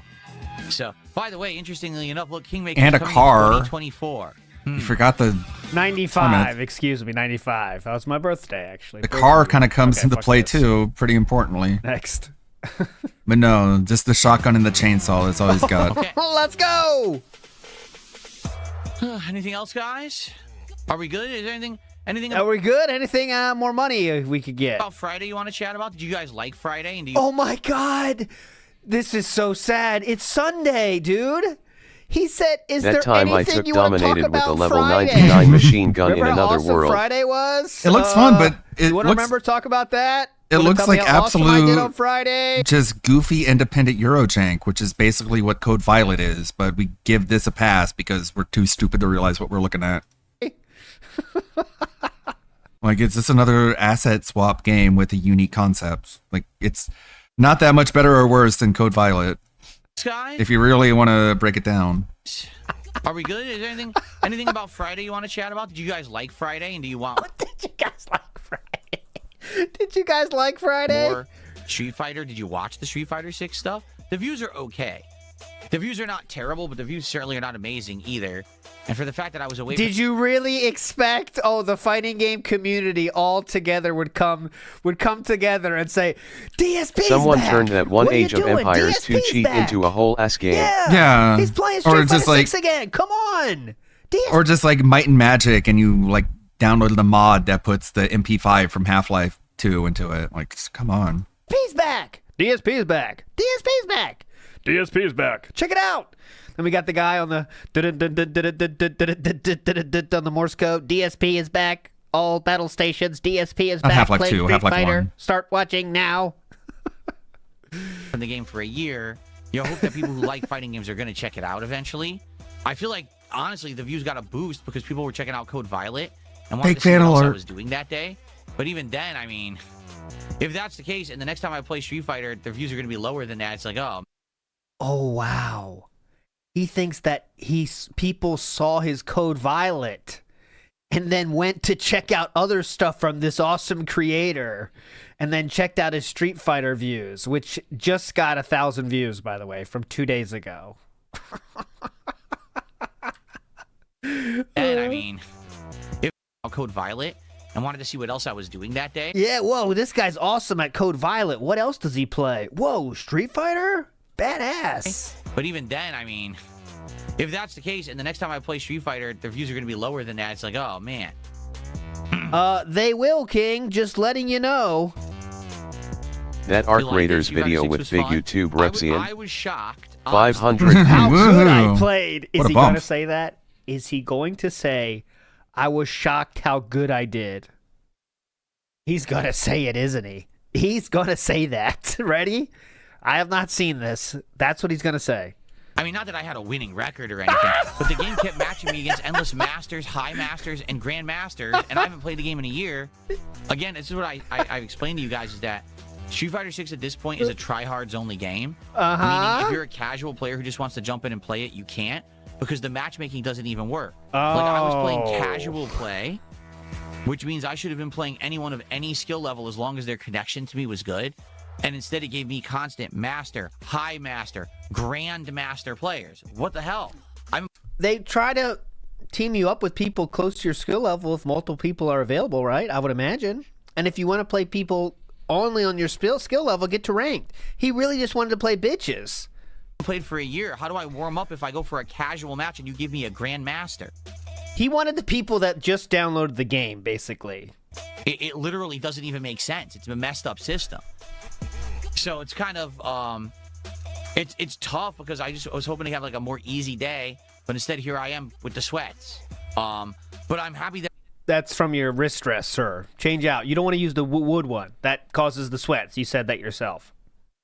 So, by the way, interestingly enough, look, Kingmaker And a car. 2024. You forgot the 95, excuse me, 95. That was my birthday, actually. the car kind of comes Okay, into fuck play this. too, pretty importantly. Next. But no, just the shotgun and the chainsaw is all he's got. Okay. Let's go. Anything else, guys? Are we good? Is there anything Are we good? Anything more money we could get? about Friday you want to chat about? Did you guys like Friday? And do you Oh my God. This is so sad. It's Sunday, dude. He said, "Is That there time I anything took you want to talk dominated with about a level Friday?" 99 machine gun in Remember how another awesome world. Friday was? It looks fun, but it you want to looks- remember talk about that? It Wanna looks tell me like how awesome I did absolute on Friday. just goofy independent Eurojank, which is basically what Code Violet is, but we give this a pass because we're too stupid to realize what we're looking at. Like, it's just another asset swap game with a unique concept. Like, it's not that much better or worse than Code Violet. guys? If you really want to break it down. Are we good? Is there anything about Friday you want to chat about? Did you guys like Friday, and do you want? What did you guys like Friday? Did you guys like Friday? More Street Fighter? Did you watch the Street Fighter 6 stuff? The views are okay. The views are not terrible, but the views certainly are not amazing either. And for the fact that I was away Did you really expect the fighting game community all together would come together and say, DSP's Someone back. turned that one What are you Age of doing? Empires DSP's 2 cheat back. into a whole S game. Yeah. He's playing Street Fighter 6 again. Come on. Or just like Might and Magic, and you like downloaded the mod that puts the MP5 from Half-Life 2 into it. Like, come on. DSP's back. DSP's back. DSP's back. DSP's back. Check it out. Then we got the guy on the on the Morse code. DSP is back. All battle stations. DSP is back. Half-Life Play 2, Street Half-Life Fighter. 1. Start watching now. in the game for a year. You hope that people who like fighting games are going to check it out eventually. I feel like, honestly, the views got a boost because people were checking out Code Violet and wanted Fake to see what fan else I alert. was doing that day. But even then, I mean, if that's the case, and the next time I play Street Fighter, the views are going to be lower than that, it's like, oh. Oh, wow. He thinks that people saw his Code Violet and then went to check out other stuff from this awesome creator and then checked out his Street Fighter views, which just got 1,000 views, by the way, from 2 days ago. And I mean, if Code Violet and wanted to see what else I was doing that day. Yeah, whoa, this guy's awesome at Code Violet. What else does he play? Whoa, Street Fighter? Badass. But even then, I mean, if that's the case, and the next time I play Street Fighter, the views are going to be lower than that, it's like, oh, man. They will, King. Just letting you know. That Arc Raiders video with big YouTube Repsian. I was shocked. 500. How good I played. Is What a he going to bump. say that? Is he going to say, I was shocked how good I did? He's going to say it, isn't he? He's going to say that. Ready? I have not seen this. That's what he's going to say. I mean, not that I had a winning record or anything, but the game kept matching me against Endless Masters, High Masters, and Grand Masters, and I haven't played the game in a year. Again, this is what I've explained to you guys, is that Street Fighter 6 at this point is a tryhards only game. Meaning, if you're a casual player who just wants to jump in and play it, you can't, because the matchmaking doesn't even work. Like, I was playing casual play, which means I should have been playing anyone of any skill level as long as their connection to me was good. And instead it gave me constant master, high master, grand master players. What the hell? They try to team you up with people close to your skill level if multiple people are available, right? I would imagine. And if you want to play people only on your skill level, get to ranked. He really just wanted to play bitches. Played for a year. How do I warm up if I go for a casual match and you give me a grand master? He wanted the people that just downloaded the game, basically. It literally doesn't even make sense. It's a messed up system. So it's kind of it's tough because I was hoping to have like a more easy day, but instead here I am with the sweats. But I'm happy that That's from your wrist stress, sir. Change out. You don't want to use the wood one. That causes the sweats. You said that yourself.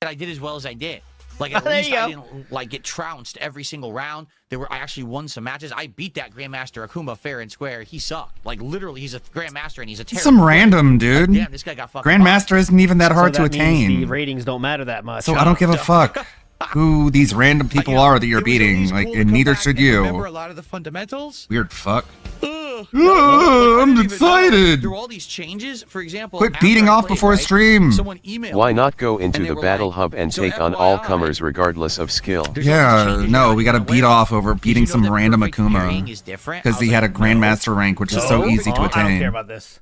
I did as well as I did. Like, at There least you I go. didn't like get trounced every single round. I actually won some matches. I beat that Grandmaster Akuma fair and square. He sucked. Like, literally, he's a Grandmaster and he's a terrible Some player. random dude. Like, damn, this guy got fucking Grandmaster isn't even that hard So to that means attain. the ratings don't matter that much. So I don't give a fuck who these random people are that you're beating. Like, and neither should Remember you. a lot of the fundamentals? Weird fuck. I'm excited. Through all these changes, for example, Quit after beating I off played, before right, stream. Someone emailed Why me, not go into and they the were battle like, hub and so take on all FYI, comers regardless of skill? Yeah, we got to beat off over beating some random Akuma is different? because he had a Grandmaster rank, which is so easy to I don't care attain. about this.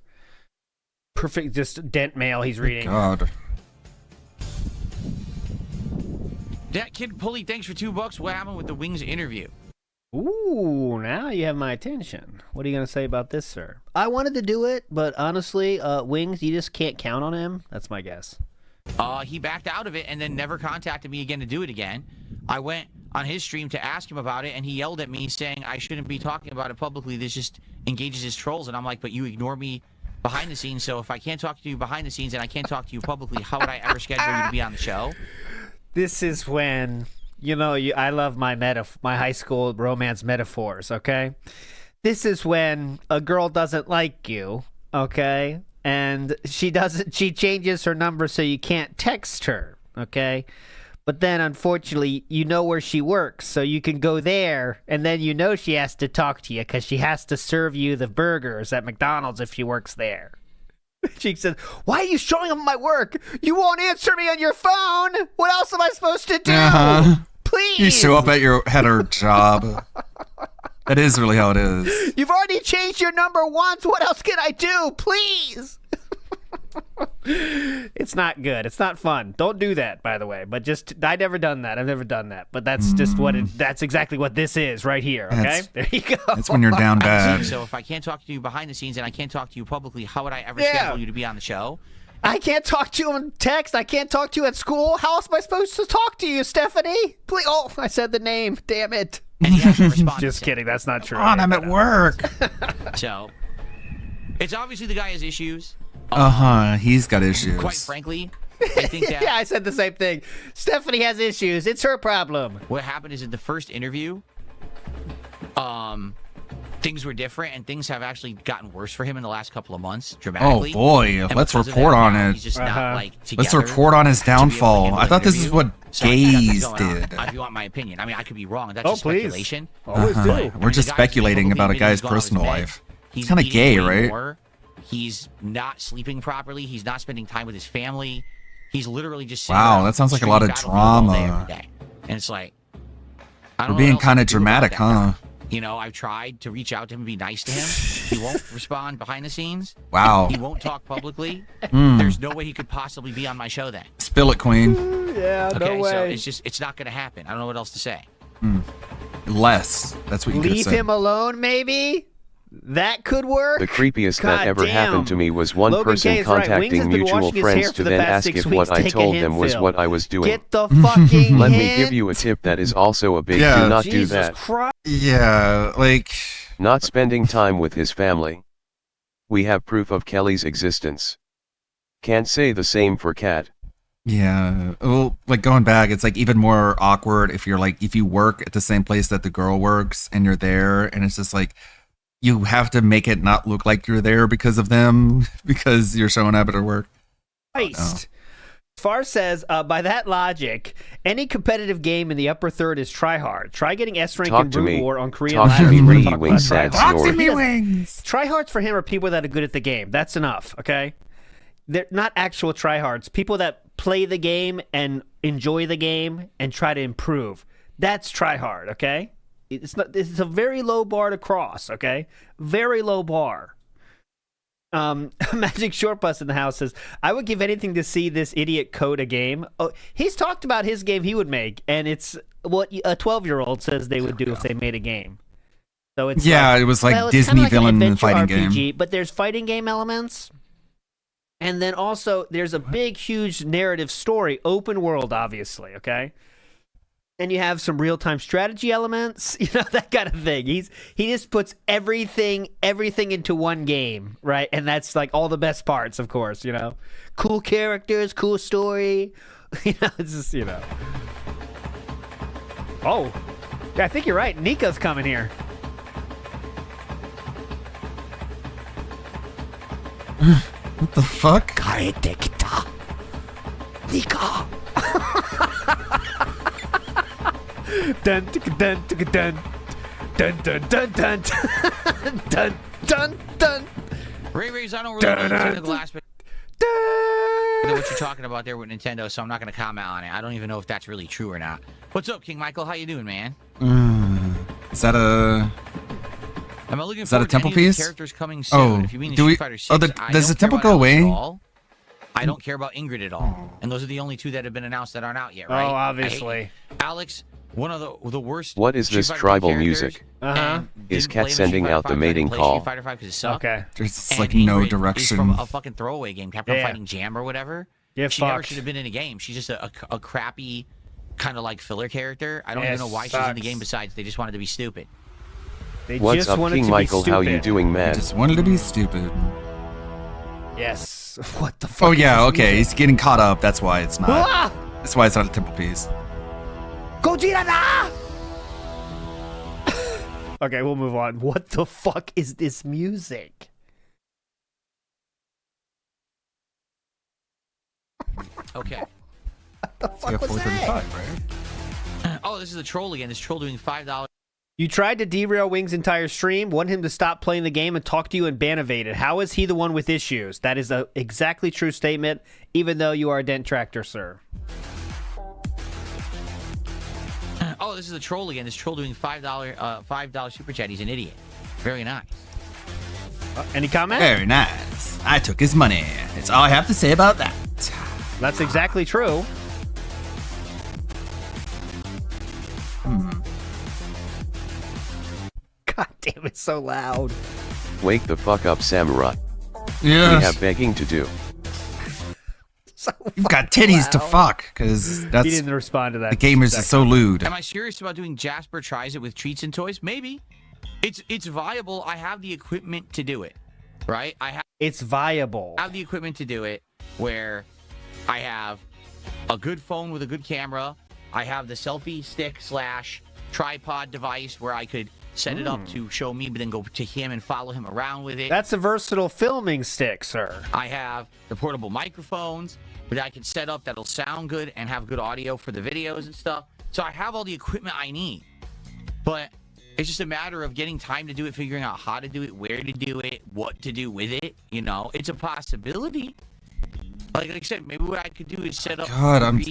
Perfect, just dent mail he's reading. God. That kid Pulley, thanks for $2. What happened with the Wings interview? Ooh, now you have my attention. What are you going to say about this, sir? I wanted to do it, but honestly, Wings, you just can't count on him. That's my guess. He backed out of it and then never contacted me again to do it again. I went on his stream to ask him about it, and he yelled at me saying I shouldn't be talking about it publicly. This just engages his trolls. And I'm like, but you ignore me behind the scenes, so if I can't talk to you behind the scenes and I can't talk to you publicly, how would I ever schedule you to be on the show? This is when, I love my high school romance metaphors, okay? This is when a girl doesn't like you, okay? And she changes her number so you can't text her, okay? But then, unfortunately, you know where she works, so you can go there, and then you know she has to talk to you because she has to serve you the burgers at McDonald's if she works there. She says, "Why are you showing them my work? You won't answer me on your phone. What else am I supposed to do? Please." You show up at her job. That is really how it is. You've already changed your number once. What else can I do? Please. It's not good. It's not fun. Don't do that, by the way. But I never done that. I've never done that. But that's just that's exactly what this is right here. Okay, there you go. That's when you're down bad. So if I can't talk to you behind the scenes and I can't talk to you publicly, how would I ever schedule you to be on the show? I can't talk to you on text. I can't talk to you at school. How else am I supposed to talk to you, Stephanie? Please. Oh, I said the name. Damn it. And he has to respond. Just kidding. That's not true. Come on, I'm at work. So it's obviously the guy has issues. He's got issues. Quite frankly, I think that yeah, I said the same thing. Stephanie has issues. It's her problem. What happened is in the first interview, things were different, and things have actually gotten worse for him in the last couple of months, dramatically. Oh boy, And let's because of report that, on now it. He's just not, like, Let's together report on his to be able to downfall. handle I an thought this is interview. what So I think that's gays what's going did. on. If you want my opinion, I mean, I could be wrong. That's Oh, just please. speculation. Always do. But, I mean, We're just the guy's speculating publicly about a admitted guy's he's gone off his personal meds. life. He's Kinda eating gay, way right? more. He's not sleeping properly. He's not spending time with his family. He's literally just sitting Wow, around that sounds like a lot of screaming Battlefield all day, drama. every day. And it's like, I We're don't know being what else kind to of do about dramatic, that huh? guy. You know, I've tried to reach out to him and be nice to him. He won't respond behind the scenes. Wow. He won't talk publicly. Hmm. There's no way he could possibly be on my show then. Spill it, Queen. Yeah, Okay, no so way. it's not going to happen. I don't know what else to say. Less. That's what you could Leave say. him alone, maybe? That could work? The creepiest God that ever damn. happened to me was one Logan person K is right. Wings has contacting been mutual washing his friends hair to for the then past ask 6 if weeks. what I Take a told hint, them was Phil. what I was doing. Get the fucking Let me hint. give you a tip that is also a big Yeah. do not do Jesus that. Christ. Yeah, like Not spending time with his family. We have proof of Kelly's existence. Can't say the same for Kat. yeah. Well, like going back, it's like even more awkward if you work at the same place that the girl works and you're there, and it's just like you have to make it not look like you're there because of them because you're showing up at her work. Christ. Far says, by that logic, any competitive game in the upper third is tryhard. Try getting S rank Talk in to Brood me. War on Korean Talk to ladders. me, We're Ree talking about Wings, sad tryhards. snort. He does- Tryhards for him are people that are good at the game. That's enough, okay? They're not actual tryhards. People that play the game and enjoy the game and try to improve. That's tryhard, okay? It's a very low bar to cross, okay? Very low bar. Magic Short Bus in the house says, I would give anything to see this idiot code a game. Oh, he's talked about his game he would make, and it's what a 12-year-old says they would do if they made a game. So it's Yeah, it was like it's Disney kinda like an villain adventure fighting RPG, game. but there's fighting game elements. And then also there's a big, huge narrative story, open world, obviously, okay? And you have some real-time strategy elements, you know, that kind of thing. He just puts everything into one game, right? And that's like all the best parts, of course, you know. Cool characters, cool story. You know, it's just, you know. Oh, yeah, I think you're right. Nika's coming here. What the fuck? Kaete kita. Nika. Dun dun dun dun dun dun dun dun dun dun dun. Ray-Rays, I don't really know the technical aspect of what you're talking about there with Nintendo, so I'm not going to comment on it. I don't even know if that's really true or not. What's up, King Michael? How you doing, man? Is that a? Am I looking Is that a forward to temple any of these piece? characters coming soon? Oh, If you mean do we? Street Fighter 6, Does the temple go away? I don't care about Ingrid at all. And those are the only two that have been announced that aren't out yet, right? Oh, obviously. Alex, one of the worst. What is this Street Fighter tribal characters, music? and Is didn't Kat play him in sending Street out Fighter the 5, mating play call? Street Fighter 5 because it sucked. Okay. There's And like no Ingrid is direction. from a fucking throwaway game, Capcom Yeah. Fighting Jam or whatever. Get She never fucked. should have been in a game. She's just a crappy kind of like filler character. I don't Yeah, even know why she's in the sucks. game. Besides, they just wanted to be stupid. They What's just up, wanted King to be Michael? How you stupid. doing, I man? just wanted to be stupid. Yes. What the fuck? Oh is yeah, this okay. music? He's getting caught up. That's why it's not. Ah! That's why it's not a temple piece. Gojira da! Okay, we'll move on. What the fuck is this music? Okay. The fuck was that? right? Oh, this is a troll again. This troll doing $5. You tried to derail Wing's entire stream, want him to stop playing the game and talk to you and ban evaded. How is he the one with issues? That is a exactly true statement, even though you are a dent tractor, sir. Oh, this is a troll again. This troll doing $5 super chat. He's an idiot. Very nice. Any comment? Very nice. I took his money. That's all I have to say about that. That's exactly true. God damn, it's so loud. Wake the fuck up, Samurai. Yes. We have begging to do. You've got titties to fuck, because that's... He didn't respond to that. The gamers are so lewd. Am I serious about doing Jasper Tries It with treats and toys? Maybe. It's viable. I have the equipment to do it, right? It's viable. I have the equipment to do it where I have a good phone with a good camera. I have the selfie stick / tripod device where I could set it up to show me, but then go to him and follow him around with it. That's a versatile filming stick, sir. I have the portable microphones that I can set up that'll sound good and have good audio for the videos and stuff. So I have all the equipment I need. But it's just a matter of getting time to do it, figuring out how to do it, where to do it, what to do with it. You know, it's a possibility. Like I said, maybe what I could do is set up God, I'm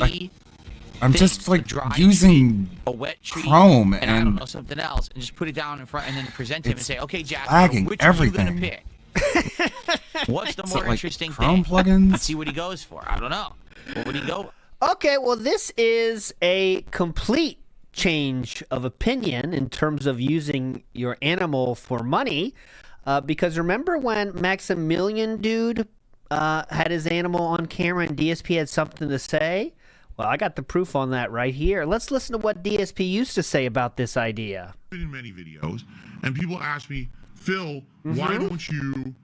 just like using a wet treat, Chrome and I don't know, something else, and just put it down in front and then present him and say, okay, Jasper, lagging which everything. are you going to pick? What's the more like interesting Chrome thing? plugins? Let's see what he goes for. I don't know. What would he go? Okay, well, this is a complete change of opinion in terms of using your animal for money. Because remember when Maximilian Dude had his animal on camera and DSP had something to say? Well, I got the proof on that right here. Let's listen to what DSP used to say about this idea. In many videos, and people ask me, Phil, why don't you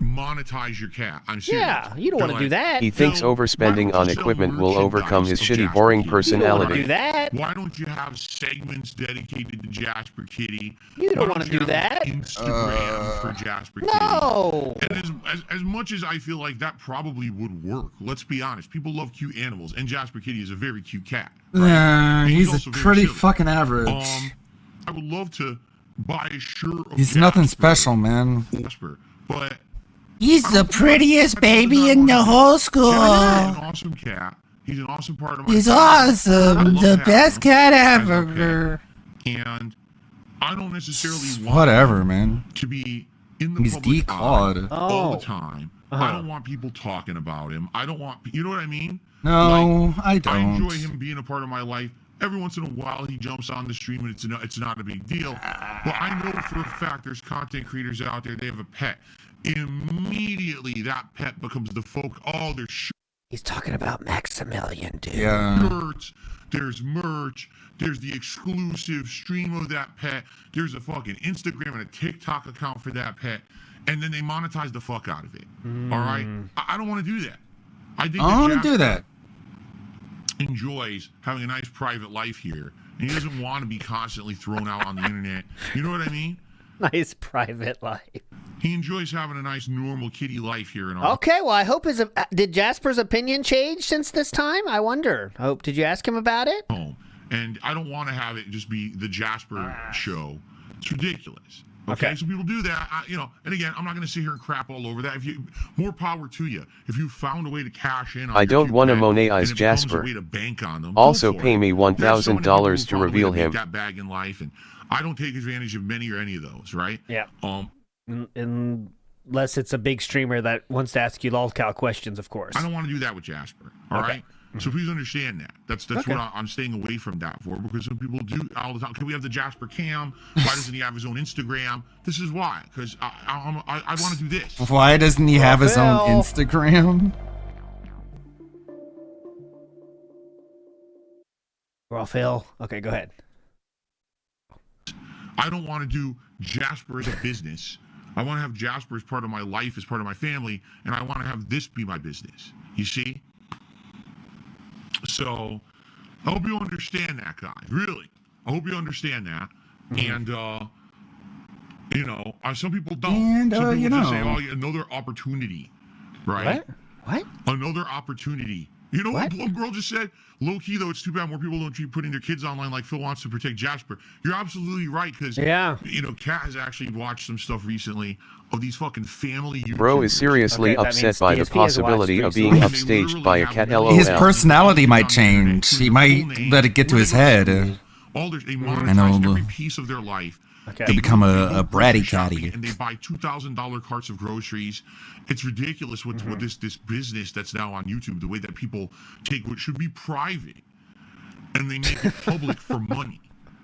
monetize your cat? I'm serious. Yeah, you don't want to do that. He thinks overspending on equipment will overcome his shitty, boring personality. Why don't you have segments dedicated to Jasper Kitty? You don't want to do that. Instagram for Jasper Kitty. No. And as much as I feel like that probably would work, let's be honest. People love cute animals, and Jasper Kitty is a very cute cat. Right? Yeah, And he's also a very pretty silly. fucking average. I would love to buy a shirt of He's nothing special, man. Jasper, but He's the prettiest baby in the whole school. He's an awesome cat. He's an awesome part of my He's family. awesome. I love The having best him cat as a ever. pet. And I don't necessarily want Whatever, man. to be in the He's public declawed. eye all Oh. the time. Uh-huh. I don't want people talking about him. I don't want, you know what I mean? No, I I don't. enjoy him being a part of my life. Every once in a while, he jumps on the stream, and it's not a big deal. But I know for a fact there's content creators out there. They have a pet. Immediately, that pet becomes the folk. Oh, there's He's talking about Maximilian, dude. Yeah. shirts. There's merch. There's the exclusive stream of that pet. There's a fucking Instagram and a TikTok account for that pet, and then they monetize the fuck out of it. All right, I don't want to do that. I think I want to Jasper do that. enjoys having a nice private life here, and he doesn't want to be constantly thrown out on the internet. You know what I mean? Nice private life. He enjoys having a nice normal kitty life here and all. Okay, well, I hope did Jasper's opinion change since this time? I wonder. Did you ask him about it? Home. And I don't want to have it just be the Jasper show. It's ridiculous. Okay, so people do that, and again, I'm not going to sit here and crap all over that. More power to you. If you found a way to cash in on I your don't cute want to pet, monetize and it becomes a Jasper. way to bank on them, go Also for pay it. me There's so many people $1,000 who to found a way reveal make him. that bag in life, and I don't take advantage of many or any of those, right? Yeah. Unless it's a big streamer that wants to ask you lolcow questions, of course. I don't want to do that with Jasper. All right. So please understand that. That's Okay. what I'm staying away from that for, because some people do all the time. Can we have the Jasper Cam? Why doesn't he have his own Instagram? This is why, because I want to do this. Why doesn't he have his own Phil. Instagram? Well, Phil. Okay, go ahead. I don't want to do Jasper as a business. I want to have Jasper as part of my life, as part of my family, and I want to have this be my business. You see? So I hope you understand that, guys. Really. I hope you understand that. And, some people don't. And, some people just say, oh, another opportunity. Right? What? Another opportunity You know what one girl just said? Low key though, it's too bad more people don't keep putting their kids online like Phil wants to protect Jasper. You're absolutely right, because you know, Kat has actually watched some stuff recently of these fucking family YouTubers. Bro is seriously upset by the possibility of being upstaged by a cat. LOL. His personality might change. He might let it get to his head. They monetize every piece of their life. To become a bratty catty. And they buy $2,000 carts of groceries. It's ridiculous what this business that's now on YouTube, the way that people take what should be private and they make it public for money.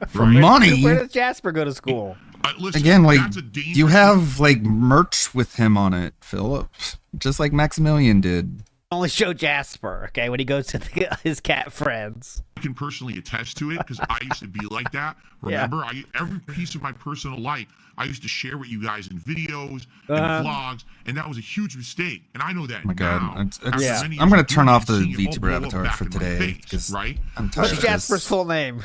For money? Where does Jasper go to school? Listen, Again, like, that's a dangerous- you have like merch with him on it, Philip, just like Maximilian did. Only show Jasper, okay, when he goes to his cat friends. I can personally attest to it because I used to be like that. Remember, every piece of my personal life, I used to share with you guys in videos and vlogs, and that was a huge mistake. And I know that Oh my God, now. I'm going to turn off the VTuber avatar for today because I'm tired What's of Jasper's this. full name?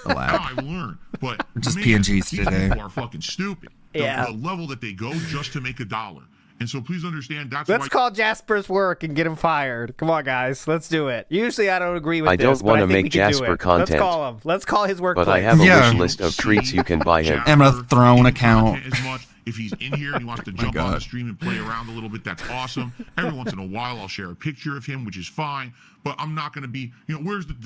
Now I've learned, but Just man, PNGs these today. people are fucking stupid. The level that they go just to make $1. And so please understand that's Let's why call Jasper's work and get him fired. Come on, guys. Let's do it. Usually I don't agree with I this, don't but want I to think we make can do Jasper it. content. Let's call him. Let's call his workplace. But I have a wish list of treats you can buy him. Emma Throne account. as much. If he's in here and he wants to jump on the stream and play around a little bit, that's awesome. Every once in a while, I'll share a picture of him, which is fine. But I'm not going to be, you know,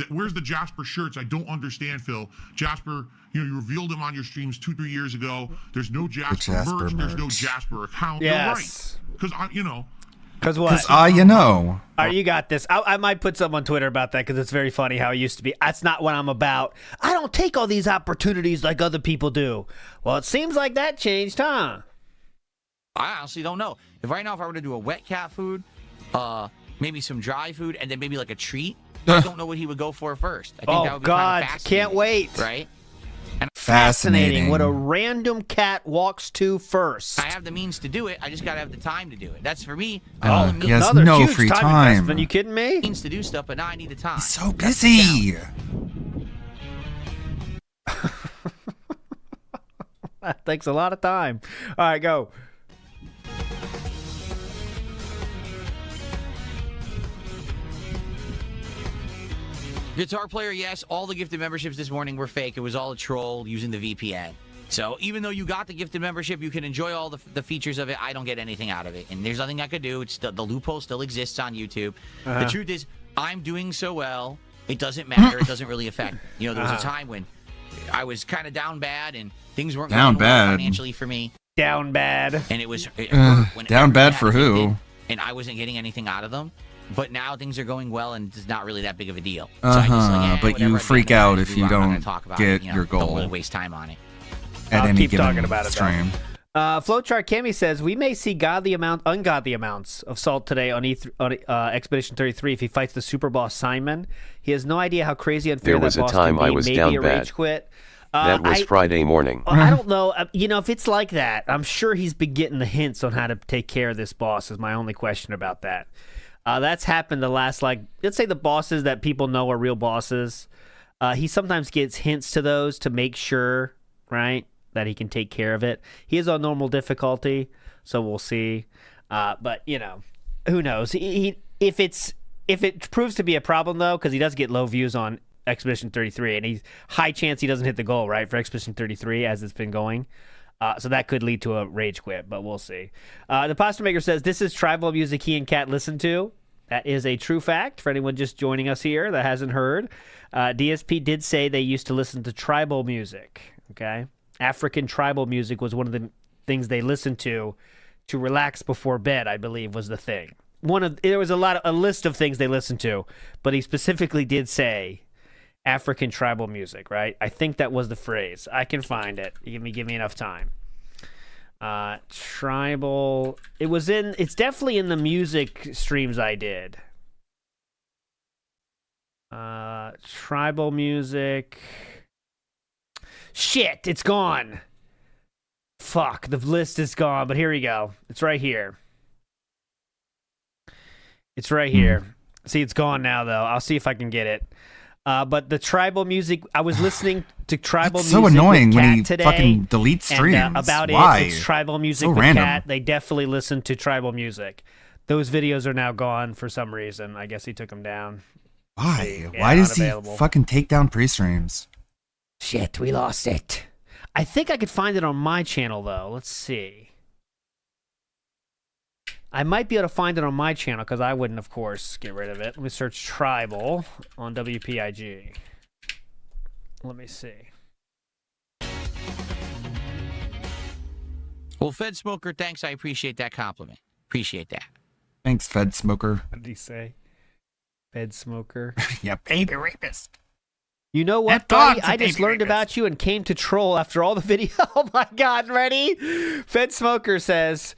where's the Jasper shirts? I don't understand, Phil. Jasper, you know, you revealed him on your streams 2-3 years ago. There's no Jasper merch. There's no Jasper account. Yes. You're right. Because I, you know. Because what? Because you know. All right, you got this. I might put something on Twitter about that because it's very funny how it used to be. That's not what I'm about. I don't take all these opportunities like other people do. Well, it seems like that changed, huh? I honestly don't know. If right now, if I were to do a wet cat food, maybe some dry food, and then maybe like a treat, I don't know what he would go for first. I think that would be kind of fascinating, can't wait. Right? And Fascinating what a random cat walks to first. I have the means to do it. I just gotta have the time to do it. That's for me. He has no huge free time time. investment. You kidding me? Means to do stuff, but now I need the time. He's so busy. That takes a lot of time. All right, go. Guitar player, yes. All the gifted memberships this morning were fake. It was all a troll using the VPN. So even though you got the gifted membership, you can enjoy all the features of it. I don't get anything out of it. And there's nothing I could do. It's still, the loophole still exists on YouTube. The truth is, I'm doing so well, it doesn't matter. It doesn't really affect. You know, there was a time when I was kind of down bad and things weren't Down going well bad. financially for me. Down bad. And it was it hurt when down bad everything for happened who? did, and I wasn't getting anything out of them. But now things are going well, and it's not really that big of a deal. So I just like, But you whatever, freak I'm out gonna if do, you I'm not gonna don't talk about get it, you know, your Don't goal really waste time on it. at I'll any keep given talking about it, though. stream. Flowchart Cammy says we may see ungodly amounts of salt today on Expedition 33 if he fights the super boss Simon. He has no idea how crazy unfair There was that a boss time can be. I was Maybe down a bad. rage quit. That was Friday morning. I don't know. You know, if it's like that, I'm sure he's been getting the hints on how to take care of this boss. Is my only question about that. That's happened the last, let's say the bosses that people know are real bosses. He sometimes gets hints to those to make sure, right, that he can take care of it. He is on normal difficulty, so we'll see. But you know, who knows? If it proves to be a problem though, because he does get low views on Expedition 33, and he's high chance he doesn't hit the goal, right, for Expedition 33 as it's been going. So that could lead to a rage quit, but we'll see. The Pasta Maker says, this is tribal music he and Kat listen to. That is a true fact for anyone just joining us here that hasn't heard. DSP did say they used to listen to tribal music, okay? African tribal music was one of the things they listened to relax before bed, I believe, was the thing. There was a list of things they listened to, but he specifically did say African tribal music, right? I think that was the phrase. I can find it. Give me enough time. Tribal. It's definitely in the music streams I did. Tribal music. Shit, it's gone. Fuck, the list is gone, but here we go. It's right here. It's right here. See, it's gone now, though. I'll see if I can get it. But the tribal music, I was listening to tribal music. So annoying with when Kat he today, fucking deletes streams. And, about Why? it's tribal music So with random. Kat. They definitely listen to tribal music. Those videos are now gone for some reason. I guess he took them down. Why? Yeah, Why does he unavailable. fucking take down pre-streams? Shit, we lost it. I think I could find it on my channel, though. Let's see. I might be able to find it on my channel, because I wouldn't, of course, get rid of it. Let me search Tribal on WPIG. Let me see. Well, Fed Smoker, thanks. I appreciate that compliment. Appreciate that. Thanks, Fed Smoker. What did he say? Fed Smoker. Yeah, baby rapist. You know what, buddy? I just learned about you and came to troll after all the video. Oh my God, ready? Fed Smoker says,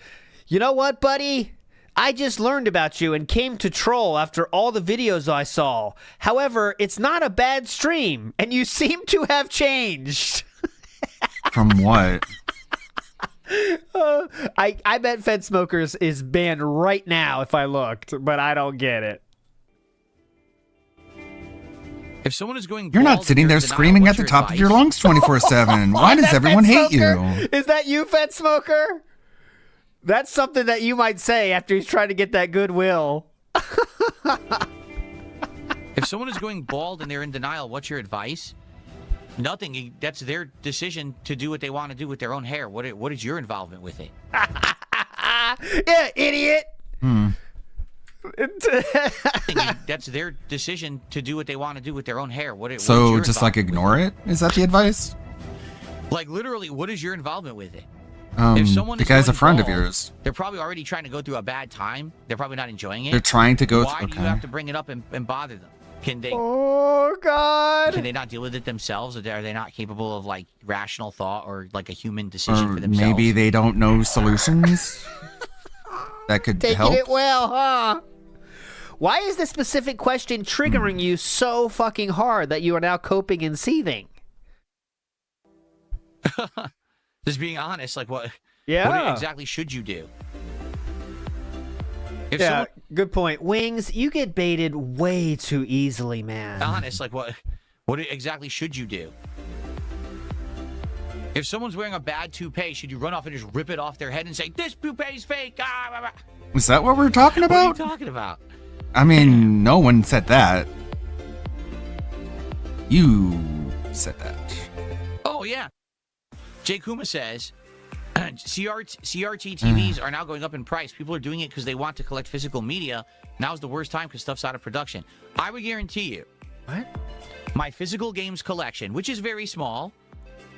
you know what, buddy? I just learned about you and came to troll after all the videos I saw. However, it's not a bad stream, and you seem to have changed. From what? I bet Fed Smokers is banned right now if I looked, but I don't get it. If someone is going, You're not sitting there screaming at the top of your lungs 24/7. Why does everyone hate you? Is that you, Fed Smoker? That's something that you might say after he's trying to get that goodwill. If someone is going bald and they're in denial, what's your advice? Nothing. That's their decision to do what they want to do with their own hair. What is your involvement with it? Yeah, idiot. That's their decision to do what they want to do with their own hair. What is So your just like ignore it? Is that the advice? Like literally, what is your involvement with it? If someone The is guy's a going friend of bald, yours. They're probably already trying to go through a bad time. They're probably not enjoying it. They're trying to go Why through. do you have to bring it up and bother them? Can they? Oh God! Can they not deal with it themselves? Are they not capable of like rational thought or like a human decision for themselves? Maybe they don't know solutions that could Taking help. it well, huh? Why is this specific question triggering you so fucking hard that you are now coping and seething? Just being honest, like what? Yeah. What exactly should you do? If Yeah, someone, good point. Wings, you get baited way too easily, man. honest, like what exactly should you do? If someone's wearing a bad toupee, should you run off and just rip it off their head and say, "This toupee's fake"? Ah, blah, blah. Is that what we're talking What about? are you talking about? I mean, no one said that. You said that. Oh yeah. Jay Kuma says, CRT TVs are now going up in price. People are doing it because they want to collect physical media. Now's the worst time because stuff's out of production. I would guarantee you. What? My physical games collection, which is very small,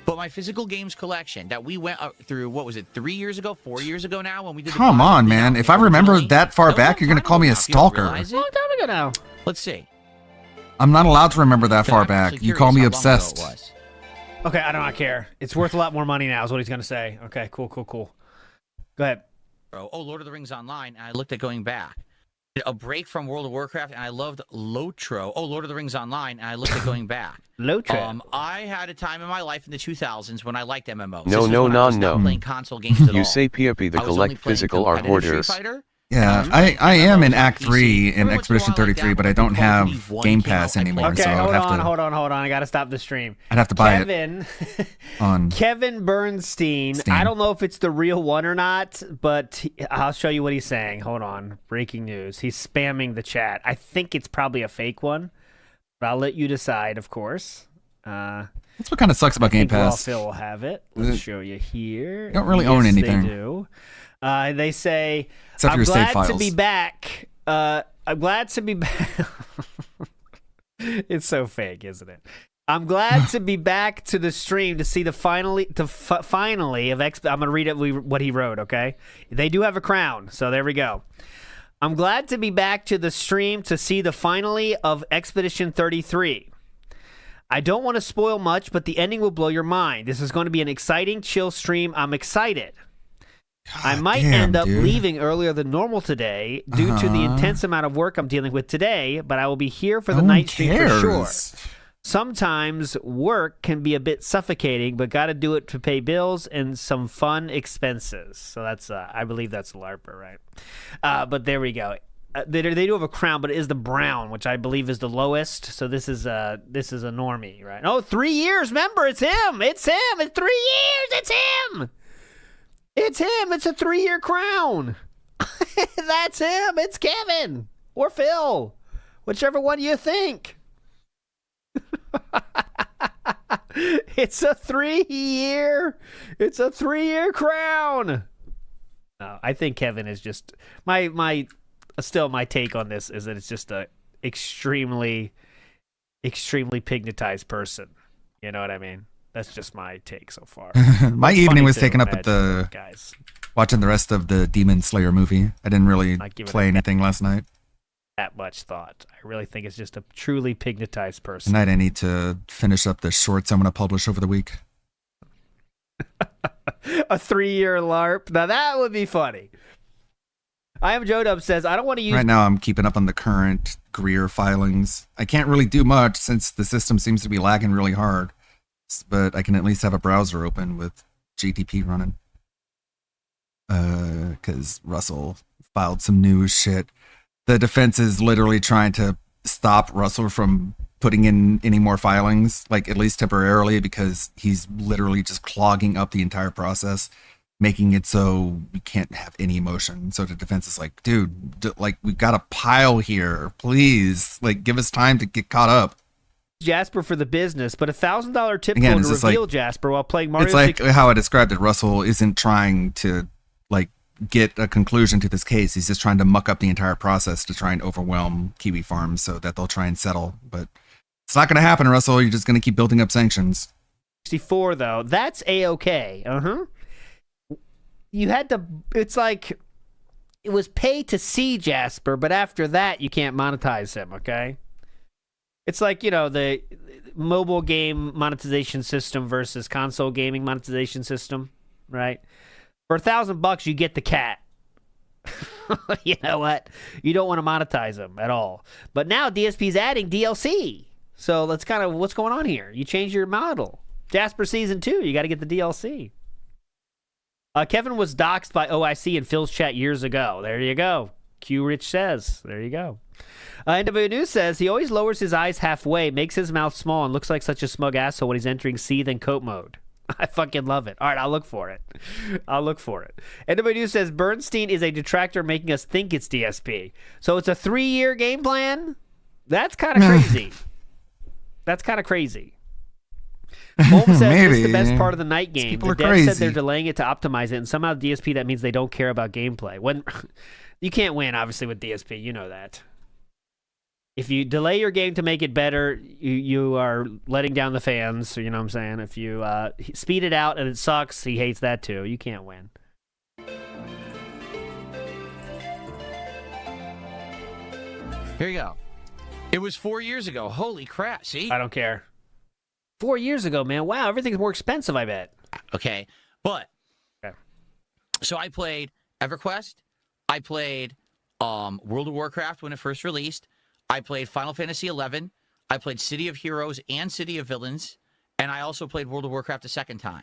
but my physical games collection that we went through, what was it, 3 years ago, 4 years ago now when we did the Come on, man. If I remember that far No, back, you're going to call me a stalker. realize it? Long time ago now. Let's see. I'm not allowed to remember that far I'm back. actually You call me curious how long ago it obsessed. was. Okay, I do not care. It's worth a lot more money now is what he's going to say. Okay, cool. Go ahead. Oh, Lord of the Rings Online, and I looked at going back. A break from World of Warcraft, and I loved Lotro. Oh, Lord of the Rings Online, and I looked at going back. Lotro. I had a time in my life in the 2000s when I liked MMOs. No, This no, was when I was no, not no. playing console games at all. You say POP the I was only collect playing physical are competitive Street hoarders. Fighter. Yeah, I am in Act 3 in Expedition 33, but I don't have Game Pass anymore, Okay, so I would have to. hold on. I got to stop the stream. I'd have to buy Kevin, on. Kevin Bernstein. Steam. I don't know if it's the real one or not, but I'll show you what he's saying. Hold on. Breaking news. He's spamming the chat. I think it's probably a fake one, but I'll let you decide, of course. That's what kind of sucks about Game Pass. Phil will have it. Let's show you here. You don't really own anything. They do. They say, Except for I'm your save glad to files. be back. I'm glad to be back. It's so fake, isn't it? I'm glad to be back to the stream to see the finally of I'm going to read it what he wrote, okay? They do have a crown, so there we go. I'm glad to be back to the stream to see the finale of Expedition 33. I don't want to spoil much, but the ending will blow your mind. This is going to be an exciting, chill stream. I'm excited. I might end up leaving earlier than normal today due to the intense amount of work I'm dealing with today, but I will be here for the night stream for sure. Sometimes work can be a bit suffocating, but got to do it to pay bills and some fun expenses. So that's, I believe that's LARPer, right? But there we go. They do have a crown, but it is the brown, which I believe is the lowest. So this is a normie, right? Oh, 3 years. Remember, it's him. It's 3 years. It's him. It's him. It's a 3-year crown. That's him. It's Kevin or Phil, whichever one you think. It's a 3-year. It's a 3-year crown. No, I think Kevin is just my. Still, my take on this is that it's just a extremely pignatized person. You know what I mean? That's just my take so far. My It's evening funny was to taken up with imagine the those guys. watching the rest of the Demon Slayer movie. I didn't really Not giving play it anything last night. that much thought. I really think it's just a truly pignatized person. Tonight I need to finish up the shorts I'm going to publish over the week. A 3-year LARP. Now that would be funny. I am Joe Dub says, I don't want to use... Right now I'm keeping up on the current Greer filings. I can't really do much since the system seems to be lagging really hard. But I can at least have a browser open with GTP running. Because Russell filed some new shit. The defense is literally trying to stop Russell from putting in any more filings, like at least temporarily, because he's literally just clogging up the entire process, making it so we can't have any motion. So the defense is like, dude, like we got a pile here, please, like give us time to get caught up. Jasper for the business, but $1,000 tip Again, code it's to just reveal like- Jasper while playing Mario. It's like 64. how I described it. Russell isn't trying to like get a conclusion to this case. He's just trying to muck up the entire process to try and overwhelm Kiwi Farms so that they'll try and settle. But it's not going to happen, Russell. You're just going to keep building up sanctions. 64 though, that's A-okay. You had to. It's like it was pay to see Jasper, but after that you can't monetize him. Okay. It's like, you know, the mobile game monetization system versus console gaming monetization system, right? For $1,000, you get the cat. You know what? You don't want to monetize them at all. But now DSP's adding DLC. So that's kind of what's going on here. You change your model. Jasper Season 2, you got to get the DLC. Kevin was doxxed by OIC in Phil's chat years ago. There you go. Q Rich says. There you go. NW News says he always lowers his eyes halfway, makes his mouth small, and looks like such a smug asshole when he's entering Seethe and Coat mode. I fucking love it. All right, I'll look for it. NW News says Bernstein is a detractor making us think it's DSP. So it's a 3-year game plan? That's kind of crazy. That's kind of crazy. Holmes says this is the best part of the night game. The devs said they're delaying it to optimize it, and somehow DSP, that means they don't care about gameplay. When you can't win, obviously, with DSP. You know that. If you delay your game to make it better, you are letting down the fans. You know what I'm saying? If you speed it out and it sucks, he hates that too. You can't win. Here you go. It was 4 years ago. Holy crap. See? I don't care. 4 years ago, man. Wow, everything's more expensive, I bet. Okay. But, so I played EverQuest. I played World of Warcraft when it first released. I played Final Fantasy XI. I played City of Heroes and City of Villains. And I also played World of Warcraft a second time.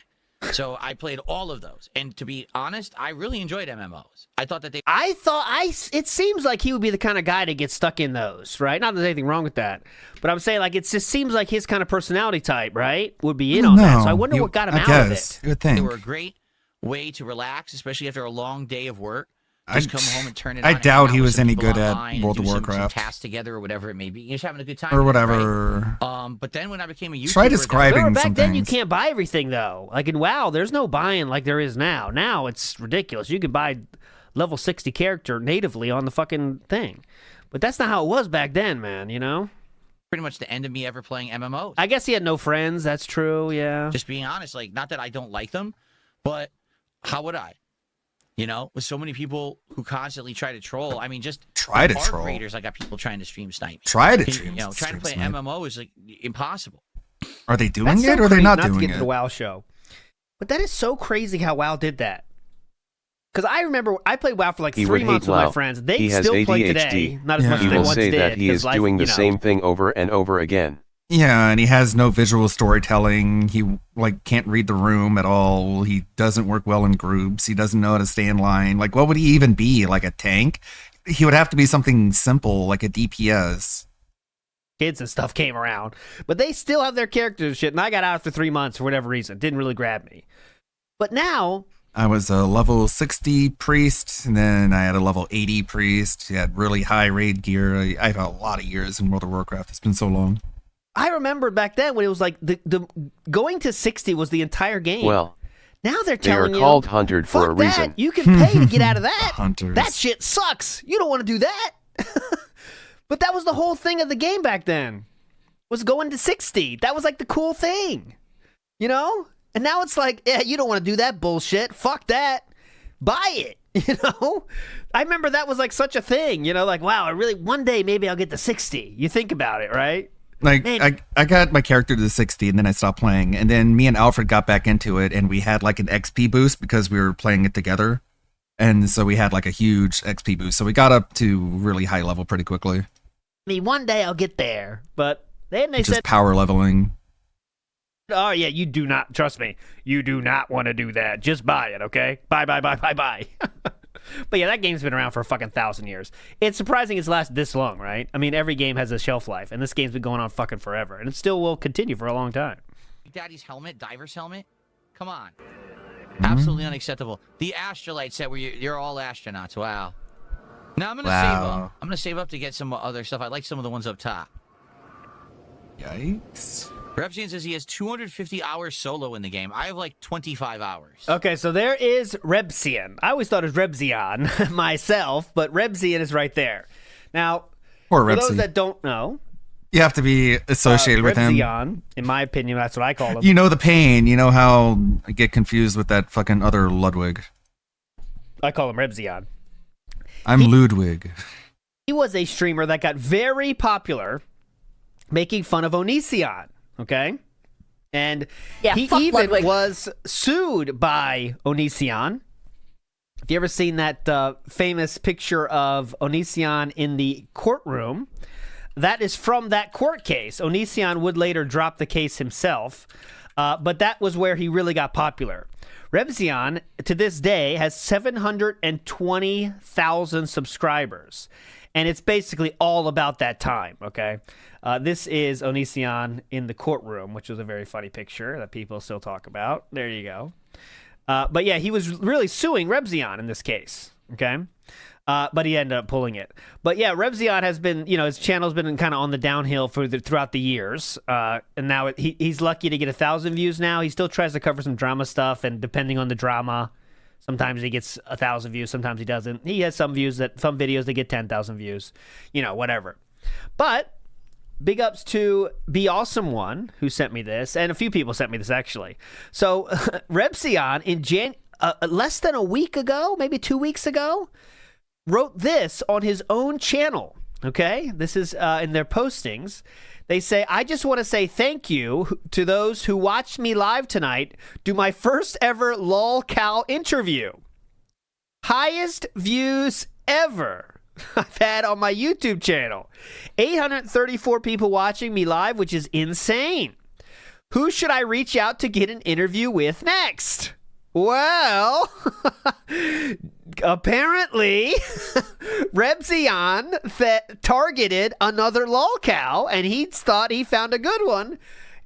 So I played all of those. And to be honest, I really enjoyed MMOs. I thought that they... It seems like he would be the kind of guy to get stuck in those, right? Not that there's anything wrong with that. But I'm saying, like, it just seems like his kind of personality type, right? Would be in on that. So I wonder what got him out of it. You would think. They were a great way to relax, especially after a long day of work. Just come home and turn it on. I and doubt hang he out with was some any people good at online World and of do some Warcraft. tasks together or whatever it may be. You're just having a good time. Or whatever. Right? But then when I became a YouTuber... Try describing Remember, some back then you things. can't buy everything, though. Like in WoW, there's no buying like there is now. Now it's ridiculous. You can buy level 60 character natively on the fucking thing. But that's not how it was back then, man, you know? Pretty much the end of me ever playing MMOs. I guess he had no friends. That's true, yeah. Just being honest, like, not that I don't like them, but how would I? You know, with so many people who constantly try to troll. I mean, just Try to Arc troll. Raiders, I got people trying to stream snipe me. Try to Trying to play snipe. MMO is like impossible. Are they doing That's so it or are they crazy, not to doing get it? to the WoW show. But that is so crazy how WoW did that. Because I remember I played WoW for like He 3 would months hate with my WoW. friends. They He has still play ADHD. today. Not as much He as they will once say did. that he is because doing the you know, same thing over and over again. Yeah, and he has no visual storytelling. He like can't read the room at all. He doesn't work well in groups. He doesn't know how to stay in line. Like, what would he even be? Like a tank? He would have to be something simple, like a DPS. Kids and stuff came around. But they still have their characters and shit. And I got out after 3 months for whatever reason. Didn't really grab me. But now, I was a level 60 priest, and then I had a level 80 priest. He had really high raid gear. I've had a lot of years in World of Warcraft. It's been so long. I remember back then when it was like the going to 60 was the entire game. Well, now they're they are telling you, called hunted for a fuck that. reason. You can pay to get out of that. Hunters. That shit sucks. You don't want to do that. But that was the whole thing of the game back then. Was going to 60. That was like the cool thing. You know? And now it's like, yeah, you don't want to do that bullshit. Fuck that. Buy it. You know? I remember that was like such a thing. You know, like, wow, I really, one day maybe I'll get to 60. You think about it, right? Like, Man. I got my character to 60, and then I stopped playing. And then me and Alfred got back into it, and we had like an XP boost because we were playing it together. And so we had like a huge XP boost. So we got up to really high level pretty quickly. I mean, one day I'll get there. But then they Just said, power leveling. oh, yeah, you do not, trust me, you do not want to do that. Just buy it, okay? Buy. But yeah, that game's been around for a fucking 1,000 years. It's surprising it's lasted this long, right? I mean, every game has a shelf life, and this game's been going on fucking forever, and it still will continue for a long time. Daddy's helmet, diver's helmet? Come on. Absolutely unacceptable. The astrolite set where you're all astronauts. Wow. Now I'm gonna save up. I'm gonna save up to get some other stuff. I like some of the ones up top. Yikes. Repsian says he has 250 hours solo in the game. I have like 25 hours. Okay, so there is Rebsian. I always thought it was Rebzion myself, but Rebsian is right there. Now, Poor for those Rebsi. that don't know, You have to be associated with him. Rebzion, in my opinion, that's what I call him. You know the pain. You know how I get confused with that fucking other Ludwig. I call him Rebzion. I'm Ludwig. He was a streamer that got very popular making fun of Onision, okay? And Yeah, he fuck even Ludwig. was sued by Onision. Have you ever seen that famous picture of Onision in the courtroom? That is from that court case. Onision would later drop the case himself, but that was where he really got popular. Rebzion, to this day, has 720,000 subscribers. And it's basically all about that time, okay? This is Onision in the courtroom, which was a very funny picture that people still talk about. There you go. But yeah, he was really suing Rebzion in this case, okay? But he ended up pulling it. But yeah, Rebzion has been, his channel's been kind of on the downhill throughout the years. And now he's lucky to get 1,000 views now. He still tries to cover some drama stuff, and depending on the drama, sometimes he gets 1,000 views, sometimes he doesn't. He has some videos that get 10,000 views, whatever. But big ups to Be Awesome One, who sent me this, and a few people sent me this actually. So Rebzion in less than a week ago, maybe 2 weeks ago, wrote this on his own channel, okay? This is in their postings. They say, I just want to say thank you to those who watched me live tonight do my first ever LOLCOW interview. Highest views ever I've had on my YouTube channel. 834 people watching me live, which is insane. Who should I reach out to get an interview with next? Well, apparently, Rebzion targeted another LOLCOW, and he thought he found a good one.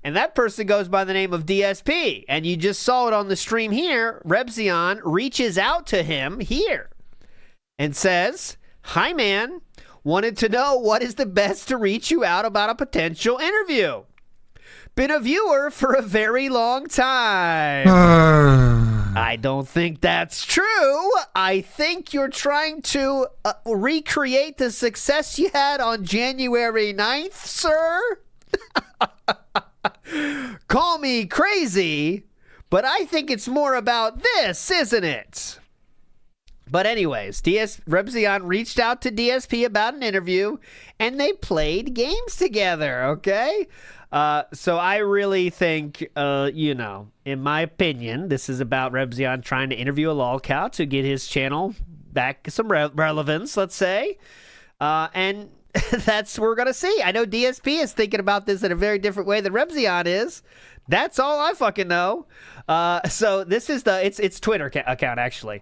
And that person goes by the name of DSP. And you just saw it on the stream here. Rebzion reaches out to him here and says, hi, man. Wanted to know what is the best to reach you out about a potential interview. Been a viewer for a very long time. I don't think that's true. I think you're trying to recreate the success you had on January 9th, sir. Call me crazy, but I think it's more about this, isn't it? But anyways, Rebzion reached out to DSP about an interview, and they played games together, okay? So I really think, in my opinion, this is about Rebzion trying to interview a LOLCOW to get his channel back some relevance, let's say. And that's what we're going to see. I know DSP is thinking about this in a very different way than Rebzion is. That's all I fucking know. So this is it's Twitter account, actually.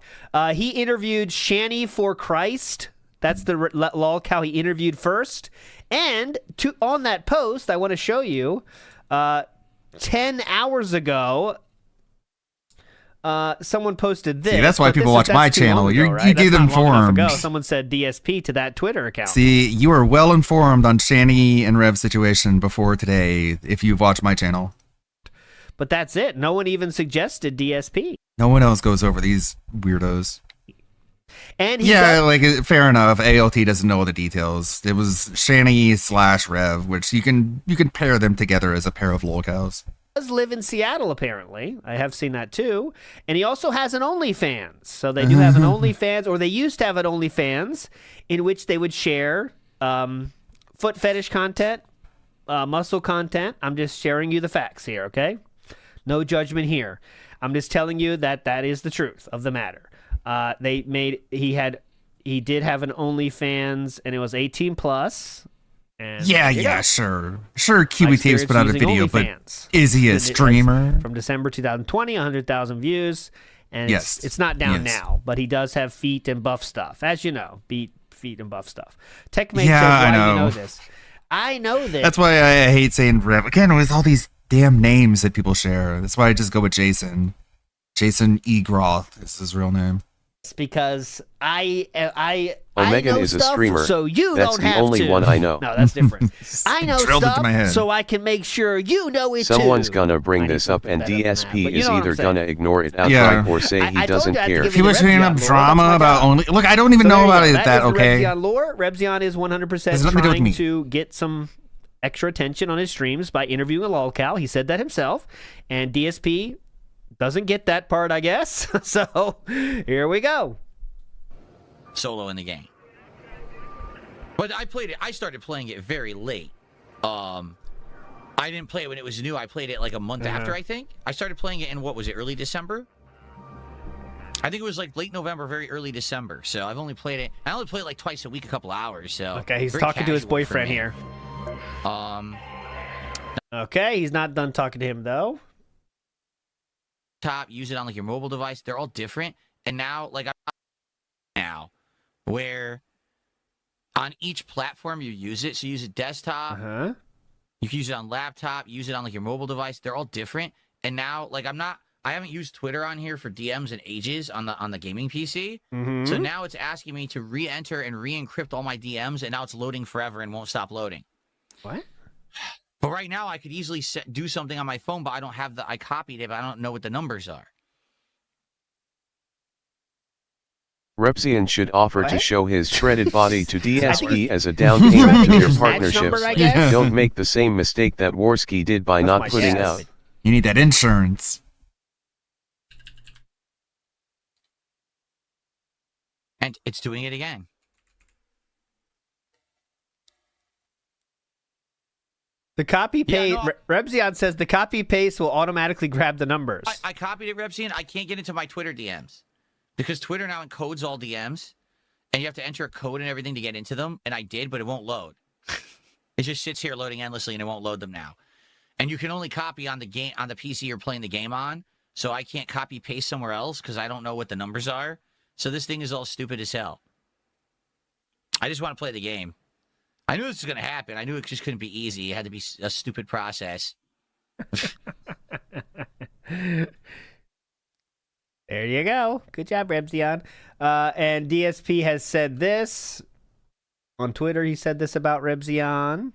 He interviewed Shanny for Christ. That's the LOLCOW he interviewed first. And on that post, I want to show you, 10 hours ago, Someone posted this. See, that's why but people this watch that's my too channel. long You ago, right? you That's get not long enough informed. ago. Someone said DSP to that Twitter account. See, you are well informed on Shani and Rev's situation before today if you've watched my channel. But that's it. No one even suggested DSP. No one else goes over these weirdos. And fair enough. ALT doesn't know all the details. It was Shani/Rev, which you can pair them together as a pair of lolcows. Does live in Seattle, apparently. I have seen that too. And he also has an OnlyFans. So they do have an OnlyFans, or they used to have an OnlyFans, in which they would share foot fetish content, muscle content. I'm just sharing you the facts here, okay? No judgment here. I'm just telling you that that is the truth of the matter. He did have an OnlyFans, and it was 18 plus. And sure. Sure, Kiwi Tapes put out a video, but is he a streamer? From December 2020, 100,000 views. And it's not down now, but he does have feet and buff stuff. As you know, feet and buff stuff. TechMate says, why do you know this? I know this. That's why I hate saying Rev. Again, with all these damn names that people share. That's why I just go with Jason. Jason E. Groth is his real name. It's because I Omegan know is a stuff, streamer. so you That's don't the have only to. one I know. No, that's different. I know Drilled into my stuff, head. so I can make sure you know it Someone's too. gonna bring this up, and DSP but you is know what either I'm saying. gonna ignore it outright or say he I told doesn't you I had to care. give If he was bringing up drama about only... Look, I don't even know about it that, okay? Rebzion lore. Rebzion is 100% nothing to do with trying me. to get some extra attention on his streams by interviewing a lolcow. He said that himself. And DSP doesn't get that part, I guess. So, here we go. Solo in the game. But I started playing it very late. I didn't play it when it was new. I played it like a month after, I think. I started playing it in, what was it, early December? I think it was like late November, very early December. So I've only played it. I only play it like twice a week, a couple hours. So Okay, he's very talking to his casual for boyfriend me. here. Okay, he's not done talking to him, though. Use it on like your mobile device. They're all different. And now, like now, where on each platform you use it. So you use it desktop. You can use it on laptop. Use it on like your mobile device. They're all different. And now, like I haven't used Twitter on here for DMs in ages on the gaming PC. So now it's asking me to re-enter and re-encrypt all my DMs, and now it's loading forever and won't stop loading. What? But right now, I could easily do something on my phone, but I don't have I copied it, but I don't know what the numbers are. Repzion should offer to What? show his shredded body to DSP as a down payment to your partnerships. Don't make the same mistake that Warski did by not putting out. You need that insurance. And it's doing it again. The copy paste. Rebzion says the copy paste will automatically grab the numbers. I copied it, Repzion. I can't get into my Twitter DMs because Twitter now encodes all DMs, and you have to enter a code and everything to get into them. And I did, but it won't load. It just sits here loading endlessly, and it won't load them now. And you can only copy on the game on the PC you're playing the game on. So I can't copy paste somewhere else because I don't know what the numbers are. So this thing is all stupid as hell. I just want to play the game. I knew this was going to happen. I knew it just couldn't be easy. It had to be a stupid process. There you go. Good job, Rebzion. And DSP has said this on Twitter. He said this about Rebzion.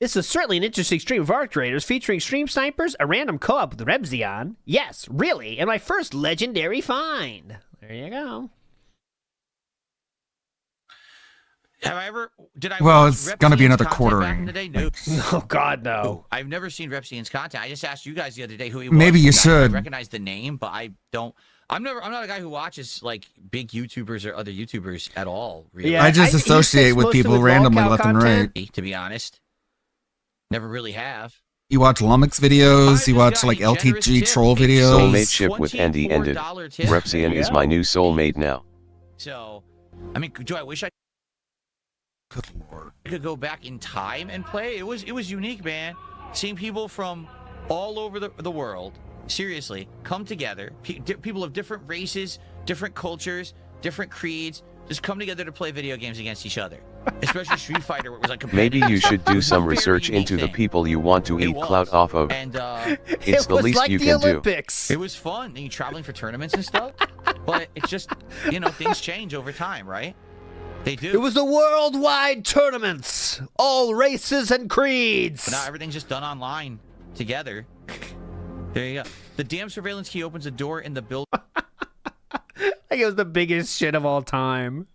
This is certainly an interesting stream of Arc Raiders featuring Stream Snipers, a random co-op with Rebzion. Yes, really, and my first legendary find. There you go. Did I Well, watch it's gonna be Repzion's another content quartering. back in the day? No. Oh, God, no. I've never seen Repzion's content. I just asked you guys the other day who he was. Maybe you guys. should. I recognize the name, but I don't. I'm not a guy who watches like big YouTubers or other YouTubers at all. Really. Yeah, I just associate with people randomly left and right. To be honest, never really have. You watch Lumix videos, you watch like LTG troll videos. Soulmate ship with Andy ended. Repzion is my new soulmate now. So, I mean, do I wish I could go back in time and play? It was unique, man. Seeing people from all over the world, seriously, come together. People of different races, different cultures, different creeds, just come together to play video games against each other. Especially Street Fighter, where it was like Maybe competitive. you should It do was a some very research unique into the thing. people you want to It eat was. clout off of. And It's the least you can do. It was fun. And you traveling for tournaments and stuff. But it's just, things change over time, right? They do. It was the worldwide tournaments, all races and creeds. But now everything's just done online together. There you go. The damn surveillance key opens a door in the building. Like it was the biggest shit of all time.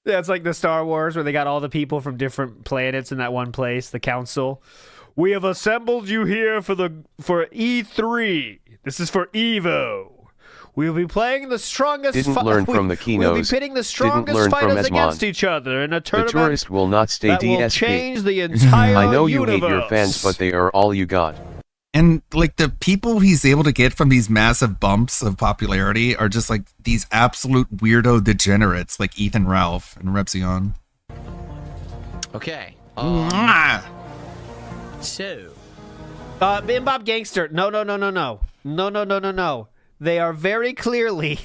Yeah, it's like the Star Wars where they got all the people from different planets in that one place, the council. We have assembled you here for E3. This is for Evo. We'll be playing the strongest. Didn't learn from the We'll be Kinos. pitting the Didn't strongest learn from fighters Esmond. against each other in a The tournament tourist will not stay that will DSP. change the entire I know you universe. hate your fans, but they are all you got. And like the people he's able to get from these massive bumps of popularity are just like these absolute weirdo degenerates like Ethan Ralph and Repzion. Okay. So. Bim Bob Gangster. No. They are very clearly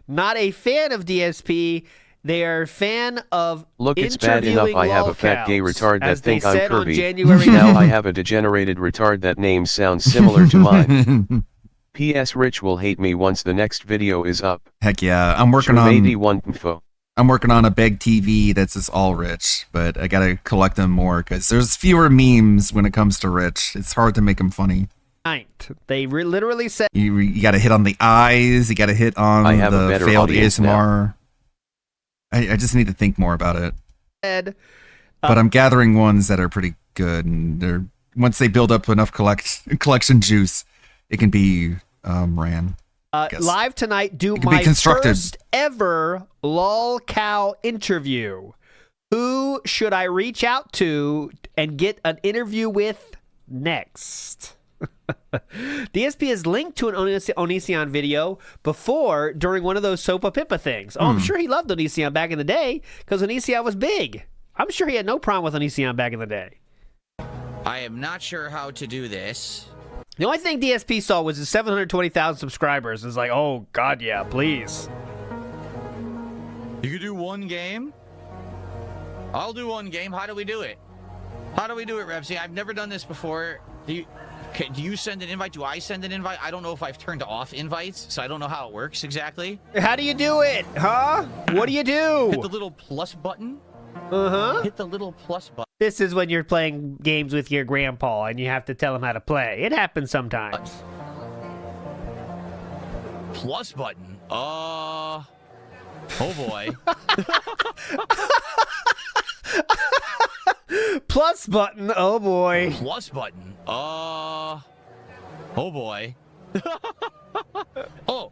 not a fan of DSP. They are a fan of Look, it's bad enough I have a fat gay retard that as they think I'm said on Kirby. January Now I have a degenerated retard that name sounds similar to mine. P.S. Rich will hate me once the next video is up. Heck yeah, I'm working I'm working on a big TV that's just all Rich, but I gotta collect them more because there's fewer memes when it comes to Rich. It's hard to make them funny. They literally said You gotta hit on the eyes. You gotta hit on I have a the better failed audience ASMR. I just need to think more about it. said, But I'm gathering ones that are pretty good, and they're once they build up enough collection juice, it can be ran. live tonight, do can be my constructed. first ever lol cow interview. Who should I reach out to and get an interview with next? DSP has linked to an Onision video before during one of those Sopa Pippa things. Oh, I'm sure he loved Onision back in the day because Onision was big. I'm sure he had no problem with Onision back in the day. I am not sure how to do this. The only thing DSP saw was his 720,000 subscribers. It's like, oh, God, yeah, please. You could do one game? I'll do one game. How do we do it? How do we do it, Repsy? I've never done this before. Do you send an invite? Do I send an invite? I don't know if I've turned off invites, so I don't know how it works exactly. How do you do it, huh? What do you do? Hit the little plus button. Uh-huh. Hit the little plus button. This is when you're playing games with your grandpa and you have to tell him how to play. It happens sometimes. Plus button? Oh boy. Plus button, oh boy. Plus button. Oh boy. Oh.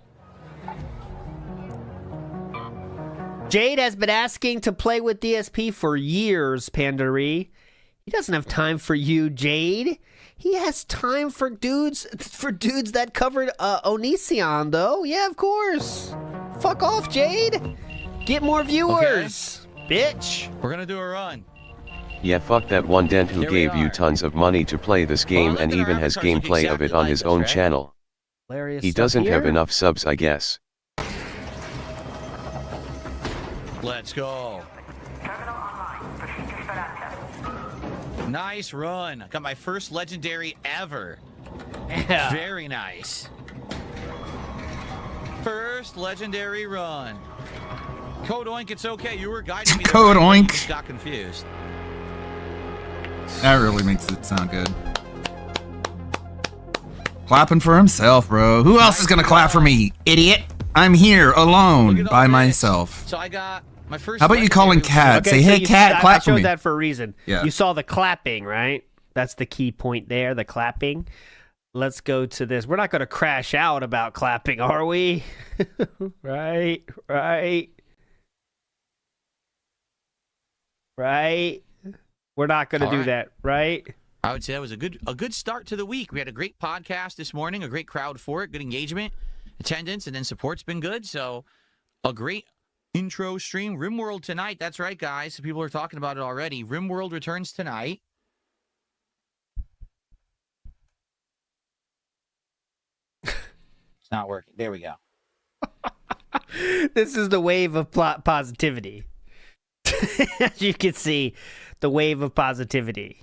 Jade has been asking to play with DSP for years, Pandari. He doesn't have time for you, Jade. He has time for dudes that covered Onision, though. Yeah, of course. Fuck off, Jade. Get more viewers, bitch. We're gonna do a run. Yeah, fuck that one dent who Here we gave you are. tons of money to play this game and even has gameplay of it on his own channel. Hilarious He stuff doesn't have here. enough subs, I guess. Let's go. Nice run. Got my first legendary ever. Yeah. Very nice. First legendary run. Code Oink, it's okay. You were guiding me. there. Code I Oink. just got confused. That really makes it sound good. Clapping for himself, bro. Who else is gonna clap for me, idiot? I'm here alone by myself. So I got my first. How about you calling Cat? Say, hey, Cat, I clap for showed me. that for a reason. Yeah. You saw the clapping, right? That's the key point there, the clapping. Let's go to this. We're not going to crash out about clapping, are we? Right. We're not going to All do right. that, right? I would say that was a good start to the week. We had a great podcast this morning, a great crowd for it, good engagement, attendance, and then support's been good. So a great intro stream. RimWorld tonight. That's right, guys. People are talking about it already. RimWorld returns tonight. It's not working. There we go. This is the wave of positivity. As you can see, the wave of positivity.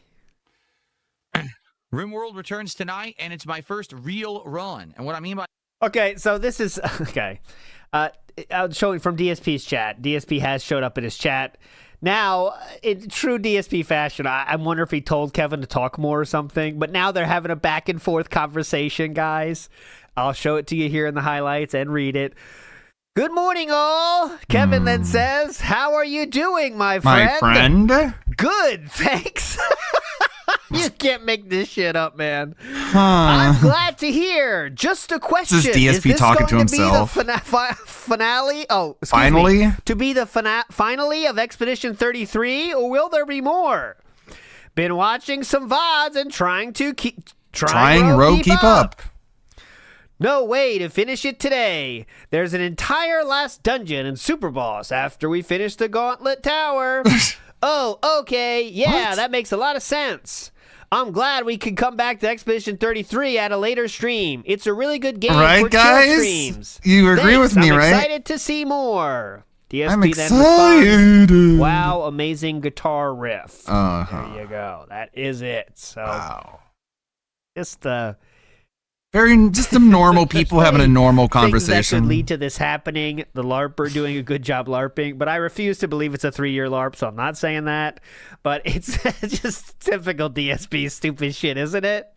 RimWorld returns tonight, and it's my first real run. And what I mean by Okay, so this is okay. I'm showing from DSP's chat. DSP has showed up in his chat. Now, in true DSP fashion, I wonder if he told Kevin to talk more or something. But now they're having a back and forth conversation, guys. I'll show it to you here in the highlights and read it. Good morning, all. Kevin then says, "How are you doing, my friend?" My friend? Good, thanks. You can't make this shit up, man. Huh. I'm glad to hear. Just a question. This is DSP talking to himself. Be the finale? Oh, finally? Me. To be the finale of Expedition 33, or will there be more? Been watching some VODs and trying to keep up. No way to finish it today. There's an entire last dungeon and super boss after we finish the Gauntlet Tower. Oh, okay. Yeah, What? that makes a lot of sense. I'm glad we can come back to Expedition 33 at a later stream. It's a really good game Right, for guys? chill streams. You agree with me, I'm right? excited to see more. DSP I'm then excited. responds, wow, amazing guitar riff. Uh-huh. There you go. That is it. So, wow. Just just some normal people having a normal things that conversation. could lead to this happening. The LARPer doing a good job LARPing, but I refuse to believe it's a 3-year LARP, so I'm not saying that. But it's just typical DSP stupid shit, isn't it?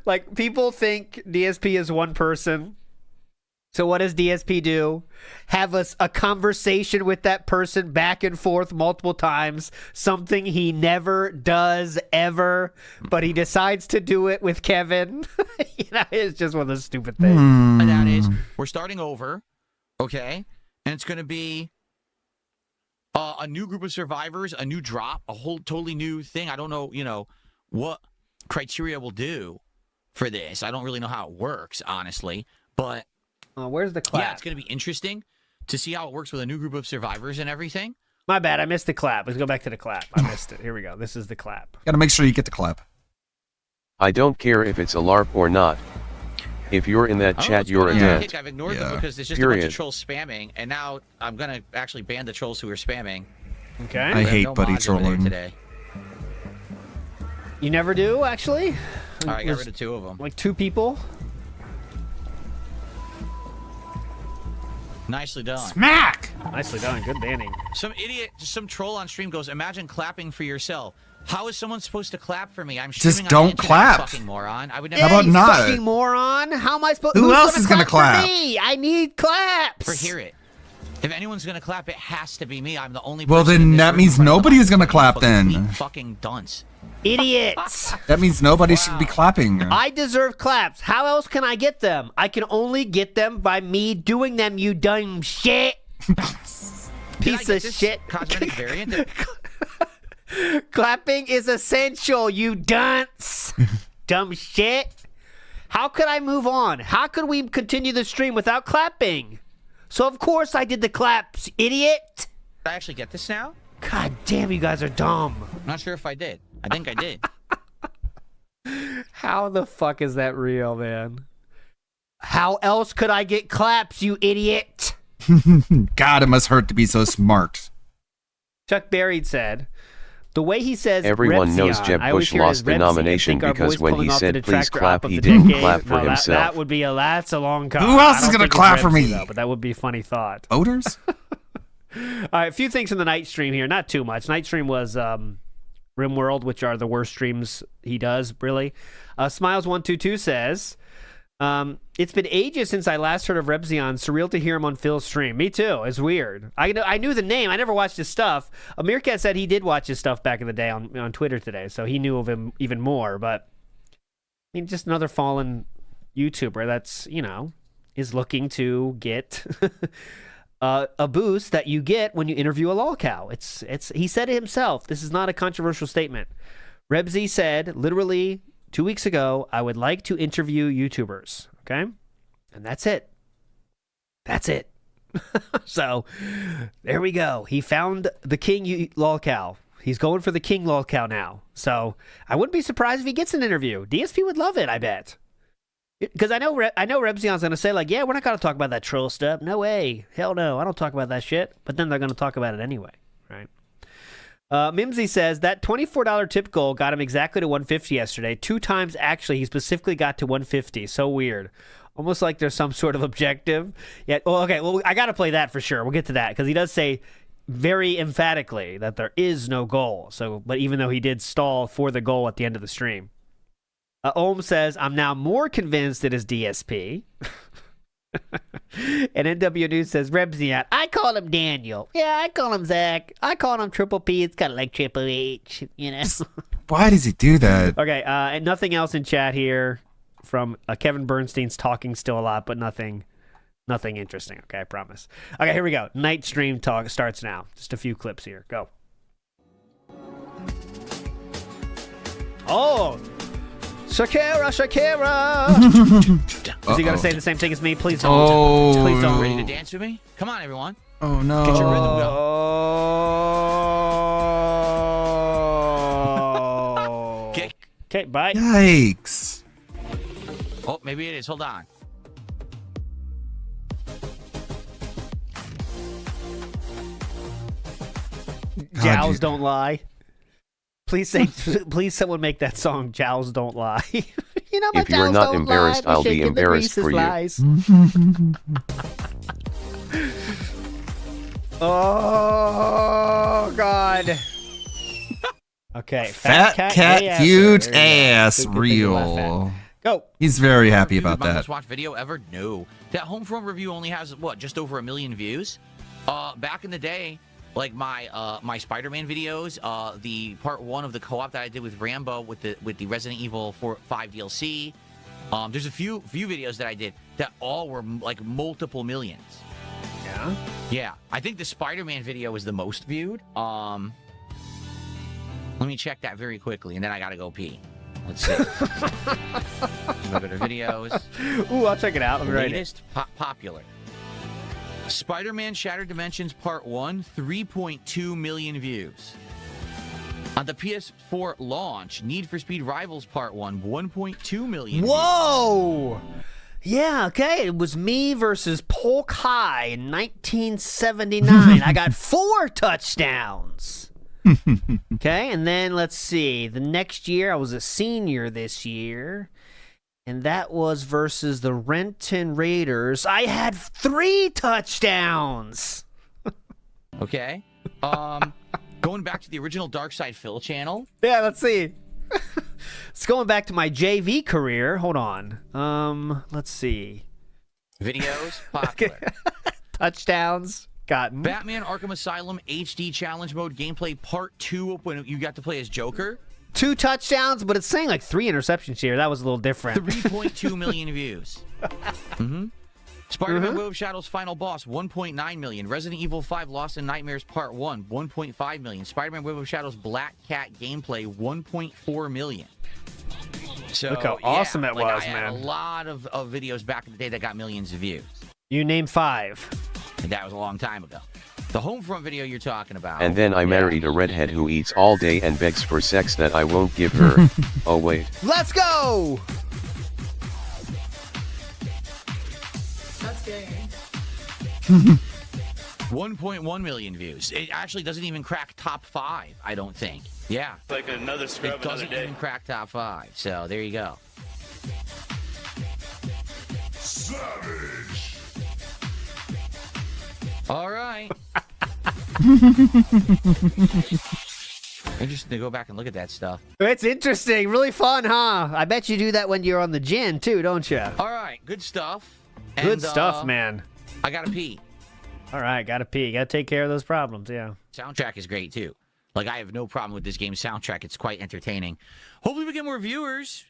Like, people think DSP is one person. So what does DSP do? Have a conversation with that person back and forth multiple times, something he never does ever, but he decides to do it with Kevin. It's just one of those stupid things. that is, we're starting over, okay? And it's going to be a new group of survivors, a new drop, a whole totally new thing. I don't know, what criteria will do for this. I don't really know how it works, honestly, but where's the clap? Yeah, it's going to be interesting to see how it works with a new group of survivors and everything. My bad. I missed the clap. Let's go back to the clap. I missed it. Here we go. This is the clap. Gotta make sure you get the clap. I don't care if it's a LARP or not. If you're in that chat, you're a dent. I've ignored them because there's just a bunch of trolls spamming, and now I'm going to actually ban the trolls who are spamming. Okay. I hate buddy mods over there trolling. today. You never do, actually? All right, I got rid of 2 of them. Like 2 people? Nicely done. Smack! Nicely done. Good banning. Some idiot, some troll on stream goes, imagine clapping for yourself. How is someone supposed to clap for me? I'm streaming Just on the don't internet, clap. you fucking moron. I would never. How about you not? fucking moron. How am I supposed? Who who's else is gonna clap? clap? For me? I need claps. For hear it. If anyone's gonna clap, it has to be me. I'm the only. Well, person in then this that room means in front of nobody's gonna the clap then. complete fucking dunce. Idiots. That means nobody should be clapping. I deserve claps. How else can I get them? I can only get them by me doing them, you dumb shit. Piece of shit. Cosmetic variant. Clapping is essential, you dunce. Dumb shit. How could I move on? How could we continue the stream without clapping? So of course I did the claps, idiot. Did I actually get this now? God damn, you guys are dumb. I'm not sure if I did. I think I did. How the fuck is that real, man? How else could I get claps, you idiot? God, it must hurt to be so smart. Chuck Berry said, the way he says Everyone knows Repzion, Jeb I always Bush hear it as lost the Repzion, nomination think our because boy's when pulling he off the said please detractor clap, app of he the didn't decade. clap for No, himself. That would be that's a long con. Who else I is don't gonna think it's clap for Repzion, me? though, but that would be a funny thought. Odors? All right, a few things in the night stream here. Not too much. Night stream was RimWorld, which are the worst streams he does, really. Smiles122 says, it's been ages since I last heard of Repzion. Surreal to hear him on Phil's stream. Me too. It's weird. I knew the name. I never watched his stuff. Amircat said he did watch his stuff back in the day on Twitter today, so he knew of him even more. But, I mean, just another fallen YouTuber that's, is looking to get a boost that you get when you interview a lolcow. It's he said it himself. This is not a controversial statement. Rebzy said, literally 2 weeks ago, I would like to interview YouTubers. Okay? And that's it. That's it. So, there we go. He found the king lolcow. He's going for the king lolcow now. So, I wouldn't be surprised if he gets an interview. DSP would love it, I bet. Because I know Rebzion's going to say, like, yeah, we're not going to talk about that troll stuff. No way. Hell no. I don't talk about that shit. But then they're going to talk about it anyway, right? Mimsy says that $24 tip goal got him exactly to 150 yesterday. 2 times, actually, he specifically got to 150. So weird. Almost like there's some sort of objective. Yeah. Well, okay. Well, I got to play that for sure. We'll get to that because he does say very emphatically that there is no goal. So, but even though he did stall for the goal at the end of the stream. Ohm says, I'm now more convinced it is DSP. And NW News says, Rebzion, I call him Daniel. Yeah, I call him Zach. I call him Triple P. It's kind of like Triple H, you know? Why does he do that? Okay, and nothing else in chat here from Kevin Bernstein's talking still a lot, but nothing interesting, okay, I promise. Okay, here we go. Night stream talk starts now. Just a few clips here. Go. Oh! Shakira! Is he going to say the same thing as me? Please don't. Oh. Please don't. Ready to dance with me? Come on, everyone. Oh, no. Get your rhythm going. Okay, bye. Yikes. Oh, maybe it is. Hold on. Jowls don't lie. Please someone make that song, Jowls Don't Lie. You know, my If you are jowls not don't embarrassed, lie, I'll be shaking the embarrassed grease's for you. lies. Oh, God. Okay. Fat cat huge ass Good thing to laugh real. at. Go. He's very happy about My that. most watched video ever? No. That Homefront review only has, what, just over 1 million views? Back in the day, like my Spider-Man videos, the part 1 of the co-op that I did with Rambo with the Resident Evil 5 DLC. There's a few videos that I did that all were like multiple millions. Yeah. Yeah. I think the Spider-Man video was the most viewed. Let me check that very quickly, and then I gotta go pee. Let's see. Look at the videos. Ooh, I'll check it out. I'll be right in. Latest popular. Spider-Man Shattered Dimensions Part 1, 3.2 million views. On the PS4 launch, Need for Speed Rivals Part 1, 1.2 million Whoa! Yeah, okay. It was me versus Polk High in 1979. I got 4 touchdowns. Okay, and then let's see. The next year, I was a senior this year. And that was versus the Renton Raiders. I had 3 touchdowns. Okay. Going back to the original Darkside Phil channel. Yeah, let's see. It's going back to my JV career. Hold on. Let's see. Videos popular. Touchdowns gotten. Batman Arkham Asylum HD Challenge Mode Gameplay Part 2 when you got to play as Joker. 2 touchdowns, but it's saying like 3 interceptions here. That was a little different. 3.2 million views. Mm-hmm. Spider-Man Web of Shadows Final Boss, 1.9 million. Resident Evil 5 Lost in Nightmares Part 1, 1.5 million. Spider-Man Web of Shadows Black Cat Gameplay, 1.4 million. So, look how awesome yeah, it like was, I man. had a lot of videos back in the day that got millions of views. You name 5. And that was a long time ago. The Homefront video you're talking about. And then I married a redhead who eats all day and begs for sex that I won't give her. Oh wait. Let's go! That's gay. 1.1 million views. It actually doesn't even crack top 5, I don't think. Yeah. Like another scrub It doesn't another day. even crack top 5. So there you go. Savage. All right. Interesting to go back and look at that stuff. It's interesting. Really fun, huh? I bet you do that when you're on the gin, too, don't you? All right. Good stuff. Good stuff, man. I got to pee. All right. Got to pee. Got to take care of those problems, yeah. Soundtrack is great, too. Like, I have no problem with this game's soundtrack. It's quite entertaining. Hopefully we get more viewers.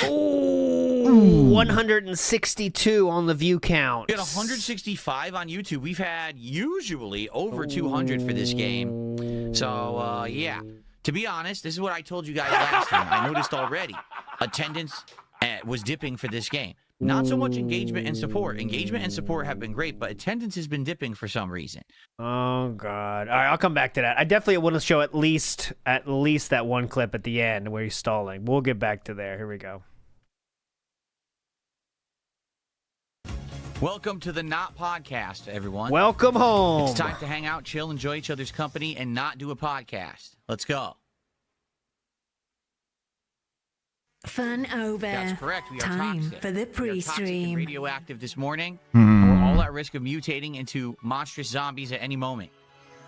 Ooh, 162 on the view count. We got 165 on YouTube. We've had usually over 200 for this game. So, yeah. To be honest, this is what I told you guys last time. I noticed already. Attendance was dipping for this game. Not so much engagement and support. Engagement and support have been great, but attendance has been dipping for some reason. Oh, God. All right, I'll come back to that. I definitely want to show at least that one clip at the end where he's stalling. We'll get back to there. Here we go. Welcome to the Not Podcast, everyone. Welcome home. It's time to hang out, chill, enjoy each other's company, and not do a podcast. Let's go. Fun over. That's correct. We are Time toxic. for the We are toxic and pre-stream. radioactive this morning. Hmm. We're all at risk of mutating into monstrous zombies at any moment.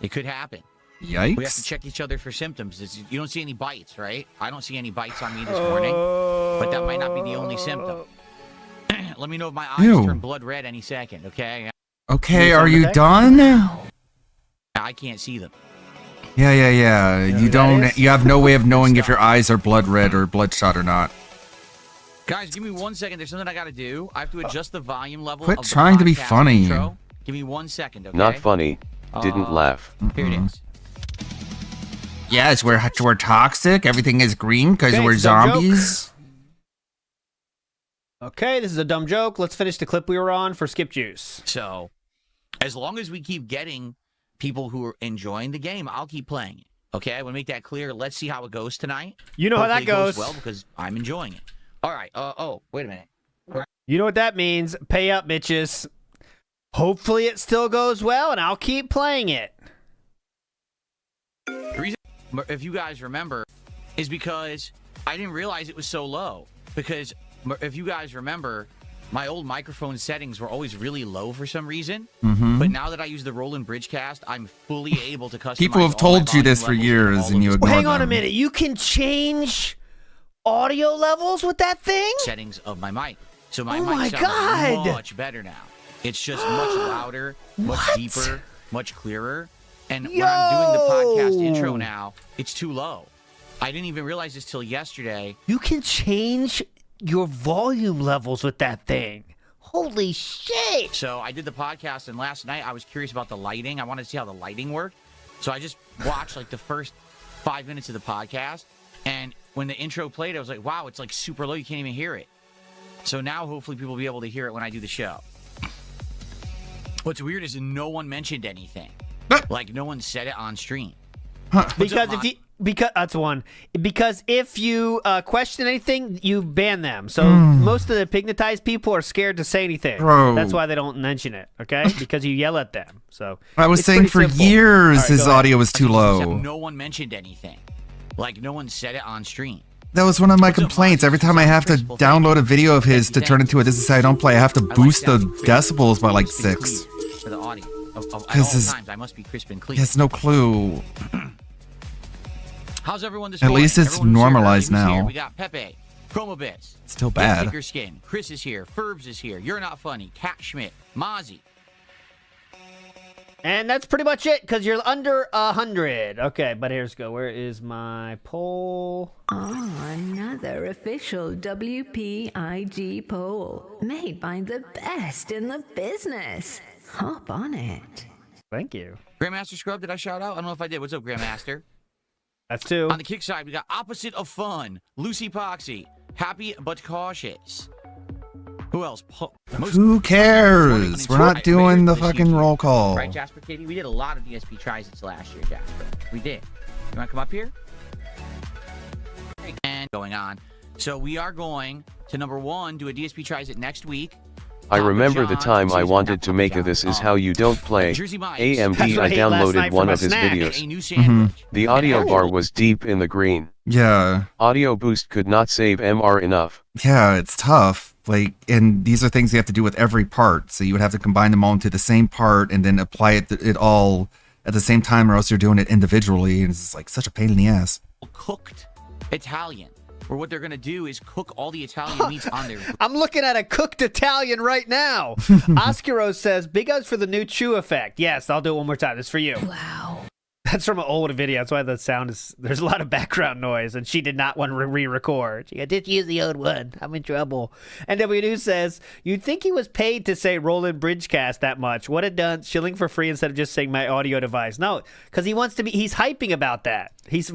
It could happen. Yikes. We have to check each other for symptoms. You don't see any bites, right? I don't see any bites on me this morning, but that might not be the only symptom. Let me know if my eyes Ew. turn blood red any second, okay? Okay, are you done? I can't see them. Yeah. You have no way of knowing if your eyes are blood red or bloodshot or not. Guys, give me 1 second. There's something I got to do. I have to adjust the volume level. Quit of the trying to be podcast funny. intro. Give me 1 second, okay? Not funny. Didn't laugh. Here it is. Yes, we're toxic. Everything is green because Okay, we're it's a dumb zombies. Okay, this is a dumb joke. Let's finish the clip we were on for Skip Juice. So, as long as we keep getting people who are enjoying the game, I'll keep playing it. Okay, I want to make that clear. Let's see how it goes tonight. You know how that Hopefully it goes. well because I'm enjoying it. All right. Oh, wait a minute. You know what that means. Pay up, bitches. Hopefully it still goes well, and I'll keep playing it. The reason, if you guys remember, is because I didn't realize it was so low. Because if you guys remember, my old microphone settings were always really low for some reason. Mhm. But now that I use the Roland Bridgecast, I'm fully able to customize. People have all my told you this volume for levels years, and you Well, ignore hang on a them. minute. You can change audio levels with that thing? Settings of my mic. So my Oh my mic sounds God. much better now. It's just much louder, much deeper, much clearer. And when I'm doing the podcast intro now, it's too low. I didn't even realize this till yesterday. You can change your volume levels with that thing. Holy shit. So I did the podcast, and last night I was curious about the lighting. I wanted to see how the lighting worked. So I just watched like the first 5 minutes of the podcast. And when the intro played, I was like, wow, it's like super low. You can't even hear it. So now hopefully people will be able to hear it when I do the show. What's weird is no one mentioned anything. Like no one said it on stream. Because that's one. Because if you question anything, you ban them. So most of the pignatized people are scared to say anything. Bro. That's why they don't mention it. Okay, because you yell at them. So I was it's saying pretty for simple. years All right, his go ahead. audio was too low. No one mentioned anything. Like no one said it on stream. That was one of my complaints. Every time I have to download a video of his to turn into a This Is How I Don't Play, I have to boost the decibels by like 6. For the audio. At all Because times, I must be crisp and clean. he has no clue. How's everyone this At morning? least it's Everyone who's here, normalized everybody who's here. now. We got Pepe, Chromobits. Still bad. Thicker Skin. Chris is here. Ferbs is here. You're Not Funny. Cat Schmidt. Mozzie. And that's pretty much it, because you're under 100. Okay, but here's go. Where is my poll? Another official WPIG poll made by the best in the business. Hop on it. Thank you. Grandmaster Scrub, did I shout out? I don't know if I did. What's up, Grandmaster? That's two. On the kick side, we got Opposite of Fun. Lucy Poxy. Happy but Cautious. Who else? Who cares? We're not doing the fucking roll call. Right, Jasper Katie? We did a lot of DSP tries last year, Jasper. We did. You want to come up here? And going on. So we are going to, number one, do a DSP tries it next week. I remember the time I wanted to make a This Is How You Don't Play. AMD, I downloaded one of his videos. The audio bar was deep in the green. Yeah. Audio boost could not save MR enough. Yeah, it's tough. Like, and these are things you have to do with every part. So you would have to combine them all into the same part and then apply it all at the same time, or else you're doing it individually. And it's just like such a pain in the ass. Cooked Italian. Or what they're going to do is cook all the Italian meats on there. I'm looking at a cooked Italian right now. Oscaro says, big ups for the new chew effect. Yes, I'll do it one more time. It's for you. Wow. That's from an old video. That's why the sound is, there's a lot of background noise, and she did not want to re-record. She just use the old one. I'm in trouble. And W News says, you'd think he was paid to say Roland Bridgecast that much. What a dunce, shilling for free instead of just saying my audio device. No, because he wants to be, he's hyping about that. He's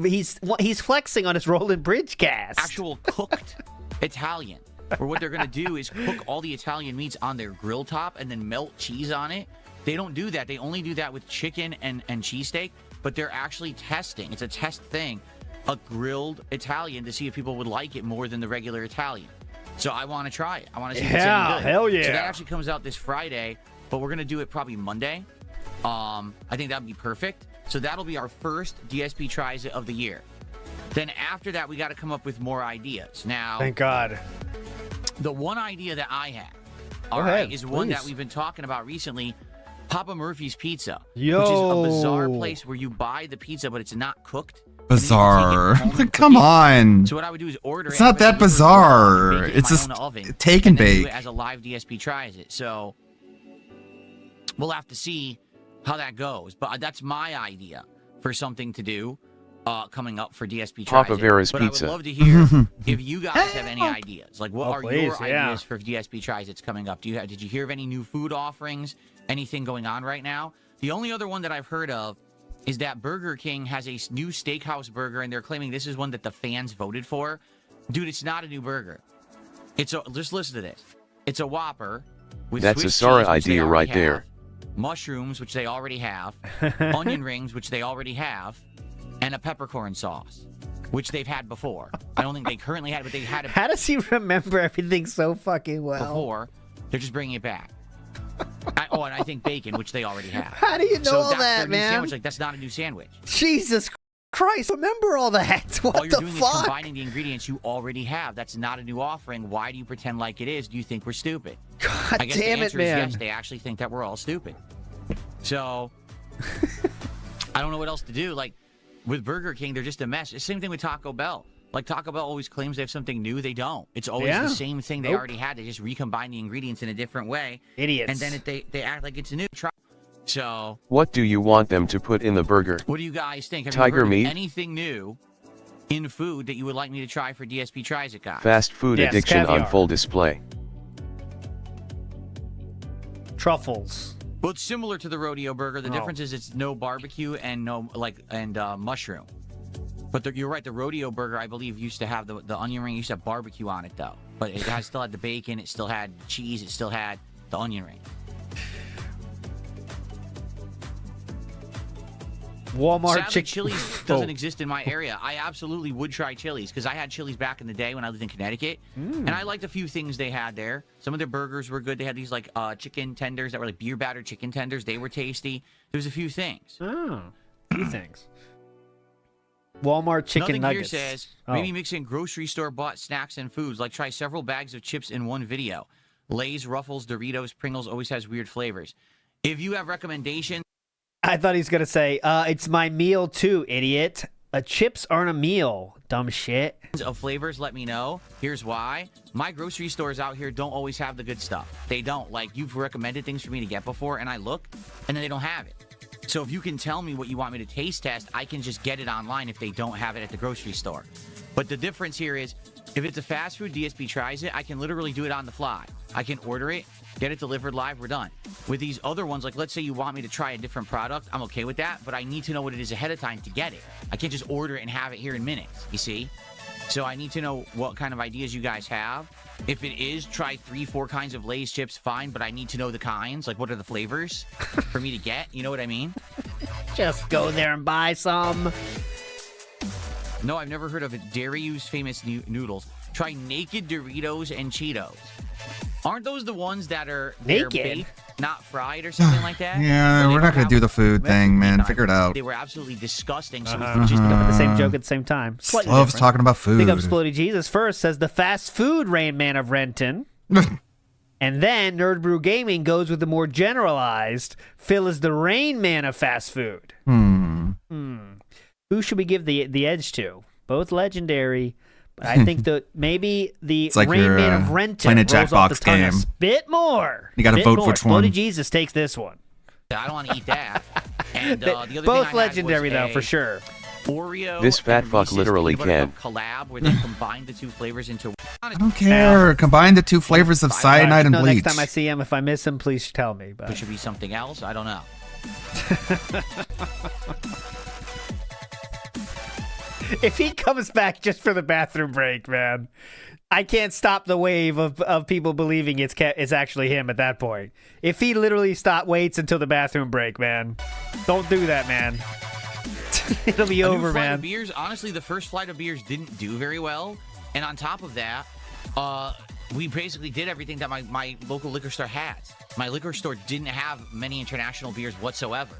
flexing on his Roland Bridgecast. Actual cooked Italian. Or what they're going to do is cook all the Italian meats on their grill top and then melt cheese on it. They don't do that. They only do that with chicken and cheesesteak. But they're actually testing. It's a test thing. A grilled Italian to see if people would like it more than the regular Italian. So I want to try it. I want to see if Yeah, it's any good. hell yeah. So that actually comes out this Friday, but we're going to do it probably Monday. I think that would be perfect. So that'll be our first DSP Tries It of the year. Then after that, we got to come up with more ideas. Now, Thank God. the one idea that I had, Go all ahead, right, is one that please. we've been talking about recently, Papa Murphy's Pizza, Yo. which is a bizarre place where you buy the pizza, but it's not cooked. Bizarre. Come on. So what I would do is order It's it. not that bizarre. It's just take and then do bake. it as a live DSP Tries It. So we'll have to see how that goes. But that's my idea for something to do coming up for DSP Tries Papa It. Vera's But Pizza. I would love to hear if you guys have any ideas. Like, what Oh, are please, your yeah. ideas for DSP Tries It's coming up? Did you hear of any new food offerings? Anything going on right now? The only other one that I've heard of is that Burger King has a new steakhouse burger, and they're claiming this is one that the fans voted for. Dude, it's not a new burger. Just listen to this. It's a Whopper with That's a Swiss Sora cheese, which they idea already right have, there. mushrooms, which they already have, onion rings, which they already have, and a peppercorn sauce, which they've had before. I don't think they currently had it, but they had it How does he remember everything so fucking well? before. They're just bringing it back. And I think bacon, which they already have. How do you know So all that's that, their new man? Sandwich. Like, that's not a new sandwich. Jesus Christ, remember all that? What All you're the doing is fuck? combining the ingredients you already have. That's not a new offering. Why do you pretend like it is? Do you think we're stupid? God I guess damn the it, answer man. is yes. They actually think that we're all stupid. So I don't know what else to do. Like with Burger King, they're just a mess. It's the same thing with Taco Bell. Like Taco Bell always claims they have something new. They don't. It's always Yeah. the same thing they Nope. already had. They just recombine the ingredients in a different way. Idiots. And then they act like it's new. So What do you want them to put in the burger? what do you guys think? Have Tiger you heard meat? of anything new in food that you would like me to try for DSP Tries It, guys? Fast food Yes, addiction on caviar. full display. Truffles. Well, it's similar to the rodeo burger. The Oh. difference is it's no barbecue and no mushroom. But you're right. The rodeo burger, I believe, used to have the onion ring. Used to have barbecue on it though. But it still had the bacon. It still had cheese. It still had the onion ring. Walmart Sadly, chicken. Chili's doesn't exist in my area. I absolutely would try Chili's because I had Chili's back in the day when I lived in Connecticut, and I liked a few things they had there. Some of their burgers were good. They had these like chicken tenders that were like beer battered chicken tenders. They were tasty. There was a few things. Oh, few things. Walmart chicken Nothing nuggets. here says Oh. maybe mix in grocery store bought snacks and foods. Like try several bags of chips in one video. Lay's, Ruffles, Doritos, Pringles always has weird flavors. If you have recommendations. I thought he was gonna say, "It's my meal too, idiot." Chips aren't a meal, dumb shit. Of flavors, let me know. Here's why. My grocery stores out here don't always have the good stuff. They don't. Like, you've recommended things for me to get before, and I look, and then they don't have it. So if you can tell me what you want me to taste test, I can just get it online if they don't have it at the grocery store. But the difference here is, if it's a fast food, DSP Tries It, I can literally do it on the fly. I can order it, get it delivered live, we're done. With these other ones, like let's say you want me to try a different product, I'm okay with that, but I need to know what it is ahead of time to get it. I can't just order it and have it here in minutes, you see? So I need to know what kind of ideas you guys have. If it is, try 3-4 kinds of Lay's chips, fine, but I need to know the kinds. Like, what are the flavors for me to get? You know what I mean? Just go there and buy some. No, I've never heard of it. Dairyu's famous noodles. Try naked Doritos and Cheetos. Aren't those the ones that are they're Naked? baked, not fried or something like that? Yeah, Or they we're not don't gonna have- do the food thing, man. Figure it out. They were absolutely disgusting. So Uh-huh. we just the same joke at the same time. Slightly Loves different. talking about food. Big up Splody Jesus first says the fast food Rain Man of Renton. And then Nerd Brew Gaming goes with the more generalized. Phil is the Rain Man of fast food. Who should we give the edge to? Both legendary. But I think that maybe the It's like Rain you're, Man of Renton playing a rolls off the Jackbox tongue a game. bit more. You gotta Bit vote more. which one. Splody Jesus takes this one. I don't want to eat that. And the other thing I Both had legendary was though, a for sure. Oreo. This fat and fuck Reese's literally peanut butter can. cup collab where they combined the two flavors into. I don't care. Combine the two flavors of cyanide and No, bleach. next time I see him, if I miss him, please tell me. But It should be something else. I don't know. if he comes back just for the bathroom break, man, I can't stop the wave of people believing it's actually him at that point. If he literally waits until the bathroom break, man, don't do that, man. It'll be A new over, flight of man. beers. Honestly, the first flight of beers didn't do very well, and on top of that, we basically did everything that my local liquor store has. My liquor store didn't have many international beers whatsoever.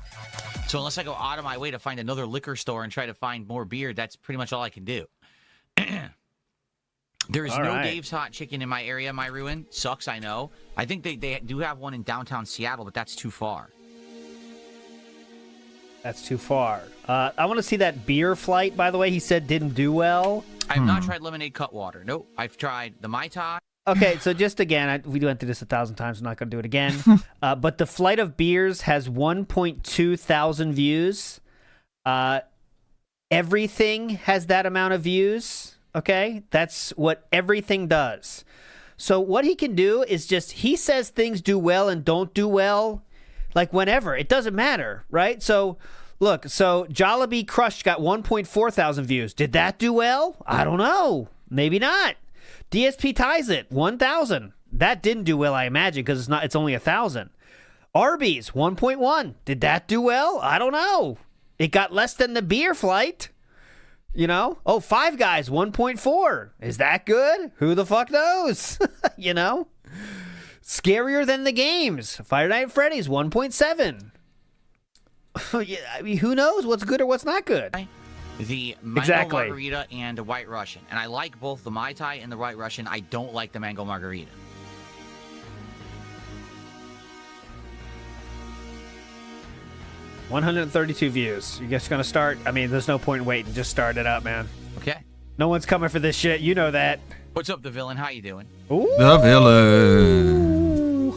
So unless I go out of my way to find another liquor store and try to find more beer, that's pretty much all I can do. There is no Dave's Hot Chicken in my area, my ruin. Sucks, I know. I think they do have one in downtown Seattle, but that's too far. That's too far. I want to see that beer flight, by the way. He said didn't do well. I have not tried lemonade Cutwater. Nope. I've tried the Mai Tai. Okay, so just again, we went through this 1,000 times. I'm not going to do it again. But the Flight of Beers has 1.2 thousand views. Everything has that amount of views. Okay, that's what everything does. So what he can do is he says things do well and don't do well, like whenever. It doesn't matter, right? So look, Jollibee Crushed got 1.4 thousand views. Did that do well? I don't know. Maybe not. DSP ties it 1,000. That didn't do well, I imagine, because it's only 1,000. Arby's 1.1. Did that do well? I don't know. It got less than the beer flight. You know? Oh, Five Guys, 1.4. Is that good? Who the fuck knows? You know? Scarier than the games. Five Nights at Freddy's, 1.7. Yeah, I mean, who knows what's good or what's not good? The Mango Margarita and the White Russian. And I like both the Mai Tai and the White Russian. I don't like the Mango Margarita. $132 views. You guys gonna start? I mean, there's no point in waiting. Just start it up, man. Okay. No one's coming for this shit. You know that. What's up, the villain? How you doing? Ooh. The villain.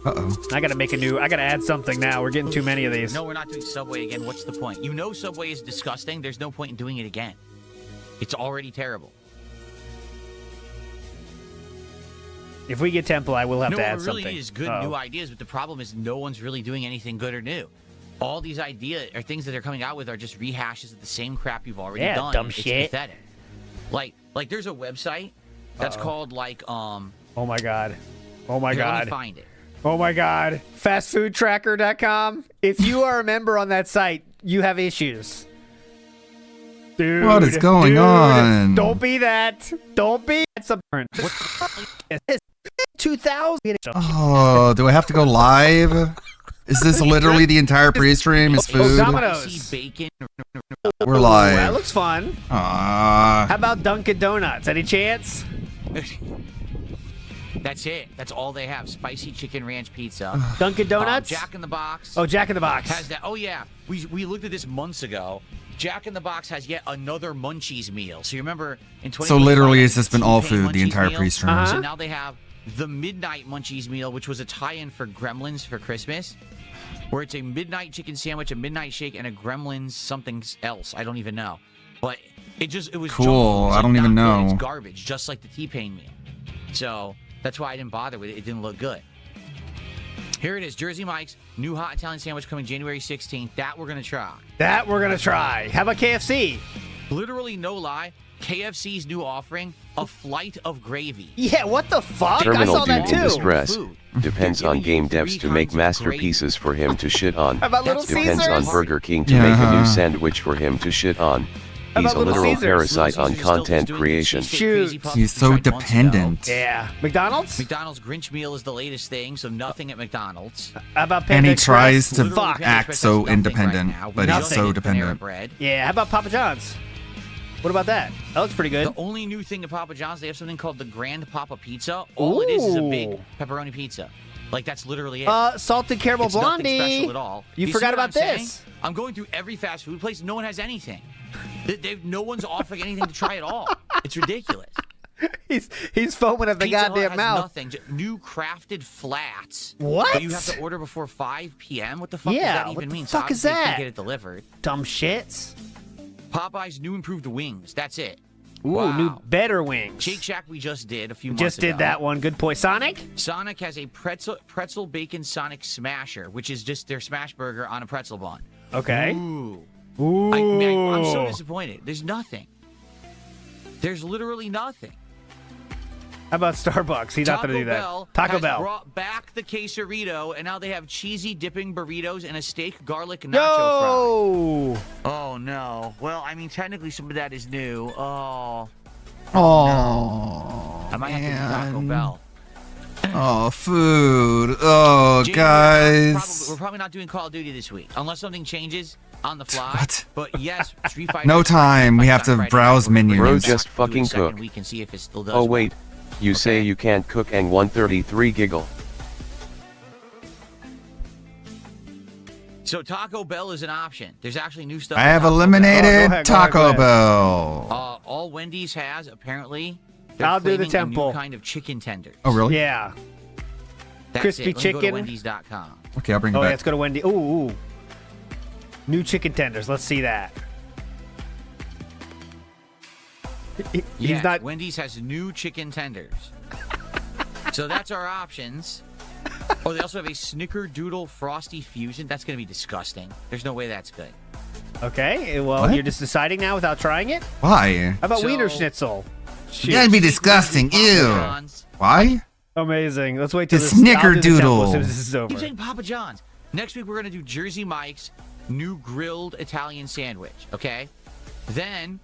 Uh-oh. I gotta add something now. We're getting too many of these. No, we're not doing Subway again. What's the point? You know Subway is disgusting. There's no point in doing it again. It's already terrible. If we get Temple, I will have to add something. No, it really is good new ideas, but the problem is no one's really doing anything good or new. All these ideas or things that they're coming out with are just rehashes of the same crap you've already done. Dumb it's shit. Pathetic. Like there's a website that's called Oh my god. Oh my here, god. Let me find it. Oh my god. Fastfoodtracker.com. If you are a member on that site, you have issues. Dude, what is going on? Don't be that. Don't be that. 2,000. Oh, do I have to go live? Is this literally the entire pre-stream? Is food? Domino's. We're live. That looks fun. How about Dunkin' Donuts? Any chance? That's it. That's all they have. Spicy chicken ranch pizza. Dunkin' Donuts? Jack in the Box. Oh, Jack in the Box. Has that. Oh, yeah. We looked at this months ago. Jack in the Box has yet another Munchies meal. So you remember in 20. So literally it's just been all food the entire pre-stream. So now they have the Midnight Munchies meal, which was a tie-in for Gremlins for Christmas, where it's a midnight chicken sandwich, a midnight shake, and a Gremlins something else. I don't even know. But it was cool. I don't even know. It's garbage, just like the T-Pain meal. So that's why I didn't bother with it. It didn't look good. Here it is, Jersey Mike's new hot Italian sandwich coming January 16th. That we're going to try. How about KFC? Literally, no lie, KFC's new offering, a flight of gravy. Yeah, what the fuck? Terminal I saw that dude too. in distress. Depends on game devs to make masterpieces for him to shit on. How about Little Depends Caesars? on Burger King to make a new sandwich for him to shit on. He's a literal parasite on content creation. He's so dependent. Yeah. McDonald's? McDonald's Grinch meal is the latest thing, so nothing at McDonald's. How about And Panda he Express? tries to act so independent, but he's so dependent. Yeah, how about Papa John's? What about that? That looks pretty good. The only new thing at Papa John's, they have something called the Grand Papa Pizza. All it is a big pepperoni pizza. Like, that's literally it. Salted caramel it's blondie. Nothing special at all. You see forgot what about I'm this. saying? I'm going through every fast food place. No one has anything. No one's offering anything to try at all. It's ridiculous. He's foaming at the Pizza Hut goddamn has mouth. Nothing. Just new crafted flats. What? That you have to order before 5 p.m. What the fuck Yeah, does that even what the mean? fuck so is obviously you that? can't get it delivered. Dumb shits. Popeye's new improved wings. That's it. Ooh, new better wings. Shake Shack we just did a few months Just ago. did that one. Good point. Sonic? Sonic has a pretzel bacon Sonic Smasher, which is just their smash burger on a pretzel bun. Okay. Ooh. Ooh. I'm so disappointed. There's nothing. There's literally nothing. How about Starbucks? He's not going to do that. Taco has Bell. Brought back the quesarito, and now they have cheesy dipping burritos and a steak garlic nacho No! fry. Oh no. Well, I mean, technically some of that is new. Oh. Oh. I'm might have to do Taco Bell. Oh, food. Oh, JB, guys. we're probably not doing Call of Duty this week unless something changes on the fly. What? But yes, Street Fighter. No time. We have to browse menus. Bro, just fucking cook. We can see if it still does. Oh wait, you say you can't cook and 133 giggle. So Taco Bell is an option. There's actually new stuff. I have eliminated Taco Bell. All Wendy's has apparently. I'll do the flaming a temple. new kind of chicken tenders. Oh, really? Yeah. That's Crispy it. Let me go to chicken. Wendy's.com. Okay, I'll bring it Oh, back. yeah, let's go to Wendy. Ooh. New chicken tenders. Let's see that. Yes, not. Wendy's has new chicken tenders. So that's our options. Oh, they also have a Snickerdoodle Frosty Fusion. That's going to be disgusting. There's no way that's good. Okay, well, What? you're just deciding now without trying it? Why? How about Wiener Schnitzel? That'd be disgusting. Ew. Why? Amazing. Let's wait till The this. I'll do the temple as Snickerdoodle. soon as this is over. Keep saying Papa John's. Next week, we're going to do Jersey Mike's new grilled Italian sandwich, okay? Then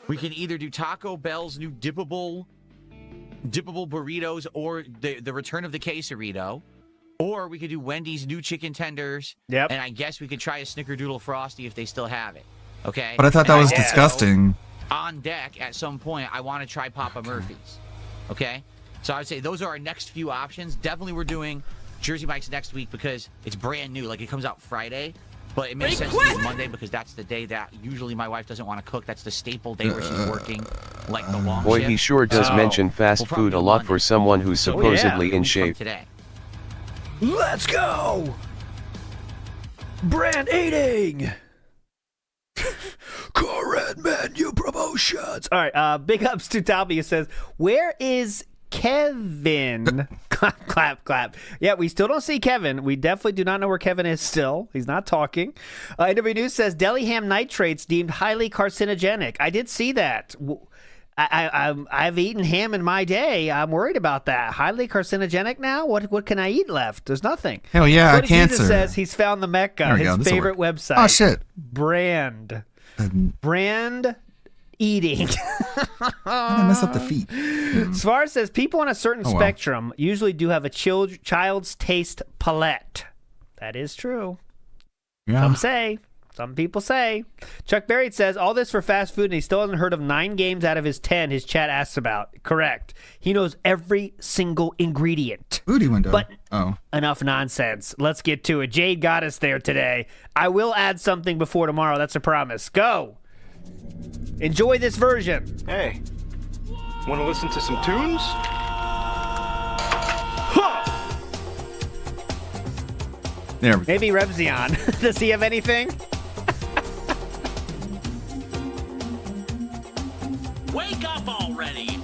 we can either do Taco Bell's new dippable burritos or the return of the quesarito, or we could do Wendy's new chicken tenders. Yep. And I guess we could try a Snickerdoodle Frosty if they still have it, okay? But I thought that And was also, disgusting. on deck at some point, I want to try Papa Murphy's, okay? So I would say those are our next few options. Definitely we're doing Jersey Mike's next week because it's brand new. Like, it comes out Friday, but it makes sense to do Monday because that's the day that usually my wife doesn't want to cook. That's the staple day where she's working, like the long Boy, shift. he sure does mention fast food a lot for someone who's supposedly in shape. Today. Let's go! Brand eating! Current menu promotions! All right, big ups to Tommy who says, where is Kevin? Clap, clap, clap. Yeah, we still don't see Kevin. We definitely do not know where Kevin is still. He's not talking. NW News says, deli ham nitrates deemed highly carcinogenic. I did see that. I've eaten ham in my day. I'm worried about that. Highly carcinogenic now? What can I eat left? There's nothing. Hell yeah, Cody Jesus cancer. says he's found the Mecca, There we go, his this'll favorite work. website. Oh, shit. Brand eating. How did I mess up the feet? Svar says people on a certain Oh, well. spectrum usually do have a child's taste palette. That is true. Yeah. Some people say. Chuck Berry says, all this for fast food, and he still hasn't heard of 9 games out of his 10 his chat asks about. Correct. He knows every single ingredient. Booty window. But Oh. enough nonsense. Let's get to it. Jade got us there today. I will add something before tomorrow. That's a promise. Go. Enjoy this version. Hey, want to listen to some tunes? There we go. Maybe Rebzion. Does he have anything? Wake up already!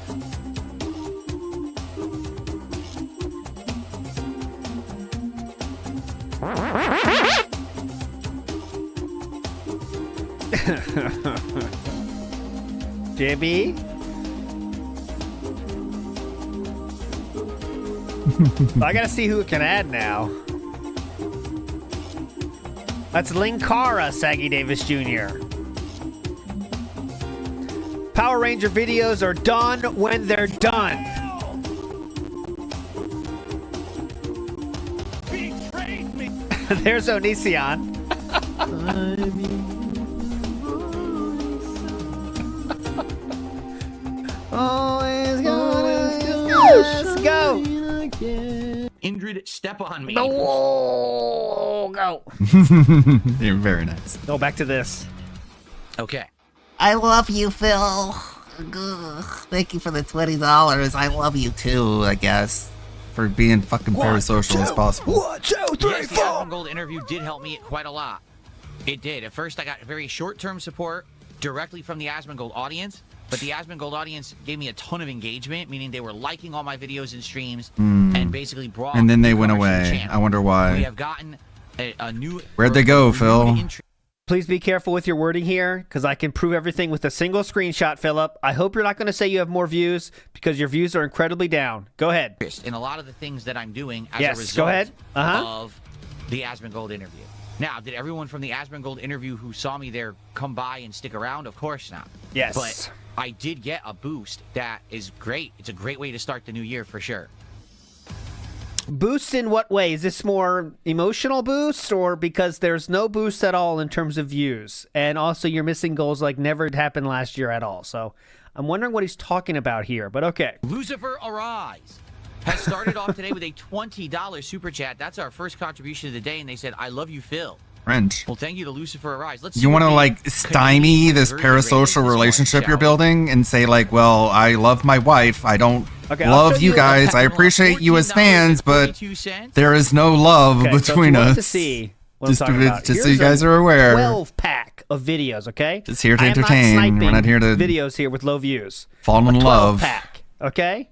Jibby? I gotta see who it can add now. That's Linkara, Saggy Davis Jr. Power Ranger videos are done when they're done. There's Onision. Always let's go. Ingrid, step on me. Oh, go. You're very nice. Go back to this. Okay. I love you, Phil. Ugh, thank you for the $20. I love you too, I guess. For being fucking parasocial as possible. 1, 2, 3, Yes, the Asmongold interview did help me quite a lot. It did. At first, I got very short-term support directly from the Asmongold audience, but the Asmongold audience gave me a ton of engagement, meaning they were liking all my videos and streams, and basically brought. And then they went newcomers to the away. channel. I wonder why. We have gotten a new. Where'd they go, Phil? Please be careful with your wording here, because I can prove everything with a single screenshot, Philip. I hope you're not going to say you have more views, because your views are incredibly down. Go ahead. In a lot of the things that I'm doing as Yes, a result go ahead. of the Asmongold interview. Now, did everyone from the Asmongold interview who saw me there come by and stick around? Of course not. Yes. But I did get a boost that is great. It's a great way to start the new year for sure. Boost in what way? Is this more emotional boost, or because there's no boost at all in terms of views? And also you're missing goals like never happened last year at all. So I'm wondering what he's talking about here, but okay. Lucifer Arise has started off today with a $20 super chat. That's our first contribution of the day, and they said, I love you, Phil. French. Well, thank you to Lucifer Arise. Let's You want to like stymie this parasocial relationship you're building and say like, well, I love my wife. I don't love you guys. I appreciate you as fans, but there is no love between us. To see what just I'm talking about. so you guys are aware. 12-pack of videos, okay? Just here to I am not entertain. We're sniping not here to videos here with low views. fall in love. 12-pack, okay?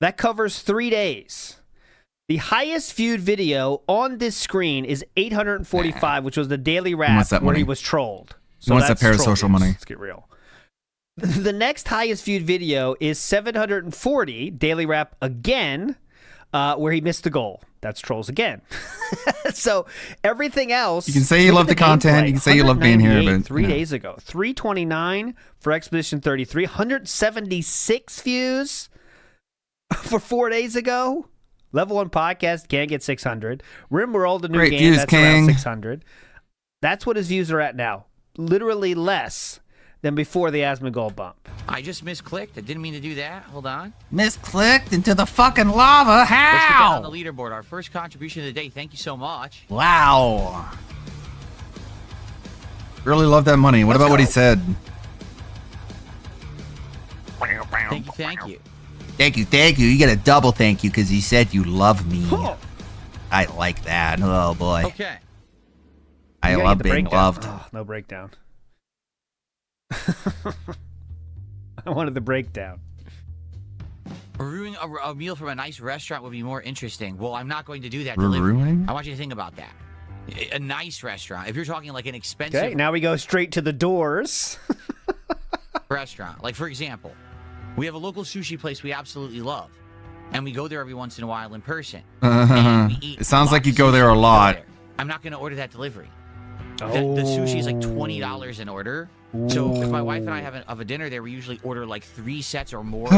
That covers 3 days. The highest viewed video on this screen is 845, which was the daily rap where he was trolled. He wants that that's parasocial troll money. views. Let's get real. The next highest viewed video is 740, daily rap again, where he missed the goal. That's trolls again. So everything else. You can say you love the content. You can say you love being here, but 3 days ago, 329 for Expedition 33, 176 views for 4 days ago. Level 1 podcast can't get 600. RimWorld, a new Great game, views, that's King. around 600. That's what his views are at now. Literally less than before the Asmongold bump. I just misclicked. I didn't mean to do that. Hold on. Misclicked into the fucking lava. Let's get that on How? the leaderboard. Our first contribution of the day. Thank you so much. Wow. Really love that money. What about what he said? Thank you. Thank you, thank you. You get a double thank you because you said you love me. I like that. Oh boy. Okay. I You gotta love get the being breakdown. loved. Oh, no breakdown. I wanted the breakdown. Reviewing a meal from a nice restaurant would be more interesting. Well, I'm not going to do that. Reviewing? I want you to think about that. A nice restaurant. If you're talking like an expensive Okay, now we go straight to the doors. restaurant. Like, for example, we have a local sushi place we absolutely love. And we go there every once in a while in person. And we eat It sounds like you lots go of there a sushi lot. there. I'm not going to order that delivery. The sushi is like $20 an order. So if my wife and I have a dinner there, we usually order like 3 sets or more.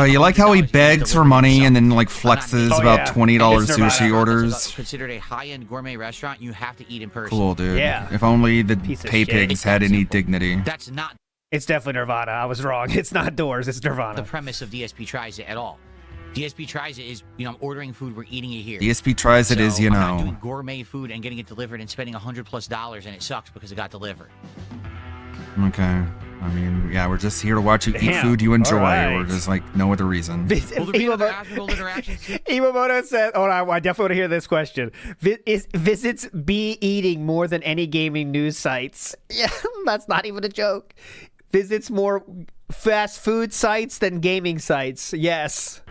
You like how he begs for money and then like flexes about $20 sushi orders? Considered a high-end gourmet restaurant, you have to eat in person. Cool, dude. Yeah. If only the Piece of pay shit. pigs had any dignity. That's not It's definitely Nirvana. I was wrong. It's not Doors. It's Nirvana. the premise of DSP Tries It at all. DSP Tries It is, I'm ordering food, we're eating it here. DSP Tries It is, So you I'm not know. doing gourmet food and getting it delivered and spending $100+ and it sucks because it got delivered. Okay. I mean, yeah, we're just here to watch you eat Damn. food you enjoy. All right. We're just like no other reason. Iwamoto said, hold on, I definitely want to hear this question. Visits be eating more than any gaming news sites? Yeah, that's not even a joke. Visits more fast food sites than gaming sites. Yes.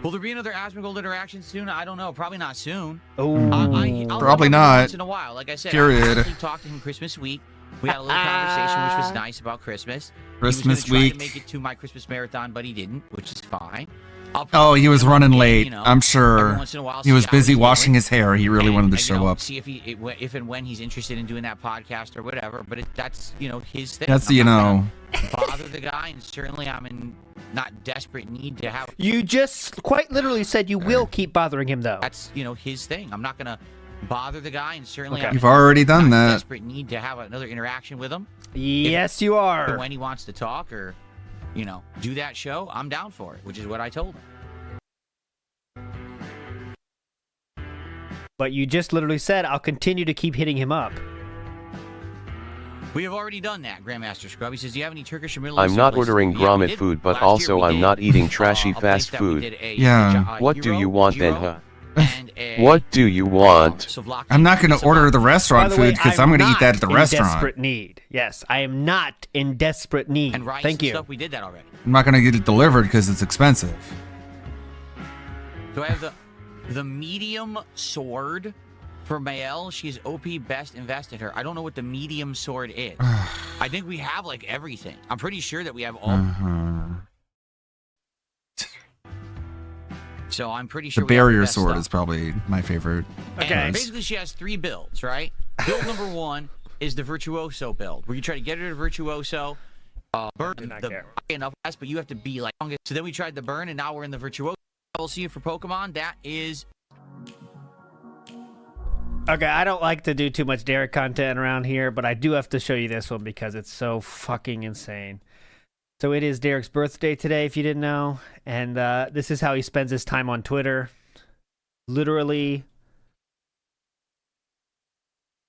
Will there be another Asmongold interaction soon? I don't know. Probably not soon. Oh, I'll probably talk to him not. Once in a while, like I said, Period. I actually talked to him Christmas week. We had a little conversation, which was nice about Christmas. Christmas he was gonna week. try to make it to my Christmas marathon, but he didn't, which is fine. Oh, he was running late. know, I'm every sure. once in a while, He was see how busy he's washing doing. his hair. He really wanted to And, show up. See if and when he's interested in doing that podcast or whatever. But that's his thing. That's, I'm not gonna bother the guy, and certainly I'm in not desperate need to have. You just quite literally said you will keep bothering him, though. That's his thing. I'm not gonna bother the guy, and certainly Okay. I'm You've already done not that. desperate need to have another interaction with him. Yes, you are. When he wants to talk or do that show, I'm down for it, which is what I told him. But you just literally said, I'll continue to keep hitting him up. We have already done that, Grandmaster Scrub. He says, do you have any Turkish or Middle I'm Eastern not places? ordering Yeah, we grommet did. food, but Last year also we I'm did, not eating trashy a place fast that we food. did a Yeah. What do Hero, you want then, Giro, huh? What do you want? I'm not going to order the By restaurant the way, food because I'm going to eat not that at the in restaurant. desperate need. Yes, I am not in desperate need. And rice Thank and you. stuff, we did that already. I'm not going to get it delivered because it's expensive. Do I have the medium sword for Mael? She's OP best invested her. I don't know what the medium sword is. I think we have like everything. I'm pretty sure that we have all. So I'm pretty sure The we have barrier best sword stuff. is probably my favorite. And basically, she has 3 builds, right? Build number 1 is the Virtuoso build, where you try to get her to Virtuoso, burn the enough, but you have to be like. So then we tried the burn, and now we're in the Virtuoso. We'll see you for Pokemon. That is. Okay, I don't like to do too much Derek content around here, but I do have to show you this one because it's so fucking insane. So it is Derek's birthday today, if you didn't know, and this is how he spends his time on Twitter. Literally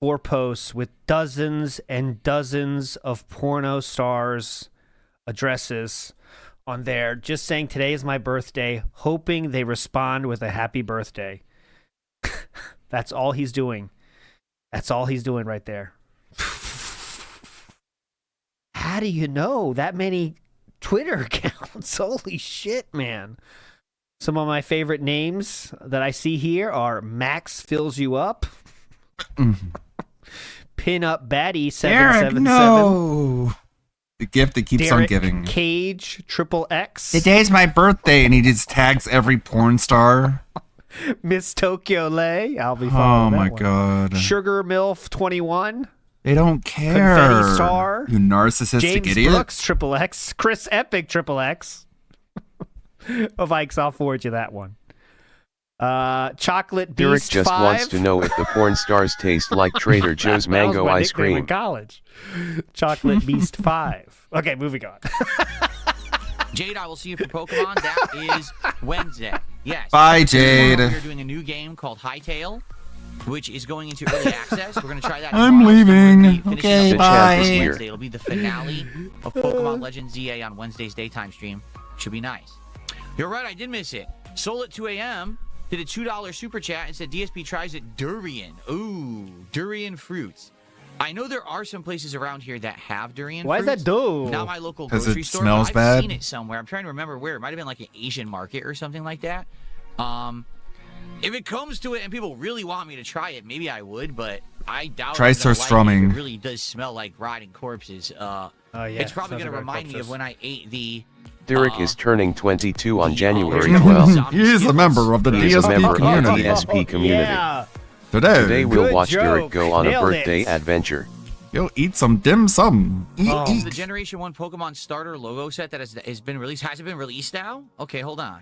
4 posts with dozens and dozens of porno stars' addresses on there, just saying today is my birthday, hoping they respond with a happy birthday. That's all he's doing. That's all he's doing right there. How do you know that many Twitter accounts? Holy shit, man. Some of my favorite names that I see here are Max Fills You Up, Pin Up Baddie 777. No. The gift that keeps on giving. Cage XXX. Today's my birthday, and he just tags every porn star. Miss Tokyo Lay. I'll be following Oh my that one. god. Sugar MILF 21. They don't care. Confetti Star. You narcissistic James idiot. Brooks XXX. Chris Epic XXX. Oh, Vikes, I'll forward you that one. Chocolate Derek Beast just 5. wants to know if the porn stars taste like Trader Joe's mango ice In cream. college. Chocolate Beast 5. Okay, moving on. Jade, I will see you for Pokemon. That is Wednesday. Yes. Bye, Jade. Tomorrow We're doing a new game called Hytale, which is going into early access. We're going to try that. I'm tomorrow. leaving. Finishing Okay, up bye. Wednesday. It'll be the finale of Pokemon Legends ZA on Wednesday's daytime stream. Should be nice. You're right, I did miss it. Soul at 2 a.m. did a $2 super chat and said DSP tries it durian. Ooh, durian fruits. I know there are some places around here that have durian Why fruits. is that do? Not my local 'Cause grocery it store. smells I've bad? seen it somewhere. I'm trying to remember where. It might have been like an Asian market or something like that. If it comes to it and people really want me to try it, maybe I would, but I doubt Try I'm gonna like it. surstrumming. It really does smell like rotting corpses. It's probably going to remind me of when I ate the... Derek is turning 22 on January 12th. He is a member of the He is a DSP member community. of the DSP community. Yeah. Today we'll Good watch Derek joke. go on a Nailed birthday it. adventure. You'll eat some dim sum. The Generation 1 Pokemon starter logo set that has been released. Has it been released now? Okay, hold on.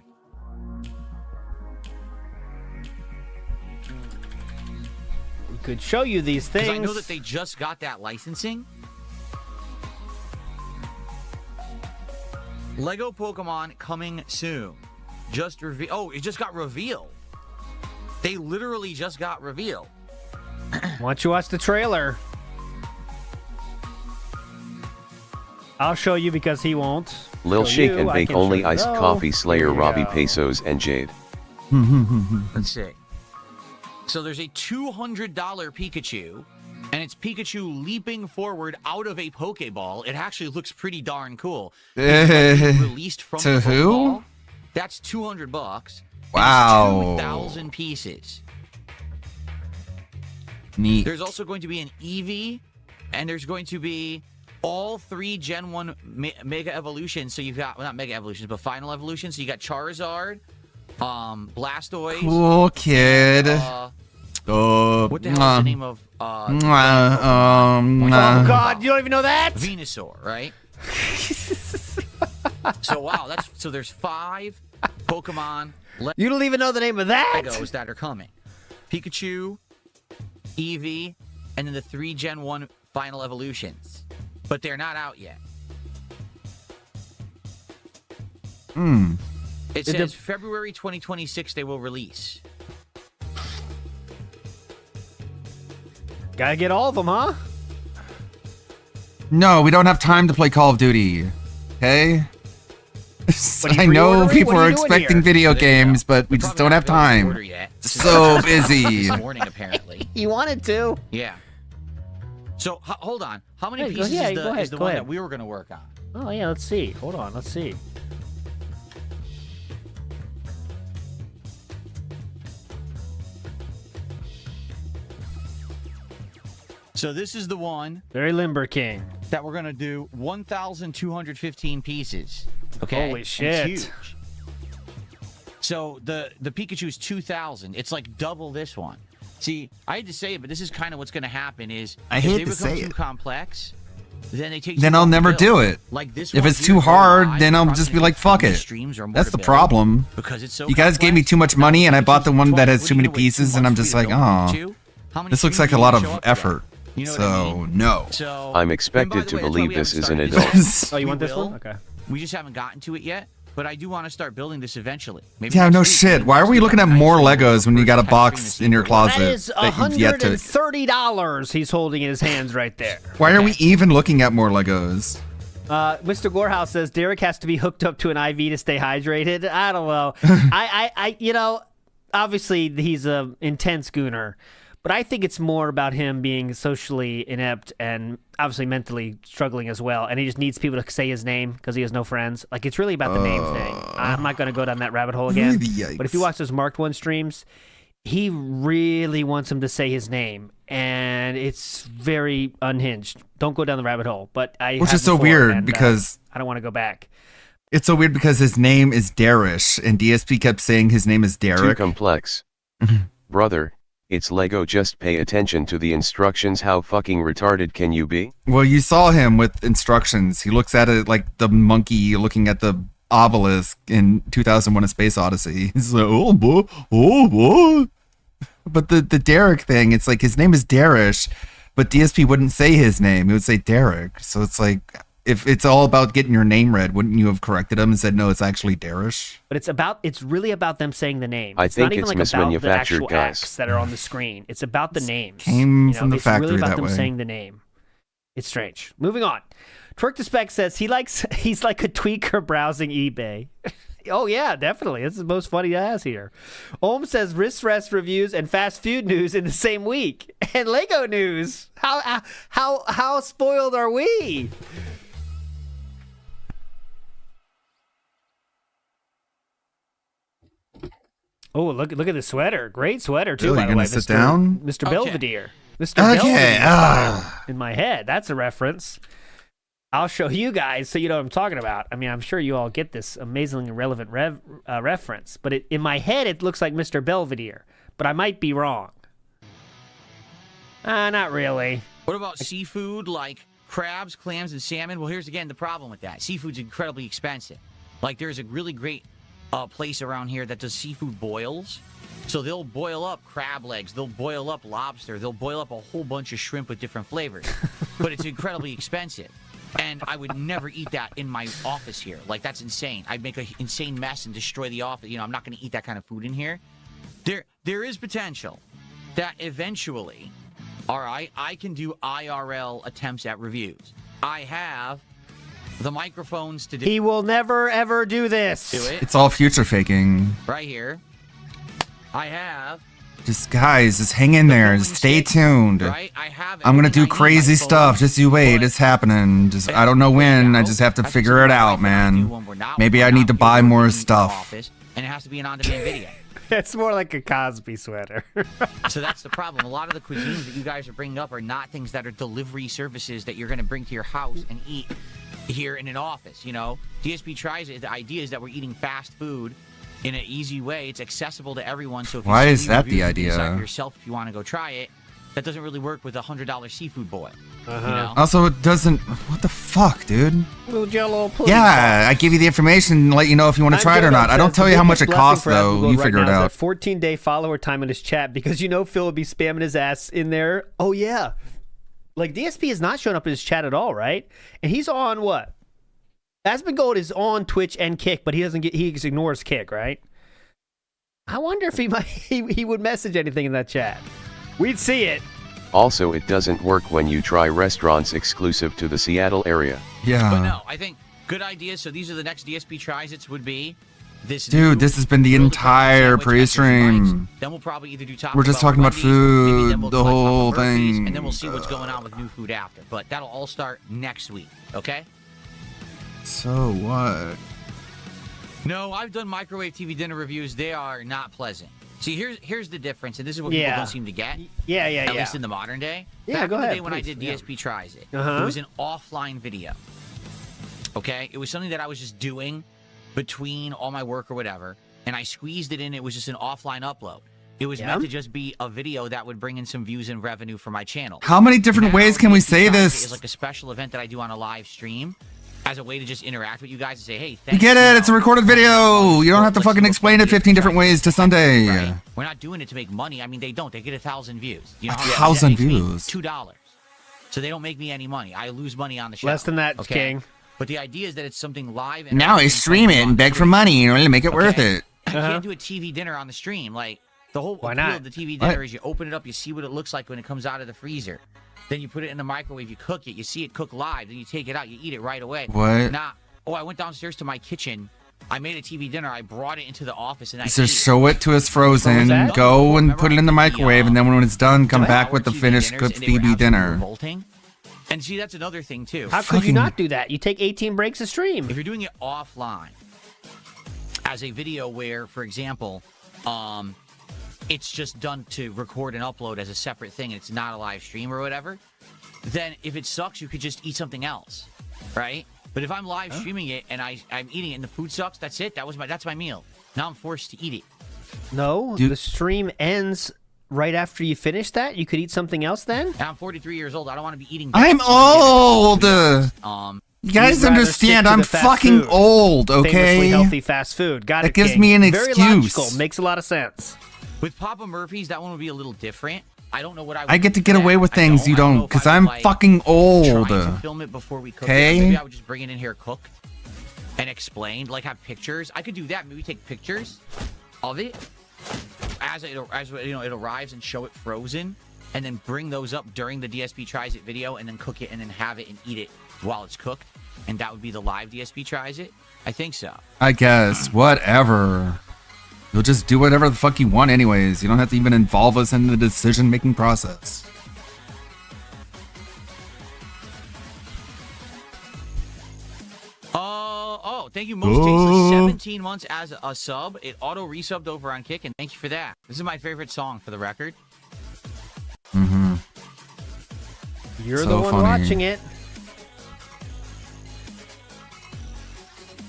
We could show you these things. Because I know that they just got that licensing. Lego Pokemon coming soon. It just got revealed. They literally just got revealed. Why don't you watch the trailer? I'll show you because he won't. Lil Show Shake you, and I Bake can only show you. iced Oh, coffee Slayer here we Robbie go. Pesos and Jade. Let's see. So there's a $200 Pikachu, and it's Pikachu leaping forward out of a Pokeball. It actually looks pretty darn cool. It's released from To the who? Pokeball. That's $200. Wow. It's 2,000 pieces. Neat. There's also going to be an Eevee, and there's going to be all 3 Gen 1 Mega Evolutions. So you've got, well, not Mega Evolutions, but Final Evolutions. So you got Charizard, Blastoise. Cool kid. What the hell is the name of? Oh God, you don't even know that? Venusaur, right? So wow, there's 5 Pokemon. You don't even know the name of that? Legos that are coming. Pikachu, Eevee, and then the 3 Gen 1 Final Evolutions. But they're not out yet. It says February 2026 they will release. Gotta get all of them, huh? No, we don't have time to play Call of Duty. Okay? What, are I you know pre-ordering? people What are are you doing expecting here? video games, but we just don't have time. So busy. This morning, apparently. You wanted to. Yeah. So hold on. How many Hey, go- pieces yeah, is go the ahead, go one ahead. that we were going to work on? Oh yeah, let's see. Hold on, let's see. So this is the one. Very Limber King. That we're going to do 1,215 pieces. Okay. Holy It's shit. huge. So the Pikachu is 2,000. It's like double this one. See, I hate to say it, but this is kind of what's going to happen is I hate if to they become say too it. complex, then they take. Then too I'll long to never build. do it. Like this If one it's here too is hard, live, then I'll probably just be gonna like, take fuck 20 it. streams or more That's to the build problem. because it's so You guys gave me too much money, and I bought the one that has too many pieces, and I'm just like, oh, this looks like a lot of effort. So no. So I'm expected to believe this is an adult. Oh, you want this one? Okay. We just haven't gotten to it yet, but I do want to start building this eventually. Maybe Yeah, next no week, shit. maybe Why are next we week looking at I more actually Legos when you got a test box in your closet That is that you've yet to? $130 he's holding in his hands right there. Why are we even looking at more Legos? Mr. Gorehouse says Derek has to be hooked up to an IV to stay hydrated. I don't know. I you know, obviously he's a intense gooner, but I think it's more about him being socially inept and obviously mentally struggling as well. And he just needs people to say his name because he has no friends. Like, it's really about the name thing. I'm not going to go down that rabbit hole again. Yikes. But if you watch those Marked One streams, he really wants him to say his name. And it's very unhinged. Don't go down the rabbit hole. But Which have is so before, weird and, because I don't want to go back. it's so weird because his name is Darish, and DSP kept saying his name is Too Derek. complex. Brother, it's Lego, just pay attention to the instructions. How fucking retarded can you be? Well, you saw him with instructions. He looks at it like the monkey looking at the obelisk in 2001: A Space Odyssey. He's like, oh boy, oh boy. But the Derek thing, it's like his name is Darish, but DSP wouldn't say his name. He would say Derek. So it's like, if it's all about getting your name read, wouldn't you have corrected him and said, no, it's actually Darish? But it's really about them saying the name. I It's think not even it's like about the mismanufactured, actual guys. acts that are on the screen. It's about the names. Came from the it's factory really about that them way. saying the name. It's strange. Moving on. Twerk to Spec says he's like a tweaker browsing eBay. Oh yeah, definitely. This is the most funny he has here. Ohm says wrist rest reviews and fast food news in the same week. And Lego news. How spoiled are we? Oh, look at the sweater. Great sweater too, Really, by you the way. gonna sit down? Mr. Okay. Belvedere. Mr. Okay, Belvedere in my head. That's a reference. I'll show you guys so you know what I'm talking about. I mean, I'm sure you all get this amazingly relevant reference, but in my head it looks like Mr. Belvedere, but I might be wrong. Not really. What about seafood like crabs, clams, and salmon? Well, here's again the problem with that. Seafood's incredibly expensive. Like, there's a really great place around here that does seafood boils. So they'll boil up crab legs, they'll boil up lobster, they'll boil up a whole bunch of shrimp with different flavors. But it's incredibly expensive. And I would never eat that in my office here. Like, that's insane. I'd make an insane mess and destroy the office. You know, I'm not going to eat that kind of food in here. There is potential that eventually, all right, I can do IRL attempts at reviews. I have the microphones to do. He will never ever do this. Do it. It's all future faking. Right here. I have. Just guys, just hang in there. Just stay tuned. Right? I have. I'm gonna everything do I need crazy on my stuff. phone, Just you wait. It's happening. Just I don't know when. I just have to figure it out, man. Maybe I need to buy more stuff. office, and it has to be an on-demand video. It's more like a Cosby sweater. So that's the problem. A lot of the cuisines that you guys are bringing up are not things that are delivery services that you're going to bring to your house and eat here in an office. You know, DSP tries it. The idea is that we're eating fast food in an easy way. It's accessible to everyone. So if you Why see is that reviews, the you can decide idea? for yourself if you want to go try it. That doesn't really work with a $100 seafood boil. You know? Also, it doesn't. What the fuck, dude? Little Jello pudding. Yeah, I give you the information and let you know if you want to try it or not. I don't tell you how much it costs, though. You figure it out. 14-day follower time in his chat because you know Phil will be spamming his ass in there. Oh yeah, like DSP is not showing up in his chat at all, right? And he's on what? Asmongold is on Twitch and Kick, but he ignores Kick, right? I wonder if he would message anything in that chat. We'd see it. Also, it doesn't work when you try restaurants exclusive to the Seattle area. Yeah. But no, I think good idea. So these are the next DSP tries-its would be this. Dude, this has been the entire pre-stream. Then we'll probably either do Taco We're just Bell, talking about Wendy's, maybe then food, we'll the do, like, whole Papa Murphy's, thing. and then we'll see what's going on with new food after. But that'll all start next week. Okay. So what? No, I've done microwave TV dinner reviews. They are not pleasant. See, here's the difference, and this is what people don't seem to get. Yeah. At least in the modern day. Yeah, Back go in the ahead, day when I please. did DSP Tries It, Uh-huh. it was an offline video. Okay? It was something that I was just doing between all my work or whatever. and I squeezed it in. It was just an offline upload. It was meant to just be a video that would bring in some views and revenue for my channel. How many different ways can we say this? It's like a special event that I do on a live stream as a way to just interact with you guys and say, hey, You thanks. get it. It's a recorded video. You don't have to fucking explain it 15 different ways to Sunday. Right? We're not doing it to make money. I mean, they don't. They get 1,000 views. You know, 1,000 views. $2. So they don't make me any money. I lose money on the show. Less than that, okay? King. But the idea is that it's something live. And Now I stream it and beg for money in order to make it worth it. I can't do a TV dinner on the stream. Like, the whole appeal of the TV dinner is you open it up, you see what it looks like when it comes out of the freezer. Then you put it in the microwave, you cook it, you see it cook live, then you take it out, you eat it right away. What? Nah. Oh, I went downstairs to my kitchen. I made a TV dinner. I brought it into the office and I So show it to us frozen, go and put it in the microwave, and then when it's done, come back with the finished cooked TV dinner. Revolting. And see, that's another thing, too. How could you not do that? You take 18 breaks a stream. If you're doing it offline, as a video where, for example, it's just done to record and upload as a separate thing, and it's not a live stream or whatever, then if it sucks, you could just eat something else, right? But if I'm live streaming it and I'm eating it and the food sucks, that's it. That's my meal. Now I'm forced to eat it. No, the stream ends right after you finish that. You could eat something else then. And I'm 43 years old. I don't want to be eating. I'm old. You guys understand? I'm fucking old. Okay. Famously healthy fast food. Got it. That gives King. me an Very excuse. logical. Makes a lot of sense. With Papa Murphy's, that one would be a little different. I don't know what I get to get away with things you don't, because I'm fucking old. To film it before we cook it. Okay. Maybe I would just bring it in here cooked and explain, like have pictures. I could do that. Maybe take pictures of it as it arrives and show it frozen, and then bring those up during the DSP Tries It video, and then cook it and then have it and eat it while it's cooked, and that would be the live DSP Tries It. I think so. I guess. Whatever. You'll just do whatever the fuck you want anyways. You don't have to even involve us in the decision-making process. Oh, thank you, Most Tasteless. 17 months as a sub. It auto-resubbed over on Kick, and thank you for that. This is my favorite song, for the record. Mm-hmm. You're the one watching it.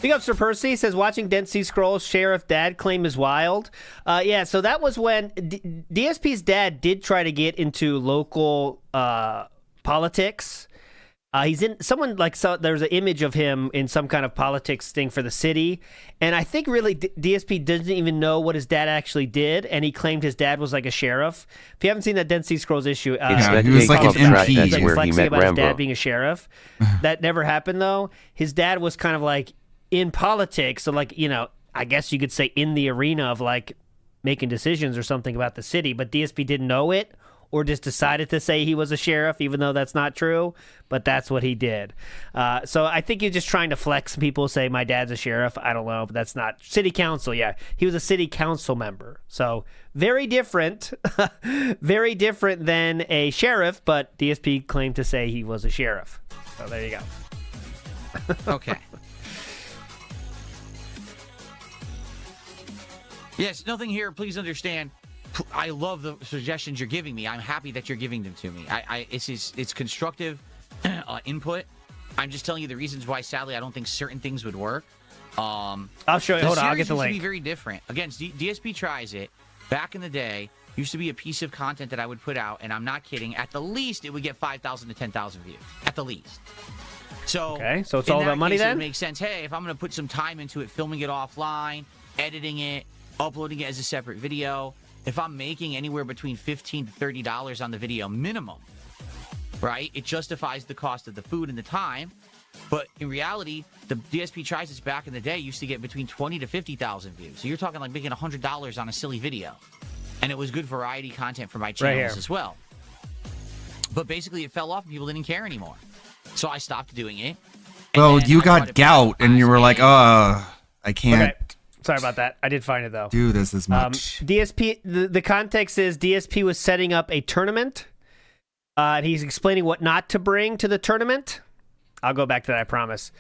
Big up, Sir Percy says, watching Dead Sea Scrolls Sheriff Dad claim is wild. Yeah, so that was when DSP's dad did try to get into local politics. He's in someone like there's an image of him in some kind of politics thing for the city, and I think really DSP doesn't even know what his dad actually did, and he claimed his dad was like a sheriff. If you haven't seen that Dead Sea Scrolls issue, he was like an MP. That's where he met about Rambo. his dad being a sheriff. That never happened though. His dad was kind of like in politics, so like, you know, I guess you could say in the arena of like making decisions or something about the city, but DSP didn't know it or just decided to say he was a sheriff, even though that's not true, but that's what he did. So I think he's just trying to flex. People say my dad's a sheriff. I don't know, but that's not. City council, yeah. He was a city council member. So very different, very different than a sheriff, but DSP claimed to say he was a sheriff. So there you go. Okay. Yes, nothing here. Please understand. I love the suggestions you're giving me. I'm happy that you're giving them to me. It's constructive input. I'm just telling you the reasons why, sadly, I don't think certain things would work. I'll show you. Hold on, I'll get the link. Used to be very different. Again, DSP Tries It. Back in the day, used to be a piece of content that I would put out, and I'm not kidding. At the least, it would get 5,000 to 10,000 views. At the least. So okay, so it's all about money then? It makes sense. Hey, if I'm going to put some time into it, filming it offline, editing it, uploading it as a separate video, if I'm making anywhere between $15 to $30 on the video minimum, right, it justifies the cost of the food and the time. But in reality, the DSP Tries It back in the day used to get between 20 to 50,000 views. So you're talking like making $100 on a silly video. And it was good variety content for my channels as well. But basically it fell off and people didn't care anymore. So I stopped doing it. Well, you got gout and you were like, I can't. Okay. Sorry about that. I did find it though. Do this as much. DSP, the context is DSP was setting up a tournament. And he's explaining what not to bring to the tournament. I'll go back to that, I promise.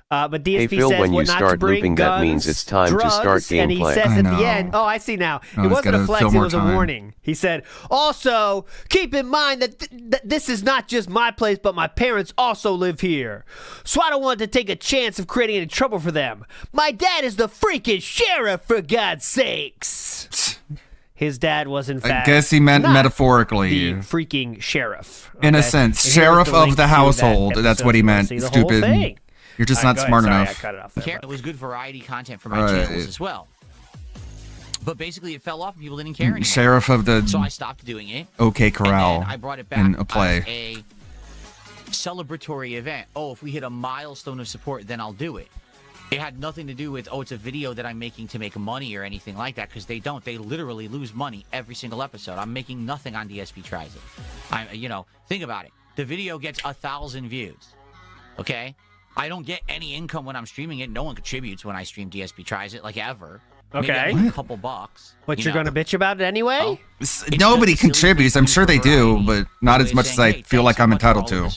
But DSP Hey Phil, says when you what not to start bring, looping, guns, that means it's time to drugs, start and he gameplay. says I at know. the end, oh, I see now. No, It he's wasn't gotta a flex, fill it more was a time. warning. He said, also, keep in mind that this is not just my place, but my parents also live here. So I don't want to take a chance of creating any trouble for them. My dad is the freaking sheriff, for God's sakes. His dad was, in fact, I guess he meant not metaphorically. the freaking sheriff. In a okay? sense, And here's sheriff the link of the to that household. That's episode what he if you wanna meant. see the whole Stupid. thing. You're just All not right, go smart ahead. Sorry, enough. I cut it off there, It was good variety content for my Right. channels as well. But basically, it fell off and people didn't care anymore. Sheriff of the So I stopped doing it. OK Corral. And then I brought it back in a play. as a celebratory event. Oh, if we hit a milestone of support, then I'll do it. It had nothing to do with, oh, it's a video that I'm making to make money or anything like that, because they don't. They literally lose money every single episode. I'm making nothing on DSP Tries It. Think about it. The video gets 1,000 views. Okay? I don't get any income when I'm streaming it. No one contributes when I stream DSP Tries It, like ever. Maybe I Okay. make a couple bucks. But you you're know. going to bitch about it anyway? Nobody contributes. I'm sure they do, but not as much as I feel like I'm entitled to.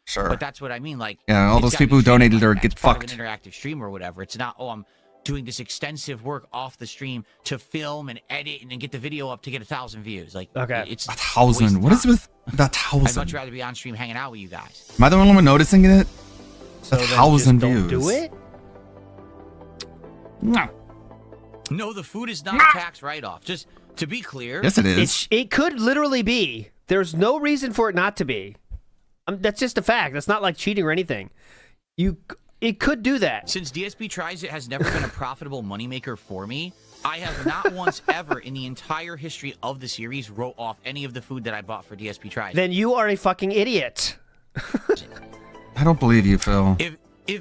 Sure. But that's what I mean. Like, Yeah, all it's those gotta people be who donated treated or like get that. It's part of fucked. an interactive stream or whatever. It's not, oh, I'm doing this extensive work off the stream to film and edit and then get the video up to get 1,000 views. Like, it's 1,000. What is with that I'd much 1,000? rather be on stream hanging out with you guys. Am I the only one noticing it? So 1,000 then views. just don't do it? No, the food is not a tax write-off. Just to be clear. Yes, it is. It could literally be. There's no reason for it not to be. That's just a fact. That's not like cheating or anything. It could do that. Since DSP Tries It has never been a profitable moneymaker for me, I have not once ever in the entire history of the series wrote off any of the food that I bought for DSP Tries It. Then you are a fucking idiot. I don't believe you, Phil.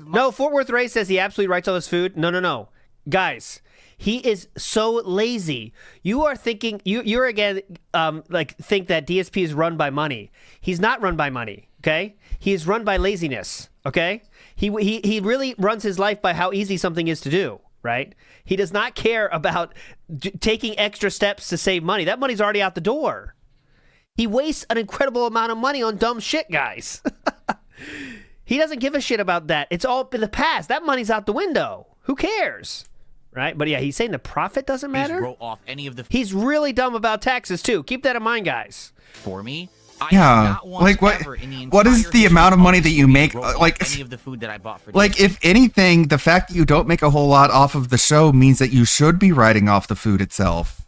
No, Fort Worth Ray says he absolutely writes all this food. No. Guys, he is so lazy. You are thinking, you're again, think that DSP is run by money. He's not run by money, okay? He is run by laziness, okay? He really runs his life by how easy something is to do, right? He does not care about taking extra steps to save money. That money's already out the door. He wastes an incredible amount of money on dumb shit, guys. He doesn't give a shit about that. It's all in the past. That money's out the window. Who cares? Right? But yeah, he's saying the profit doesn't matter. Wrote off any of the He's really dumb about taxes too. Keep that in mind, guys. for me. Yeah, like what is the amount of money that you make? Like, Any of the food that I bought for like if anything, the fact that you don't make a whole lot off of the show means that you should be writing off the food itself.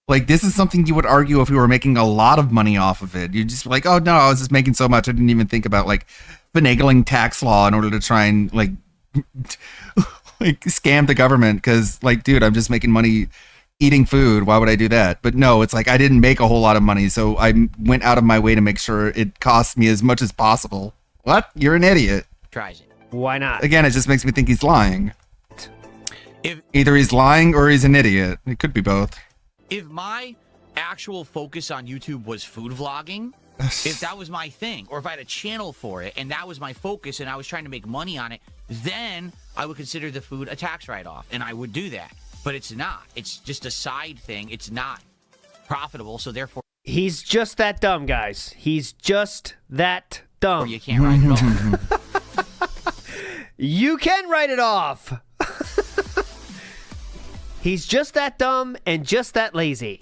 Like, this is something you would argue if you were making a lot of money off of it. You'd just be like, oh no, I was just making so much. I didn't even think about like finagling tax law in order to try and like scam the government. Because like, dude, I'm just making money eating food. Why would I do that? But no, it's like I didn't make a whole lot of money, so I went out of my way to make sure it cost me as much as possible. What? You're an idiot. Tries it. Why not? Again, it just makes me think he's lying. Either he's lying or he's an idiot. It could be both. If my actual focus on YouTube was food vlogging, if that was my thing, or if I had a channel for it and that was my focus and I was trying to make money on it, then I would consider the food a tax write-off and I would do that. But it's not. It's just a side thing. It's not profitable, so therefore... He's just that dumb, guys. He's just that dumb. Or you can't write it off. You can write it off. He's just that dumb and just that lazy.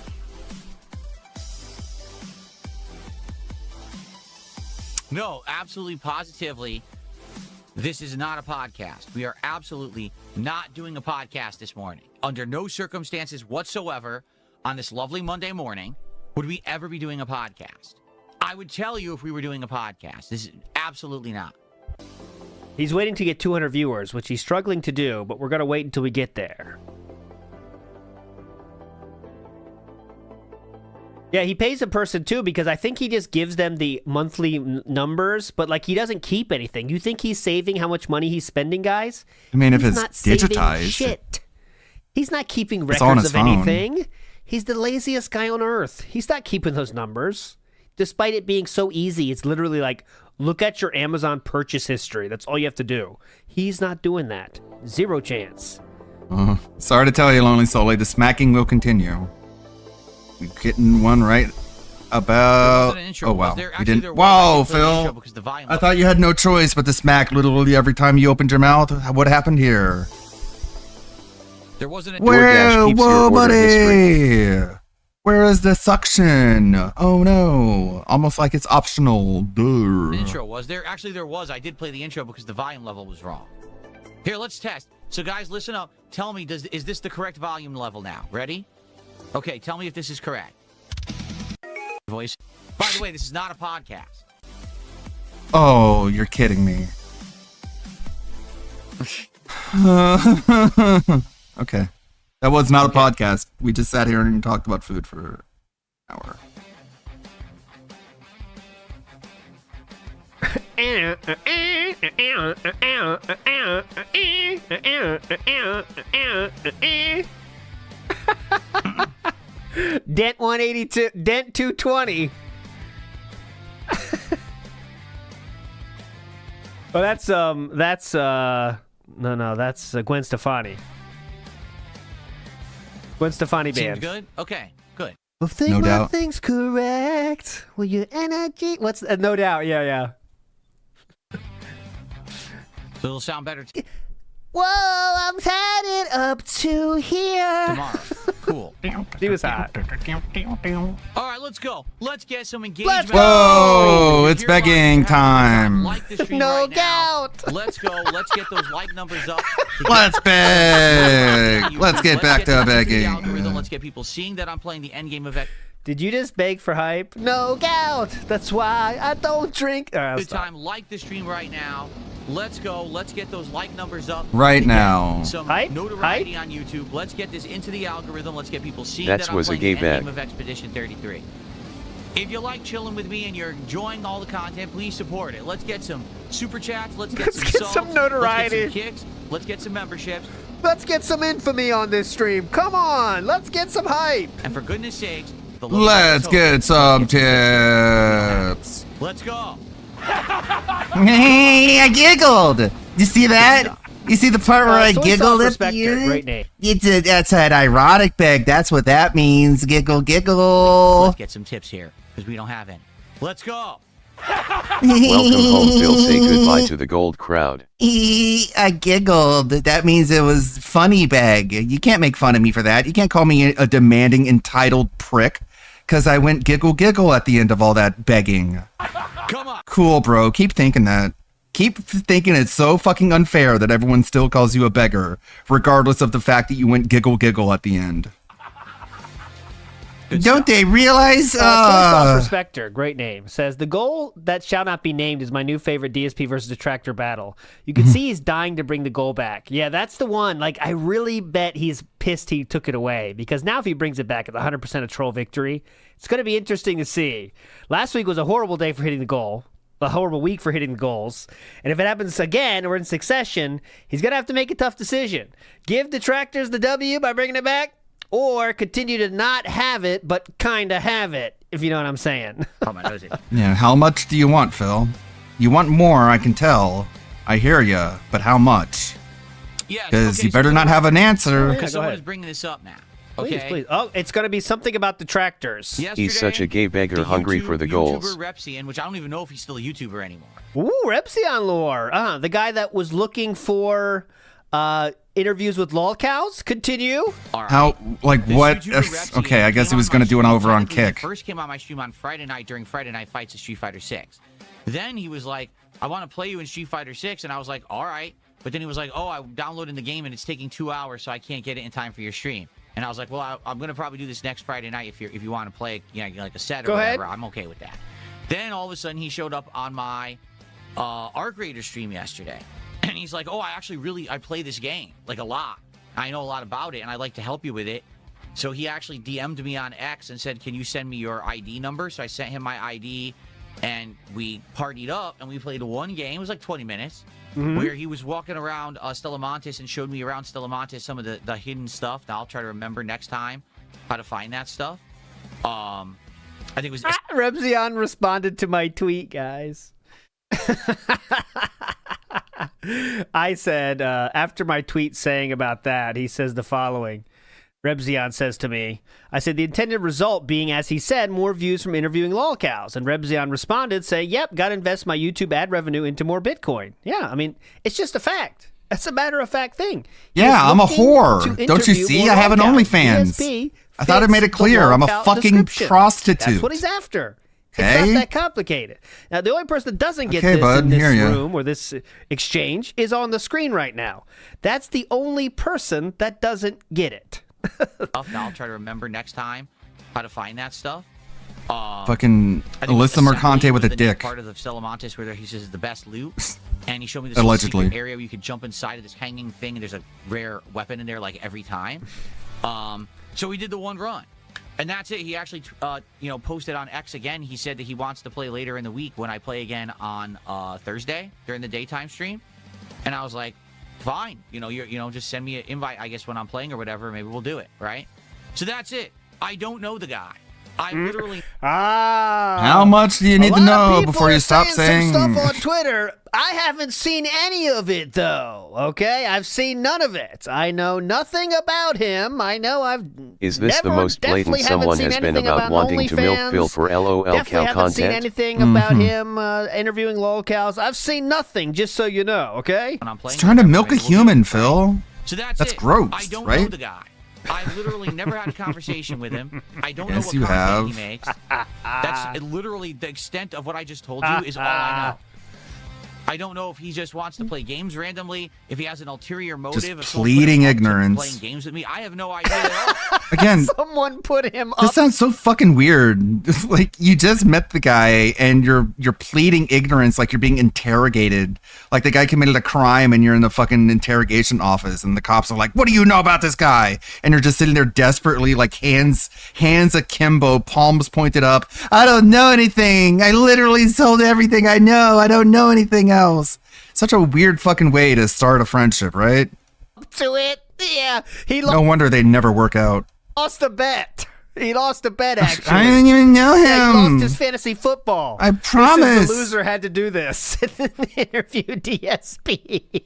No, absolutely, positively, this is not a podcast. We are absolutely not doing a podcast this morning. Under no circumstances whatsoever on this lovely Monday morning would we ever be doing a podcast. I would tell you if we were doing a podcast. This is absolutely not. He's waiting to get 200 viewers, which he's struggling to do, but we're going to wait until we get there. Yeah, he pays a person too because I think he just gives them the monthly numbers, but like he doesn't keep anything. You think he's saving how much money he's spending, guys? I mean, if He's it's not saving digitized. shit. He's not keeping It's on records his of phone. anything. He's the laziest guy on earth. He's not keeping those numbers. Despite it being so easy, it's literally like, look at your Amazon purchase history. That's all you have to do. He's not doing that. Zero chance. Sorry to tell you, Lonely Sully, the smacking will continue. You're getting one right about. Oh wow, you didn't. Wow, Phil. I thought you had no choice but to smack literally every time you opened your mouth. What happened here? There wasn't a Whoa, buddy. Where is the suction? Oh no, almost like it's optional. Duh. The intro was there. Actually, there was. I did play the intro because the volume level was wrong. Here, let's test. So, guys, listen up. Tell me, is this the correct volume level now? Ready? Okay, tell me if this is correct. Voice. By the way, this is not a podcast. Oh, you're kidding me. Okay. That was not a podcast. We just sat here and talked about food for an hour. Dent 182, Dent 220. Oh, that's Gwen Stefani. Gwen Stefani band. Seems good? Okay, good. Well, think No doubt. thing's correct. Will your energy? What's no doubt? Yeah. So it'll sound better Whoa, I'm headed up to here. tomorrow. Cool. She was hot. All right, let's go. Let's get some engagement. Whoa, it's begging time. Like the stream No right now. doubt. Let's go. Let's get those like numbers up. Let's beg. Let's get back to the begging. algorithm. Let's get people seeing that I'm playing the end game event. Did you just beg for hype? No gout. That's why I don't drink. All right, I'll Good stop. time. Like the stream right now. Let's go. Let's get those like numbers up. Right to get now. Some Hype? notoriety on YouTube. Let's get this into the algorithm. Let's get people seeing That that I'm was a playing gay the end bag. game of Expedition 33. If you like chilling with me and you're enjoying all the content, please support it. Let's get some super chats. Let's get some notoriety. Let's get some kicks. Let's get some memberships. Let's get some infamy on this stream. Come on, let's get some hype. And for goodness sakes, Let's get some tips. Let's go. Hey, I giggled. You see that? You see the part where I Soy giggled Sauce at Respector, the end? great name. That's an ironic beg. That's what that means. Giggle, giggle. Let's get some tips here because we don't have any. Let's go. Welcome home, Phil. Say goodbye to the gold crowd. I giggled. That means it was funny beg. You can't make fun of me for that. You can't call me a demanding, entitled prick because I went giggle, giggle at the end of all that begging. Come on. Cool, bro. Keep thinking that. Keep thinking it's so fucking unfair that everyone still calls you a beggar, regardless of the fact that you went giggle, giggle at the end. Don't they realize? Soy Sauce Respector, great name, says the goal that shall not be named is my new favorite DSP versus Detractor battle. You can see he's dying to bring the goal back. Yeah, that's the one. Like, I really bet he's pissed he took it away because now if he brings it back, it's 100% a troll victory. It's going to be interesting to see. Last week was a horrible day for hitting the goal. A horrible week for hitting the goals. And if it happens again or in succession, he's going to have to make a tough decision. Give Detractors the W by bringing it back, or continue to not have it, but kind of have it, if you know what I'm saying. Yeah, how much do you want, Phil? You want more, I can tell. I hear ya, but how much? Yeah, Because you better not have an answer. Because someone is bringing this up now. Okay. Please. Oh, it's going to be something about Detractors. He's such a gay beggar hungry for the goals. YouTuber Repsian, which I don't even know if he's still a YouTuber anymore. Ooh, Repsian lore. The guy that was looking for interviews with lolcows. Continue. How, like, what? Okay, I guess he was going to do an over on Kick. First came on my stream on Friday night during Friday Night Fights of Street Fighter 6. Then he was like, I want to play you in Street Fighter 6. And I was like, all right. But then he was like, oh, I'm downloading the game and it's taking 2 hours, so I can't get it in time for your stream. And I was like, well, I'm going to probably do this next Friday night if you want to play, you know, like a set or whatever. I'm okay with that. Then all of a sudden he showed up on my Arc Raider stream yesterday. And he's like, oh, I play this game, like, a lot. I know a lot about it, and I'd like to help you with it. So he actually DM'd me on X and said, can you send me your ID number? So I sent him my ID, and we partied up, and we played one game. It was like 20 minutes, where he was walking around Stellamontis and showed me around Stellamontis some of the hidden stuff. Now I'll try to remember next time how to find that stuff. I think it was... Repsian responded to my tweet, guys. I said, after my tweet saying about that, he says the following. Rebzion says to me, I said the intended result being, as he said, more views from interviewing lolcows. And Rebzion responded, saying, yep, got to invest my YouTube ad revenue into more Bitcoin. Yeah, I mean, it's just a fact. That's a matter-of-fact thing. Yeah, I'm a whore. Don't you see? I have an OnlyFans. I thought I made it clear. I'm a fucking prostitute. That's what he's after. Okay. It's not that complicated. Now, the only person that doesn't get Okay, this bud, in this hear ya. room or this exchange is on the screen right now. That's the only person that doesn't get it. Now I'll try to remember next time how to find that stuff. Fucking I think Alyssa Mercante with a the dick. Part of the Stelamontis where he says the best loot, and he showed me this Allegedly. secret area where you could jump inside of this hanging thing, and there's a rare weapon in there like every time. So we did the one run, and that's it. He actually, posted on X again. He said that he wants to play later in the week when I play again on Thursday during the daytime stream, and I was like, fine. Just send me an invite. I guess when I'm playing or whatever, maybe we'll do it. Right. So that's it. I don't know the guy. I literally. How much do you need to know before you stop saying some stuff on Twitter? I haven't seen any of it, though. Okay, I've seen none of it. I know nothing about him. I know Is this the most blatant someone has been about wanting to milk Phil for LOL Definitely cow haven't seen content? anything about him interviewing lolcows. I've seen nothing, just so you know. Okay. He's trying to milk a human, Phil. So that's it. gross. Right? I don't know the guy. I've literally never had a conversation with him. I don't Yes, know you what content have. he makes. That's literally the extent of what I just told you is all I know. I don't know if he just wants to play games randomly, if he has an ulterior motive. Just if someone put pleading him up to ignorance. Playing games with me. I have no idea at all. Again, Someone put him up. this sounds so fucking weird. It's like you just met the guy and you're pleading ignorance, like you're being interrogated. Like the guy committed a crime and you're in the fucking interrogation office and the cops are like, "What do you know about this guy?" And you're just sitting there desperately, like hands akimbo, palms pointed up. I don't know anything. I literally sold everything I know. I don't know anything else. Such a weird fucking way to start a friendship, right? To it. Yeah. He No wonder they never work out. lost a bet. He lost a bet, actually. I didn't even know Yeah, he him. lost his fantasy football. I This is promise. the loser had to do this. Interview DSP.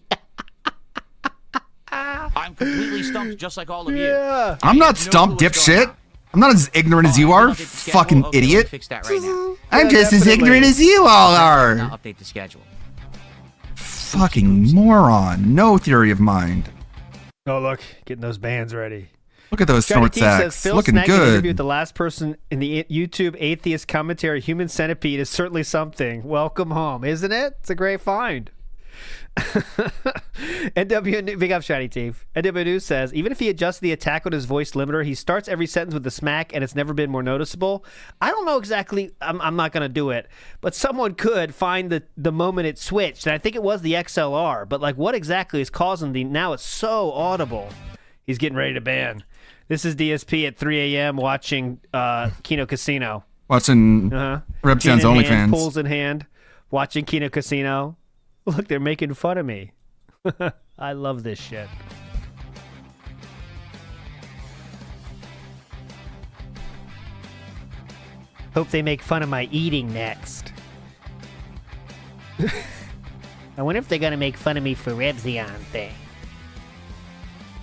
I'm completely stumped, just like all of you. Yeah. I'm not stumped, dipshit. I'm not as ignorant as you are, fucking idiot. Fix that right now. I'm just as ignorant as you all are. Now update the schedule. Fucking moron. No theory of mind. Oh, look. Getting those bands ready. Look at those Johnny snort T says, sacks. Phil Looking snagging an interview good. with the last person in the YouTube atheist commentary, Human Centipede, is certainly something. Welcome home, isn't it? It's a great find. NW Big up Shiny Teeth. NW News says even if he adjusts the attack on his voice limiter, he starts every sentence with the smack, and it's never been more noticeable. I don't know exactly. I'm not gonna do it, but someone could find the moment it switched, and I think it was the XLR. But like, what exactly is causing the now it's so audible? He's getting ready to ban. This is DSP at 3 a.m. watching Kino Casino. Watching Rebzion's Gin in hand, OnlyFans. Pulls in hand, watching Kino Casino. Look, they're making fun of me. I love this shit. Hope they make fun of my eating next. I wonder if they're gonna make fun of me for Rebzion thing.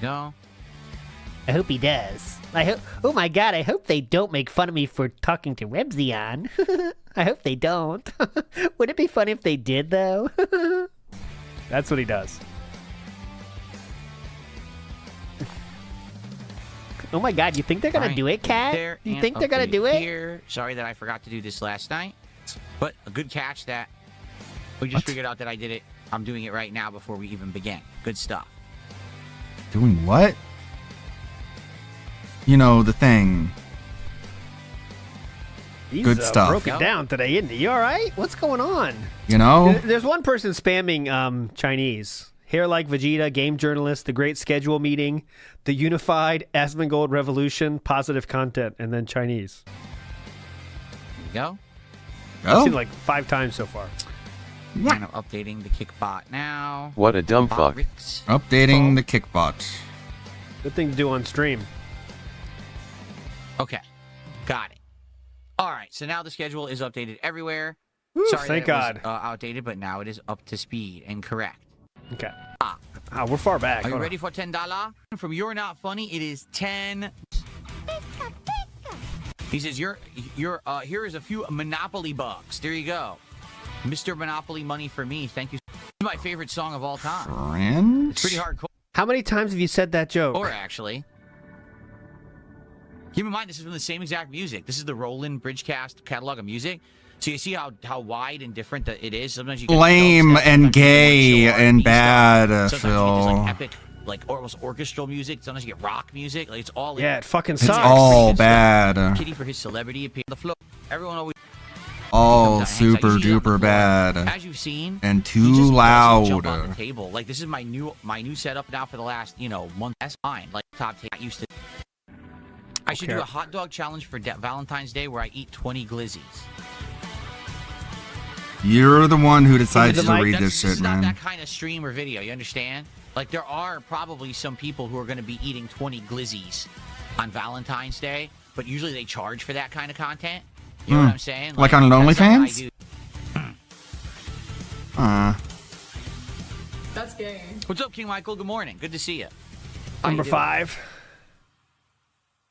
Go. I hope he does. I hope. Oh my god! I hope they don't make fun of me for talking to Rebzion. I hope they don't. Would it be funny if they did, though? That's what he does. Oh my god! You think they're gonna Fine. do it, Cat? There You and think they're gonna update do it? Here. Sorry that I forgot to do this last night, but a good catch that we just figured out that I did it. I'm doing it right now before we even begin. Good stuff. Doing what? You know, the thing. He's, Good stuff. Broke it down today, isn't he? You all right? What's going on? You know? There's one person spamming Chinese. Hair like Vegeta, game journalist, the Great Schedule Meeting, the Unified Asmongold Revolution, positive content, and then Chinese. There you go. I've seen it like 5 times so far. And I'm updating the Kickbot now. What a dumb fuck. Updating the Kickbot. Good thing to do on stream. Okay, got it. All right, so now the schedule is updated everywhere. Woo, Sorry thank that it was, God. outdated, but now it is up to speed and correct. Okay. Oh, we're far back. Are you ready for $10? From You're Not Funny, it is 10. He says, here is a few Monopoly bucks. There you go. Mr. Monopoly money for me. Thank you. This is my favorite song of all time. Friends? It's pretty hardcore. How many times have you said that joke? Or actually. Keep in mind, this is from the same exact music. This is the Roland Bridgecast catalog of music. So you see how wide and different that it is. Sometimes you get lame and gay and bad, sometimes Phil. you get like epic, like almost orchestral music. Sometimes you get rock music. Like it's all. Yeah, it fucking It's sucks. all bad. Kitty for his celebrity appeal. The flow. Everyone always. All sometimes hangs out. super You see it on the duper floor. bad. As you've seen. And he too just loud. doesn't jump on the table. Like this is my new setup now for the last month. That's fine. Like top 10. I used to. I should do a hot dog challenge for Valentine's Day where I eat 20 glizzies. You're the one who decides to read this This shit, is not man. that kind of stream or video. You understand? Like there are probably some people who are going to be eating 20 glizzies on Valentine's Day, but usually they charge for that kind of content. You know what I'm saying? Like on an that's not what I OnlyFans? do. That's gay. What's up, King Michael? Good morning. Good to see you. Number 5.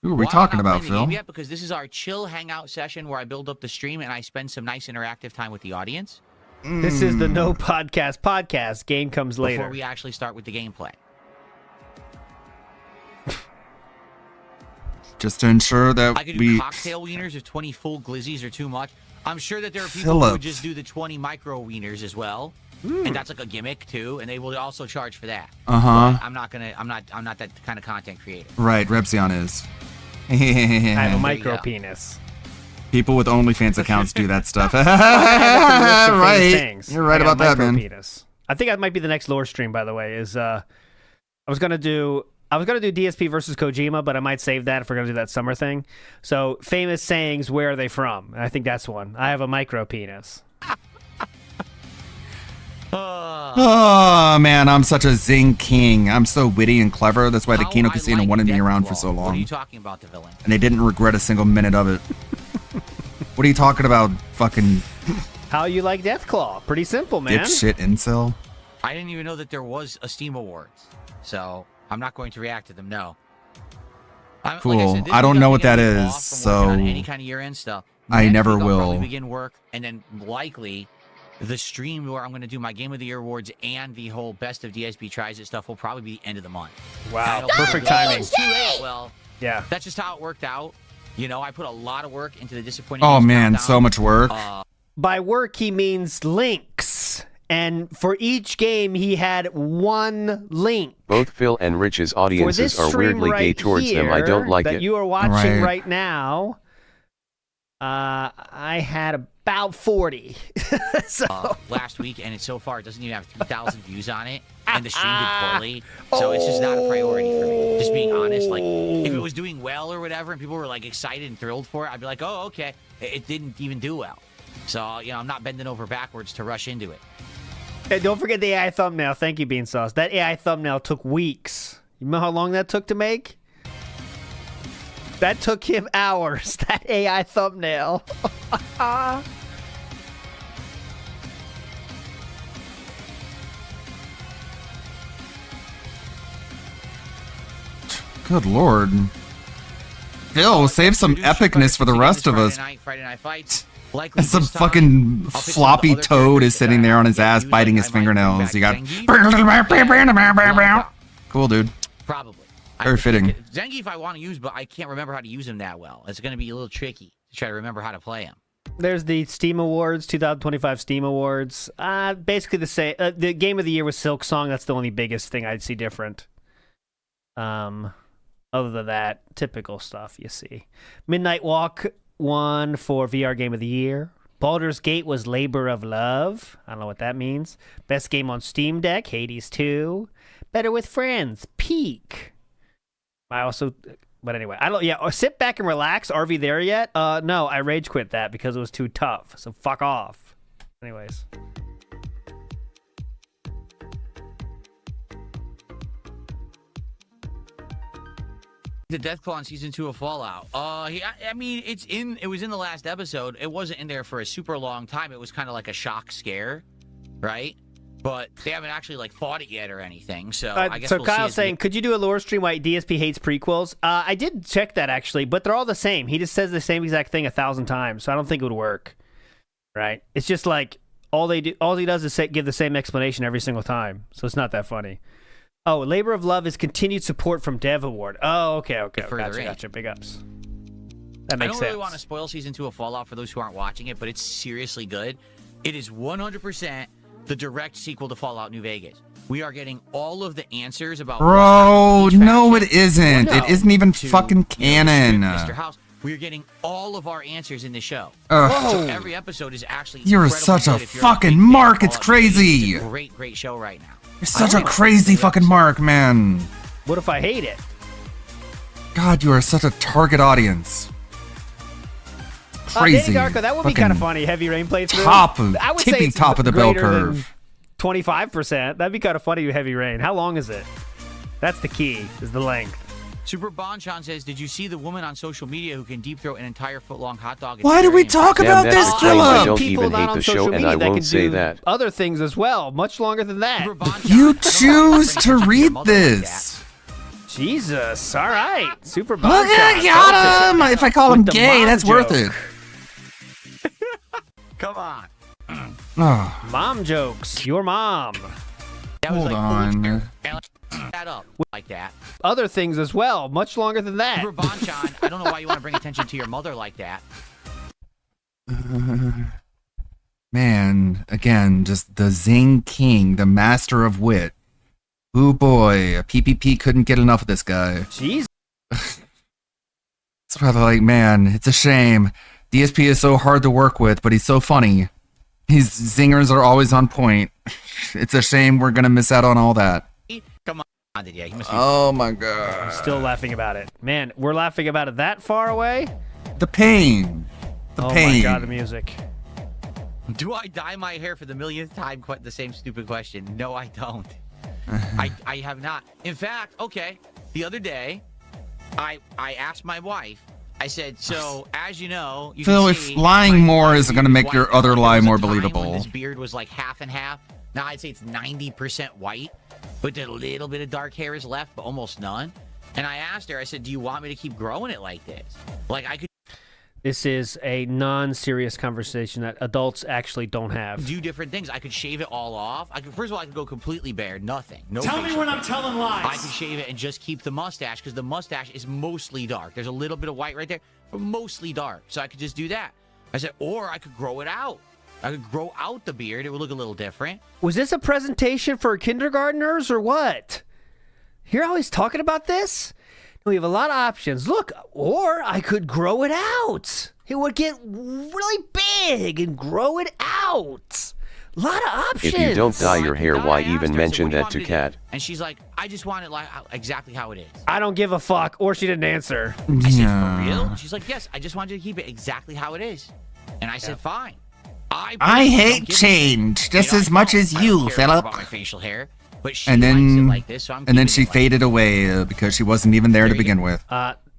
Who are we Why talking am I not about, playing the Phil? game yet? Because this is our chill hangout session where I build up the stream and I spend some nice interactive time with the audience. This is the No Podcast. Game comes later. Before we actually start with the gameplay. Just to ensure I that could do we... cocktail wieners if 20 full glizzies are too much. I'm sure that there are people who would Phillips. just do the 20 micro wieners as well. And that's like a gimmick too, and they will also charge for that. Uh-huh. But I'm not that kind of content creator. Right, Repzion is. I have a There you micro go. penis. People with OnlyFans accounts do that stuff. I have a list of famous Right. sayings. You're right I got about that, micro man. penis. I think that might be the next lore stream, by the way, is I was gonna do DSP versus Kojima, but I might save that if we're gonna do that summer thing. So famous sayings, where are they from? And I think that's one. I have a micro penis. Oh, man, I'm such a zing king. I'm so witty and clever. That's why the Kino Casino wanted me around for so What are long. you talking about, the villain? And they didn't regret a single minute of it. What are you talking about, fucking How you like Deathclaw? Pretty simple, man. dipshit incel? I didn't even know that there was a Steam Awards, so I'm not going to react to them. No. Cool. This I don't week know I'm what that getting is, off from working on so any kind of year-end stuff. I Next never week I'll probably will. begin work, and then likely the stream where I'm going to do my Game of the Year awards and the whole Best of DSP Tries It stuff will probably be the end of the month. Wow, And it'll perfect probably timing. be too late. Well, Yeah. that's just how it worked out. You know, I put a lot of work into the disappointing. Oh, Games man, Countdown. so much work. By work, he means links. And for each game, he had one link. Both Phil and Rich's For audiences this are stream weirdly gay right towards them. I here don't like that it. you are watching Right. right now, I had about 40. Last week, and so far it doesn't even have 3,000 views on it, and the stream did poorly, so it's just not a priority for me. Just being honest, like if it was doing well or whatever, and people were like excited and thrilled for it, I'd be like, oh, okay. It didn't even do well, so I'm not bending over backwards to rush into it. Hey, don't forget the AI thumbnail. Thank you, Bean Sauce. That AI thumbnail took weeks. You know how long that took to make? That took him hours. That AI thumbnail. Good lord. Phil, save some epicness for the rest of us. Friday night fights. Likely Some this time, fucking I'll pick some floppy other toad characters is sitting there on his ass biting his fingernails. You got... Cool, dude. Probably. Very fitting. Zangief I want to use, but I can't remember how to use him that well. It's going to be a little tricky to try to remember how to play him. There's the Steam Awards, 2025 Steam Awards. Basically the same. The Game of the Year was Silk Song. That's the only biggest thing I'd see different. Other than that, typical stuff you see. Midnight Walk won for VR Game of the Year. Baldur's Gate was Labor of Love. I don't know what that means. Best game on Steam Deck, Hades 2. Better with Friends, Peak. But anyway, sit back and relax. RV there yet? No, I rage quit that because it was too tough. So fuck off. Anyways. The Deathclaw in season 2 of Fallout. I mean, it was in the last episode. It wasn't in there for a super long time. It was kind of like a shock scare, right? but they haven't actually like fought it yet or anything. So I guess so we'll Kyle's see. saying, could you do a lore stream why DSP hates prequels? I did check that actually, but they're all the same. He just says the same exact thing 1,000 times, so I don't think it would work. Right? It's just like all he does is give the same explanation every single time, so it's not that funny. Oh, Labor of Love is continued support from Dev Award. Oh, okay. Gotcha. Big ups. That makes sense. I don't really want to spoil season 2 of Fallout for those who aren't watching it, but it's seriously good. It is 100% the direct sequel to Fallout New Vegas. We are getting all of the answers about. Bro, no, it isn't. It isn't even fucking canon. Mr. House, we are getting all of our answers in the show. So every episode is actually. You're such a fucking mark. It's crazy. It's a great show right now. You're such a crazy fucking mark, man. What if I hate it? God, you are such a target audience. Crazy. Danny Darko, that would be kind of funny. Heavy Rain playthrough. I would say it's top of the bell curve. 25%. That'd be kind of funny with Heavy Rain. How long is it? That's the key, is the length. Super Bonchan says, did you see the woman on social media who can deep throat an entire foot-long hot dog? Why do we talk about this, Philip? I don't even hate the show, and I won't say that. Other things as well, much longer than that. You choose to read this. Jesus, all right. Super Bonchan. Look, I got him. If I call him gay, that's worth it. Come on. Mom jokes. Your mom. Hold on. That up like that. Other things as well, much longer than that. Super Bonchan, I don't know why you want to bring attention to your mother like that. Man, again, just the Zing King, the master of wit. Ooh boy, a PPP couldn't get enough of this guy. Jeez. It's rather like, man, it's a shame. DSP is so hard to work with, but he's so funny. His zingers are always on point. It's a shame we're gonna miss out on all that. Come on, yeah, he must be. Oh my god. I'm still laughing about it. Man, we're laughing about it that far away? The pain. The pain. Oh my god, the music. Do I dye my hair for the millionth time? Quite the same stupid question. No, I don't. I have not. In fact, okay, the other day, I asked my wife, I said, so as you know, you Phil, can if see lying more is going to make your other lie there was a more time believable. when this beard was like half and half. Now I'd say it's 90% white, but a little bit of dark hair is left, but almost none. And I asked her, I said, do you want me to keep growing it like this? Like I could. This is a non-serious conversation that adults actually don't have. Do different things. I could shave it all off. First of all, I could go completely bare, nothing. No. Tell me when I'm telling lies. I could shave it and just keep the mustache because the mustache is mostly dark. There's a little bit of white right there, but mostly dark. So I could just do that. I said, or I could grow it out. I could grow out the beard. It would look a little different. Was this a presentation for kindergartners or what? You're always talking about this? We have a lot of options. Look, or I could grow it out. It would get really big and grow it out. A lot of options. If you don't dye your hair, why even mention that to Kat? And she's like, I just want it like exactly how it is. I don't give a fuck. Or she didn't answer. I said, for real? She's like, yes, I just wanted to keep it exactly how it is. And I said, fine. I hate change just as much as you, Philip. About my facial hair. But she And likes then, it like this, so I'm and then keeping she it like faded away because she wasn't even there to begin with.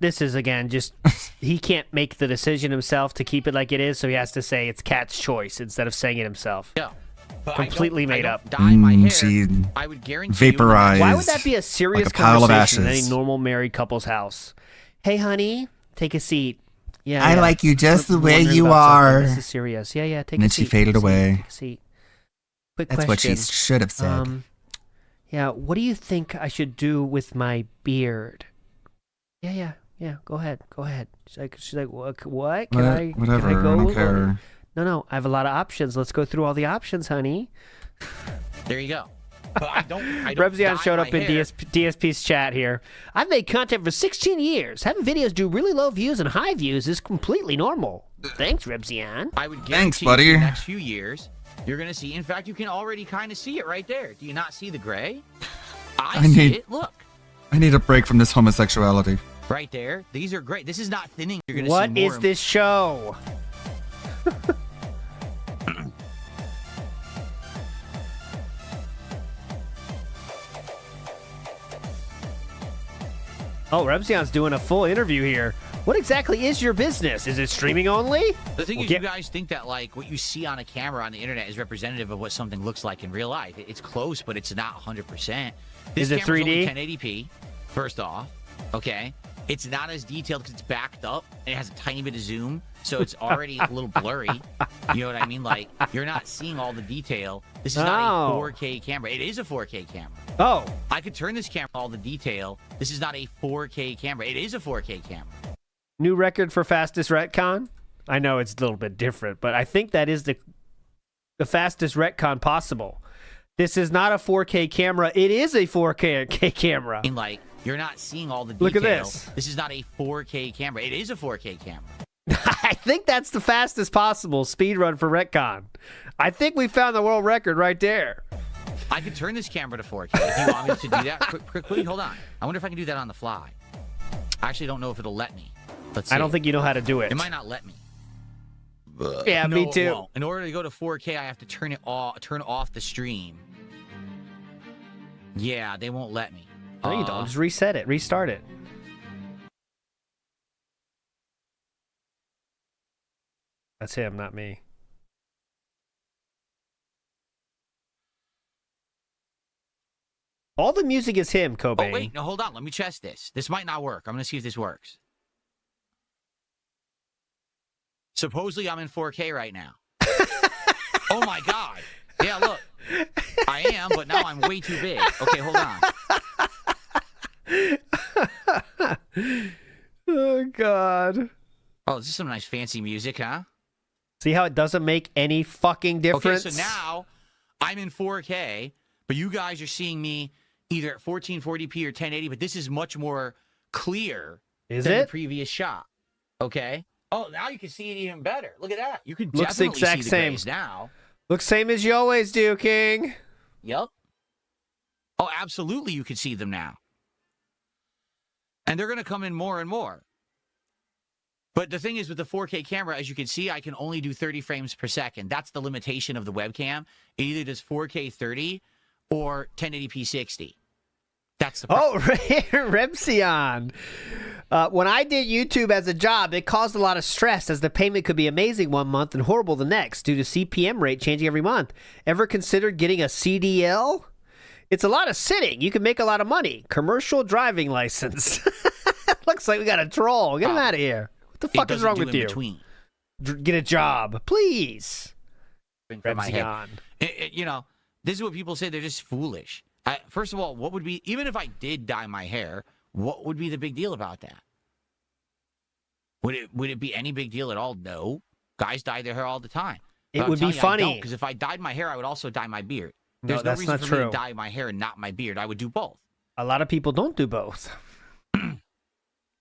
This is, again, just he can't make the decision himself to keep it like it is, so he has to say it's Kat's choice instead of saying it himself. Yeah. But completely made up. Dye my hair. She I would guarantee vaporized. Why would that be a serious like a pile of conversation in ashes. any normal married couple's house? Hey, honey, take a seat. Yeah, I yeah. like you just the way Wondering you about something. are. This is serious. Yeah, yeah. Take And a then seat. she faded Take a seat. away. Take a seat. Quick That's question. what she should have said. Yeah. What do you think I should do with my beard? Yeah. Go ahead. She's like, what? Can I Whatever. Can I go? I don't care. No. I have a lot of options. Let's go through all the options, honey. There you go. But I don't Rebzion dye showed up my in hair. DSP's chat here. I've made content for 16 years. Having videos do really low views and high views is completely normal. Thanks, Rebzion. I would Thanks, guarantee buddy. the next few years, you're going to see. In fact, you can already kind of see it right there. Do you not see the gray? I see need- it. Look. I need a break from this homosexuality. Right there. These are great. This is not thinning. You're going to see What more. is this show? Oh, Rebzion's doing a full interview here. What exactly is your business? Is it streaming only? The thing is, you guys think that like what you see on a camera on the internet is representative of what something looks like in real life. It's close, but it's not 100%. Is it 3D? Only 1080p. First off, okay, it's not as detailed because it's backed up and it has a tiny bit of zoom, so it's already a little blurry. You know what I mean? Like you're not seeing all the detail. This is not a 4K camera. It is a 4K camera. Oh, I could turn this camera all the detail. This is not a 4K camera. It is a 4K camera. New record for fastest retcon? I know it's a little bit different, but I think that is the fastest retcon possible. This is not a 4K camera. It is a 4K camera. And like, you're not seeing all the detail. Look at this. This is not a 4K camera. It is a 4K camera. I think that's the fastest possible speed run for retcon. I think we found the world record right there. I could turn this camera to 4K. If you want me to do that, quickly, hold on. I wonder if I can do that on the fly. I actually don't know if it'll let me. Let's see. I don't think you know how to do it. It might not let me. Yeah, no, me too. It won't. In order to go to 4K, I have to turn off the stream. Yeah, they won't let me. No, you don't. Just reset it. Restart it. That's him, not me. All the music is him, Cobain. Oh, wait. No, hold on. Let me test this. This might not work. I'm going to see if this works. Supposedly, I'm in 4K right now. Oh, my God. Yeah, look. I am, but now I'm way too big. Okay, hold on. Oh, God. Oh, this is some nice fancy music, huh? See how it doesn't make any fucking difference? Okay, so now I'm in 4K, but you guys are seeing me either at 1440p or 1080, but this is much more clear than the previous shot. Okay? Oh, now you can see it even better. Look at that. You can Looks the definitely exact see the same grays now. Looks same as you always do, King. Yep. Oh, absolutely you can see them now. And they're going to come in more and more. But the thing is, with the 4K camera, as you can see, I can only do 30 frames per second. That's the limitation of the webcam. It either does 4K 30 or 1080p 60. That's the problem. Oh, Repsion. When I did YouTube as a job, it caused a lot of stress as the payment could be amazing one month and horrible the next due to CPM rate changing every month. Ever considered getting a CDL? It's a lot of sitting. You can make a lot of money. Commercial driving license. Looks like we got a troll. Get him out of here. What the fuck is wrong with you? Get a job, please. You know, this is what people say. They're just foolish. First of all, what would be, even if I did dye my hair, what would be the big deal about that? Would it be any big deal at all? No. Guys dye their hair all the time. It would be funny. Because if I dyed my hair, I would also dye my beard. No, There's no that's reason not for true. me to dye my hair and not my beard. I would do both. A lot of people don't do both. A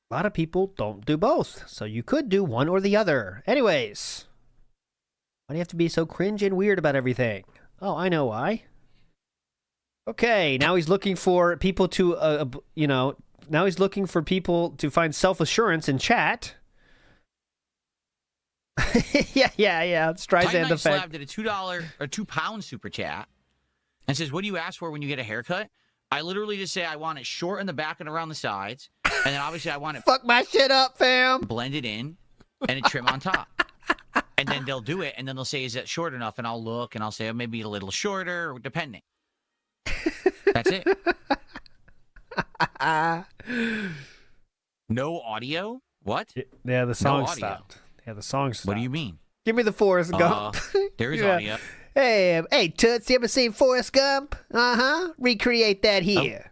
lot of people don't do both. So you could do one or the other. Anyways. Why do you have to be so cringe and weird about everything? Oh, I know why. Okay, now he's looking for people to, now he's looking for people to find self-assurance in chat. yeah. Streisand effect. Slab did a $2 or £2 super chat and says, "What do you ask for when you get a haircut?" I literally just say I want it short in the back and around the sides, and then obviously I want it fuck my shit up, fam. Blended in and a trim on top. And then they'll do it, and then they'll say, "Is that short enough?" And I'll look and I'll say, maybe a little shorter, depending. That's it. No audio? What? Yeah, the song no stopped. Yeah, the song stopped. What do you mean? Give me the Forrest Gump. There is audio. Hey, Toots, you ever seen Forrest Gump? Uh-huh. Recreate that here.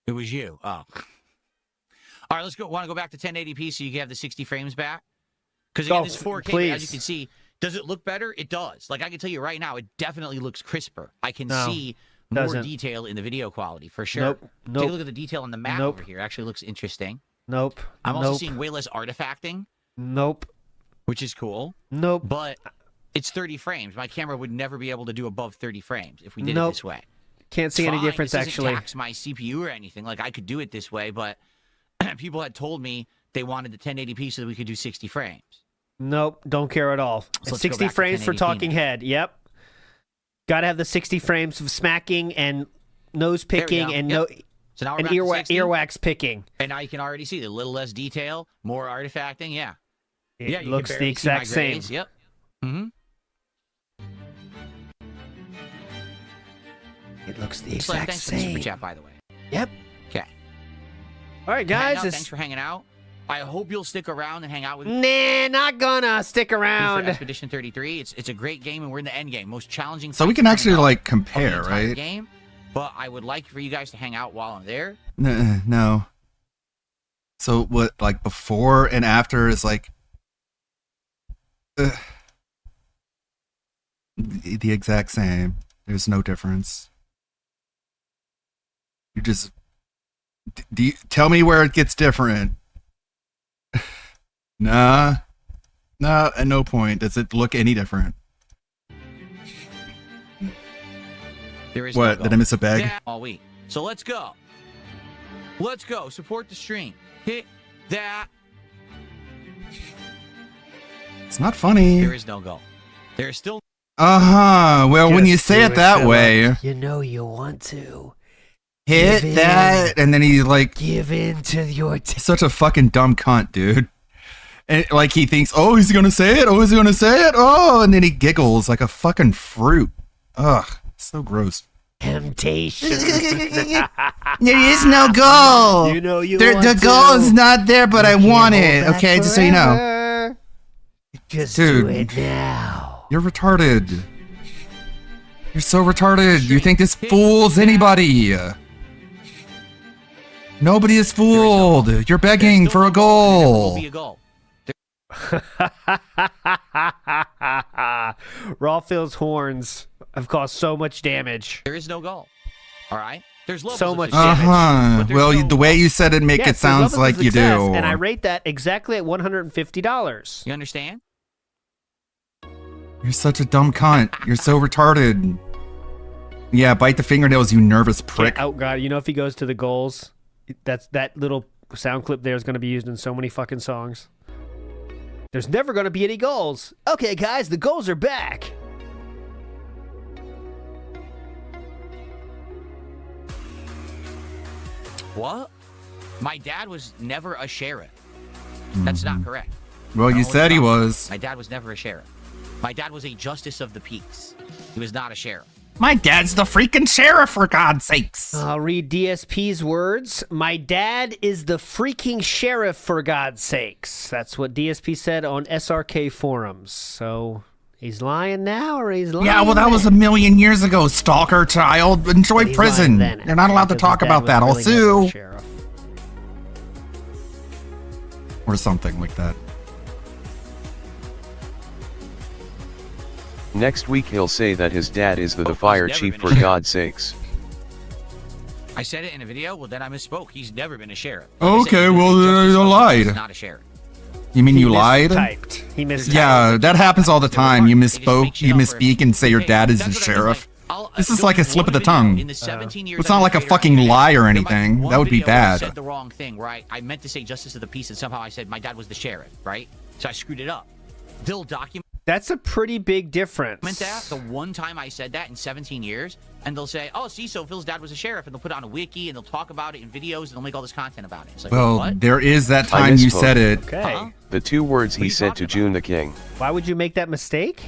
It was you. Oh. All right, let's go. Want to go back to 1080p so you can have the 60 frames back? Because again, this 4K, please. as you can see, does it look better? It does. Like, I can tell you right now, it definitely looks crisper. I can see more detail in the video quality, for sure. Nope. Take a look at the detail on the map over here. It actually looks interesting. Nope. I'm also seeing way less artifacting. Nope. Which is cool. Nope. But it's 30 frames. My camera would never be able to do above 30 frames if we did it this way. Can't see any difference, this actually. Doesn't tax my CPU or anything. Like, I could do it this way, but people had told me they wanted the 1080p so that we could do 60 frames. Nope, don't care at all. So 60 frames for Talking Head. Yep. Got to have the 60 frames of smacking and nose picking and So now we're And back to 60. earwax picking. And now you can already see the little less detail, more artifacting. Yeah. It yeah, you looks can the barely see my exact same. grades. Yep. Mm-hmm. It looks the Slim, exact thanks for the super same. chat, by the way. Yep. Okay. All right, guys. Thanks for hanging out. I hope you'll stick around and hang out with me. Nah, not gonna stick around. For Expedition 33. It's a great game, and we're in the end game. Most challenging. So we can actually like compare, right? Game, but I would like for you guys to hang out while I'm there. No. So what, like before and after is like the exact same. There's no difference. You just do you, tell me where it gets different. Nah, at no point does it look any different. There is What? no Did I miss a bag? Yeah, all week. So let's go. Let's go. Support the stream. Hit that. It's not funny. There is no goal. There is still. Well, when you say it that way, you know you want to hit Give that, and then he like give in to your. Such a fucking dumb cunt, dude. And like he thinks, oh, he's gonna say it. Oh, he's gonna say it. Oh, and then he giggles like a fucking fruit. Ugh, so gross. Temptation. There is no goal. You know you the want goal to. is not there, but I want it. Okay, just so you know. Forever. Just Dude, do it now. You're retarded. You're so retarded. You think this fools anybody? Nobody is fooled. You're begging for a goal. Be a goal. Rawfield's horns have caused so much damage. There is no goal. All right. There's levels So of much success, damage. but Well, there's no the way you said it, make Yes, it there's sounds levels of like you success, do. And I rate that exactly at $150. You understand? You're such a dumb cunt. You're so retarded. Yeah, bite the fingernails, you nervous prick. Oh god, you know if he goes to the goals, that little sound clip there is going to be used in so many fucking songs. There's never going to be any goals. Okay, guys, the goals are back. What? My dad was never a sheriff. That's not correct. Well, you said he was. My dad was never a sheriff. My dad was a justice of the peace. He was not a sheriff. My dad's the freaking sheriff, for God's sakes. I'll read DSP's words. My dad is the freaking sheriff, for God's sakes. That's what DSP said on SRK forums. So he's lying now, or he's lying Yeah, well, that was a million years ago, stalker child. Enjoy He's prison. lying then, You're not allowed to because talk his dad about that. I'll was really never a sue. sheriff. Or something like that. Next week he'll say that his dad is the fire never chief been a for sheriff. God's sakes. I said it in a video. Well, then I misspoke. He's never been a sheriff. Okay, well, you lied. He's not a sheriff. You mean you lied? Mistyped. He mistyped. Yeah, that happens all the time. You misspoke, you misspeak, and say your dad is the sheriff. This is like a slip of the tongue. In the 17 years It's not like a fucking lie or anything. That would be I bad. said the wrong thing, right? I meant to say justice of the peace, and somehow I said my dad was the sheriff, right? So I screwed it up. They'll document That's a pretty big difference. that the one time I said that in 17 years, and they'll say, "Oh, see, so Phil's dad was a sheriff," and they'll put it on a wiki, and they'll talk about it in videos, and they'll make all this content about it. It's like, Well, what? there is that I time you misspoke. said it. Okay. The 2 words he said to June the King. Why would you make that mistake?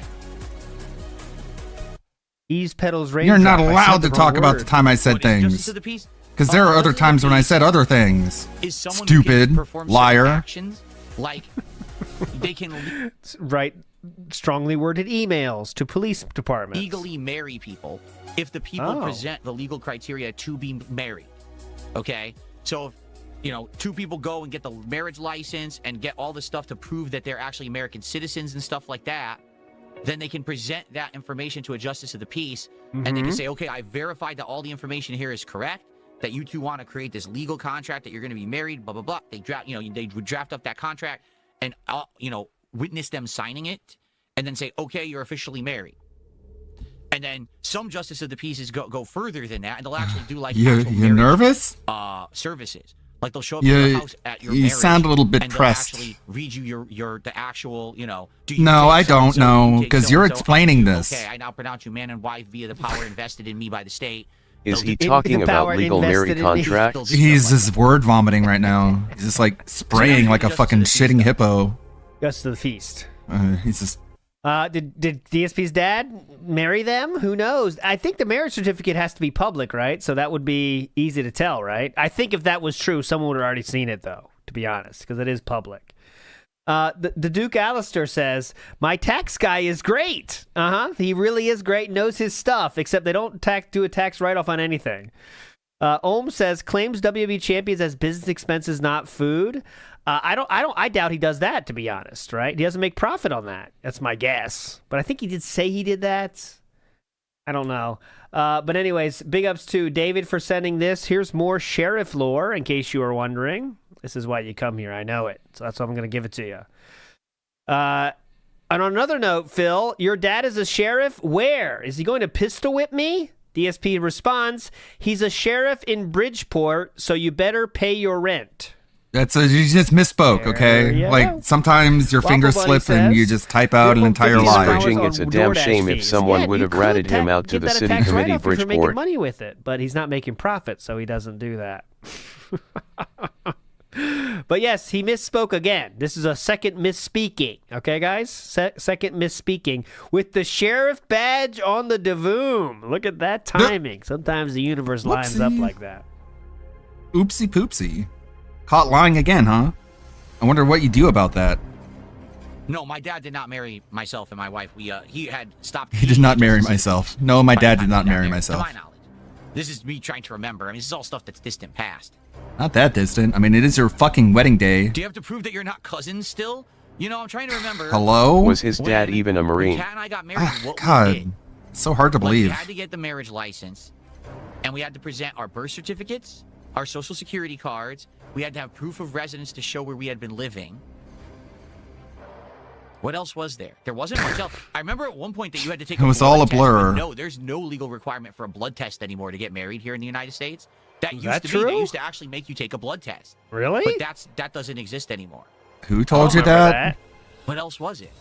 Ease pedals rain. You're not allowed to talk about the time I said Justice of things. the peace? Because there are other Justice of the times when I peace said other things. is someone who Stupid, can perform certain liar. actions, like they can Write strongly worded emails to police departments. legally marry people if the people Oh. present the legal criteria to be married. Okay? So if 2 people go and get the marriage license and get all the stuff to prove that they're actually American citizens and stuff like that, then they can present that information to a justice of the peace, and they can say, okay, I verified that all the information here is correct, that you two want to create this legal contract that you're going to be married, blah blah blah. They draft, they would draft up that contract and witness them signing it, and then say, okay, you're officially married. And then some justice of the peace go further than that, and they'll actually do like You actual you marriage, nervous? services. Like they'll show up to your You house at your you marriage, sound a little bit and they'll pressed. actually read you the actual, do you No, take I don't so-and-so, know, you take 'cause you're so-and-so? explaining this. Okay, I now pronounce you man and wife via the power invested in me by the state. Is he talking about legal marriage contracts? He's just word vomiting right now. He's just like spraying like a fucking shitting hippo. Justice to the feast. He's just. Did DSP's dad marry them? Who knows? I think the marriage certificate has to be public, right? So that would be easy to tell, right? I think if that was true, someone would have already seen it, though, to be honest, because it is public. The Duke Alistair says, my tax guy is great. He really is great, knows his stuff, except they don't do a tax write-off on anything. Ohm says, claims WWE champions as business expenses, not food. I doubt he does that, to be honest, right? He doesn't make profit on that. That's my guess. But I think he did say he did that. I don't know. But anyways, big ups to David for sending this. Here's more sheriff lore, in case you were wondering. This is why you come here. I know it. So that's why I'm going to give it to you. And on another note, Phil, your dad is a sheriff? Where? Is he going to pistol whip me? DSP responds, he's a sheriff in Bridgeport, so you better pay your rent. You just misspoke, okay? Like, sometimes your fingers slip and you just type out an entire lie. It's a damn shame if someone would have ratted him out to the city committee Bridgeport. Making Bridgeport. money with it, but he's not making profit, so he doesn't do that. But yes, he misspoke again. This is a second misspeaking. Okay, guys? Second misspeaking with the sheriff badge on the Davoom. Look at that timing. Sometimes the universe lines up like that. Oopsie poopsie. Caught lying again, huh? I wonder what you do about that. No, my dad did not marry myself and my wife. He had stopped. He did not marry myself. No, my dad did not marry myself. To my knowledge. This is me trying to remember. I mean, this is all stuff that's distant past. Not that distant. I mean, it is your fucking wedding day. Do you have to prove that you're not cousins still? You know, I'm trying to remember. Hello? Was his dad even a Marine? Kat and I got married. What God, we did, it's so hard to believe. We had to get the marriage license, and we had to present our birth certificates, our social security cards. We had to have proof of residence to show where we had been living. What else was there? There wasn't much else. I remember at one point that you had to take. It was all a blur. No, there's no legal requirement for a blood test anymore to get married here in the United States. That used to true? be. They used to actually make you take a blood test. Really? But that doesn't exist anymore. Who told you that? What else was it?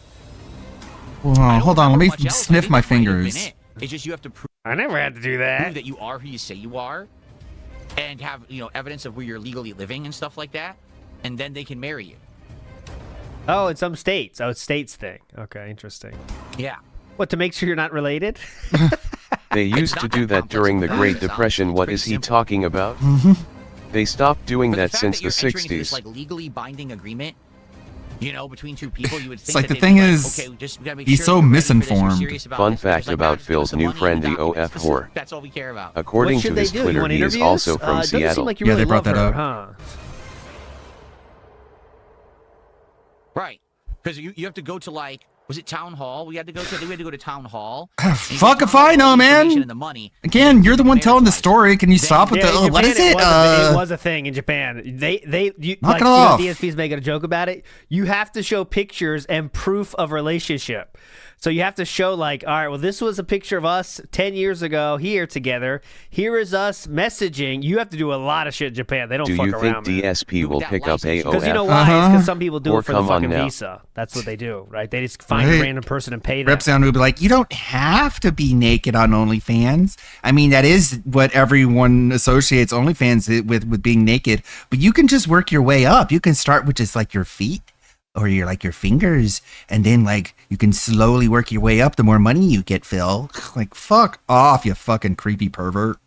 Well, hold on. Let me sniff my fingers. It's just you have to prove. I never had to do that. Prove that you are who you say you are, and have evidence of where you're legally living and stuff like that, and then they can marry you. Oh, in some states. Oh, it's states thing. Okay, interesting. Yeah. What, to make sure you're not related? They used to do that during the Great Depression. What is he talking about? They stopped doing that since the 60s. This, like, legally binding agreement, between two people, you would think. It's like the thing is, he's so misinformed. Fun fact about Phil's new friend, the OF whore. That's all we care about. According to his Twitter, he is also from Seattle. Like you really they brought that her, up. Huh? Right, because you have to go to, like, was it Town Hall? We had to go to Town Hall. Fuck if I know, man. Again, you're the one telling the story. Can you stop with the? What is it? It was a thing in Japan. Knock it off. DSP's making a joke about it. You have to show pictures and proof of relationship. So you have to show, like, all right, well, this was a picture of us 10 years ago here together. Here is us messaging. You have to do a lot of shit in Japan. They don't fuck around. Do you think DSP will pick up AOF? Because you know why? It's because some people do it for the fucking visa. That's what they do, right? They just find a random person and pay them. Repsound would be like, you don't have to be naked on OnlyFans. I mean, that is what everyone associates OnlyFans with being naked. But you can just work your way up. You can start with just like your feet. Or your fingers, and then like you can slowly work your way up the more money you get, Phil. Like, fuck off, you fucking creepy pervert.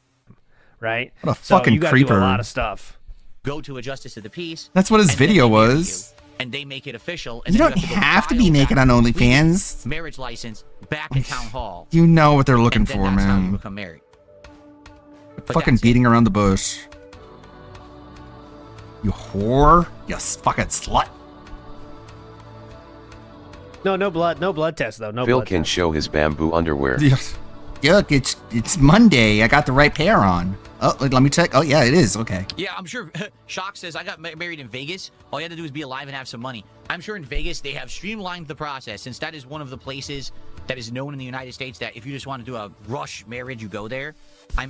Right? What a fucking you gotta creeper. do a lot of stuff. Go to a justice of the peace. That's what his video was. And they make it official. And You don't have to be naked on OnlyFans. Marriage license back at Town Hall. You know what they're looking and then for, that's how you man. become married. But Fucking beating around the bush. You whore. You fucking slut. No blood test though. Phil can show his bamboo underwear. Yuck, it's Monday. I got the right pair on. Oh, let me check. Oh, yeah, it is. Okay. Yeah, I'm sure. Shock says, I got married in Vegas. All you had to do was be alive and have some money. I'm sure in Vegas they have streamlined the process, since that is one of the places that is known in the United States that if you just want to do a rush marriage, you go there.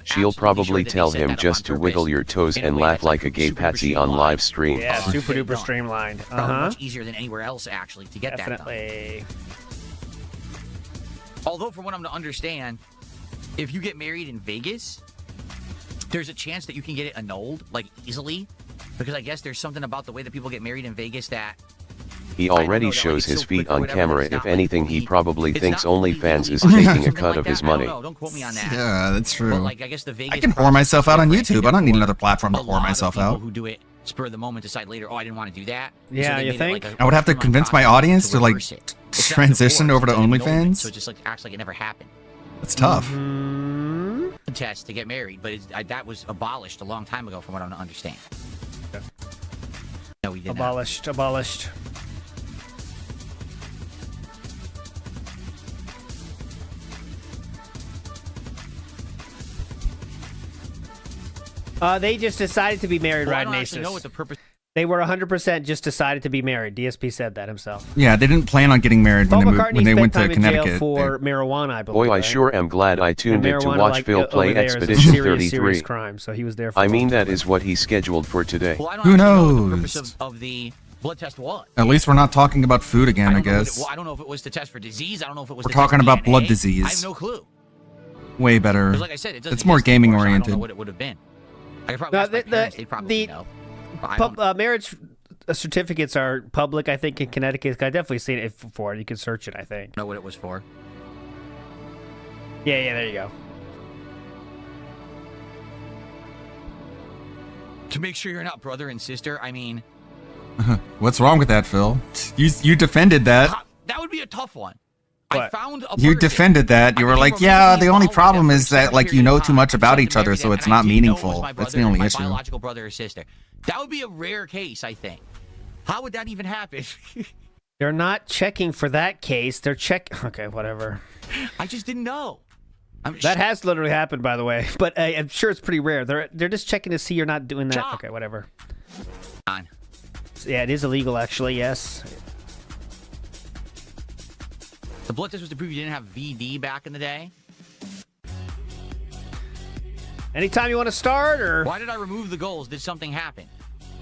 She'll probably tell him just to wiggle your toes and laugh like a gay patsy on live stream. Yeah, super duper streamlined. Probably much easier than anywhere else, actually, to get that done. Although, from what I'm to understand, if you get married in Vegas, there's a chance that you can get it annulled, like, easily. Because I guess there's something about the way that people get married in Vegas that... He already shows his feet on camera. If anything, he probably thinks OnlyFans is taking a cut of his money. Don't quote me on that. Yeah, that's true. But, like, I guess the Vegas I can whore myself out on YouTube. I don't need another platform to whore myself out. Who do it spur of the moment decide later, oh, I didn't want to do that. Yeah, you think? I would have to convince my audience to, like, transition over to OnlyFans. So it just, like, acts like it never happened. That's tough. Test to get married, but that was abolished a long time ago from what I understand. No, we did abolished. They just decided to be married, right, Nasus? I don't know what the purpose. They were 100% just decided to be married. DSP said that himself. Yeah, they didn't plan on getting married when they went to Connecticut. Jail for marijuana, I believe. Boy, I sure am glad I tuned in to watch Phil play Expedition 33. Crime, so he was there for I mean, that is what he's scheduled for today. Well, I don't Who knows? know what the purpose of the blood test was. At least we're not talking about food again, I guess. I don't know if it was to test for disease. I don't know if it was. We're talking about blood disease. I have no clue. Way better. Like I said, it's more gaming oriented. I don't know what it would have been. I could probably ask my parents, they'd probably know. Marriage certificates are public, I think, in Connecticut. I definitely seen it before. You can search it, I think. Know what it was for? Yeah, there you go. To make sure you're not brother and sister, I mean... What's wrong with that, Phil? You defended that. That would be a tough one. I found a you defended that. You were like, yeah, the only problem is that, like, you know too much about each other, so it's not meaningful. That's the only issue. My biological brother or sister. That would be a rare case, I think. How would that even happen? They're not checking for that case. They're Okay, whatever. I just didn't know. That has literally happened, by the way. But I'm sure it's pretty rare. They're just checking to see you're not doing that. Okay, whatever. Yeah, it is illegal, actually. Yes. The blood test was to prove you didn't have VD back in the day. Anytime you want to start, or why did I remove the goals? Did something happen?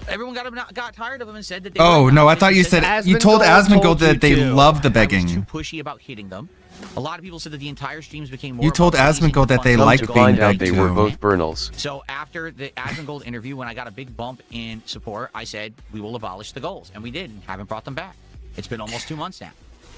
Everyone got tired of them and said that they Oh, no, I thought you said you told Asmongold that they love the begging. I was too pushy about hitting them. A lot of people said that the entire streams became more. You told Asmongold that they liked being begged they were both Bernals. So after the Asmongold interview, when I got a big bump in support, I said we will abolish the goals, and we did, and haven't brought them back. It's been almost 2 months now.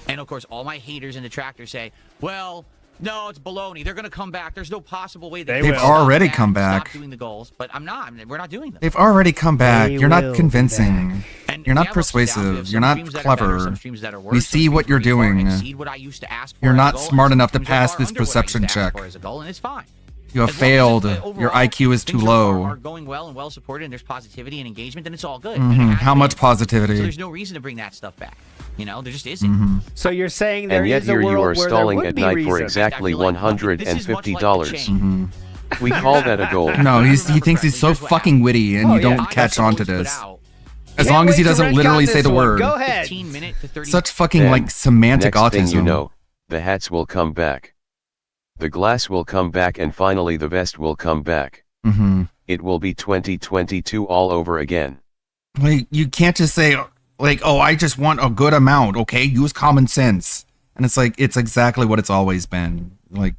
And, of course, all my haters and detractors say, well, no, it's baloney. They're going to come back. There's no possible way they've already come back. Stop doing the goals, but I'm not. We're not doing them. They've already come back. You're not convincing. You're not persuasive. You're not clever. We see what you're doing. You're not smart enough to pass this perception check. You have failed. Your IQ is too low. Are going well and well supported, and there's positivity and engagement, then it's all good. How much positivity? So there's no reason to bring that stuff back. You know, there just isn't. So you're saying there and yet is a here world you are where stalling there at would night be for reason. exactly $150. We call that a goal. No, he thinks he's so fucking witty, and you don't catch on to this. As long as he doesn't literally say the word. Go ahead. Such fucking, like, semantic next autism. Thing you know, the hats will come back. The glass will come back, and finally the vest will come back. It will be 2022 all over again. Like, you can't just say, like, oh, I just want a good amount, okay? Use common sense. And it's like, it's exactly what it's always been. Like,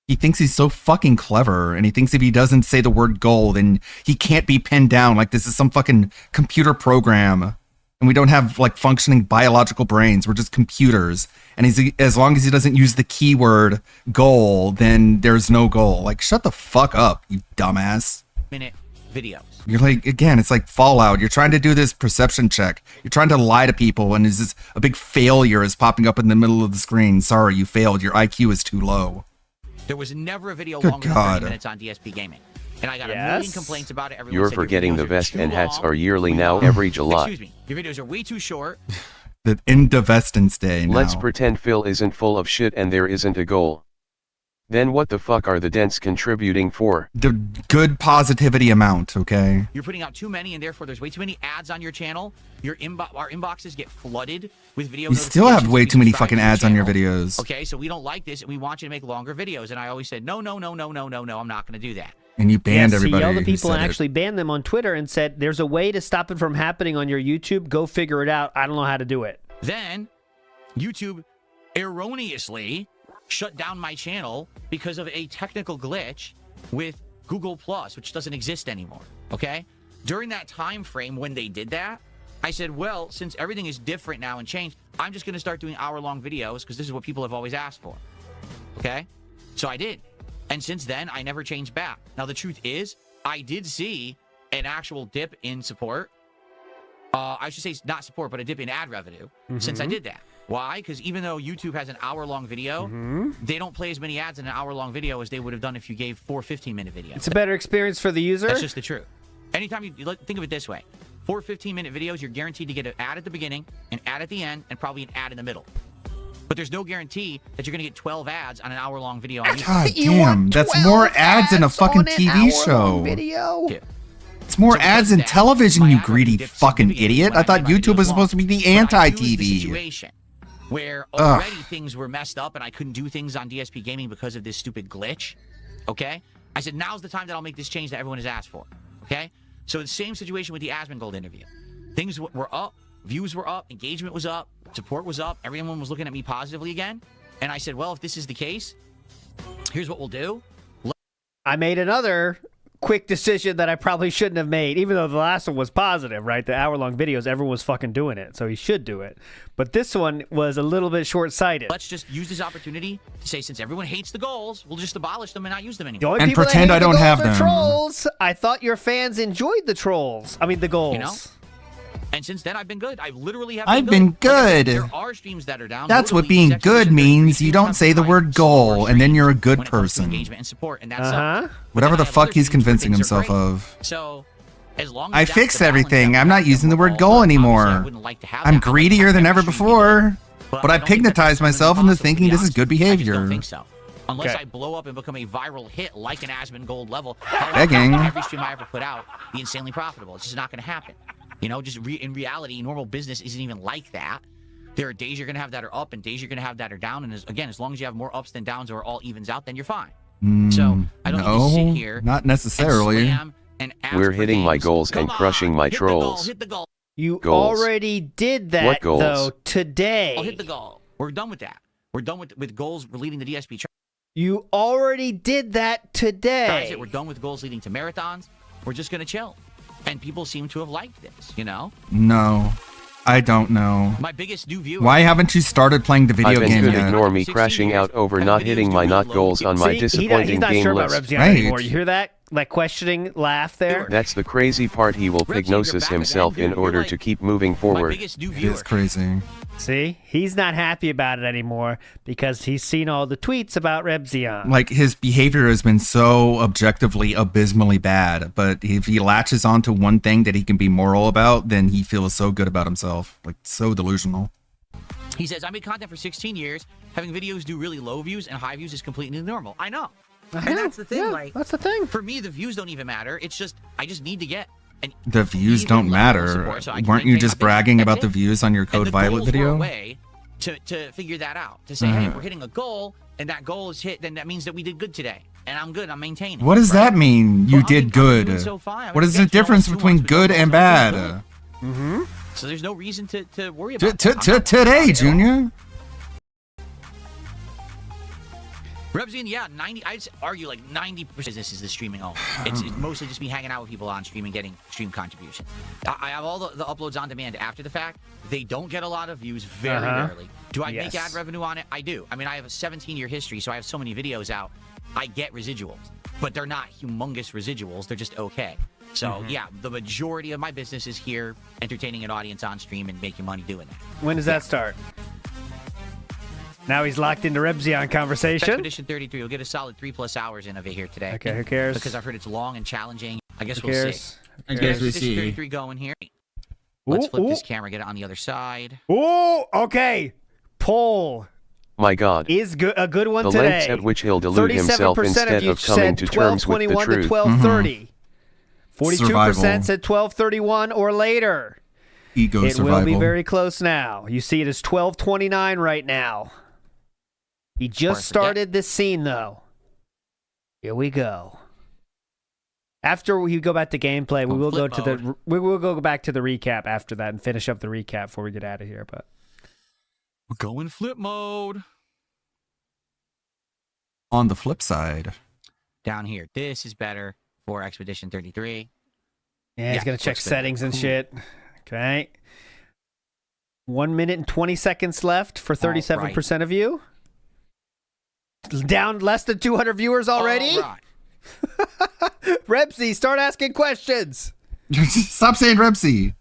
he thinks he's so fucking clever, and he thinks if he doesn't say the word goal, then he can't be pinned down. Like, this is some fucking computer program. And we don't have, like, functioning biological brains. We're just computers. And as long as he doesn't use the keyword goal, then there's no goal. Like, shut the fuck up, you dumbass. Minute videos. You're like, again, it's like Fallout. You're trying to do this perception check. You're trying to lie to people, and is a big failure is popping up in the middle of the screen. Sorry, you failed. Your IQ is too low. There was never a video longer than 30 minutes on DSP Gaming. And I got a million complaints about it. Everyone You're said forgetting the vest and hats are yearly now every July. Excuse me. Your videos are way too short. The Indivestance Day now. Let's pretend Phil isn't full of shit and there isn't a goal. Then what the fuck are the dents contributing for? The good positivity amount, okay? You're putting out too many, and therefore there's way too many ads on your channel. Our inboxes get flooded with video. You still have way too many fucking ads on your videos. Okay, so we don't like this, and we want you to make longer videos. And I always said, no, I'm not going to do that. And you banned everybody. You yelled at people and actually banned them on Twitter and said, there's a way to stop it from happening on your YouTube. Go figure it out. I don't know how to do it. Then YouTube erroneously shut down my channel because of a technical glitch with Google Plus, which doesn't exist anymore. Okay? During that time frame when they did that, I said, well, since everything is different now and changed, I'm just going to start doing hour-long videos because this is what people have always asked for. Okay? So I did. And since then, I never changed back. Now, the truth is, I did see an actual dip in support. I should say not support, but a dip in ad revenue since I did that. Why? Because even though YouTube has an hour-long video, they don't play as many ads in an hour-long video as they would have done if you gave 4 15-minute videos. It's a better experience for the user. That's just the truth. Anytime you think of it this way, 4 15-minute videos, you're guaranteed to get an ad at the beginning, an ad at the end, and probably an ad in the middle. But there's no guarantee that you're going to get 12 ads on an hour-long video on YouTube. God damn, that's more ads than a fucking TV show. Video. Yeah. It's more ads than television, you greedy fucking idiot. I thought YouTube was supposed to be the anti-TV. Where already things were messed up and I couldn't do things on DSP Gaming because of this stupid glitch. Okay? I said, now's the time that I'll make this change that everyone has asked for. Okay? So the same situation with the Asmongold interview. Things were up, views were up, engagement was up, support was up, everyone was looking at me positively again. And I said, well, if this is the case, here's what we'll do. I made another quick decision that I probably shouldn't have made, even though the last one was positive, right? The hour-long videos, everyone was fucking doing it, so he should do it. But this one was a little bit short-sighted. Let's just use this opportunity to say, since everyone hates the goals, we'll just abolish them and not use them anymore. And pretend I don't have them. Trolls. I thought your fans enjoyed the trolls. I mean, the goals. You know? And since then, I've been good. I literally have I've been good. There are streams that are down. That's what being good means. You don't say the word goal, and then you're a good person. Engagement and support, and that's whatever the fuck he's convincing himself of. So, as long as I fixed everything. I'm not using the word goal anymore. I'm greedier than ever before, but I pignatized myself into thinking this is good behavior. I don't think so. Unless I blow up and become a viral hit like an Asmongold level, Begging. every stream I ever put out be insanely profitable. It's just not going to happen. You know, just in reality, normal business isn't even like that. There are days you're going to have that are up and days you're going to have that are down. And again, as long as you have more ups than downs or all evens out, then you're fine. So I don't need to sit here. Not necessarily. We're hitting my goals and crushing my trolls. You Goals. already did that, What goals? though, today. I'll hit the goal. We're done with that. We're done with goals leading to DSP. You already did that today. We're done with goals leading to marathons. We're just going to chill. And people seem to have liked this, you know? No, I don't know. My biggest new viewer. Why haven't you started playing the video I've been game good. yet? Ignore me crashing out over not hitting my not goals on my disappointing he's not game sure about list. Rebzion anymore. You hear that? Like questioning laugh there? That's the crazy part. He will prognosis himself in order to keep moving forward. It's crazy. See? He's not happy about it anymore because he's seen all the tweets about Rebzion. Like, his behavior has been so objectively abysmally bad, but if he latches onto one thing that he can be moral about, then he feels so good about himself. Like, so delusional. He says, I made content for 16 years. Having videos do really low views and high views is completely normal. I know. And that's the thing. Like, that's the thing. For me, the views don't even matter. It's just, I just need to get The views don't matter. Weren't you just bragging about the views on your Code Violet video? Way to figure that out. To say, hey, we're hitting a goal, and that goal is hit, then that means that we did good today. And I'm good. I'm maintaining. What does that mean? You did good. so fine. What is the difference between good and bad? So there's no reason to worry about Today, Junior. Rebzion, yeah, 90. I'd argue like 90% this is the streaming only. It's mostly just me hanging out with people on stream and getting stream contributions. I have all the uploads on demand after the fact. They don't get a lot of views very rarely. Do I make ad revenue on it? I do. I mean, I have a 17-year history, so I have so many videos out. I get residuals, but they're not humongous residuals. They're just okay. So yeah, the majority of my business is here, entertaining an audience on stream and making money doing that. When does that start? Now he's locked into Rebzion conversation. Expedition 33. We'll get a solid 3+ hours in of it here today. Okay, who cares? Because I've heard it's long and challenging. I guess Who we'll cares? see. I guess we Expedition see. 33 going here. Let's flip this camera, get it on the other side. Oh, okay. Poll My God. is a good one The today. lengths at which he'll delude himself 37% instead you of coming said to terms with the 12:21 truth. to 12:30. 42% Survival. said 12:31 or later. Ego It survival. will be very close now. You see it as 12:29 right now. He just started this scene, though. Here we go. After we go back to gameplay, we will go to the back to the recap after that and finish up the recap before we get out of here. But we're going flip mode. On the flip side, Down here, this is better. for Expedition 33. Yeah, he's going to check looks good. settings and shit. Okay. 1 minute and 20 seconds left for 37% of you. Down less than 200 viewers already? All right. Rebsy, start asking questions. Stop saying Rebsy.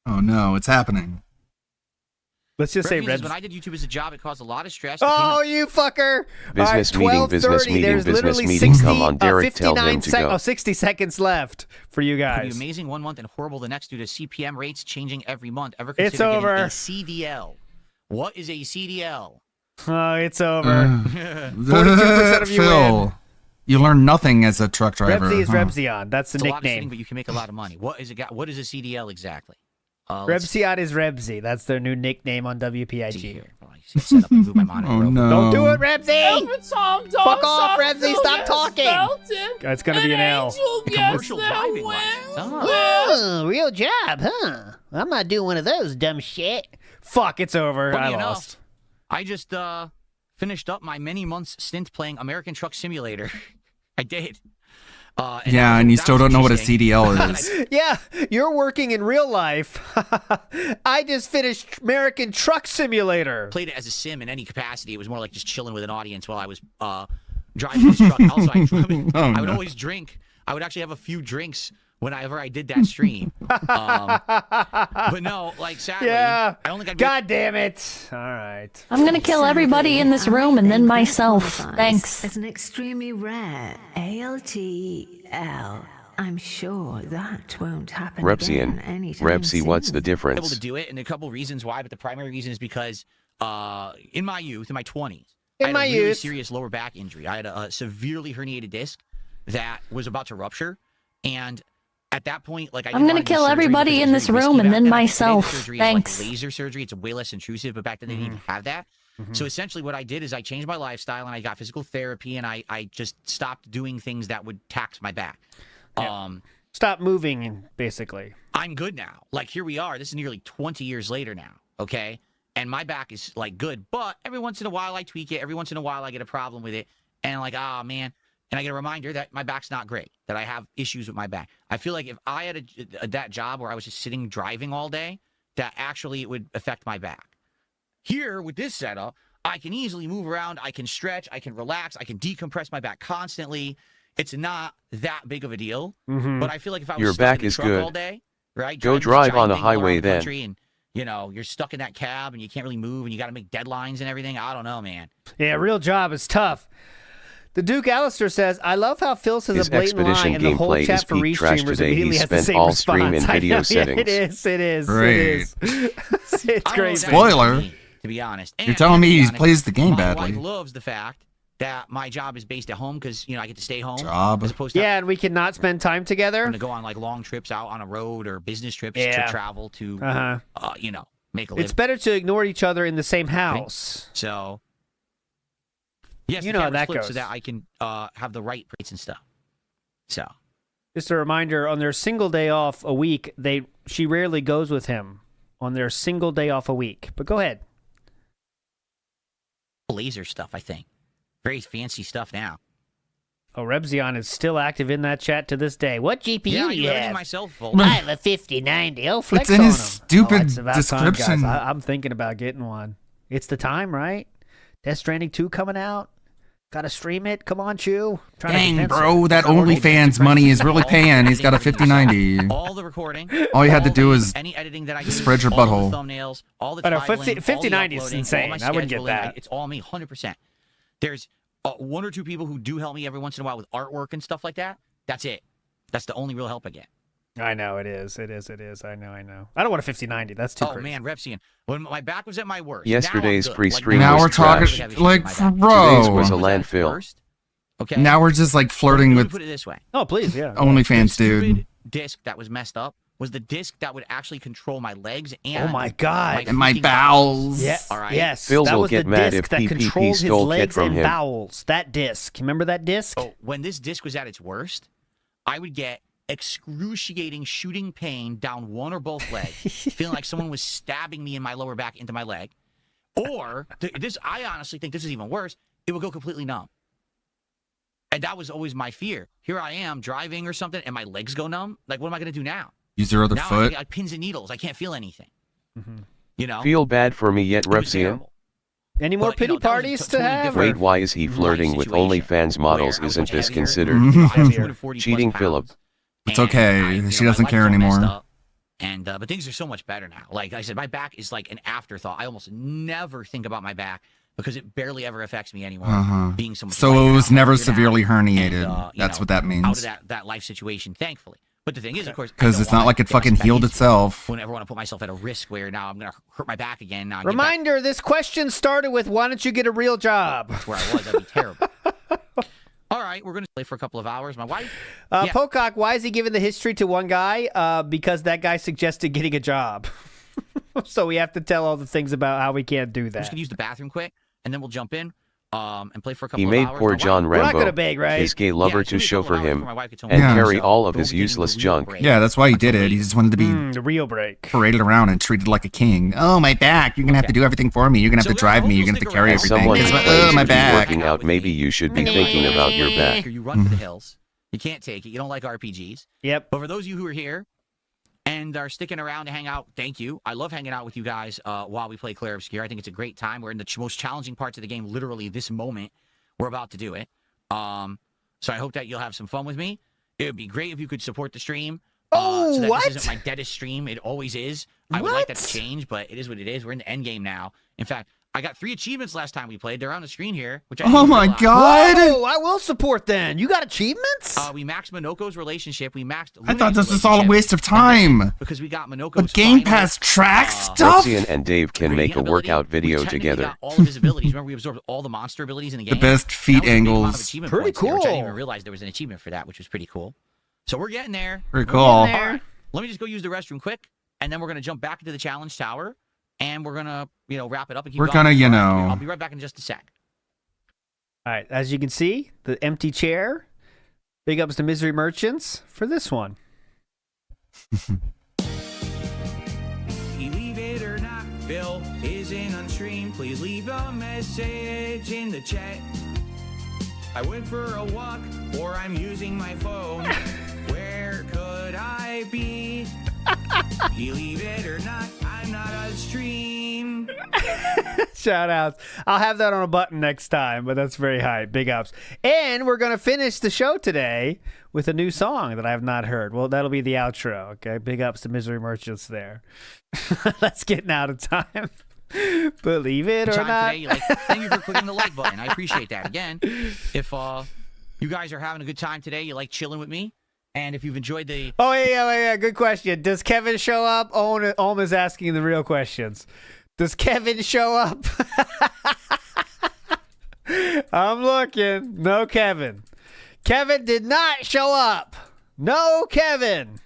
Oh no, it's happening. Let's just say Rebs. Rebs. When I did YouTube as a job, it caused a lot of stress. Oh, you fucker! Business meeting, business meeting, There's business literally meeting. 60, Come on, Derek, tell 59 him to go. 60 seconds left for you Could guys. be amazing one month and horrible the next due to CPM rates changing every month. Ever It's consider over. getting a CDL? What is a CDL? Oh, it's over. 42% of you Phil, win. you learn nothing as a truck driver. Rebsy is huh? Rebsion. That's the It's a lot of sitting, nickname. but you can make a lot of money. What is a CDL exactly? Rebsion is Rebsy. That's their new nickname on WPIG. Set up and move my monitor Oh over. no! Don't do it, Rebsy! Fuck off, Rebsy, stop talking! It's gonna be an L. Commercial driving license. Oh, real job, huh? I'm not doing one of those dumb shit. Fuck, it's over. Funny I enough, lost. I just finished up my many months stint playing American Truck Simulator. I did. Yeah, and you still don't know what a interesting. CDL is. Yeah, you're working in real life. I just finished American Truck Simulator. Played it as a sim in any capacity. It was more like just chilling with an audience while I was driving this truck. Also, I would always drink. I would actually have a few drinks whenever I did that stream. But no, like sadly, Yeah. I only got. God damn it. All right. I'm gonna kill everybody in this room and then myself. Thanks. It's an extremely rare ALTL. I'm sure that won't happen again Repsian. anytime Repsy, what's the able difference? to do it, and a couple reasons why. But the primary reason is because in my youth, in my 20s, In I had my a really youth. serious lower back injury. I had a severely herniated disc that was about to rupture, and at that point, like I'm gonna kill everybody in this room and then myself. Thanks. Like laser surgery, it's way less intrusive, but back then they didn't even have that. So essentially, what I did is I changed my lifestyle and I got physical therapy, and I just stopped doing things that would tax my back. Stop moving, basically. I'm good now. Like, here we are. This is nearly 20 years later now, okay? And my back is, like, good. But every once in a while, I tweak it. Every once in a while, I get a problem with it. And, like, man. And I get a reminder that my back's not great, that I have issues with my back. I feel like if I had that job where I was just sitting driving all day, that actually it would affect my back. Here, with this setup, I can easily move around. I can stretch. I can relax. I can decompress my back constantly. It's not that big of a deal, but I feel like if I was Your stuck back in the is truck good. all day, right? Go driving this drive giant on a thing all around highway the then. country and, you know, you're stuck in that cab and you can't really move and you got to make deadlines and everything. I don't know, man. Yeah, real job is tough. The Duke Alistair says, I love how Phil says His a blatant lie expedition and the whole gameplay chat is for peak trash restreamers today. immediately He has the spent same all response. stream and I video know, settings. It is. Great. It's I don't know great. if that's Spoiler. me, to be honest. You're And telling to me be he honest, plays the game my badly. wife loves the fact that my job is based at home because, you know, I get to stay home. Job. As opposed to Yeah, and we cannot spend time together. to go on, like, long trips out on a road or business trips Yeah. to travel to, you know, make a living. It's better to ignore each other in the same house. So, yes, You the know how camera's that flipped goes. so that I can have the right rates and stuff. So, Just a reminder, on their single day off a week, she rarely goes with him on their single day off a week. But go ahead. laser stuff, I think. Very fancy stuff now. Oh, Rebsion is still active in that chat to this day. What GPU Yeah, do I'm you learning have? myself full. I have a 5090. Oh, flex It's in on his him. stupid it's about description. Time, guys. I'm thinking about getting one. It's the time, right? Death Stranding 2 coming out. Gotta stream it. Come on, Chew. Trying to Dang, convince bro, him. that OnlyFans money is really paying. He's got a 5090. All the recording. All you had to do is any editing that I do, spread your all butthole. the thumbnails, all the I know, traveling, 5090 is all the uploading, insane. all my I wouldn't get scheduling, that. like, it's all me, 100%. There's one or two people who do help me every once in a while with artwork and stuff like that. That's it. That's the only real help I get. I know it is. I know. I don't want a 5090. That's too Oh, crazy. man, Repsian. When my back was at my worst. Yesterday's now I'm good. pre-stream Now was we're talking trash. like, Today's bro. was a When I was at landfill. worst, okay. Now we're just like flirting Let me with put it this way. Oh, please, yeah. OnlyFans, The dude. stupid disc that was messed up was the disc that would actually control my legs and Oh my God. And my freaking bowels. Yeah. All right. Yes. Phils that will was get the mad disc if that PPP controlled his stole Kit legs from and him. bowels. That disc. Remember that disc? Oh, when this disc was at its worst, I would get excruciating shooting pain down one or both legs, feeling like someone was stabbing me in my lower back into my leg. Or this, I honestly think this is even worse. It would go completely numb. And that was always my fear. Here I am driving or something, and my legs go numb. Like, what am I going to do now? Use your other now foot. I got pins and needles. I can't feel anything. You know? Feel bad for me yet, Repsian? Any more pity parties to have? Wait, why is he flirting with OnlyFans models? Isn't this considered cheating, Philip? It's okay. She doesn't care anymore. And but things are so much better now. Like I said, my back is like an afterthought. I almost never think about my back because it barely ever affects me anymore. Being so much so it was never severely and, herniated. That's what that means. Out of that life situation, thankfully. But the thing is, of course, because it's not like it fucking healed itself. I wouldn't ever want to put myself at a risk where now I'm going to hurt my back again. Now Reminder: this question started with, "Why don't you get a real job?" That's where I was. That'd be terrible. All right, we're going to play for a couple of hours. My wife. Pocock, why is he giving the history to one guy? Because that guy suggested getting a job. So we have to tell all the things about how we can't do that. I'm just going to use the bathroom quick, and then we'll jump in and play for a couple he of made hours. poor John Rambo, beg, right? his gay lover, to chauffeur him and carry all of his useless junk. Yeah, that's why he did it. He just wanted to be the real break. Paraded around and treated like a king. Oh, my back. You're going to have to do everything for me. You're going to have to drive me. You're going to have to carry everything. Someone Oh, my back. working out, maybe you should be thinking about your back. You run for the hills. You can't take it. You don't like RPGs. Yep. But for those of you who are here and are sticking around to hang out, thank you. I love hanging out with you guys while we play Clair Obscur. I think it's a great time. We're in the most challenging parts of the game, literally this moment. We're about to do it. So I hope that you'll have some fun with me. It would be great if you could support the stream. So that this isn't my deadest stream. It always is. I would like that to change, but it is what it is. We're in the end game now. In fact, I got 3 achievements last time we played. They're on the screen here. Which I oh my god! Whoa, I will support then. You got achievements? We maxed Minoko's relationship. We maxed. I thought this was all a waste of time. Because we got Minoko's. But Game Pass track stuff. Repsian and Dave can make a workout video together. Got all of his abilities. Remember, we absorbed all the monster abilities in the game. The best feet angles. Pretty cool. Which I didn't even realize there was an achievement for that, which was pretty cool. So we're getting there. Pretty cool. All right. Let me just go use the restroom quick, and then we're gonna jump back into the challenge tower. And we're gonna, wrap it up and keep going. I'll be right back in just a sec. All right, as you can see, the empty chair. Big ups to Misery Merchants for this one. Believe it or not, Phil isn't on stream. Please leave a message in the chat. I went for a walk, or I'm using my phone. Where could I be? Believe it or not, I'm not on stream. Shout outs. I'll have that on a button next time, but that's very hype. Big ups. And we're going to finish the show today with a new song that I have not heard. Well, that'll be the outro, okay? Big ups to Misery Merchants there. That's getting out of time. Believe it or not. Today, thank you for clicking the like button. I appreciate that. Again, if you guys are having a good time today, you like chilling with me, and if you've enjoyed the... Oh, yeah. Good question. Does Kevin show up? Ohm is asking the real questions. Does Kevin show up? I'm looking. No Kevin. Kevin did not show up. No Kevin.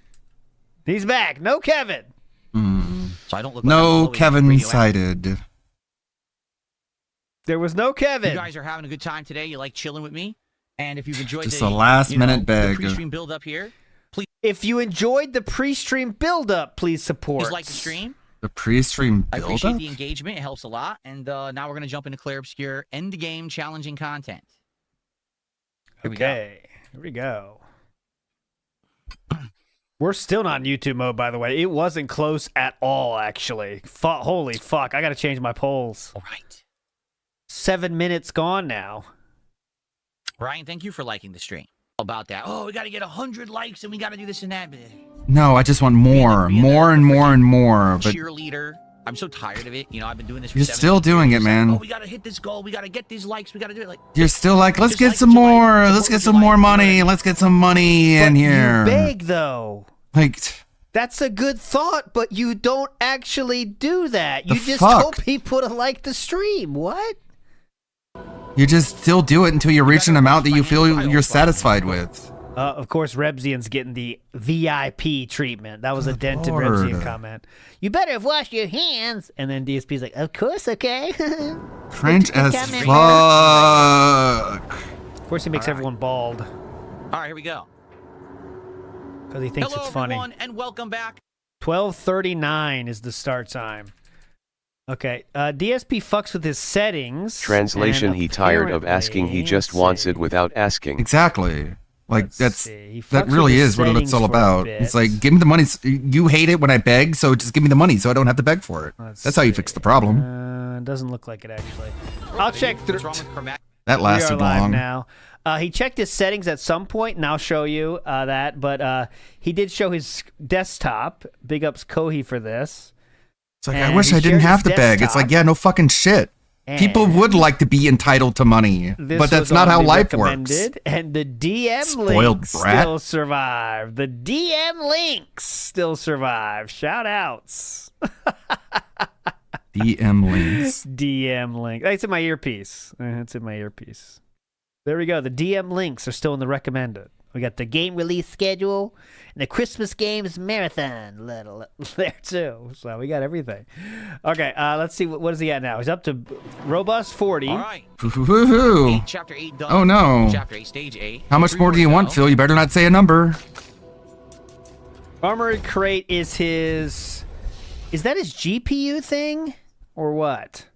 He's back. No Kevin. So I don't look no Kevin sighted. There was no Kevin. You guys are having a good time today. You like chilling with me, and if you've enjoyed just a last minute beg. The pre-stream build up here, please. If you enjoyed the pre-stream build up, please support. Please like the stream. The pre-stream build I appreciate up? the engagement. It helps a lot. And now we're gonna jump into Clair Obscur end game challenging content. Here we go. We're still not in YouTube mode, by the way. It wasn't close at all, actually. Holy fuck. I got to change my polls. All right. 7 minutes gone now. Ryan, thank you for liking the stream. About that. Oh, we got to get 100 likes and we got to do this and that. No, I just want more and more. But cheerleader. I'm so tired of it. I've been doing this for you're still doing it, man. Oh, we got to hit this goal. We got to get these likes. We got to do it. You're still like, let's get some more. Let's get some more money. Let's get some money in here. You beg, though. That's a good thought, but you don't actually do that. You just told people to like the stream. What? You just still do it until you reach an amount that you feel you're satisfied with. Of course, Rebsian's getting the VIP treatment. That was a dented Rebsian comment. You better have washed your hands. And then DSP's like, of course, okay. Cringe as fuck. Of course, he makes everyone bald. All right, here we go. Because he thinks it's funny. Hello, everyone, and welcome back. 12:39 is the start time. Okay, DSP fucks with his settings. Translation: and he tired of asking, he just wants it without asking. Exactly. Like Let's that really is what it's all about. It's like, give me the money. You hate it when I beg, so just give me the money so I don't have to beg for it. That's how you fix the problem. Doesn't look like it actually. I'll check through. That lasted we are live long. now. He checked his settings at some point, and I'll show you that. But he did show his desktop. Big ups Kohi for this. It's like, I wish I didn't have to beg. It's like, yeah, no fucking shit. People would like to be entitled to money, but that's not how life works. And the DM Spoiled links brat. still survive. The DM links still survive. Shout outs. DM links. DM link. It's in my earpiece. It's in my earpiece. There we go. The DM links are still in the recommended. We got the game release schedule and the Christmas games marathon there too. So we got everything. Okay, let's see. What is he at now? He's up to robust 40. All right. Woo-hoo-hoo-hoo. Chapter 8 done. Oh no. Chapter 8, stage 8. How much more do you want, Phil? You better not say a number. Armored Crate is his... Is that his GPU thing? Or what?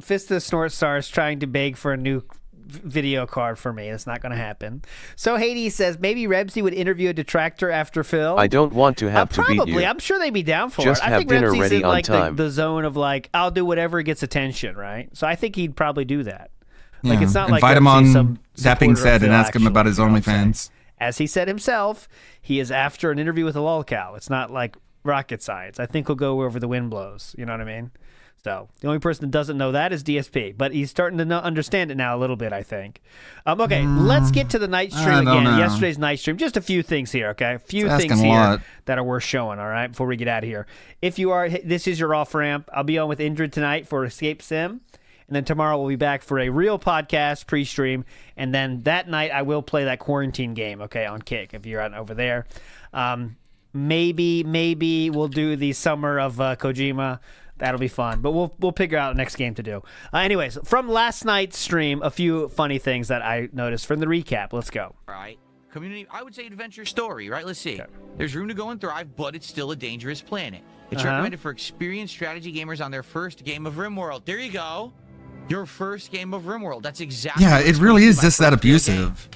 Fist of the Snort Star is trying to beg for a new video card for me. That's not going to happen. So Hades says maybe Rebsy would interview a detractor after Phil. I don't want to have to beat you. Probably. I'm sure they'd be down for Just it. I have think dinner Rebsy's ready in on like time. the zone of like, I'll do whatever gets attention, right? So I think he'd probably do that. Like Yeah. it's not Invite like him Rebsy's on some That Being supporter of Said and Phil, ask him about his actually, you know what I'm OnlyFans. saying? As he said himself, he is after an interview with a lolcow. It's not like rocket science. I think he'll go wherever the wind blows. You know what I mean? So the only person that doesn't know that is DSP, but he's starting to understand it now a little bit, I think. Okay, let's get to the night stream I don't again. know. Yesterday's night stream. Just a few things here, okay? A few It's things asking a here lot. that are worth showing, all right, before we get out of here. If you are, this is your off-ramp. I'll be on with Indrid tonight for Escape Sim. And then tomorrow we'll be back for a real podcast pre-stream. And then that night I will play that quarantine game, okay, on Kick, if you're on over there. Maybe we'll do the Summer of Kojima. That'll be fun. But we'll figure out the next game to do. Anyways, from last night's stream, a few funny things that I noticed from the recap. Let's go. All right. Community, I would say adventure story, right? Let's see. Okay. There's room to go and thrive, but it's still a dangerous planet. It's recommended for experienced strategy gamers on their first game of RimWorld. There you go. Your first game of RimWorld. That's exactly. Yeah, it really is just that abusive.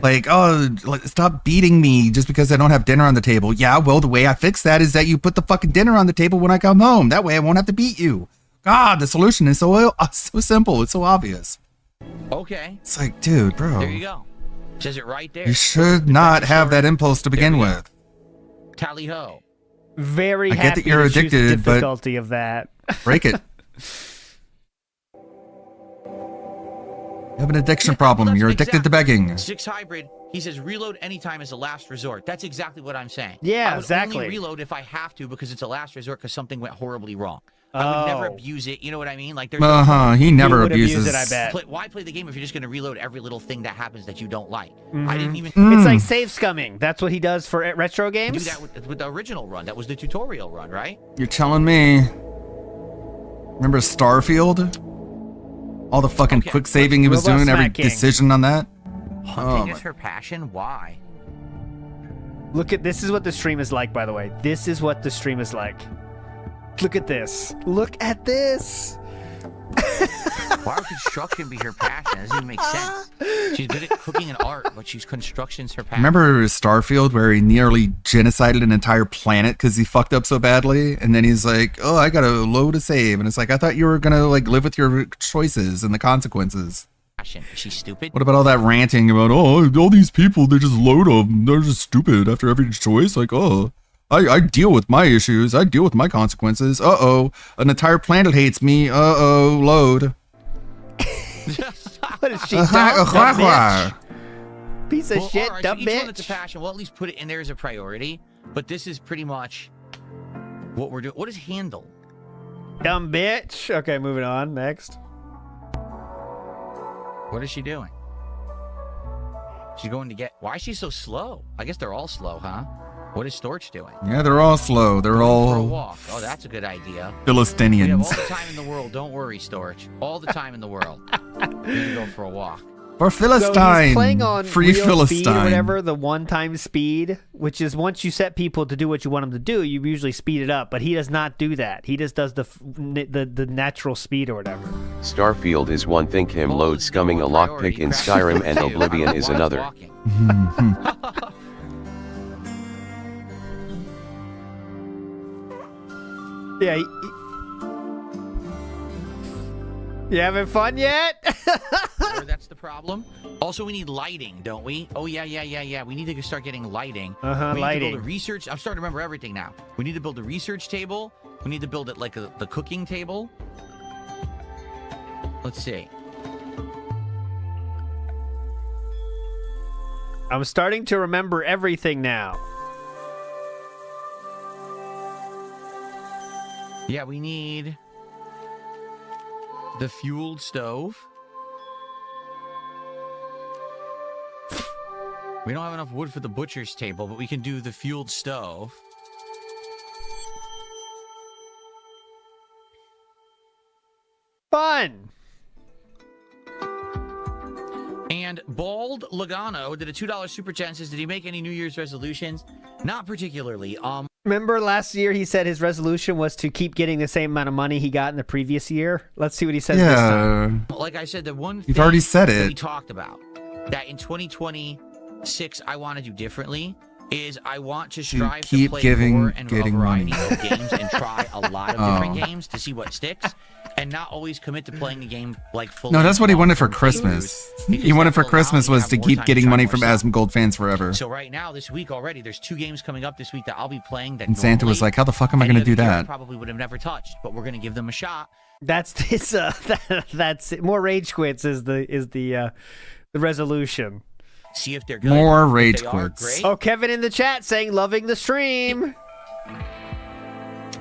Like, oh, stop beating me just because I don't have dinner on the table. Yeah, well, the way I fix that is that you put the fucking dinner on the table when I come home. That way I won't have to beat you. God, the solution is so simple. It's so obvious. Okay. It's like, dude, bro. There you go. Says it right there. You should not have that impulse to begin with. Tally ho. Very I get happy that you're to choose the addicted, but difficulty of that. break it. You have an addiction problem. You're addicted to begging. 6 Hybrid, he says reload anytime is a last resort. That's exactly what I'm saying. Yeah, I would exactly. only reload if I have to because it's a last resort because something went horribly wrong. I would never abuse it. You know what I mean? Like there's He never abuses. It, I bet. Why play the game if you're just going to reload every little thing that happens that you don't like? Mm-hmm. I didn't even. It's like save scumming. That's what he does for retro games. Do that with the original run. That was the tutorial run, right? You're telling me. Remember Starfield? All the fucking quick saving he was doing, every decision on that. Hunting is her passion. Why? Look at this. Is what the stream is like, by the way. This is what the stream is like. Look at this. Look at this. Why would construction be her passion? It doesn't even make sense. She's good at cooking and art, but construction's her passion. Remember Starfield where he nearly genocided an entire planet because he fucked up so badly? And then he's like, oh, I got a load to save. And it's like, I thought you were going to like live with your choices and the consequences. Is she stupid? What about all that ranting about, oh, all these people, they just load them. They're just stupid after every choice. Like, oh, I deal with my issues. I deal with my consequences. Uh-oh, an entire planet hates me. Uh-oh, load. What is she, dumb bitch? Piece of shit, right, dumb so each one bitch. that's a passion, we'll at least put it in there as a priority. But this is pretty much what we're doing. What is handle? Dumb bitch. Okay, moving on. Next. What is she doing? She's going to get... Why is she so slow? I guess they're all slow, huh? What is Storch doing? Yeah, they're all slow. They're For a all walk. Oh, that's a good idea. Philistinians. We have all the time in the world. Don't worry, Storch. All the time in the world. You can go for a walk. Or So Philistine. he's playing on Free real speed or Philistine. whatever, the one-time speed, which is once you set people to do what you want them to do, you usually speed it up. But he does not do that. He just does the natural speed or whatever. Starfield is one thing, him load scumming a lockpick in Skyrim, and Oblivion is another. Yeah. You having fun yet? That's the problem. Also, we need lighting, don't we? Oh, yeah. We need to start getting lighting. We need to lighting. build a research. I'm starting to remember everything now. We need to build a research table. We need to build it like the cooking table. Let's see. I'm starting to remember everything now. Yeah, we need the fueled stove. We don't have enough wood for the butcher's table, but we can do the fueled stove. Fun. And Bald Logano did a $2 super chat and says, did he make any New Year's resolutions? Not particularly. Remember last year he said his resolution was to keep getting the same amount of money he got in the previous year? Let's see what he says this time. Like I said, the one You've already said that it. we talked about that in 2026 I want to do differently is I want to strive to keep play giving- more and a getting variety money. of games and try a lot of different Oh. games to see what sticks and not always commit to playing the game like fully. No, that's what he wanted for long-term Christmas. playthroughs, He wanted because for that will allow Christmas me was have to more keep time getting try money more from stuff. Asmongold fans forever. So right now, this week already, there's 2 games coming up this week that I'll be playing that And Santa was normally like, how the fuck am I any going to other do year I that? probably would have never touched, but we're going to give them a shot. That's this. That's it. More rage quits is the resolution. See if they're good. More If rage they are, quits. great. Oh, Kevin in the chat saying loving the stream.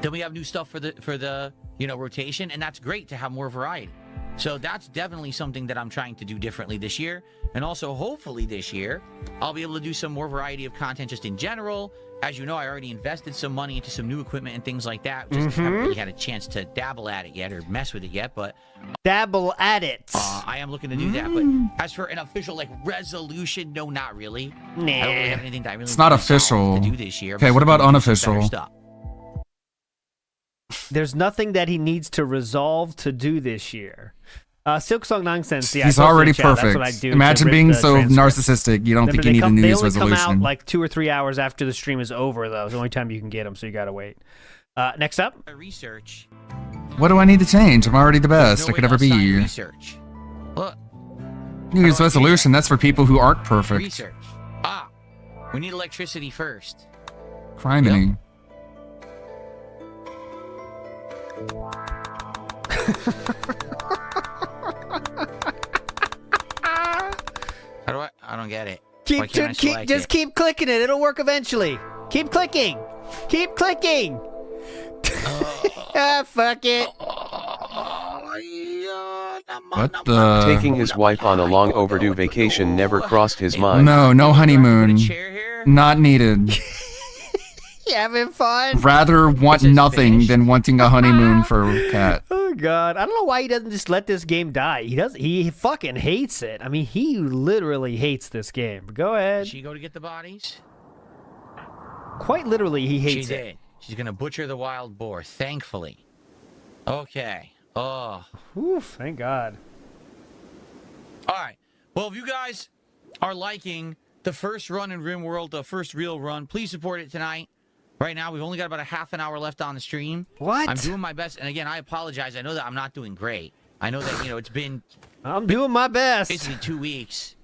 Then we have new stuff for the rotation, and that's great to have more variety. So that's definitely something that I'm trying to do differently this year. And also, hopefully this year, I'll be able to do some more variety of content just in general. As you know, I already invested some money into some new equipment and things like that. Just haven't really had a chance to dabble at it yet or mess with it yet, but dabble at it. I am looking to do that. But as for an official resolution, no, not really. I don't really have anything that I really It's not need to solve official. to do this year. Okay, what about unofficial? There's nothing that he needs to resolve to do this year. Silk Song Nonsense. Yeah, He's I posted in already chat. That's perfect. what I do to Imagine rip being the so transcript. narcissistic. You don't Remember, think you need a New they Year's only come resolution. out like 2 or 3 hours after the stream is over, though. It's the only time you can get them, so you gotta wait. Next up. Research. What do I need to change? I'm already the best I No could way ever outside be. Research. Look. New Year's resolution, that's for people who aren't perfect. Research. We need electricity first. Criminy. How do I don't get it. Why Keep, can't I select just it? keep clicking it. It'll work eventually. Keep clicking. Keep clicking. Fuck it. What the? Taking his wife on a long overdue vacation never crossed his mind. No honeymoon. Not needed. You having fun? Rather want nothing than wanting a honeymoon for Cat. Oh god, I don't know why he doesn't just let this game die. He does. He fucking hates it. I mean, he literally hates this game. Go ahead. Did she go to get the bodies? Quite literally, he hates She it. did. She's gonna butcher the wild boar. Thankfully. Okay. Oh. Oof, thank God. All right. Well, if you guys are liking the first run in RimWorld, the first real run, please support it tonight. Right now, we've only got about a half an hour left on the stream. What? I'm doing my best. And again, I apologize. I know that I'm not doing great. I know that, it's been... I'm doing my best. Basically 2 weeks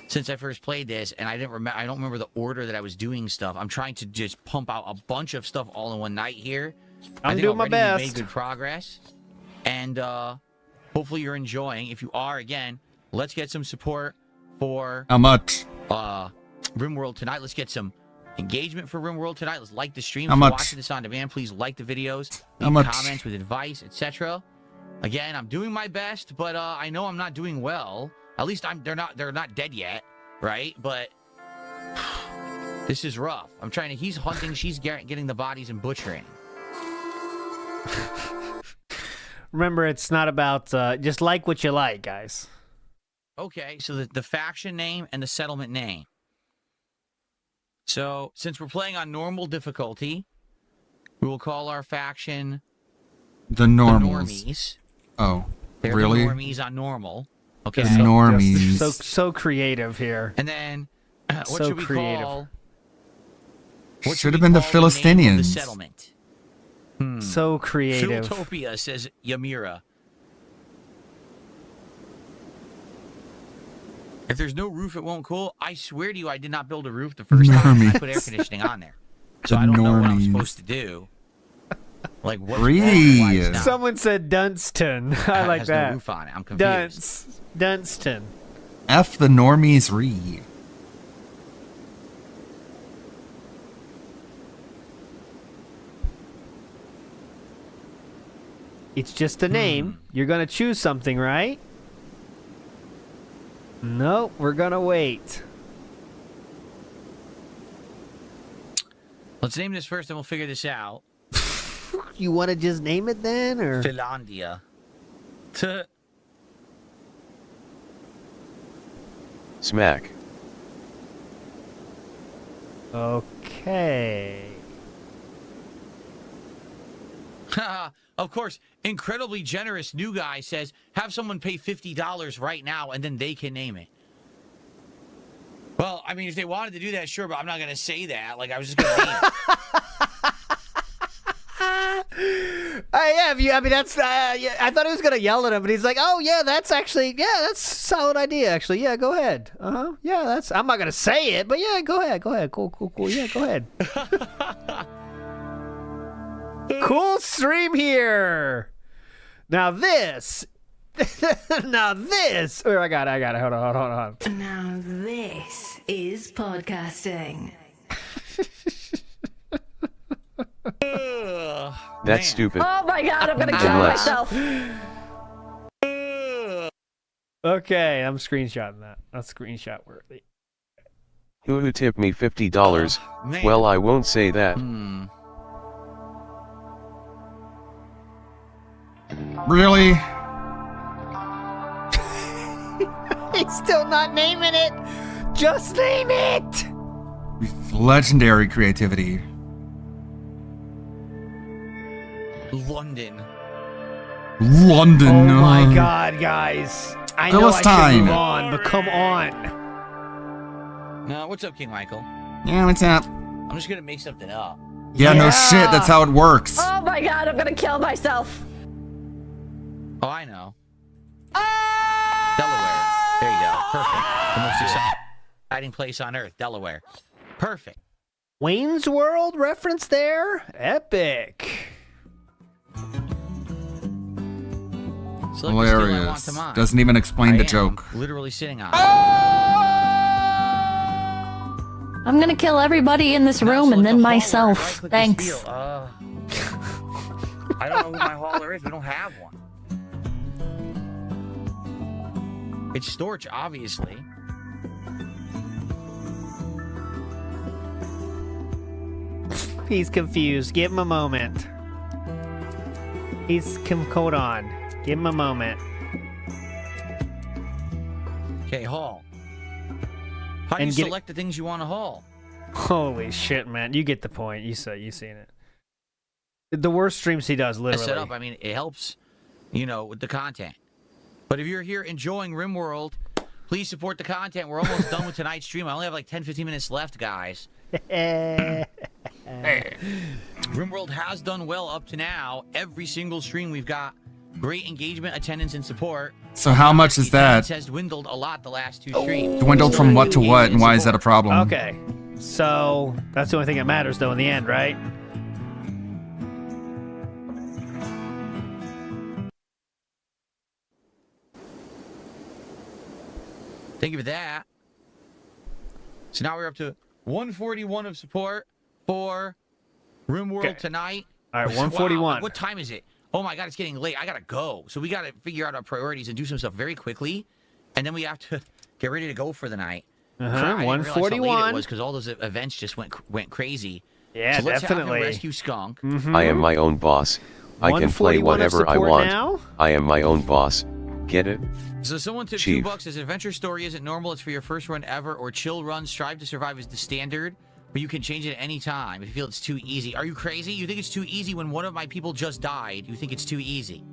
since I first played this, and I don't remember the order that I was doing stuff. I'm trying to just pump out a bunch of stuff all in one night here. I I'm think doing my already we've best. made good progress. And hopefully you're enjoying. If you are, again, let's get some support for... How much? RimWorld tonight. Let's get some engagement for RimWorld tonight. Let's like the stream. How If you're much? watching this on demand, please like the videos. How Leave much? comments with advice, etc. Again, I'm doing my best, but I know I'm not doing well. At least they're not dead yet, right? But this is rough. He's hunting, she's getting the bodies and butchering. Remember, it's not about just like what you like, guys. Okay, so the faction name and the settlement name. So, since we're playing on normal difficulty, we will call our faction the Normals. The Normies. Oh, They're really? The Normies on normal. Okay. The Normies. So creative here. And then, what So should we creative. call? Should have been the Philistinians. The settlement. So creative. Philtopia, says Yamira. If there's no roof, it won't cool. I swear to you, I did not build a roof the first time. I put air conditioning on there. So I don't know what I'm supposed to do. Like, what? Someone said Dunstan. I like has that. No roof on it. I'm confused. Dunstan. F the Normies re. It's just a name. You're gonna choose something, right? Nope, we're gonna wait. Let's name this first, and we'll figure this out. You want to just name it then, or Finlandia. Smack. Okay. Of course, incredibly generous new guy says, have someone pay $50 right now, and then they can name it. Well, I mean, if they wanted to do that, sure, but I'm not going to say that. Like, I was just going to name it. I mean, that's. I thought he was gonna yell at him, but he's like, "Oh yeah, that's a solid idea. Actually, yeah, go ahead. Yeah, that's. I'm not gonna say it, but yeah, go ahead. Cool. Yeah, go ahead. Cool stream here. Now this. Oh, I got it. Hold on. Now this is podcasting. That's stupid. Oh my god, I'm gonna kill myself. Okay, I'm screenshotting that. That's screenshot worthy. Who tipped me $50? Well, I won't say that. Really? He's still not naming it. Just name it. With legendary creativity. London. London. Oh my god, guys. I know I should move on, but come on. No, what's up, King Michael? Yeah, what's up? I'm just going to make something up. Yeah, no shit. That's how it works. Oh my god, I'm gonna kill myself. Oh, I know. Delaware. There you go. Perfect. The most exciting place on earth, Delaware. Perfect. Wayne's World reference there? Epic. So look, the skill I want Hilarious. to mine. Doesn't even explain I the am joke. Literally sitting on it. I'm gonna kill everybody in this room and then myself. Thanks. I don't know who my hauler is. We don't have one. It's Storch, obviously. He's confused. Give him a moment. Hold on. Give him a moment. Okay, haul. How do you select the things you want to haul? Holy shit, man! You get the point. You seen it. The worst streams he does, literally. I set up. I mean, it helps, with the content. But if you're here enjoying RimWorld, please support the content. We're almost done with tonight's stream. I only have like 10-15 minutes left, guys. RimWorld has done well up to now. Every single stream we've got great engagement, attendance, and support. So how much is that? It has dwindled a lot the last two streams. Dwindled from what to what, and why is that a problem? Okay, so that's the only thing that matters, though, in the end, right? Thank you for that. So now we're up to 141 of support for RimWorld tonight. All right, 141. Wow, what time is it? Oh my god, it's getting late. I gotta go. So we gotta figure out our priorities and do some stuff very quickly, and then we have to get ready to go for the night. I didn't realize how late it was because all those events just went crazy. Yeah, so let's definitely. Have him rescue Skunk. I am my own boss. I can play whatever I want. Now? I am my own boss. Get it? So someone took Chief. $2. Says adventure story isn't normal. It's for your first run ever, or chill run. Strive to survive is the standard, but you can change it at any time if you feel it's too easy. Are you crazy? You think it's too easy when one of my people just died? You think it's too easy?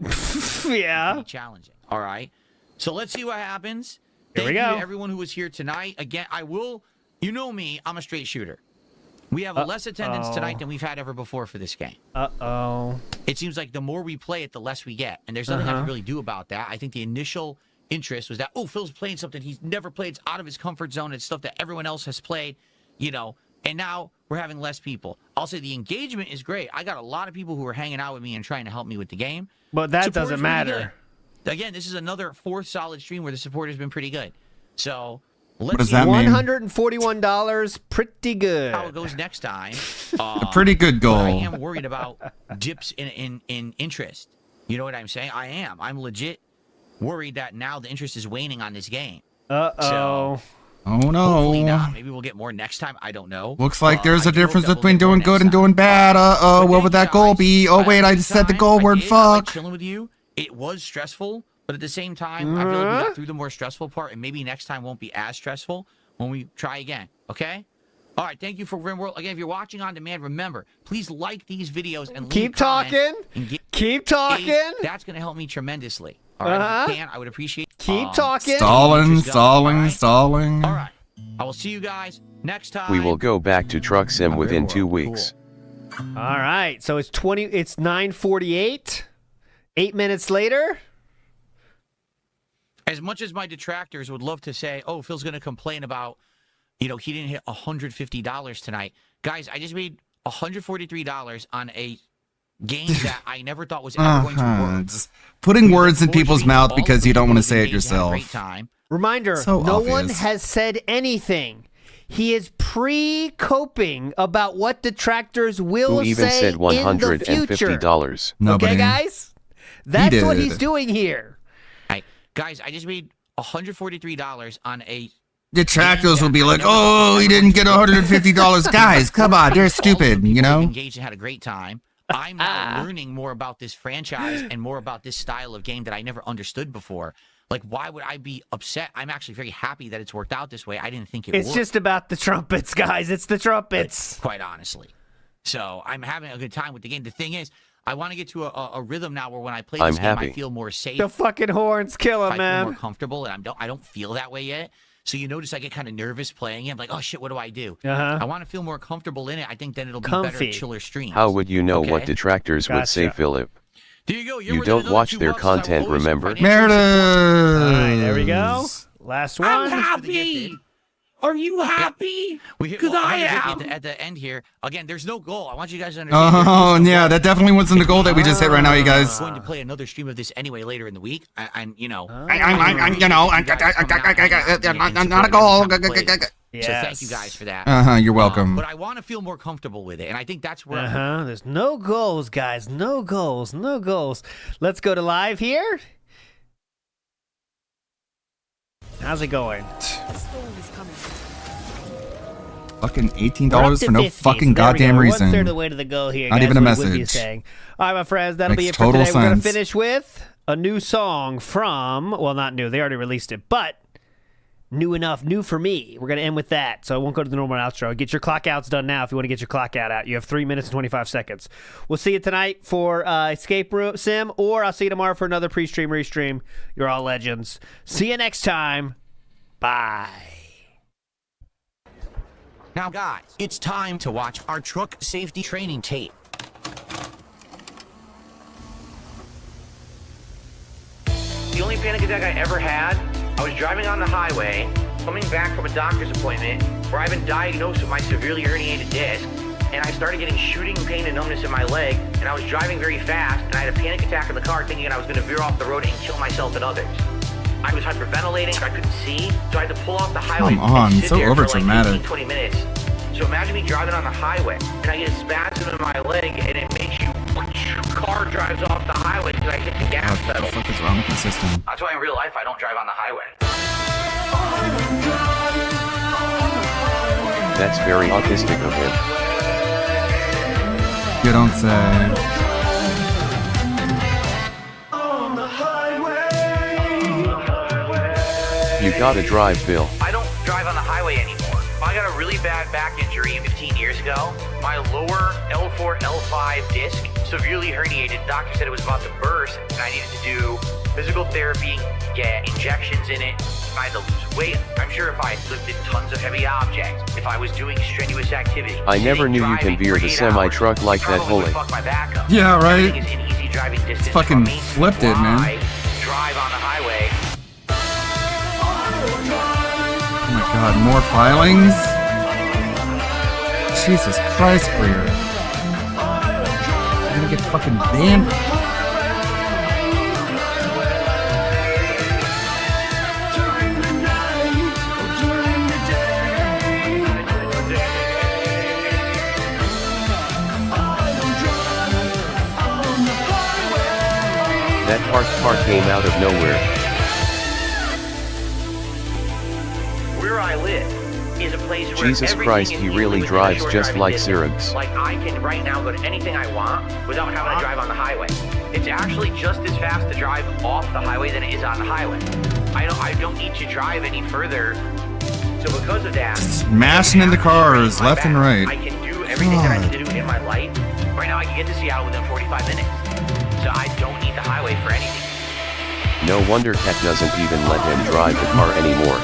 Yeah. Challenging. All right. So let's see what happens. Here we Thank you go. to everyone who was here tonight. Again, I will. You know me. I'm a straight shooter. We have less attendance tonight than we've had ever before for this game. It seems like the more we play it, the less we get, and there's nothing I can really do about that. I think the initial interest was that, oh, Phil's playing something he's never played. It's out of his comfort zone. It's stuff that everyone else has played, you know, and now we're having less people. I'll say the engagement is great. I got a lot of people who are hanging out with me and trying to help me with the game. But that Support doesn't is pretty matter. good. Again, this is another fourth solid stream where the support has been pretty good. So What does that mean? $141, pretty good. How it goes next time. A pretty good goal. But I am worried about dips in interest. You know what I'm saying? I am. I'm legit worried that now the interest is waning on this game. So, Oh hopefully no. not. Maybe we'll get more next time. I don't know. Looks like there's I a do hope difference that we'll between get more doing good next and time. doing bad. What would that goal be? Oh wait, I just said the goal word. I did. I like Fuck. chilling with you. It was stressful, but at the same time, I feel like we got through the more stressful part, and maybe next time won't be as stressful when we try again. Okay? All right. Thank you for RimWorld. Again, if you're watching on demand, remember, please like these videos and leave Keep comments talking. and get Keep talking. That's going to help me tremendously. All right, if you can, I would appreciate. Keep talking. Stalling. All right. I will see you guys next time. We will go back to Truck Sim within 2 weeks. All right. So it's 9:48. 8 minutes later. As much as my detractors would love to say, "Oh, Phil's going to complain about, you know, he didn't hit $150 tonight," guys, I just made $143 on a game that I never thought was ever going to work. Just putting words in people's mouth because you don't want to say it Engaged and had a yourself. great time. Reminder, So no obvious. one has said anything. He is pre-coping about what detractors will Who even say said in the future. $150? Okay, guys? That's what did. he's doing here. Guys, I just made $143 on a Detractors will be like, "Oh, he didn't get $150." Guys, come on, they're stupid, you know. engaged and had a great time. I'm now learning more about this franchise and more about this style of game that I never understood before. Like, why would I be upset? I'm actually very happy that it's worked out this way. I didn't think it would. It's just about the trumpets, guys. It's the trumpets. Quite honestly. So I'm having a good time with the game. The thing is, I want to get to a rhythm now where when I play this game, I feel more safe. The fucking horns kill him, I feel man. more comfortable, and I don't feel that way yet. So you notice I get kind of nervous playing it. I'm like, oh shit, what do I do? I want to feel more comfortable in it. I think then it'll be better, chiller streams. How would you know what Okay? detractors would say, Philip? There you go. You don't watch their content, remember? Meredith. All right, there we go. Last one. I'm happy. Are you happy? Because I am. At the end here, again, there's no goal. I want you guys to understand. Oh yeah, that definitely wasn't the goal that we just hit right now, you guys. I'm going to play another stream of this anyway later in the week, and you know, I'm not a goal. So thank you guys for that. You're welcome. But I want to feel more comfortable with it, and I think that's where. There's no goals, guys. No goals. No goals. Let's go to live here. How's it going? Fucking We're up $18 to for no 50, fucking so there we goddamn go. reason. 1/3 of the way to the goal here. Not guys, even a what Would you message. saying? All right, my friends, that'll be Makes it for total today. We're gonna sense. finish with a new song from, well, not new. They already released it, but new enough, new for me. We're gonna end with that, so I won't go to the normal outro. Get your clock outs done now if you want to get your clock out. You have 3 minutes and 25 seconds. We'll see you tonight for Escape Room Sim, or I'll see you tomorrow for another pre-stream, restream. You're all legends. See you next time. Bye. Now, guys, it's time to watch our truck safety training tape. The only panic attack I ever had, I was driving on the highway, coming back from a doctor's appointment where I've been diagnosed with my severely herniated disc, and I started getting shooting pain and numbness in my leg, and I was driving very fast, and I had a panic attack in the car thinking I was going to veer off the road and kill myself and others. I was hyperventilating, I couldn't see, so I had to pull off the highway Come on, and sit so there for like overdramatic. 15, 20 minutes. So imagine me driving on the highway, and I get a spasm in my leg, and it makes you, car drives off the highway because I hit the gas What pedal. the fuck is wrong with my system? That's why in real life I don't drive on the highway. That's very autistic of him. You don't say. On the highway. You gotta drive, Bill. I don't drive on the highway anymore. I got a really bad back injury 15 years ago. My lower L4, L5 disc severely herniated. The doctor said it was about to burst, and I needed to do physical therapy, get injections in it. I had to lose weight. I'm sure if I lifted tons of heavy objects, if I was doing strenuous activity. I never knew you can veer the semi-truck like that, Holy. Yeah, right. Everything is in easy driving distance Fucking from me. flipped it, man. Why drive on the highway? Oh my god, more filings? Jesus Christ, Greer. I'm gonna get fucking banned. That parked car came out of nowhere. Where I live is a place where Jesus everything Christ, is he easily really within a drives short just driving like distance. Syrinx. Like I can right now go to anything I want without having to drive on the highway. It's actually just as fast to drive off the highway than it is on the highway. I don't need to drive any further. So because of that, Smashing into cars left and right. I can do everything that I need to do in my life. Right now I can get to Seattle within 45 minutes. So I don't need the highway for anything. No wonder Kat doesn't even let him drive the car anymore.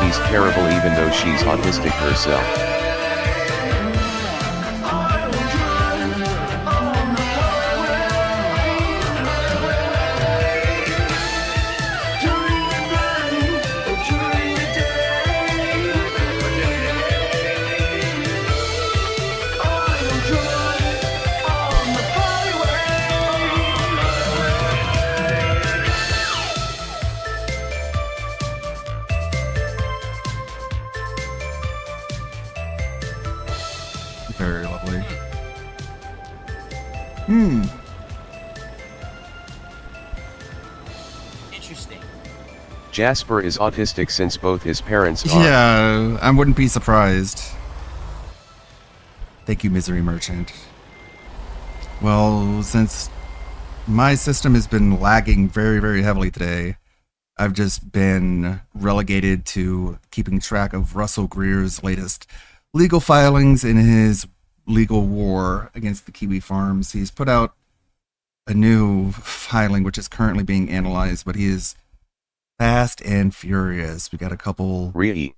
He's terrible even though she's autistic herself. Very lovely. Interesting. Jasper is autistic since both his parents are. Yeah, I wouldn't be surprised. Thank you, Misery Merchant. Well, since my system has been lagging very, very heavily today, I've just been relegated to keeping track of Russell Greer's latest legal filings in his legal war against the Kiwi Farms. He's put out a new filing which is currently being analyzed, but he is fast and furious. We got a couple Russell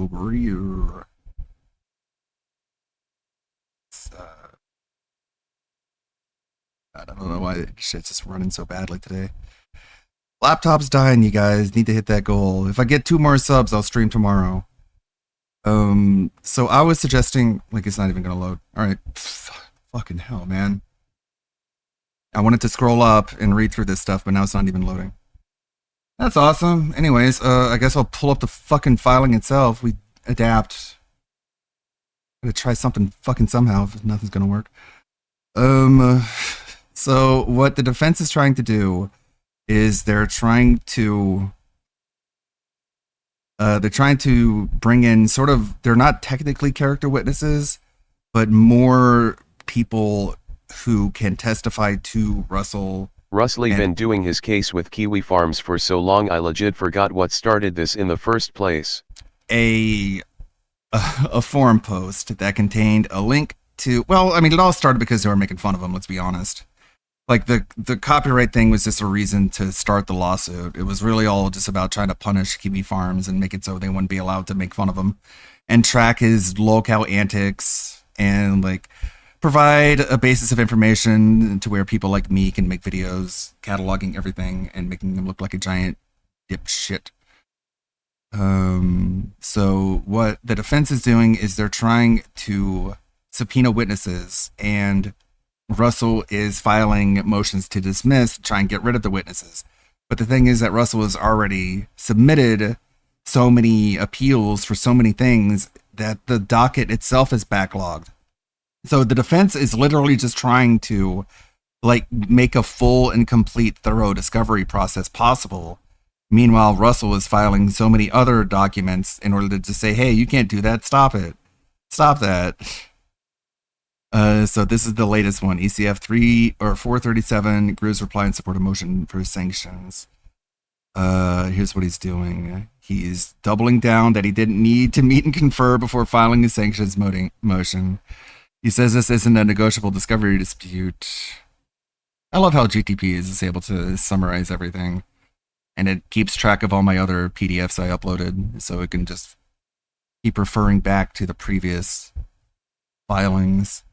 Greer. I don't know why shit's just running so badly today. Laptop's dying, you guys. Need to hit that goal. If I get 2 more subs, I'll stream tomorrow. So I was suggesting, like, it's not even gonna load. Alright. Fucking hell, man. I wanted to scroll up and read through this stuff, but now it's not even loading. That's awesome. Anyways, I guess I'll pull up the fucking filing itself. We adapt. Gotta try something fucking somehow if nothing's gonna work. So what the defense is trying to do is they're trying to bring in sort of, they're not technically character witnesses, but more people who can testify to Russell. Russell been doing his case with Kiwi Farms for so long I legit forgot what started this in the first place. A forum post that contained a link to, well, I mean, it all started because they were making fun of him, let's be honest. Like, the copyright thing was just a reason to start the lawsuit. It was really all just about trying to punish Kiwi Farms and make it so they wouldn't be allowed to make fun of him and track his locale antics and, like, provide a basis of information to where people like me can make videos cataloging everything and making them look like a giant dipshit. So what the defense is doing is they're trying to subpoena witnesses, and Russell is filing motions to dismiss, try and get rid of the witnesses. But the thing is that Russell has already submitted so many appeals for so many things that the docket itself is backlogged. So the defense is literally just trying to, like, make a full and complete thorough discovery process possible. Meanwhile, Russell is filing so many other documents in order to say, hey, you can't do that. Stop it. Stop that. So this is the latest one. ECF 437, Greer's reply in support of motion for sanctions. Here's what he's doing. He's doubling down that he didn't need to meet and confer before filing a sanctions motion. He says this isn't a negotiable discovery dispute. I love how GTP is able to summarize everything. And it keeps track of all my other PDFs I uploaded, so it can just keep referring back to the previous filings.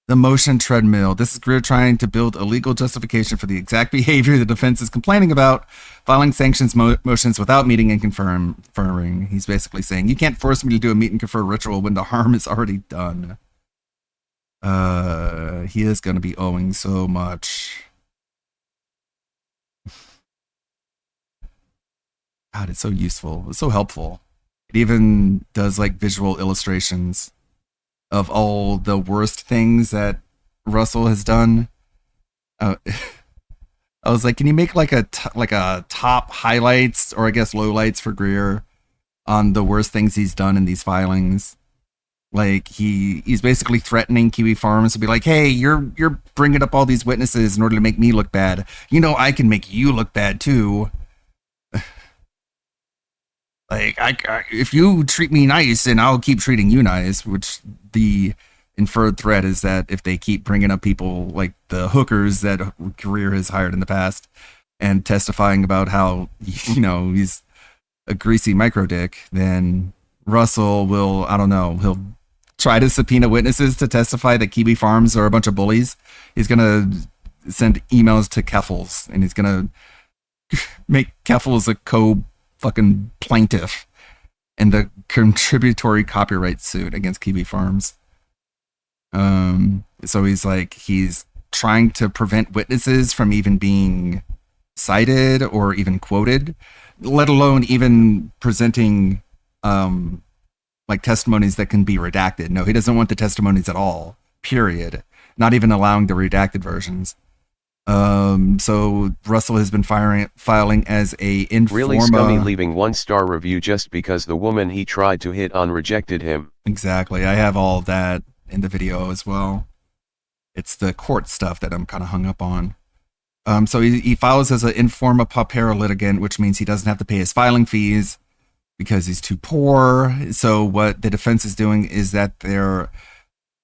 The motion treadmill. This is Greer trying to build a legal justification for the exact behavior the defense is complaining about, filing sanctions motions without meeting and conferring. He's basically saying, you can't force me to do a meet and confer ritual when the harm is already done. He is going to be owing so much. God, it's so useful. It's so helpful. It even does like visual illustrations of all the worst things that Russell has done. I was like, can you make like a top highlights or I guess lowlights for Greer on the worst things he's done in these filings? Like he's basically threatening Kiwi Farms to be like, hey, you're bringing up all these witnesses in order to make me look bad. You know, I can make you look bad too. Like, if you treat me nice, then I'll keep treating you nice, which the inferred threat is that if they keep bringing up people like the hookers that Greer has hired in the past and testifying about how, you know, he's a greasy micro dick, then Russell will, I don't know, he'll try to subpoena witnesses to testify that Kiwi Farms are a bunch of bullies. He's going to send emails to Keffels, and he's going to make Keffels a fucking plaintiff in the contributory copyright suit against Kiwi Farms. So he's trying to prevent witnesses from even being cited or even quoted, let alone even presenting like testimonies that can be redacted. No, he doesn't want the testimonies at all, period. Not even allowing the redacted versions. So Russell has been filing as a informa. Really scummy, leaving 1-star review just because the woman he tried to hit on rejected him. Exactly. I have all that in the video as well. It's the court stuff that I'm kind of hung up on. So he files as an informa paupera litigant, which means he doesn't have to pay his filing fees because he's too poor. So what the defense is doing is that they're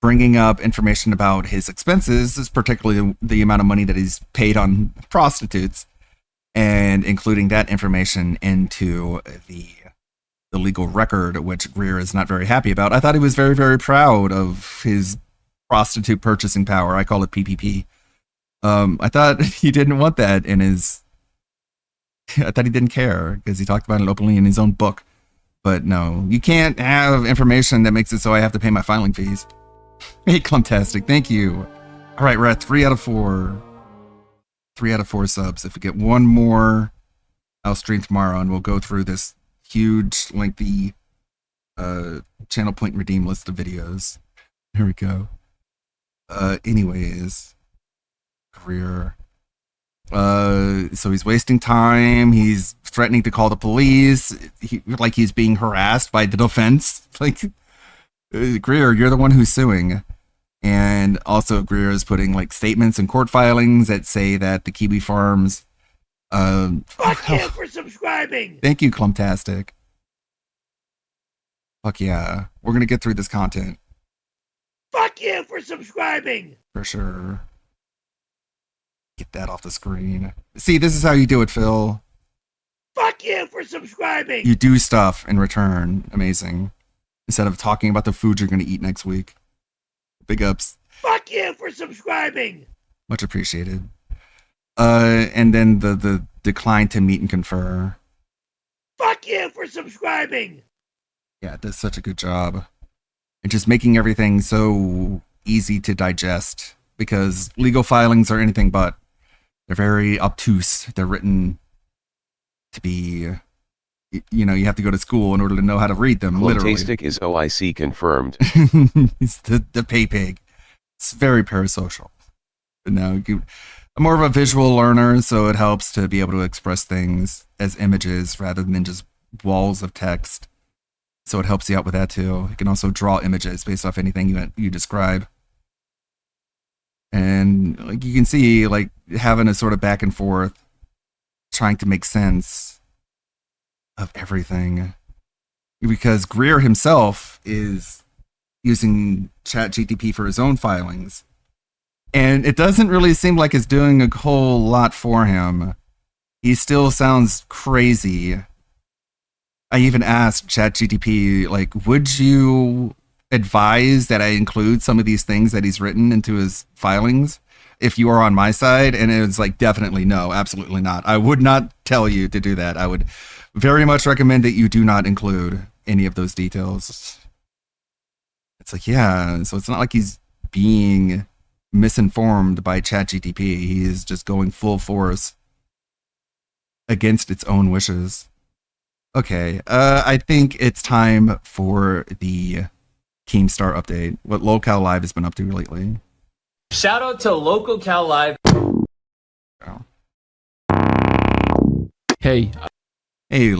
bringing up information about his expenses, particularly the amount of money that he's paid on prostitutes, and including that information into the legal record, which Greer is not very happy about. I thought he was very, very proud of his prostitute purchasing power. I call it PPP. I thought he didn't want that in his... I thought he didn't care because he talked about it openly in his own book. But no, you can't have information that makes it so I have to pay my filing fees. Hey, Clumtastic, thank you. All right, we're at 3 out of 4. 3 out of 4 subs. If we get one more, I'll stream tomorrow and we'll go through this huge, lengthy channel point redeem list of videos. Here we go. Anyways, Greer. So he's wasting time. He's threatening to call the police. He's being harassed by the defense. Like, Greer, you're the one who's suing. And also Greer is putting like statements in court filings that say that the Kiwi Farms Fuck you for subscribing. Thank you, Clumtastic. Fuck yeah. We're gonna get through this content. Fuck you for subscribing. For sure. Get that off the screen. See, this is how you do it, Phil. Fuck you for subscribing. You do stuff in return. Amazing. Instead of talking about the food you're going to eat next week. Big ups. Fuck you for subscribing. Much appreciated. And then the decline to meet and confer. Fuck you for subscribing. Yeah, it does such a good job. And just making everything so easy to digest. Because legal filings are anything but. They're very obtuse. They're written to be... You know, you have to go to school in order to know how to read them, literally. Clumtastic is OIC confirmed. It's the pay pig. It's very parasocial. But no, I'm more of a visual learner, so it helps to be able to express things as images rather than just walls of text. So it helps you out with that too. You can also draw images based off anything you describe. And like you can see, like having a sort of back and forth, trying to make sense of everything. Because Greer himself is using ChatGPT for his own filings. And it doesn't really seem like it's doing a whole lot for him. He still sounds crazy. I even asked ChatGPT, like, would you advise that I include some of these things that he's written into his filings if you are on my side? And it was like, definitely no, absolutely not. I would not tell you to do that. I would very much recommend that you do not include any of those details. It's like, yeah, so it's not like he's being misinformed by ChatGPT. He is just going full force against its own wishes. Okay, I think it's time for the Keemstar update. What Locale Live has been up to lately. Shout out to Local Cal Live. Hey. Hey,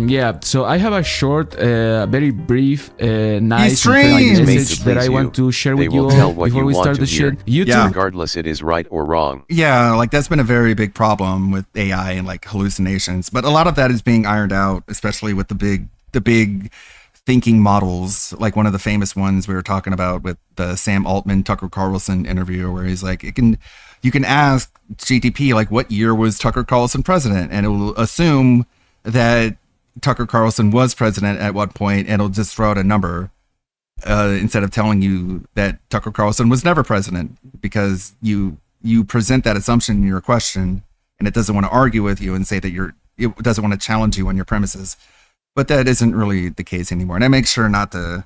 yeah, so I have a short, very brief, nice message that I want to share with you all before we start the shit. YouTube, regardless it is right or wrong. Yeah, like that's been a very big problem with AI and like hallucinations, but a lot of that is being ironed out, especially with the big thinking models, like one of the famous ones we were talking about with the Sam Altman Tucker Carlson interview, where he's like, you can ask GTP like, what year was Tucker Carlson president, and it will assume that Tucker Carlson was president at what point, and it'll just throw out a number instead of telling you that Tucker Carlson was never president, because you present that assumption in your question, and it doesn't want to argue with you and say that it doesn't want to challenge you on your premises. But that isn't really the case anymore, and I make sure not to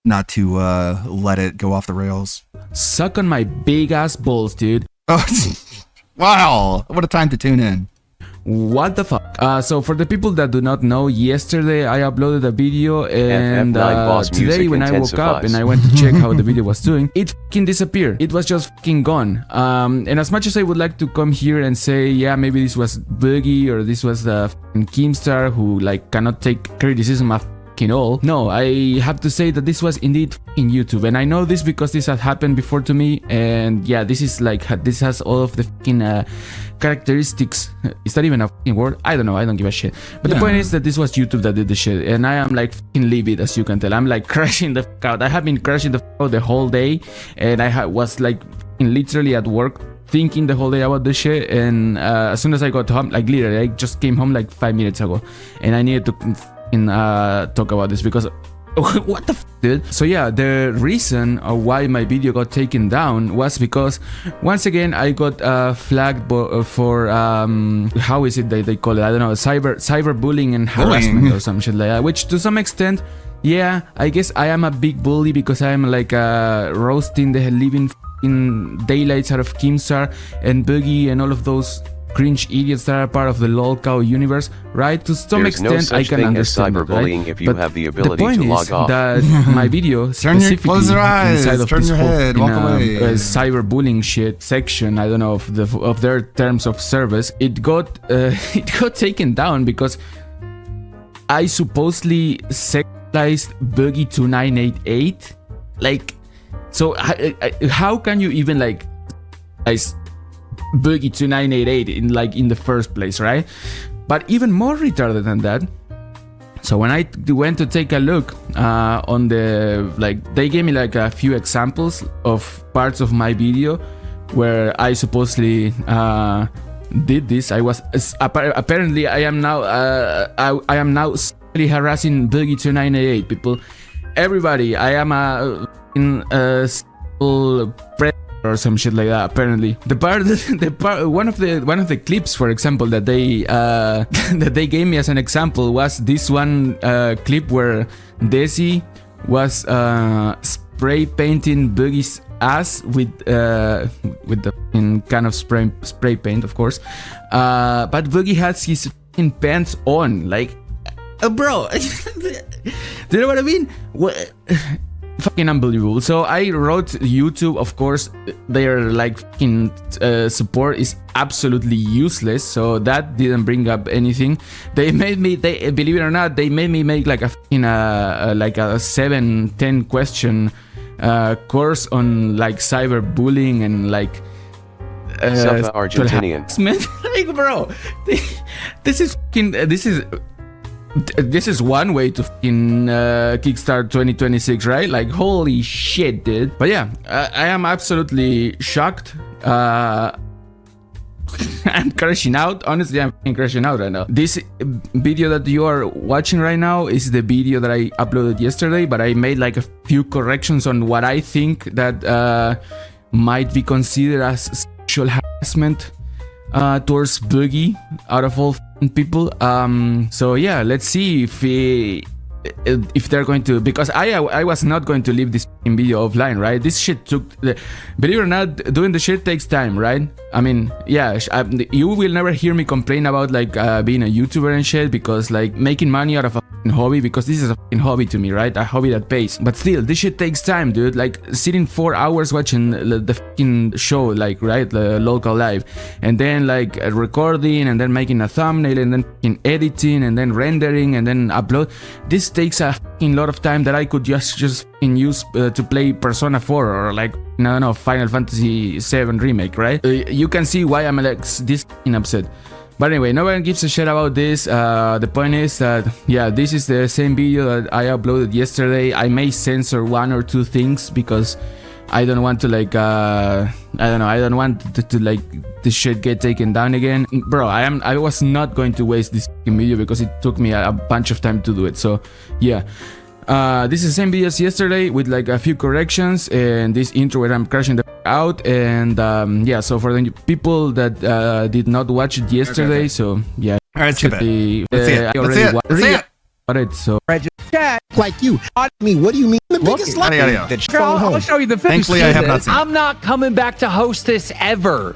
let it go off the rails. Suck on my big ass balls, dude. Oh, wow! What a time to tune in. What the fuck? So for the people that do not know, yesterday I uploaded a video, and today when I woke up and I went to check how the video was doing, it fucking disappeared. It was just fucking gone. And as much as I would like to come here and say, yeah, maybe this was Boogie or this was the fucking Keemstar who like cannot take criticism of all. No, I have to say that this was indeed in YouTube, and I know this because this has happened before to me, and yeah, this is like, this has all of the fucking characteristics. Is that even a fucking word? I don't know, I don't give a shit. But the point is that this was YouTube that did the shit, and I am like fucking livid, as you can tell. I'm like crashing the fuck out. I have been crashing the fuck out the whole day, and I was like literally at work thinking the whole day about this shit, and as soon as I got home, like literally, I just came home like 5 minutes ago, and I needed to talk about this because what the f, dude? So yeah, the reason why my video got taken down was because once again I got flagged for how is it that they call it? I don't know, cyberbullying and harassment or some shit like that. Which to some extent, yeah, I guess I am a big bully because I am like roasting the living in daylights out of Keemstar and Boogie and all of those cringe idiots that are part of the lolcow universe, right? To some extent, I can understand it, right? If you have the ability point to log is off. that my video specifically close your eyes, inside of turn this your whole head, walk away. Cyberbullying shit section, I don't know, of their terms of service, it got taken down because I supposedly sexualized Boogie 2988. Like, so how can you even like Boogie 2988 in the first place, right? But even more retarded than that, so when I went to take a look on the, like, they gave me like a few examples of parts of my video where I supposedly did this. I was apparently I am now harassing Boogie 2988 people. Everybody, I am a or some shit like that. Apparently, one of the clips, for example, that they gave me as an example was this one clip where Desi was spray painting Boogie's ass with the kind of spray paint, of course. But Boogie has his fucking pants on, like, bro. Do you know what I mean? What? Fucking unbelievable. So I wrote YouTube, of course, their like fucking support is absolutely useless, so that didn't bring up anything. They made me, believe it or not, they made me make like a fucking like a 7-10 question course on like cyberbullying and like Argentinian. Like, bro, this is this is one way to fucking kickstart 2026, right? Like, holy shit, dude. But yeah, I am absolutely shocked. I'm crashing out. Honestly, I'm crashing out right now. This video that you are watching right now is the video that I uploaded yesterday, but I made like a few corrections on what I think that might be considered as sexual harassment towards Boogie out of all people. So yeah, let's see if they're going to, because I was not going to leave this video offline, right? This shit took, believe it or not, doing the shit takes time, right? I mean, yeah, you will never hear me complain about like being a YouTuber and shit, because like making money out of a hobby, because this is a hobby to me, right? A hobby that pays. But still, this shit takes time, dude. Like sitting 4 hours watching the fucking show, like, right, the local live, and then like recording, and then making a thumbnail, and then fucking editing, and then rendering, and then upload. This takes a fucking lot of time that I could just use to play Persona 4 or like, no, Final Fantasy 7 remake, right? You can see why I'm like this upset. But anyway, no one gives a shit about this. The point is that, yeah, this is the same video that I uploaded yesterday. I may censor 1 or 2 things because I don't want to like, I don't know, I don't want to like this shit get taken down again. Bro, I was not going to waste this video because it took me a bunch of time to do it. So yeah. This is the same video as yesterday with like a few corrections and this intro where I'm crashing the out, and yeah, so for the people that did not watch it yesterday, so yeah, all right, let's get it. Let's see it. Let's see it. So chat like you. I mean, what do you mean? The biggest I'll show you the finish. Thankfully, I have not seen it. I'm not coming back to host this ever.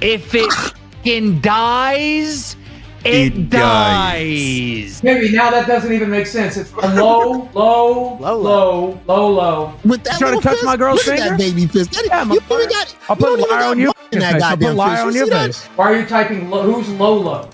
If it fucking dies, it dies. Maybe now that doesn't even make sense. It's low. With that trying to touch my girl's finger? That baby fist. Yeah, I'll put lie on your face. I'll put lie on your face. Why are you typing who's Lolo?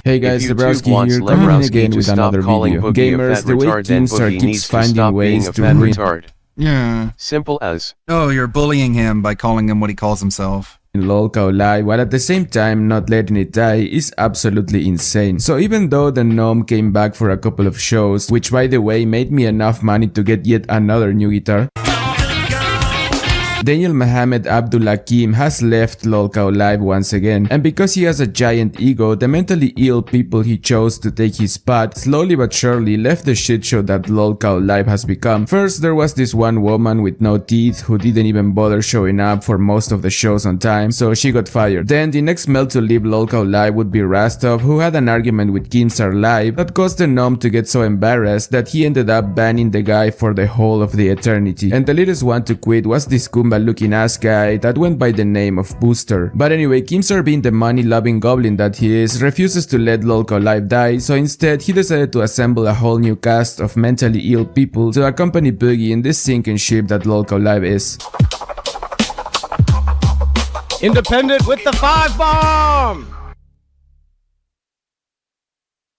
Hey guys, Dabrowski here, coming again with another video. Gamers, the way Keemstar keeps finding ways to ruin. Yeah. Simple as. Oh, you're bullying him by calling him what he calls himself. In local live, while at the same time not letting it die, is absolutely insane. So even though the gnome came back for a couple of shows, which by the way made me enough money to get yet another new guitar, Daniel Mohammed Abdul Hakim has left LOLcow Live once again, and because he has a giant ego, the mentally ill people he chose to take his spot slowly but surely left the shit show that LOLcow Live has become. First, there was this one woman with no teeth who didn't even bother showing up for most of the shows on time, so she got fired. Then the next male to leave LOLcow Live would be Rastov, who had an argument with Keemstar Live that caused the gnome to get so embarrassed that he ended up banning the guy for the whole of the eternity. And the latest one to quit was this Goomba looking ass guy that went by the name of Booster. But anyway, Keemstar, being the money loving goblin that he is, refuses to let LOLcow Live die, so instead he decided to assemble a whole new cast of mentally ill people to accompany Boogie in this sinking ship that LOLcow Live is. Independent with the 5-bomb!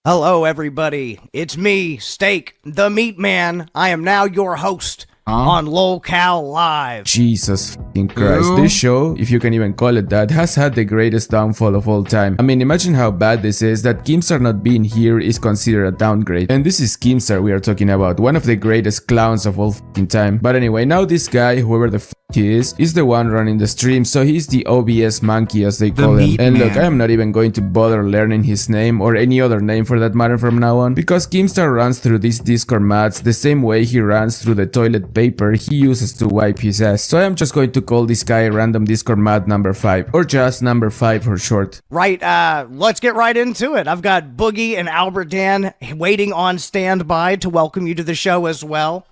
Hello everybody, it's me, Steak, the Meat Man. I am now your host on LOLcow Live. Jesus fucking Christ. This show, if you can even call it that, has had the greatest downfall of all time. I mean, imagine how bad this is, that Keemstar not being here is considered a downgrade. And this is Keemstar we are talking about, one of the greatest clowns of all fucking time. But anyway, now this guy, whoever the he is the one running the stream, so he's the OBS monkey as they call him. And look, I am not even going to bother learning his name, or any other name for that matter from now on, because Keemstar runs through these Discord mats the same way he runs through the toilet paper he uses to wipe his ass. So I am just going to call this guy random Discord mat number 5, or just number 5 for short. Right, let's get right into it. I've got Boogie and Albert Dan waiting on standby to welcome you to the show as well.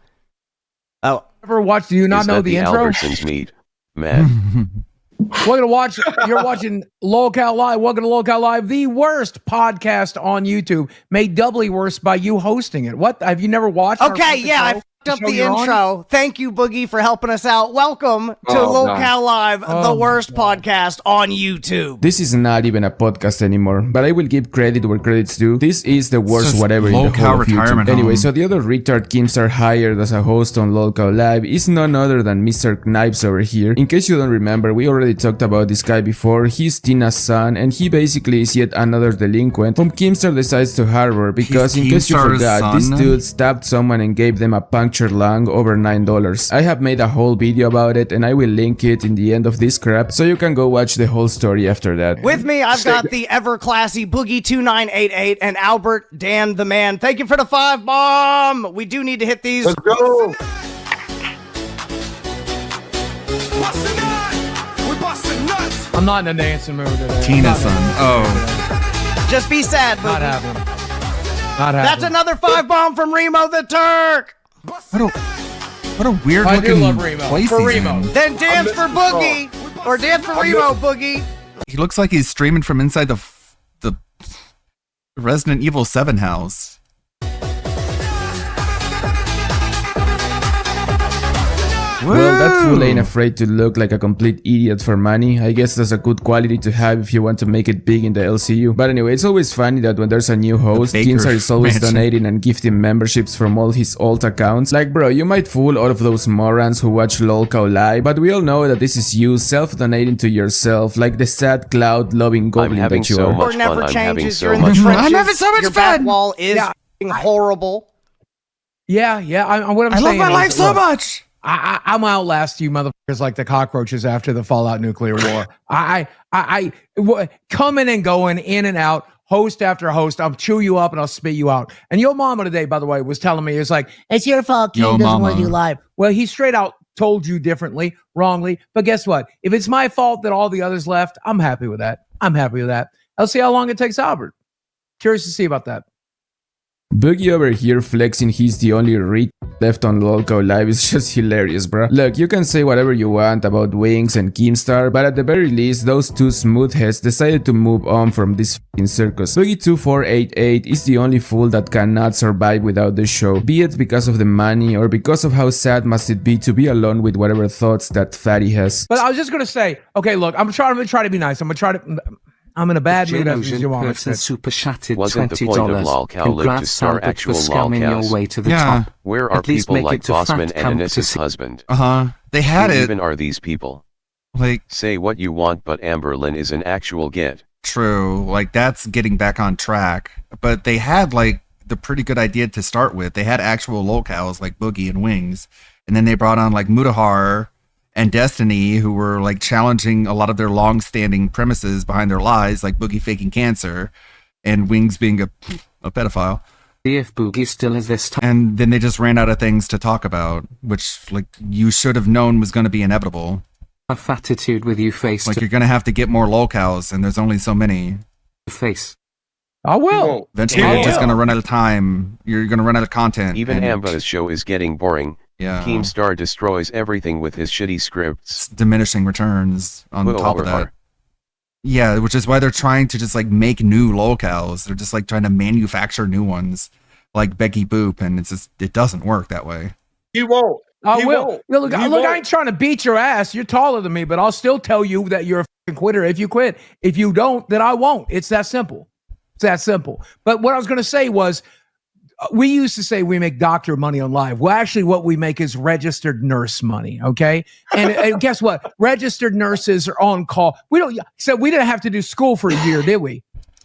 Oh, ever watched? Do you not know the intro? Albertsons meet, man. We're gonna watch. You're watching LOLcow Live. Welcome to LOLcow Live, the worst podcast on YouTube, made doubly worse by you hosting it. What? Have you never watched? Okay, yeah, up the intro. Thank you, Boogie, for helping us out. Welcome to Locale Live, the worst podcast on YouTube. This is not even a podcast anymore, but I will give credit where credit's due. This is the worst whatever in the whole of YouTube. Anyway, so the other retard Keemstar hired as a host on Locale Live is none other than Mr. Knipes over here. In case you don't remember, we already talked about this guy before. He's Tina's son, and he basically is yet another delinquent whom Keemstar decides to harbor because, in case you forgot, this dude stabbed someone and gave them a punctured lung over $9. I have made a whole video about it, and I will link it in the end of this crap, so you can go watch the whole story after that. With me, I've got the ever classy Boogie2988 and Albert Dan the Man. Thank you for the 5 bomb. We do need to hit these. Let's go. I'm not in a dancing mood today. Tina's son. Oh. Just be sad, Boogie. Not happening. Not happening. That's another 5 bomb from Remo the Turk. What a weird I looking do love Remo. place For he's Remo. in. Then dance for Boogie. Or dance for Remo, Boogie. He looks like he's streaming from inside the Resident Evil 7 house. Well, that fool ain't afraid to look like a complete idiot for money. I guess that's a good quality to have if you want to make it big in the LCU. But anyway, it's always funny that when there's a new host, Keemstar is always donating and gifting memberships from all his old accounts. Like, bro, you might fool all of those morons who watch Lolcow Live, but we all know that this is you self-donating to yourself, like the sad cloud-loving goblin that you are. It never changes. You're in the trenches. I'm having so much Your fun. back wall is horrible. Yeah. What I'm I saying love my life is, so look, much. I'm outlast you motherfuckers like the cockroaches after the Fallout nuclear war. Coming and going, in and out, host after host. I'll chew you up and I'll spit you out. And your mama today, by the way, was telling me, it's like, it's your fault King doesn't want to do live. Well, he straight out told you differently, wrongly. But guess what? If it's my fault that all the others left, I'm happy with that. I'll see how long it takes Albert. Curious to see about that. Boogie over here flexing he's the only read left on Lolcow Live is just hilarious, bro. Look, you can say whatever you want about Wings and Keemstar, but at the very least, those two smoothheads decided to move on from this f***ing circus. Boogie2488 is the only fool that cannot survive without the show, be it because of the money or because of how sad must it be to be alone with whatever thoughts that fatty has. But I was just gonna say, okay, look, I'm gonna try to be nice. I'm in a bad mood after your mom. Super chatted Wasn't the point of Lolcow Live to star actual your way to the top? top. Where are At least people make like it to Bossman Fat and Camp Anissa's to husband? They had Who it. even are these people? Like, say what you want, but Amberlynn is an actual get. True. Like, that's getting back on track. But they had, like, the pretty good idea to start with. They had actual locales like Boogie and Wings. And then they brought on, like, Mutahar and Destiny, who were like challenging a lot of their long-standing premises behind their lies, like Boogie faking cancer and Wings being a pedophile. If Boogie still is this time. And then they just ran out of things to talk about, which like you should have known was going to be inevitable. A fatitude with you face. Like you're going to have to get more locales, and there's only so many. Face. I will. Eventually, you're just going to run out of time. You're going to run out of content. Even Amba's show is getting boring. Yeah. Keemstar destroys everything with his shitty scripts. It's diminishing returns on top of that. Yeah, which is why they're trying to just like make new locales. They're just like trying to manufacture new ones, like Becky Boop, and it's just it doesn't work that way. He won't. I He will. won't. Look, He I won't. ain't trying to beat your ass. You're taller than me, but I'll still tell you that you're a fucking quitter if you quit. If you don't, then I won't. It's that simple. It's that simple. But what I was going to say was, we used to say we make doctor money on live. Well, actually, what we make is registered nurse money. Okay, and guess what? Registered nurses are on call. We didn't have to do school for a year, did we?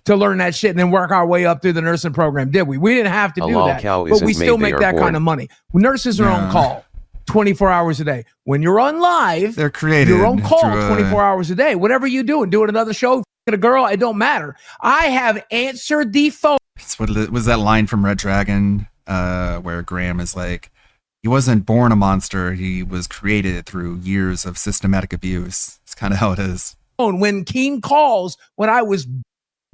To learn that shit and then work our way up through the nursing program, did we? We didn't have to do that, but we still make that kind of money. Nurses are on call 24 hours a day. When you're on live, they're created. You're on call through 24 hours a day. Whatever you're doing another show, f***ing a girl, it don't matter. I have answered the phone. It's what was that line from Red Dragon, where Graham is like, he wasn't born a monster. He was created through years of systematic abuse. It's kind of how it is. When King calls, when I was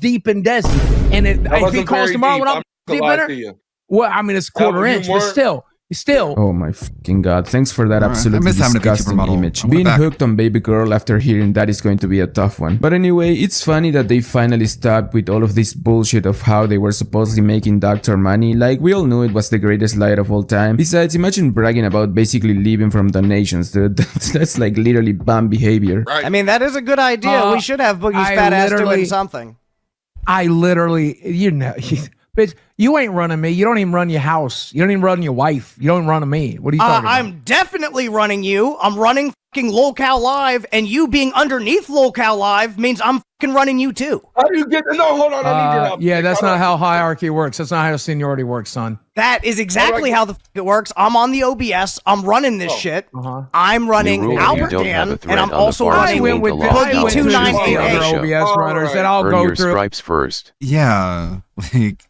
deep in Desi, and if he calls tomorrow when I'm deep in her, well, I mean, it's quarter inch, but still, Still. Oh my fucking god. Thanks for that absolutely miss having to be disgusting supermodel. image. I want it Being back. hooked on baby girl after hearing that is going to be a tough one. But anyway, it's funny that they finally stopped with all of this bullshit of how they were supposedly making doctor money. Like, we all knew it was the greatest lie of all time. Besides, imagine bragging about basically living from donations, dude. That's like literally bum behavior. I mean, that is a good idea. We should have Boogie's fat ass doing something. I literally, bitch, you ain't running me. You don't even run your house. You don't even run your wife. You don't run me. What are you talking about? I'm definitely running you. I'm running fucking LolCal Live, and you being underneath LolCal Live means I'm fucking running you too. How do you get? No, hold on. I need your help. Yeah, that's not how hierarchy works. That's not how seniority works, son. That is exactly how the fuck it works. I'm on the OBS. I'm running this shit. I'm running Albert Dan, and I'm also running Boogie 298. OBS runners that I'll Earn go your through stripes first. Yeah, like,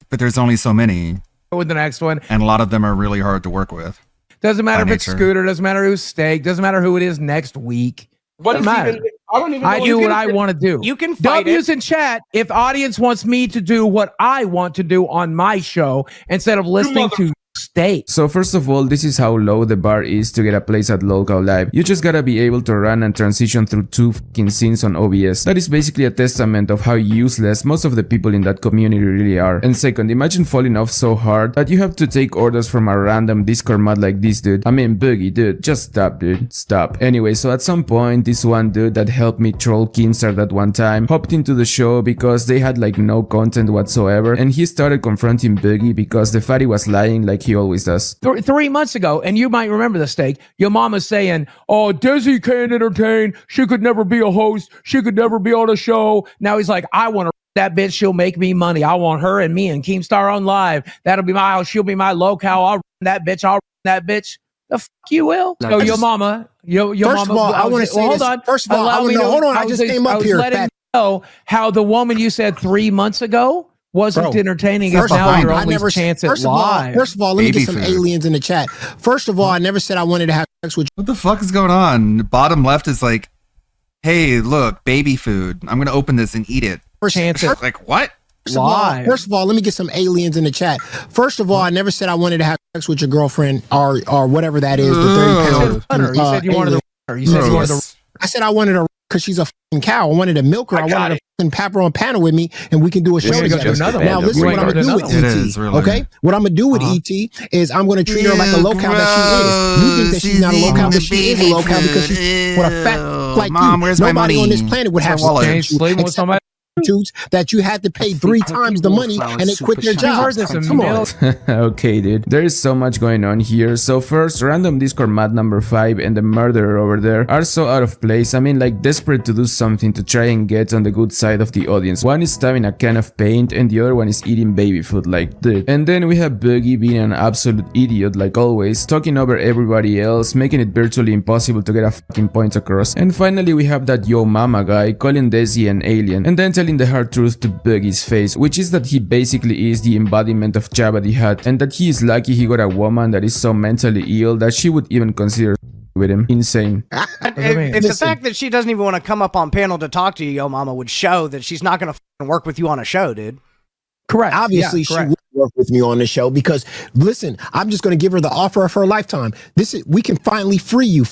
but there's only so many, with the next one. and a lot of them are really hard to work with. Doesn't matter By if it's nature. Scooter. Doesn't matter who's Steak. Doesn't matter who it is next week. What Doesn't is matter. even? I don't even. Know I do what I want to do. You can fight W's in chat. If audience wants me to do what I want to do on my show instead of listening to Steak. So first of all, this is how low the bar is to get a place at LolCal Live. You just gotta be able to run and transition through 2 fucking scenes on OBS. That is basically a testament of how useless most of the people in that community really are. And second, imagine falling off so hard that you have to take orders from a random Discord mod like this dude. I mean, Boogie, dude, just stop, dude, stop. Anyway, so at some point, this one dude that helped me troll Kinstar that one time hopped into the show because they had like no content whatsoever, and he started confronting Boogie because the fatty was lying like he always does. 3 months ago, and you might remember the Steak, your mama's saying, oh, Desi can't entertain. She could never be a host. She could never be on a show. Now he's like, I want to that bitch. She'll make me money. I want her and me and Keemstar on live. That'll be my house. She'll be my LolCal. I'll run that bitch. I'll run that bitch. The fuck you will. So your mama, your First mama. of all, I want to say hold this. on. First of all, Allow I want me to know. Hold on, I was just came up here. letting you know how the woman you said 3 months ago wasn't Bro, entertaining. Is first of now all, your I only never- chance at first of all- live. First of all, let me Baby get some food. aliens in the chat. First of all, I never said I wanted to have sex with you. What the fuck is going on? Bottom left is like, hey, look, baby food. I'm gonna open this and eat it. Like what? First of all, let me get some aliens in the chat. First of all, I never said I wanted to have sex with your girlfriend or whatever that is. The 30 pound. You said you wanted alien. the. You said you wanted the. I said I wanted her because she's a fucking cow. I wanted to milk her. I wanted to fucking pap her on panel with me, and we can do a This show is together. just a Now band of listen, what I'm gonna do retards. with It ET. is, really. Okay, what I'm gonna do with ET is I'm gonna treat her like a locale that she is. You think that she's not a locale, but she is a locale because she's what a fat like Mom, you. where's my Nobody money? on this planet would have Where's my wallet? sex with you except prostitutes that you had to pay 3 times the money and they quit their jobs. Come on. Okay, dude. There is so much going on here. So first, random Discord mod number 5 and the murderer over there are so out of place. I mean, like desperate to do something to try and get on the good side of the audience. One is stabbing a can of paint and the other one is eating baby food like dude. And then we have Boogie being an absolute idiot like always, talking over everybody else, making it virtually impossible to get a fucking point across. And finally we have that yo mama guy calling Desi an alien and then telling the hard truth to Boogie's face, which is that he basically is the embodiment of Jabba the Hutt and that he is lucky he got a woman that is so mentally ill that she would even consider with him. Insane. If the fact that she doesn't even want to come up on panel to talk to you, yo mama, would show that she's not going to work with you on a show, dude. Correct. Obviously, she would work with me on the show because, listen, I'm just going to give her the offer of her lifetime. We can finally free you,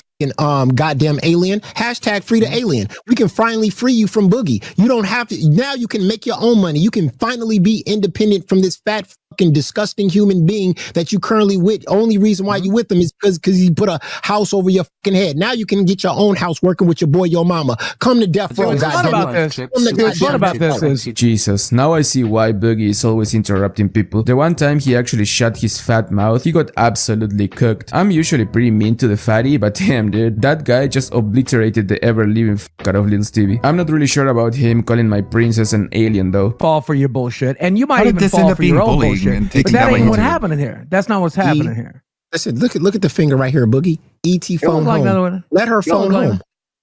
goddamn alien. Hashtag free the alien. We can finally free you from Boogie. You don't have to. Now you can make your own money. You can finally be independent from this fat fucking disgusting human being that you currently with. Only reason why you with him is because he put a house over your fucking head. Now you can get your own house working with your boy, your mama. Come to death row, What's fun about this? What's fun about this is Jesus, now I see why Boogie is always interrupting people. The one time he actually shut his fat mouth, he got absolutely cooked. I'm usually pretty mean to the fatty, but damn dude, that guy just obliterated the ever-living fuck out of Lil Stevie. I'm not really sure about him calling my princess an alien though. Fall for your bullshit, and you How might did even this fall end up for your being own bullying bullshit. and But taking that that ain't way what's into- happening here. That's not what's happening here. Listen, look at the finger right here, Boogie. ET phone like another home. one. Let her phone like- home.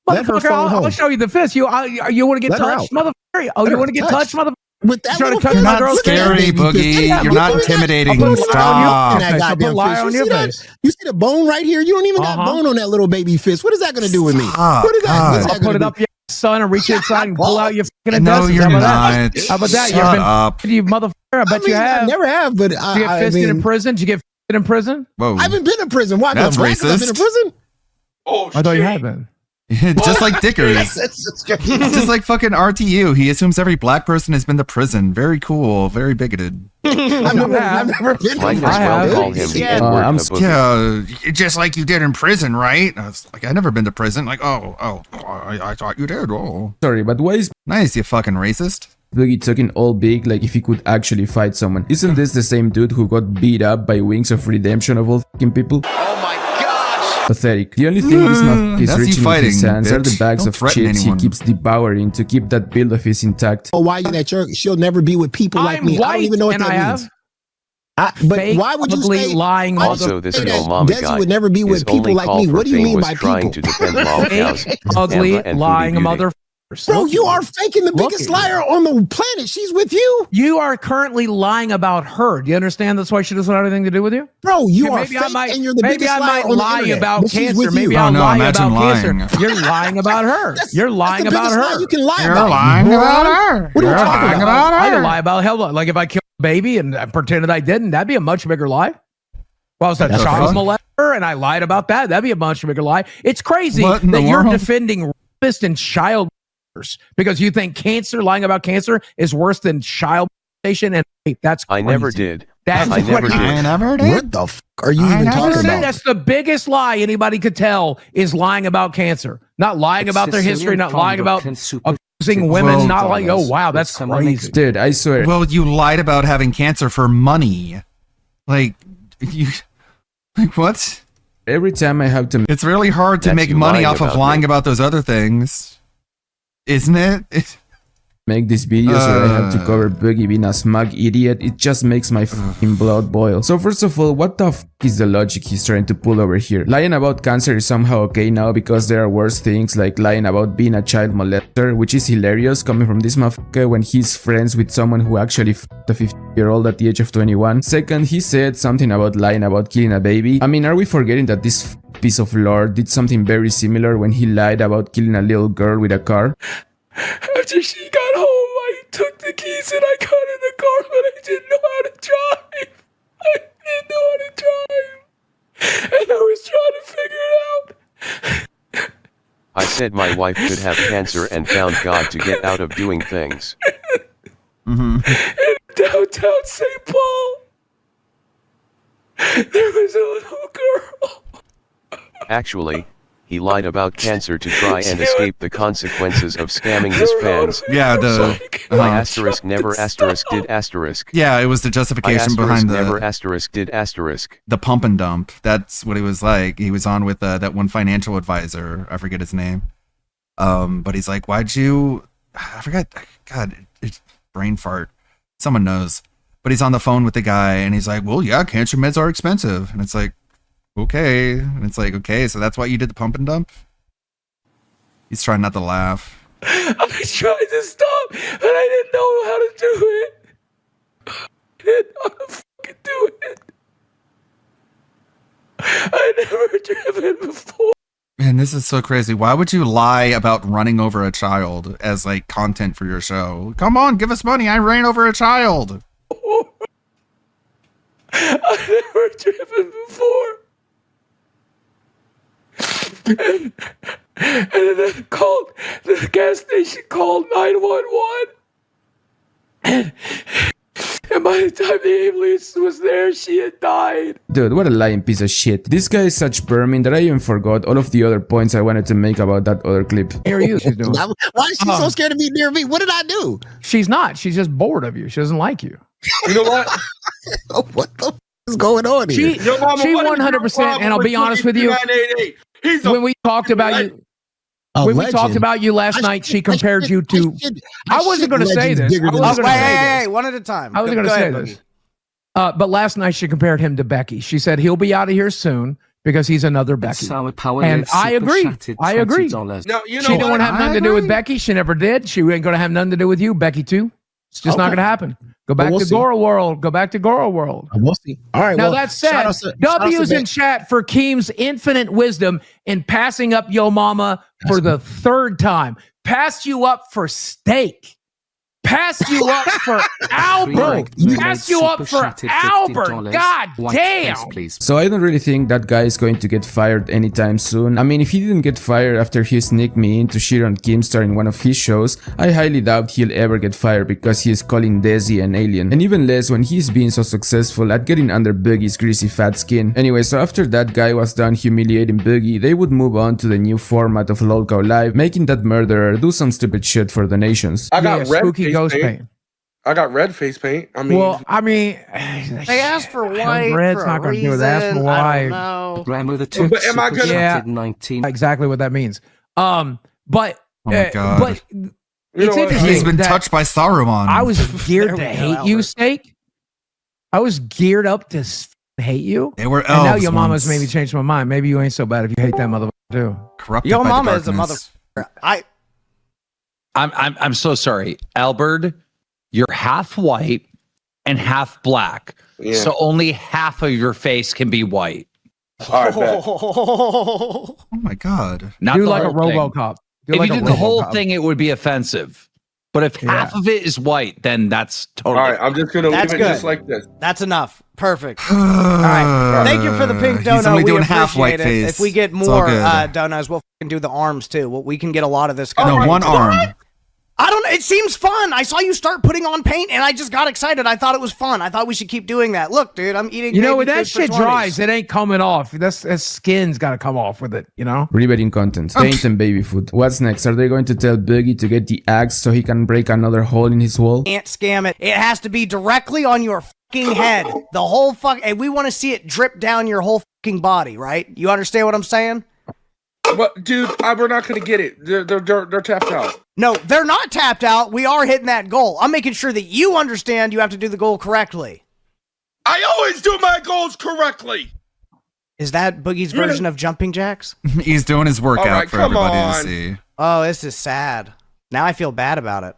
Let her Motherfucker, phone I'll home. show you the fist. You want to get Let her touched, out. motherfucker? Oh, Let you her want to get touch. touched, motherfucker? With that Trying to little touch fist. my Not girl's scary, face? Boogie. Yeah, You're look not at that. intimidating. I'll put a lie Stop. on that I'll goddamn put lie fist. on You your see that? face. You see the bone right here? You don't even got bone on that little baby fist. What is that going to do with me? What is that? What's that I'll put gonna it do? up your son and reach inside and pull out your fucking No, intestines. you're How about not. that? How about that? Shut You've been up. you motherfucker. I bet you I have. never have, but You get I fisted in mean, prison. You get been in prison? Whoa. I haven't been in prison. Why? That's I've been in racist. prison. Oh, I thought you had been. Just like Dickers. Just like fucking RTU. He assumes every black person has been to prison. Very cool. Very bigoted. I've never been Might in as well prison. call him the N-word in a book. Yeah, just like you did in prison, right? I was like, I never been to prison. Like, I thought you did. Oh, Sorry, but why is nice, you fucking racist. Boogie talking all big like if he could actually fight someone? Isn't this the same dude who got beat up by Wings of Redemption of all fucking people? Oh my gosh! Pathetic. The only thing this motherfucker is That's you reaching with fighting, his hands are the bitch. bags Don't of threaten chips anyone. he keeps devouring to keep that build of his intact. Oh, why that she'll never be with people like I'm me. white I don't even know what and that I means. have But fake, why would you ugly, say lying Also, this that Momma Desi guy, would never be his with people only like call me? for What do you fame mean was by trying people? to defend lol cows, fake, ugly, Samba, and lying Foodie Beauty. mother. Bro, you are faking the Look biggest at you. liar on the planet. She's with you. You are currently lying about her. Do you understand? That's why she doesn't have anything to do with you. Bro, you are Maybe I fake might, and you're the maybe biggest I liar might on the lie internet. about But she's cancer. with Maybe you. I'll Oh, no, lie imagine about lying. cancer. You're lying about her. You're lying That's the about biggest her. lie you can lie You're about. lying moron. about her. What are you You're talking lying about? about I her. could lie about hell. Like if I killed a baby and I pretended I didn't, that'd be a much bigger lie. Well, I was a That's child crazy. molester and I lied about that. That'd be a much bigger lie. It's crazy What in that the you're world? defending rapists and child molesters because you think lying about cancer is worse than child molestation and rape. That's crazy. I never did. That's I never crazy. did. I never did. What the f are you I even never talking said about? That's the biggest lie anybody could tell is lying about cancer. Not lying about their history, not lying about abusing women, Well, not like, oh, wow, that's crazy. Dude, I swear. Well, you lied about having cancer for money. Like, you. Like, what? Every time I have to It's really hard to That's make you money lying off of about lying me. about those other things. Isn't it? make these videos where I have to cover Boogie being a smug idiot, it just makes my fucking blood boil. So first of all, what the fuck is the logic he's trying to pull over here? Lying about cancer is somehow okay now because there are worse things like lying about being a child molester, which is hilarious coming from this motherfucker when he's friends with someone who actually f***ed a 50-year-old at the age of 21. Second, he said something about lying about killing a baby. I mean, are we forgetting that this piece of lore did something very similar when he lied about killing a little girl with a car? After she got home, I took the keys and I got in the car, but I didn't know how to drive. I didn't know how to drive. And I was trying to figure it out. I said my wife could have cancer and found God to get out of doing things. In downtown St. Paul, there was a little girl. Actually, he lied about cancer to try and escape the consequences of scamming his fans. Yeah, the I asterisk never asterisk did asterisk. Yeah, it was the justification I behind the never asterisk did asterisk. the pump and dump. That's what it was like. He was on with that one financial advisor. I forget his name. But he's like, why'd you? I forgot. God, it's brain fart. Someone knows. But he's on the phone with the guy, and he's like, well, yeah, cancer meds are expensive, and it's like, okay, and it's like, okay, so that's why you did the pump and dump. He's trying not to laugh. I tried to stop, but I didn't know how to do it. I didn't know how to fucking do it. I never driven before. Man, this is so crazy. Why would you lie about running over a child as like content for your show? Come on, give us money. I ran over a child. I never driven before. And then they called, the gas station called 911. And by the time the ambulance was there, she had died. Dude, what a lying piece of shit. This guy is such vermin that I even forgot all of the other points I wanted to make about that other clip. Here you she's doing. Why is she so scared to be near me? What did I do? She's not. She's just bored of you. She doesn't like you. You know what? What the f is going on here? She 100%, and I'll be honest with you. When we talked about you, when we talked about you last night, she compared you to. I wasn't going to say this. Hey, one at a time. I wasn't going to say this. But last night she compared him to Becky. She said he'll be out of here soon because he's another Becky. And I agree. I agree. No, you know She don't want to have nothing to do with Becky. She never did. She ain't going to have nothing to do with you, Becky, too. It's just not going to happen. Go back to Goro World. Go back to Goro World. We'll see. All right. Now well, that said, W's in chat for Keem's infinite wisdom in passing up Yo Mama for the third time. Passed you up for steak. passed you up for Albert. Passed you up for Albert. God damn. So I don't really think that guy is going to get fired anytime soon. I mean, if he didn't get fired after he sneaked me into shit on Keemstar in one of his shows, I highly doubt he'll ever get fired because he is calling Desi an alien. And even less when he's being so successful at getting under Boogie's greasy fat skin. Anyway, so after that guy was done humiliating Boogie, they would move on to the new format of LOLcow Live, making that murderer do some stupid shit for donations. I got red spooky face ghost paint. I got red face paint. I mean, well, I mean, they asked for white. Red's for not a going to do it. reason. That's for I white. don't know. Grandma the two. But am I gonna? Yeah, 19. exactly what that means. But Oh my God. but it's interesting. He's been that touched by Saruman. I was geared to There we go, hate you, Albert. Steak. I was geared up to hate you. They were And now elves your mama's once. made me change my mind. Maybe you ain't so bad if you hate that motherfucker too. Corrupted Your by the mama is a darkness. motherfucker. I'm so sorry, Albert. You're half white and half black, Yeah. so only half of your face can be white. All right, bet. Oh my God. Not Do the like a whole thing. RoboCop. Do If like you a did the whole RoboCop. thing, it would be offensive. But if half of it is white, then that's totally. All right, I'm just gonna leave That's it good. just like this. That's enough. Perfect. All right. Thank you for the pink donut. He's only we doing appreciate half white it. face. If we get It's all more good. donuts, we'll fucking do the arms too. We can get a lot of this. No, going. one arm. I don't know. It seems fun. I saw you start putting on paint, and I just got excited. I thought it was fun. I thought we should keep doing that. Look, dude, I'm eating. You know, baby when that food for shit 20s. dries, it ain't coming off. That skin's got to come off with it, you know? Riveting content, paint and baby food. What's next? Are they going to tell Boogie to get the axe so he can break another hole in his wall? Can't scam it. It has to be directly on your fucking head. The whole fuck. And we want to see it drip down your whole fucking body, right? You understand what I'm saying? But dude, we're not gonna get it. They're tapped out. No, they're not tapped out. We are hitting that goal. I'm making sure that you understand you have to do the goal correctly. I always do my goals correctly. Is that Boogie's version of jumping jacks? He's doing his workout All right, for come everybody on. to see. Oh, this is sad. Now I feel bad about it.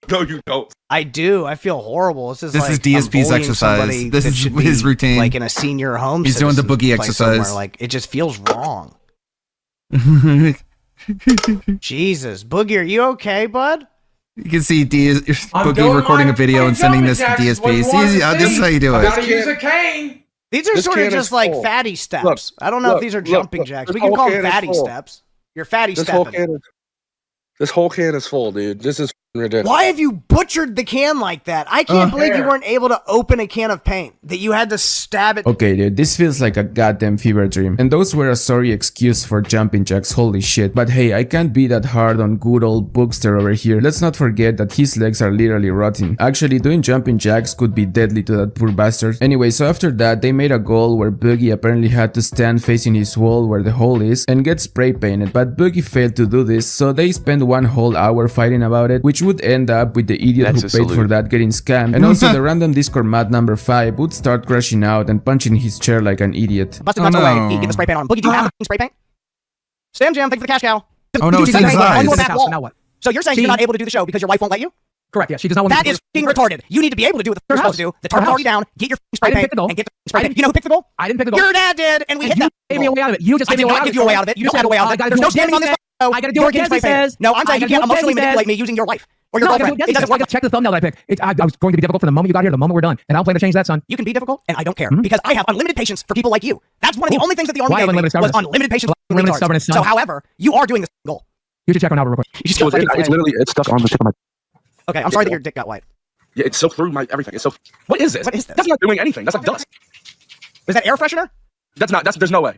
No, you don't. I do. I feel horrible. This is This like is DSP's I'm bullying exercise. somebody This that is should his be, routine. like in a senior home. He's doing the citizen boogie place exercise. somewhere. Like it just feels wrong. Jesus, Boogie, are you okay, bud? You can see I'm Boogie doing recording my a video and sending this to jumping jacks, what DSP. you want See, to this is see. how you do I it. gotta use a cane. These are This sort of can just is like full. fatty steps. Look, I don't know if look, these are look, jumping look. jacks. This We can whole call them can is fatty full. steps. You're fatty This whole stepping. can is full, dude. This is ridiculous. Why have you butchered the can like that? I can't believe you Here. weren't able to open a can of paint. That you had to stab it. Okay, dude, this feels like a goddamn fever dream. And those were a sorry excuse for jumping jacks, holy shit. But hey, I can't be that hard on good old Bookster over here. Let's not forget that his legs are literally rotting. Actually, doing jumping jacks could be deadly to that poor bastard. Anyway, so after that, they made a goal where Boogie apparently had to stand facing his wall where the hole is and get spray painted. But Boogie failed to do this, so they spent one whole hour fighting about it, which would end up with the idiot That's who a paid for salute. that getting scammed. And also the random Discord mat number 5 would start crashing out and punching his chair like an idiot. Busted nuts away. Get the spray paint on. Boogie, do you have spray paint? Stam Jam, thank you for the cash cow. Oh no, You it's do spray paint on inside. your back wall. Now what? So you're saying you're not able to do the show because your wife won't let you? Correct, yeah. She does not want That me is fucking retarded. You need to be able to do what you're supposed to do. The target's house. already down. Get your spray I didn't paint pick the goal. and get the spray paint. You know who picked the goal? I didn't pick the goal. Your dad did, and we hit You that. gave me a way out of it. You just I gave me did a way not out give you a way out of it. You just had a way out of it. There's no standing on this. I gotta do You're what getting spray Desi painted. says. No, I'm saying you I gotta can't do what emotionally Desi says. manipulate me using your wife or your No, I gotta girlfriend. do what It Desi doesn't says. I work. gotta check the thumbnail that I picked. I was going to be difficult from the moment you got here, the moment we're done, and I don't plan to change that, son. You can be difficult, and I don't care because I have unlimited patience for people like you. That's one of the only things that the army Why gave me unlimited was stubbornness? unlimited patience. Why for unlimited retards. stubbornness, son? So, however, you are doing this goal. You should check on Albert real quick. You just fucking It's literally stuck on the tip of my. Okay, I'm sorry that your dick got white. Yeah, it's soaked through my everything. It's so. What is this? What is this? That's not doing anything. That's like dust. Is that air freshener? That's not. There's no way.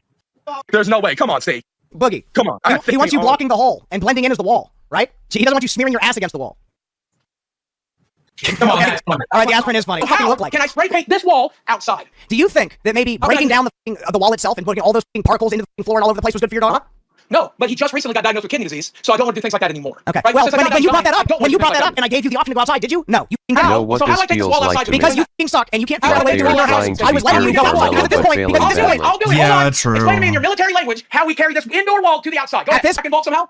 There's no way. Come on, Steve. Boogie. Come on. He wants you blocking the hole and blending in as the wall, right? He doesn't want you smearing your ass against the wall. Come on. Okay. All right, the aspirin is funny. What does it look like? Can I spray paint this wall outside? Do you think that maybe breaking down the wall itself and putting all those particles into the floor and all over the place was good for your dog? No, but he just recently got diagnosed with kidney disease, so I don't want to do things like that anymore. Okay. Right? Well, Since I found when out you he's brought that dying, up, I don't when want you to do brought things that like up, and I gave you the option to go outside, did you? No. You You know what So how do I this take this feels wall like outside to because me? you fucking suck and you can't figure out a Like way to they do are your house. trying to I be was letting you go Gary outside because at this Barlow, point, but because at this failing point, I'll do it. Yeah, Hold on. true. Explain to me in your military language how we carry this indoor wall to the outside. Go At ahead. this- Second vault somehow?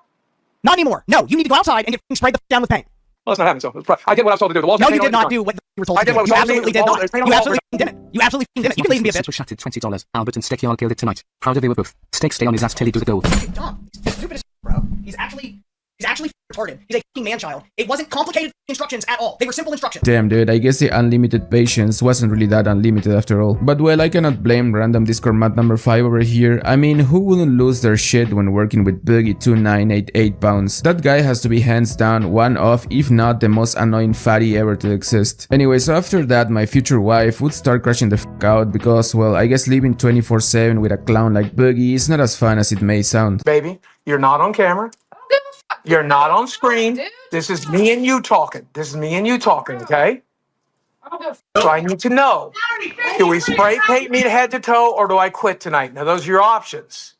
not anymore. No, you need to go outside and get sprayed the down with paint. Well, that's not happening. So I did what I was told to do. The walls No, got you paint did on it, not it's do what you were told I to did do. what was You told absolutely to do. did The not. walls- paint on You the wall absolutely didn't. You absolutely didn't. You can leave me a bitch. was shattered $20. Albert and Stecky are killed it tonight. Proud of they were both. Steak stay on his ass till he do the goal. Dumb. He's stupid as bro. He's actually retarded. He's a fucking man-child. It wasn't complicated instructions at all. They were simple instructions. Damn, dude, I guess the unlimited patience wasn't really that unlimited after all. But well, I cannot blame random Discord mat number 5 over here. I mean, who wouldn't lose their shit when working with Boogie2988 pounds? That guy has to be hands down one of, if not the most annoying fatty ever to exist. Anyway, so after that, my future wife would start crashing the fuck out because, well, I guess living 24/7 with a clown like Boogie is not as fun as it may sound. Baby, you're not on camera. You're not on screen. This is me and you talking. Okay? So I need to know, do we spray paint me head to toe or do I quit tonight? Now, those are your options.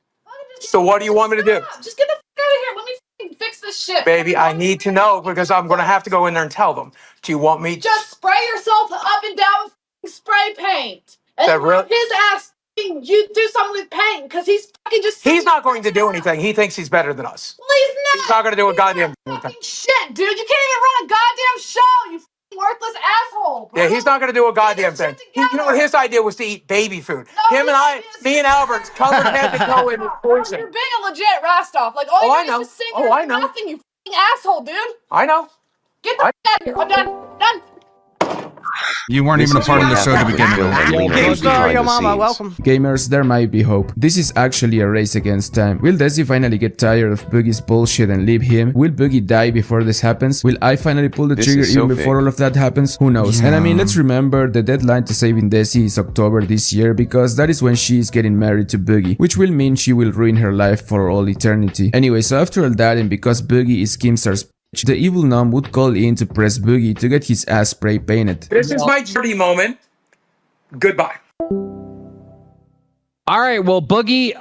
So what do you want me to do? Just get the fuck out of here. Let me fix this shit. Baby, I need to know because I'm going to have to go in there and tell them. Do you want me? Just spray yourself up and down with spray paint. And That really- his ass, you do something with paint because he's fucking just. He's not going to do anything. He thinks he's better than us. Well, he's not. He's not going to do a goddamn thing. Shit, dude. You can't even run a goddamn show. You fucking worthless asshole. Bro. Yeah, he's not going to do a goddamn thing. You know what his idea was to eat baby food. Me and Albert covered head to toe in poison. You're being a legit Rastov. Like all you do is just sing there and do nothing. You fucking asshole, dude. I know. Get the fuck out of here. I'm done. You weren't even a part of the show to begin with. Game Star, yo mama, welcome. Gamers, there might be hope. This is actually a race against time. Will Desi finally get tired of Boogie's bullshit and leave him? Will Boogie die before this happens? Will I finally pull the trigger even before all of that happens? Who knows? And I mean, let's remember the deadline to saving Desi is October this year because that is when she is getting married to Boogie, which will mean she will ruin her life for all eternity. Anyway, so after all that and because Boogie is Keemstar's, the evil gnome would call in to press Boogie to get his ass spray painted. This is my dirty moment. Goodbye. All right, well, Boogie,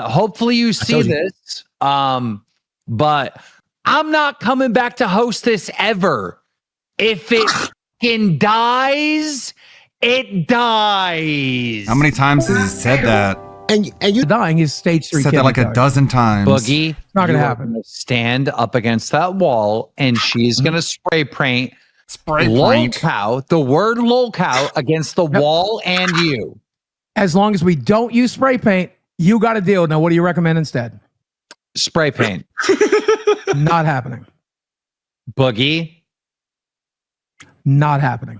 hopefully you see this. But I'm not coming back to host this ever. If it fucking dies, it dies. How many times has he said that? And you dying is stage 3. Said that like a dozen times. Boogie, it's not gonna happen. Stand up against that wall, and she's gonna spray paint lolcow, the word lolcow against the wall and you. As long as we don't use spray paint, you got a deal. Now, what do you recommend instead? Spray paint. Not happening. Boogie. Not happening.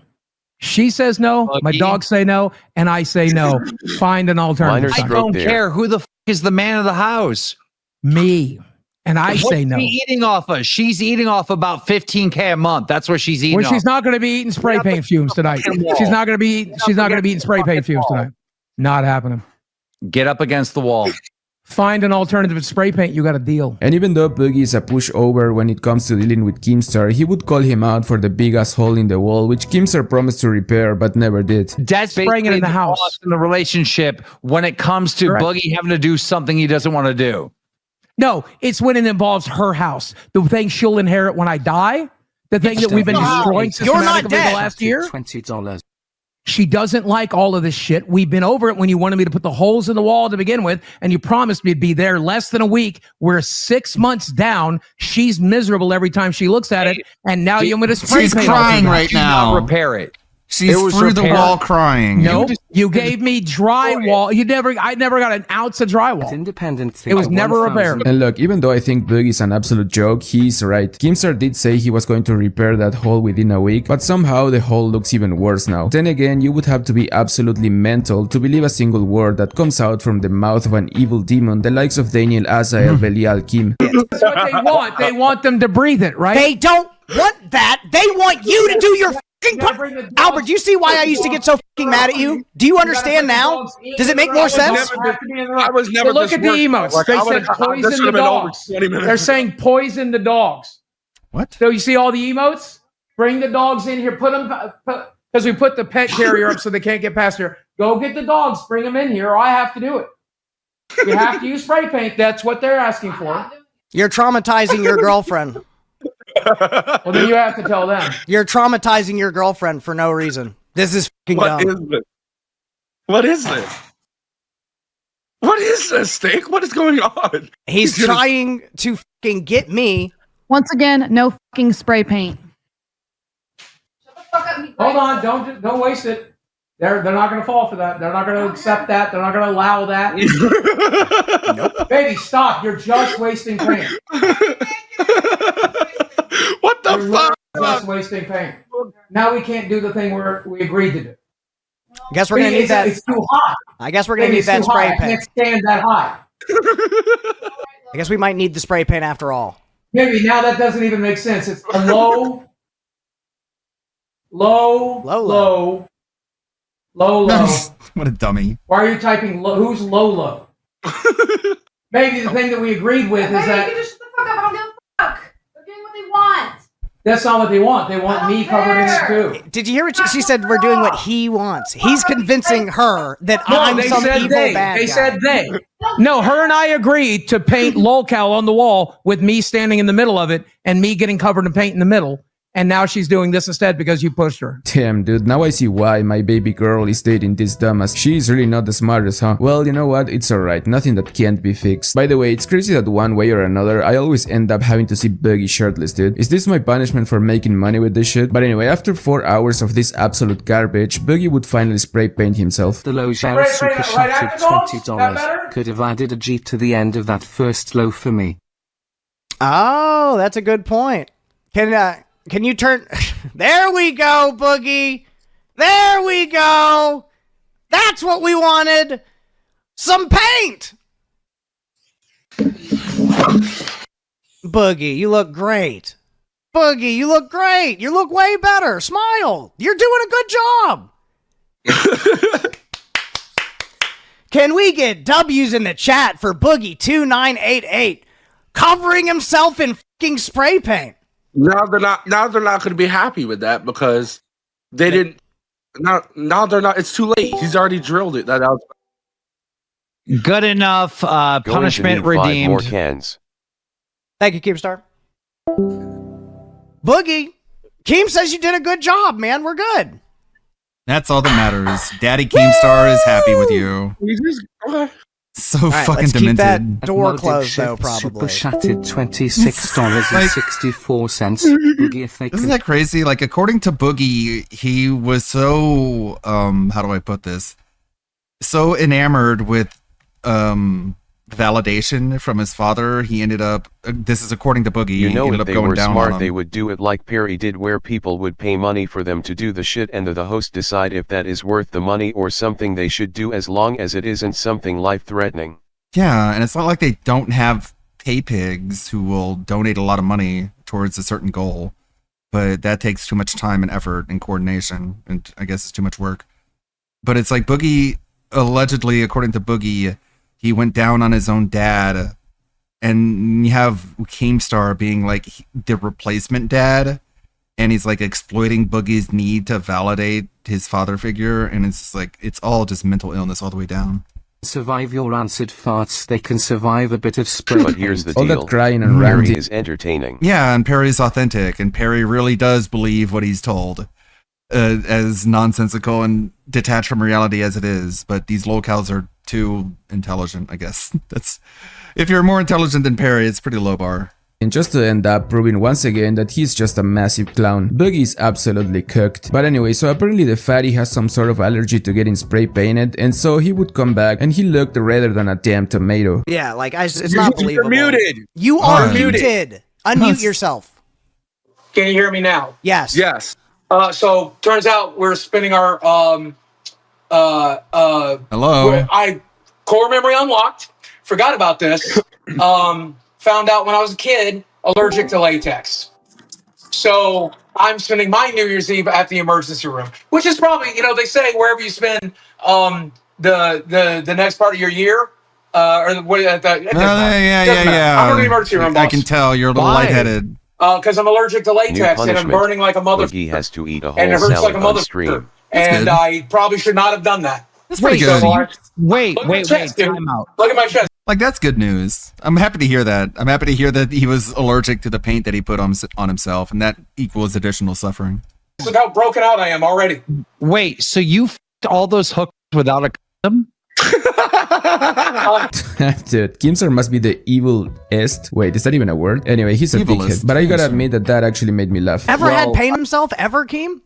She says no, Boogie. My dogs say no, and I say no. Find an alternative. I don't care who the is the man of the house. Me. And I What's say no. she eating off of? She's eating off about $15K a month. That's what she's eating. Well, she's off. not going to be eating spray paint fumes tonight. She's not going to be. She's not going to be eating spray paint fumes tonight. Not happening. Get up against the wall. Find an alternative to spray paint. You got a deal. And even though Boogie is a pushover when it comes to dealing with Keemstar, he would call him out for the big ass hole in the wall, which Keemstar promised to repair but never did. That's spraying it in the house in the relationship when it comes to Boogie having to do something he doesn't want to do. No, it's when it involves her house. The thing she'll inherit when I die. The thing that we've been destroying systematically the last year. $20. She doesn't like all of this shit. We've been over it when you wanted me to put the holes in the wall to begin with, and you promised me to be there less than a week. We're 6 months down. She's miserable every time she looks at it, and now you're going to spray paint. She's crying right now. Repair it. She's through the wall crying. No, you gave me drywall. I never got an ounce of drywall. Independent. It was never repaired. And look, even though I think Boogie is an absolute joke, he's right. Keemstar did say he was going to repair that hole within a week, but somehow the hole looks even worse now. Then again, you would have to be absolutely mental to believe a single word that comes out from the mouth of an evil demon, the likes of Daniel Azael Belial Kim. That's what they want. They want them to breathe it, right? They don't want that. They want you to do your Albert, do you see why I used to get so fucking mad at you? Do you understand now? Does it make more sense? I was never. Look at the emotes. Like, they said poison the dogs. They're saying poison the dogs. What? So you see all the emotes? Bring the dogs in here. Put them because we put the pet carrier up so they can't get past here. Go get the dogs. Bring them in here, or I have to do it. You have to use spray paint. That's what they're asking for. You're traumatizing your girlfriend. Well, then you have to tell them. You're traumatizing your girlfriend for no reason. This is fucking dumb. What is this? What is this, Steak? What is going on? He's trying to fucking get me. Once again, no fucking spray paint. Hold on, don't waste it. They're not going to fall for that. They're not going to accept that. They're not going to allow that. Nope. Baby, stop. You're just wasting paint. What the fuck? Just wasting paint. Now we can't do the thing we agreed to do. I guess we're going to need that. It's too hot. I guess we're going to need that spray paint. I can't stand that high. I guess we might need the spray paint after all. Maybe now that doesn't even make sense. It's a low. What a dummy. Why are you typing low? Who's low? Maybe the thing that we agreed with is that. You can just shut the fuck up. I don't give a fuck. They're doing what they want. That's not what they want. They want me covered in it too. Did you hear what she said? We're doing what he wants. He's convincing her that I'm some evil bad guy. They said they. No, her and I agreed to paint lolcow on the wall with me standing in the middle of it and me getting covered in paint in the middle. And now she's doing this instead because you pushed her. Damn, dude, now I see why my baby girl is dating this dumbass. She's really not the smartest, huh? Well, you know what? It's alright. Nothing that can't be fixed. By the way, it's crazy that one way or another, I always end up having to see Boogie shirtless, dude. Is this my punishment for making money with this shit? But anyway, after 4 hours of this absolute garbage, Boogie would finally spray paint himself. The low shell super chat of $20. Could have added a G to the end of that first low for me. Oh, that's a good point. Can you turn... There we go, Boogie. There we go. That's what we wanted. Some paint. Boogie, you look great. Boogie, you look great. You look way better. Smile. You're doing a good job. Can we get W's in the chat for Boogie2988 covering himself in fucking spray paint? Now they're not going to be happy with that because they didn't. Now they're not. It's too late. He's already drilled it. That was good enough. Punishment redeemed. More cans. Thank you, Keemstar. Boogie, Keem says you did a good job, man. We're good. That's all that matters. Daddy Keemstar is happy with you. So right, fucking let's demented. Keep that door closed, though, probably. Super chatted $26.64. Boogie, if they Isn't that crazy? Like, according to Boogie, he was so, how do I put this? So enamored with, validation from his father, he ended up, this is according to Boogie, you know, he ended if up they going were down smart, on him. they would do it like Perry did, where people would pay money for them to do the shit and the host decide if that is worth the money or something they should do, as long as it isn't something life-threatening. Yeah, and it's not like they don't have pay pigs who will donate a lot of money towards a certain goal, but that takes too much time and effort and coordination, and I guess it's too much work. But it's like Boogie, allegedly, according to Boogie, he went down on his own dad, and you have Keemstar being like the replacement dad, and he's like exploiting Boogie's need to validate his father figure, and it's just like, it's all just mental illness all the way down. Survive your answered farts, they can survive a bit of spray. But here's the all deal. That crying and Perry ranting is entertaining. Yeah, and Perry's authentic, and Perry really does believe what he's told, as nonsensical and detached from reality as it is. But these locals are too intelligent, I guess. That's, if you're more intelligent than Perry, it's pretty low bar. And just to end up proving once again that he's just a massive clown. Boogie is absolutely cooked. But anyway, so apparently the fatty has some sort of allergy to getting spray painted, and so he would come back and he looked redder than a damn tomato. Yeah, like, it's not believable. You're muted. You are muted. Unmute yourself. Can you hear me now? Yes. Yes. So turns out we're spinning our Hello. Core memory unlocked. Forgot about this. Found out when I was a kid, allergic to latex. So I'm spending my New Year's Eve at the emergency room, which is probably, they say wherever you spend the next part of your year, or what yeah. I'm in the emergency room, boss. I can tell you're a little lightheaded. Because I'm allergic to latex and I'm burning like a mother. He has to eat a whole and it hurts salad like a mother. And good. I probably should not have done that. That's pretty good. Wait, chest, time out. Look at my chest. Like, that's good news. I'm happy to hear that. I'm happy to hear that he was allergic to the paint that he put on himself, and that equals additional suffering. Look how broken out I am already. Wait, so you f***ed all those hooks without a condom? Dude, Keemstar must be the evil-est. Wait, is that even a word? Anyway, he's a Evilest. dickhead. But I gotta admit that actually made me laugh. Ever had pain himself? Ever, Keem?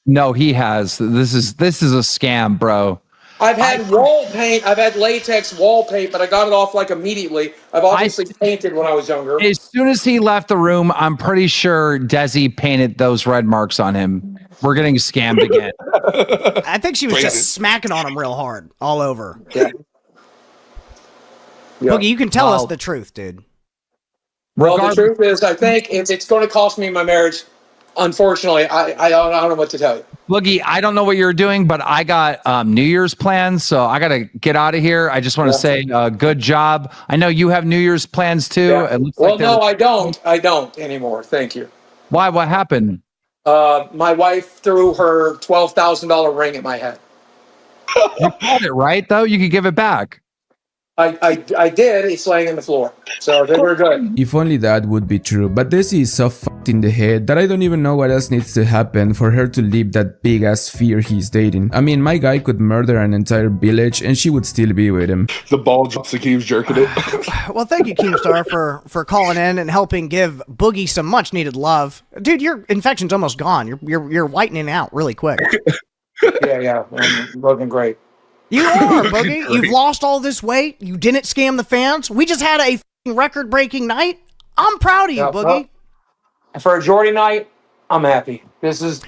No, he has. This is a scam, bro. I've had wall paint. I've had latex wall paint, but I got it off like immediately. I've obviously painted when I was younger. As soon as he left the room, I'm pretty sure Desi painted those red marks on him. We're getting scammed again. I think she was just smacking on him real hard, all over. Yeah. Boogie, you can tell us the truth, dude. Well, the truth is, I think it's going to cost me my marriage. Unfortunately, I don't know what to tell you. Boogie, I don't know what you're doing, but I got New Year's plans, so I got to get out of here. I just want to say good job. I know you have New Year's plans too. Yeah. It looks Well, like no, I don't. I don't anymore. Thank you. Why? What happened? My wife threw her $12,000 ring at my head. You called it, right? Though you could give it back. I did. It's laying on the floor. So they were good. If only that would be true, but Desi is so fucked in the head that I don't even know what else needs to happen for her to leave that big ass fear he's dating. I mean, my guy could murder an entire village and she would still be with him. The ball drops and keeps jerking it. Well, thank you, Keemstar, for calling in and helping give Boogie some much needed love. Dude, your infection's almost gone. You're whitening out really quick. Yeah. I'm looking great. You are, Boogie. You've lost all this weight. You didn't scam the fans. We just had a record-breaking night. I'm proud of you, Boogie. Well, for a Jordy night, I'm happy. This is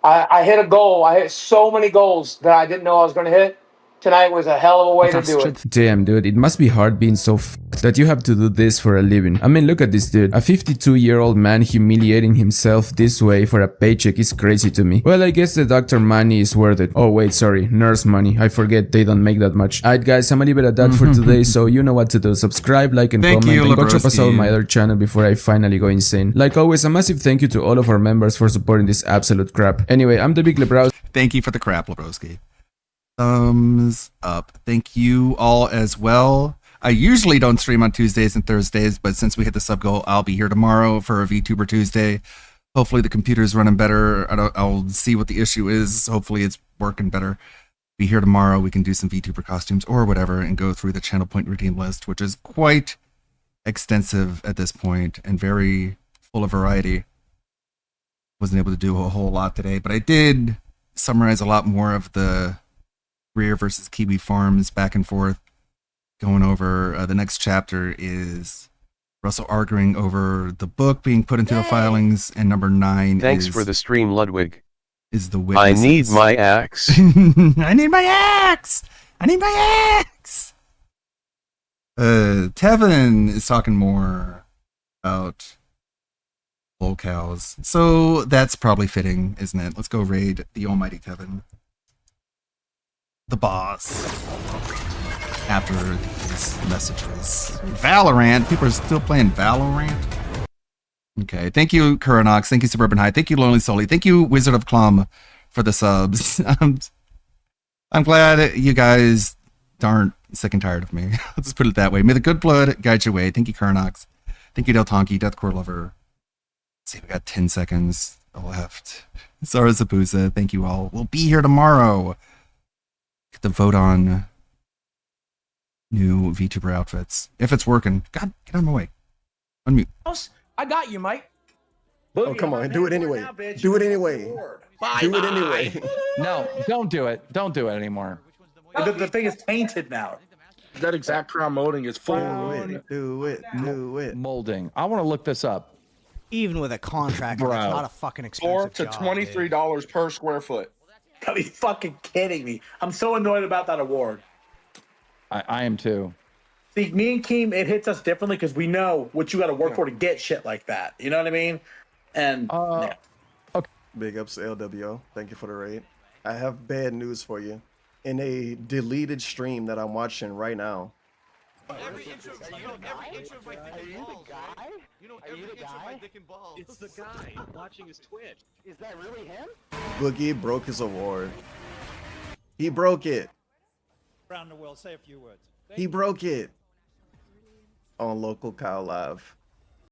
I hit a goal. I hit so many goals that I didn't know I was going to hit. Tonight was a hell of a way to do it. Damn, dude, it must be hard being so f***ed that you have to do this for a living. I mean, look at this dude. A 52-year-old man humiliating himself this way for a paycheck is crazy to me. Well, I guess the doctor money is worth it. Oh, wait, sorry. Nurse money. I forget they don't make that much. Alright, guys, I'm gonna leave it at that for today, so you know what to do. Subscribe, like, and comment. And go check us out on my other channel before I finally go insane. Like always, a massive thank you to all of our members for supporting this absolute crap. Anyway, I'm the Big Lebrows. Thank you for the crap, Lebroski. Thumbs up. Thank you all as well. I usually don't stream on Tuesdays and Thursdays, but since we hit the sub goal, I'll be here tomorrow for a VTuber Tuesday. Hopefully the computer's running better. I'll see what the issue is. Hopefully it's working better. Be here tomorrow. We can do some VTuber costumes or whatever and go through the channel point routine list, which is quite extensive at this point and very full of variety. Wasn't able to do a whole lot today, but I did summarize a lot more of the Greer versus Kiwi Farms back and forth, going over the next chapter is Russell arguing over the book being put into the filings, and number 9 Thanks for the stream, Ludwig. Is the witnesses. I need my axe. I need my axe. I need my axe. Tevin is talking more about bull cows, so that's probably fitting, isn't it? Let's go raid the almighty Tevin, the boss, after these messages. Valorant. People are still playing Valorant. Okay. Thank you, Kuranox. Thank you, Suburban High. Thank you, Lonely Sully. Thank you, Wizard of Clum, for the subs. I'm glad you guys aren't sick and tired of me. Let's just put it that way. May the good blood guide your way. Thank you, Kuranox. Thank you, Del Tonki, Deathcore Lover. Let's see, we got 10 seconds left. Zara Zabuza, thank you all. We'll be here tomorrow. Get the vote on new VTuber outfits. If it's working. God, get out of my way. Unmute. I got you, Mike. Oh, come on. Do it anyway. Do it anyway. Do it anyway. No, don't do it. Don't do it anymore. The thing is painted now. That exact crown molding is full. Do it. Molding. I want to look this up. Even with a contractor, it's not a fucking expensive $4 to job, $23 per square foot. Are you fucking kidding me? I'm so annoyed about that award. I am too. See, me and Keem, it hits us differently because we know what you got to work for to get shit like that. You know what I mean? And yeah. Okay. Big ups to LWO. Thank you for the raid. I have bad news for you. In a deleted stream that I'm watching right now. Every inch of my dick and balls. It's the guy watching his Twitch. Is that really him? Boogie broke his award. He broke it. Around the world, say a few words. He broke it. On Local Cow Live.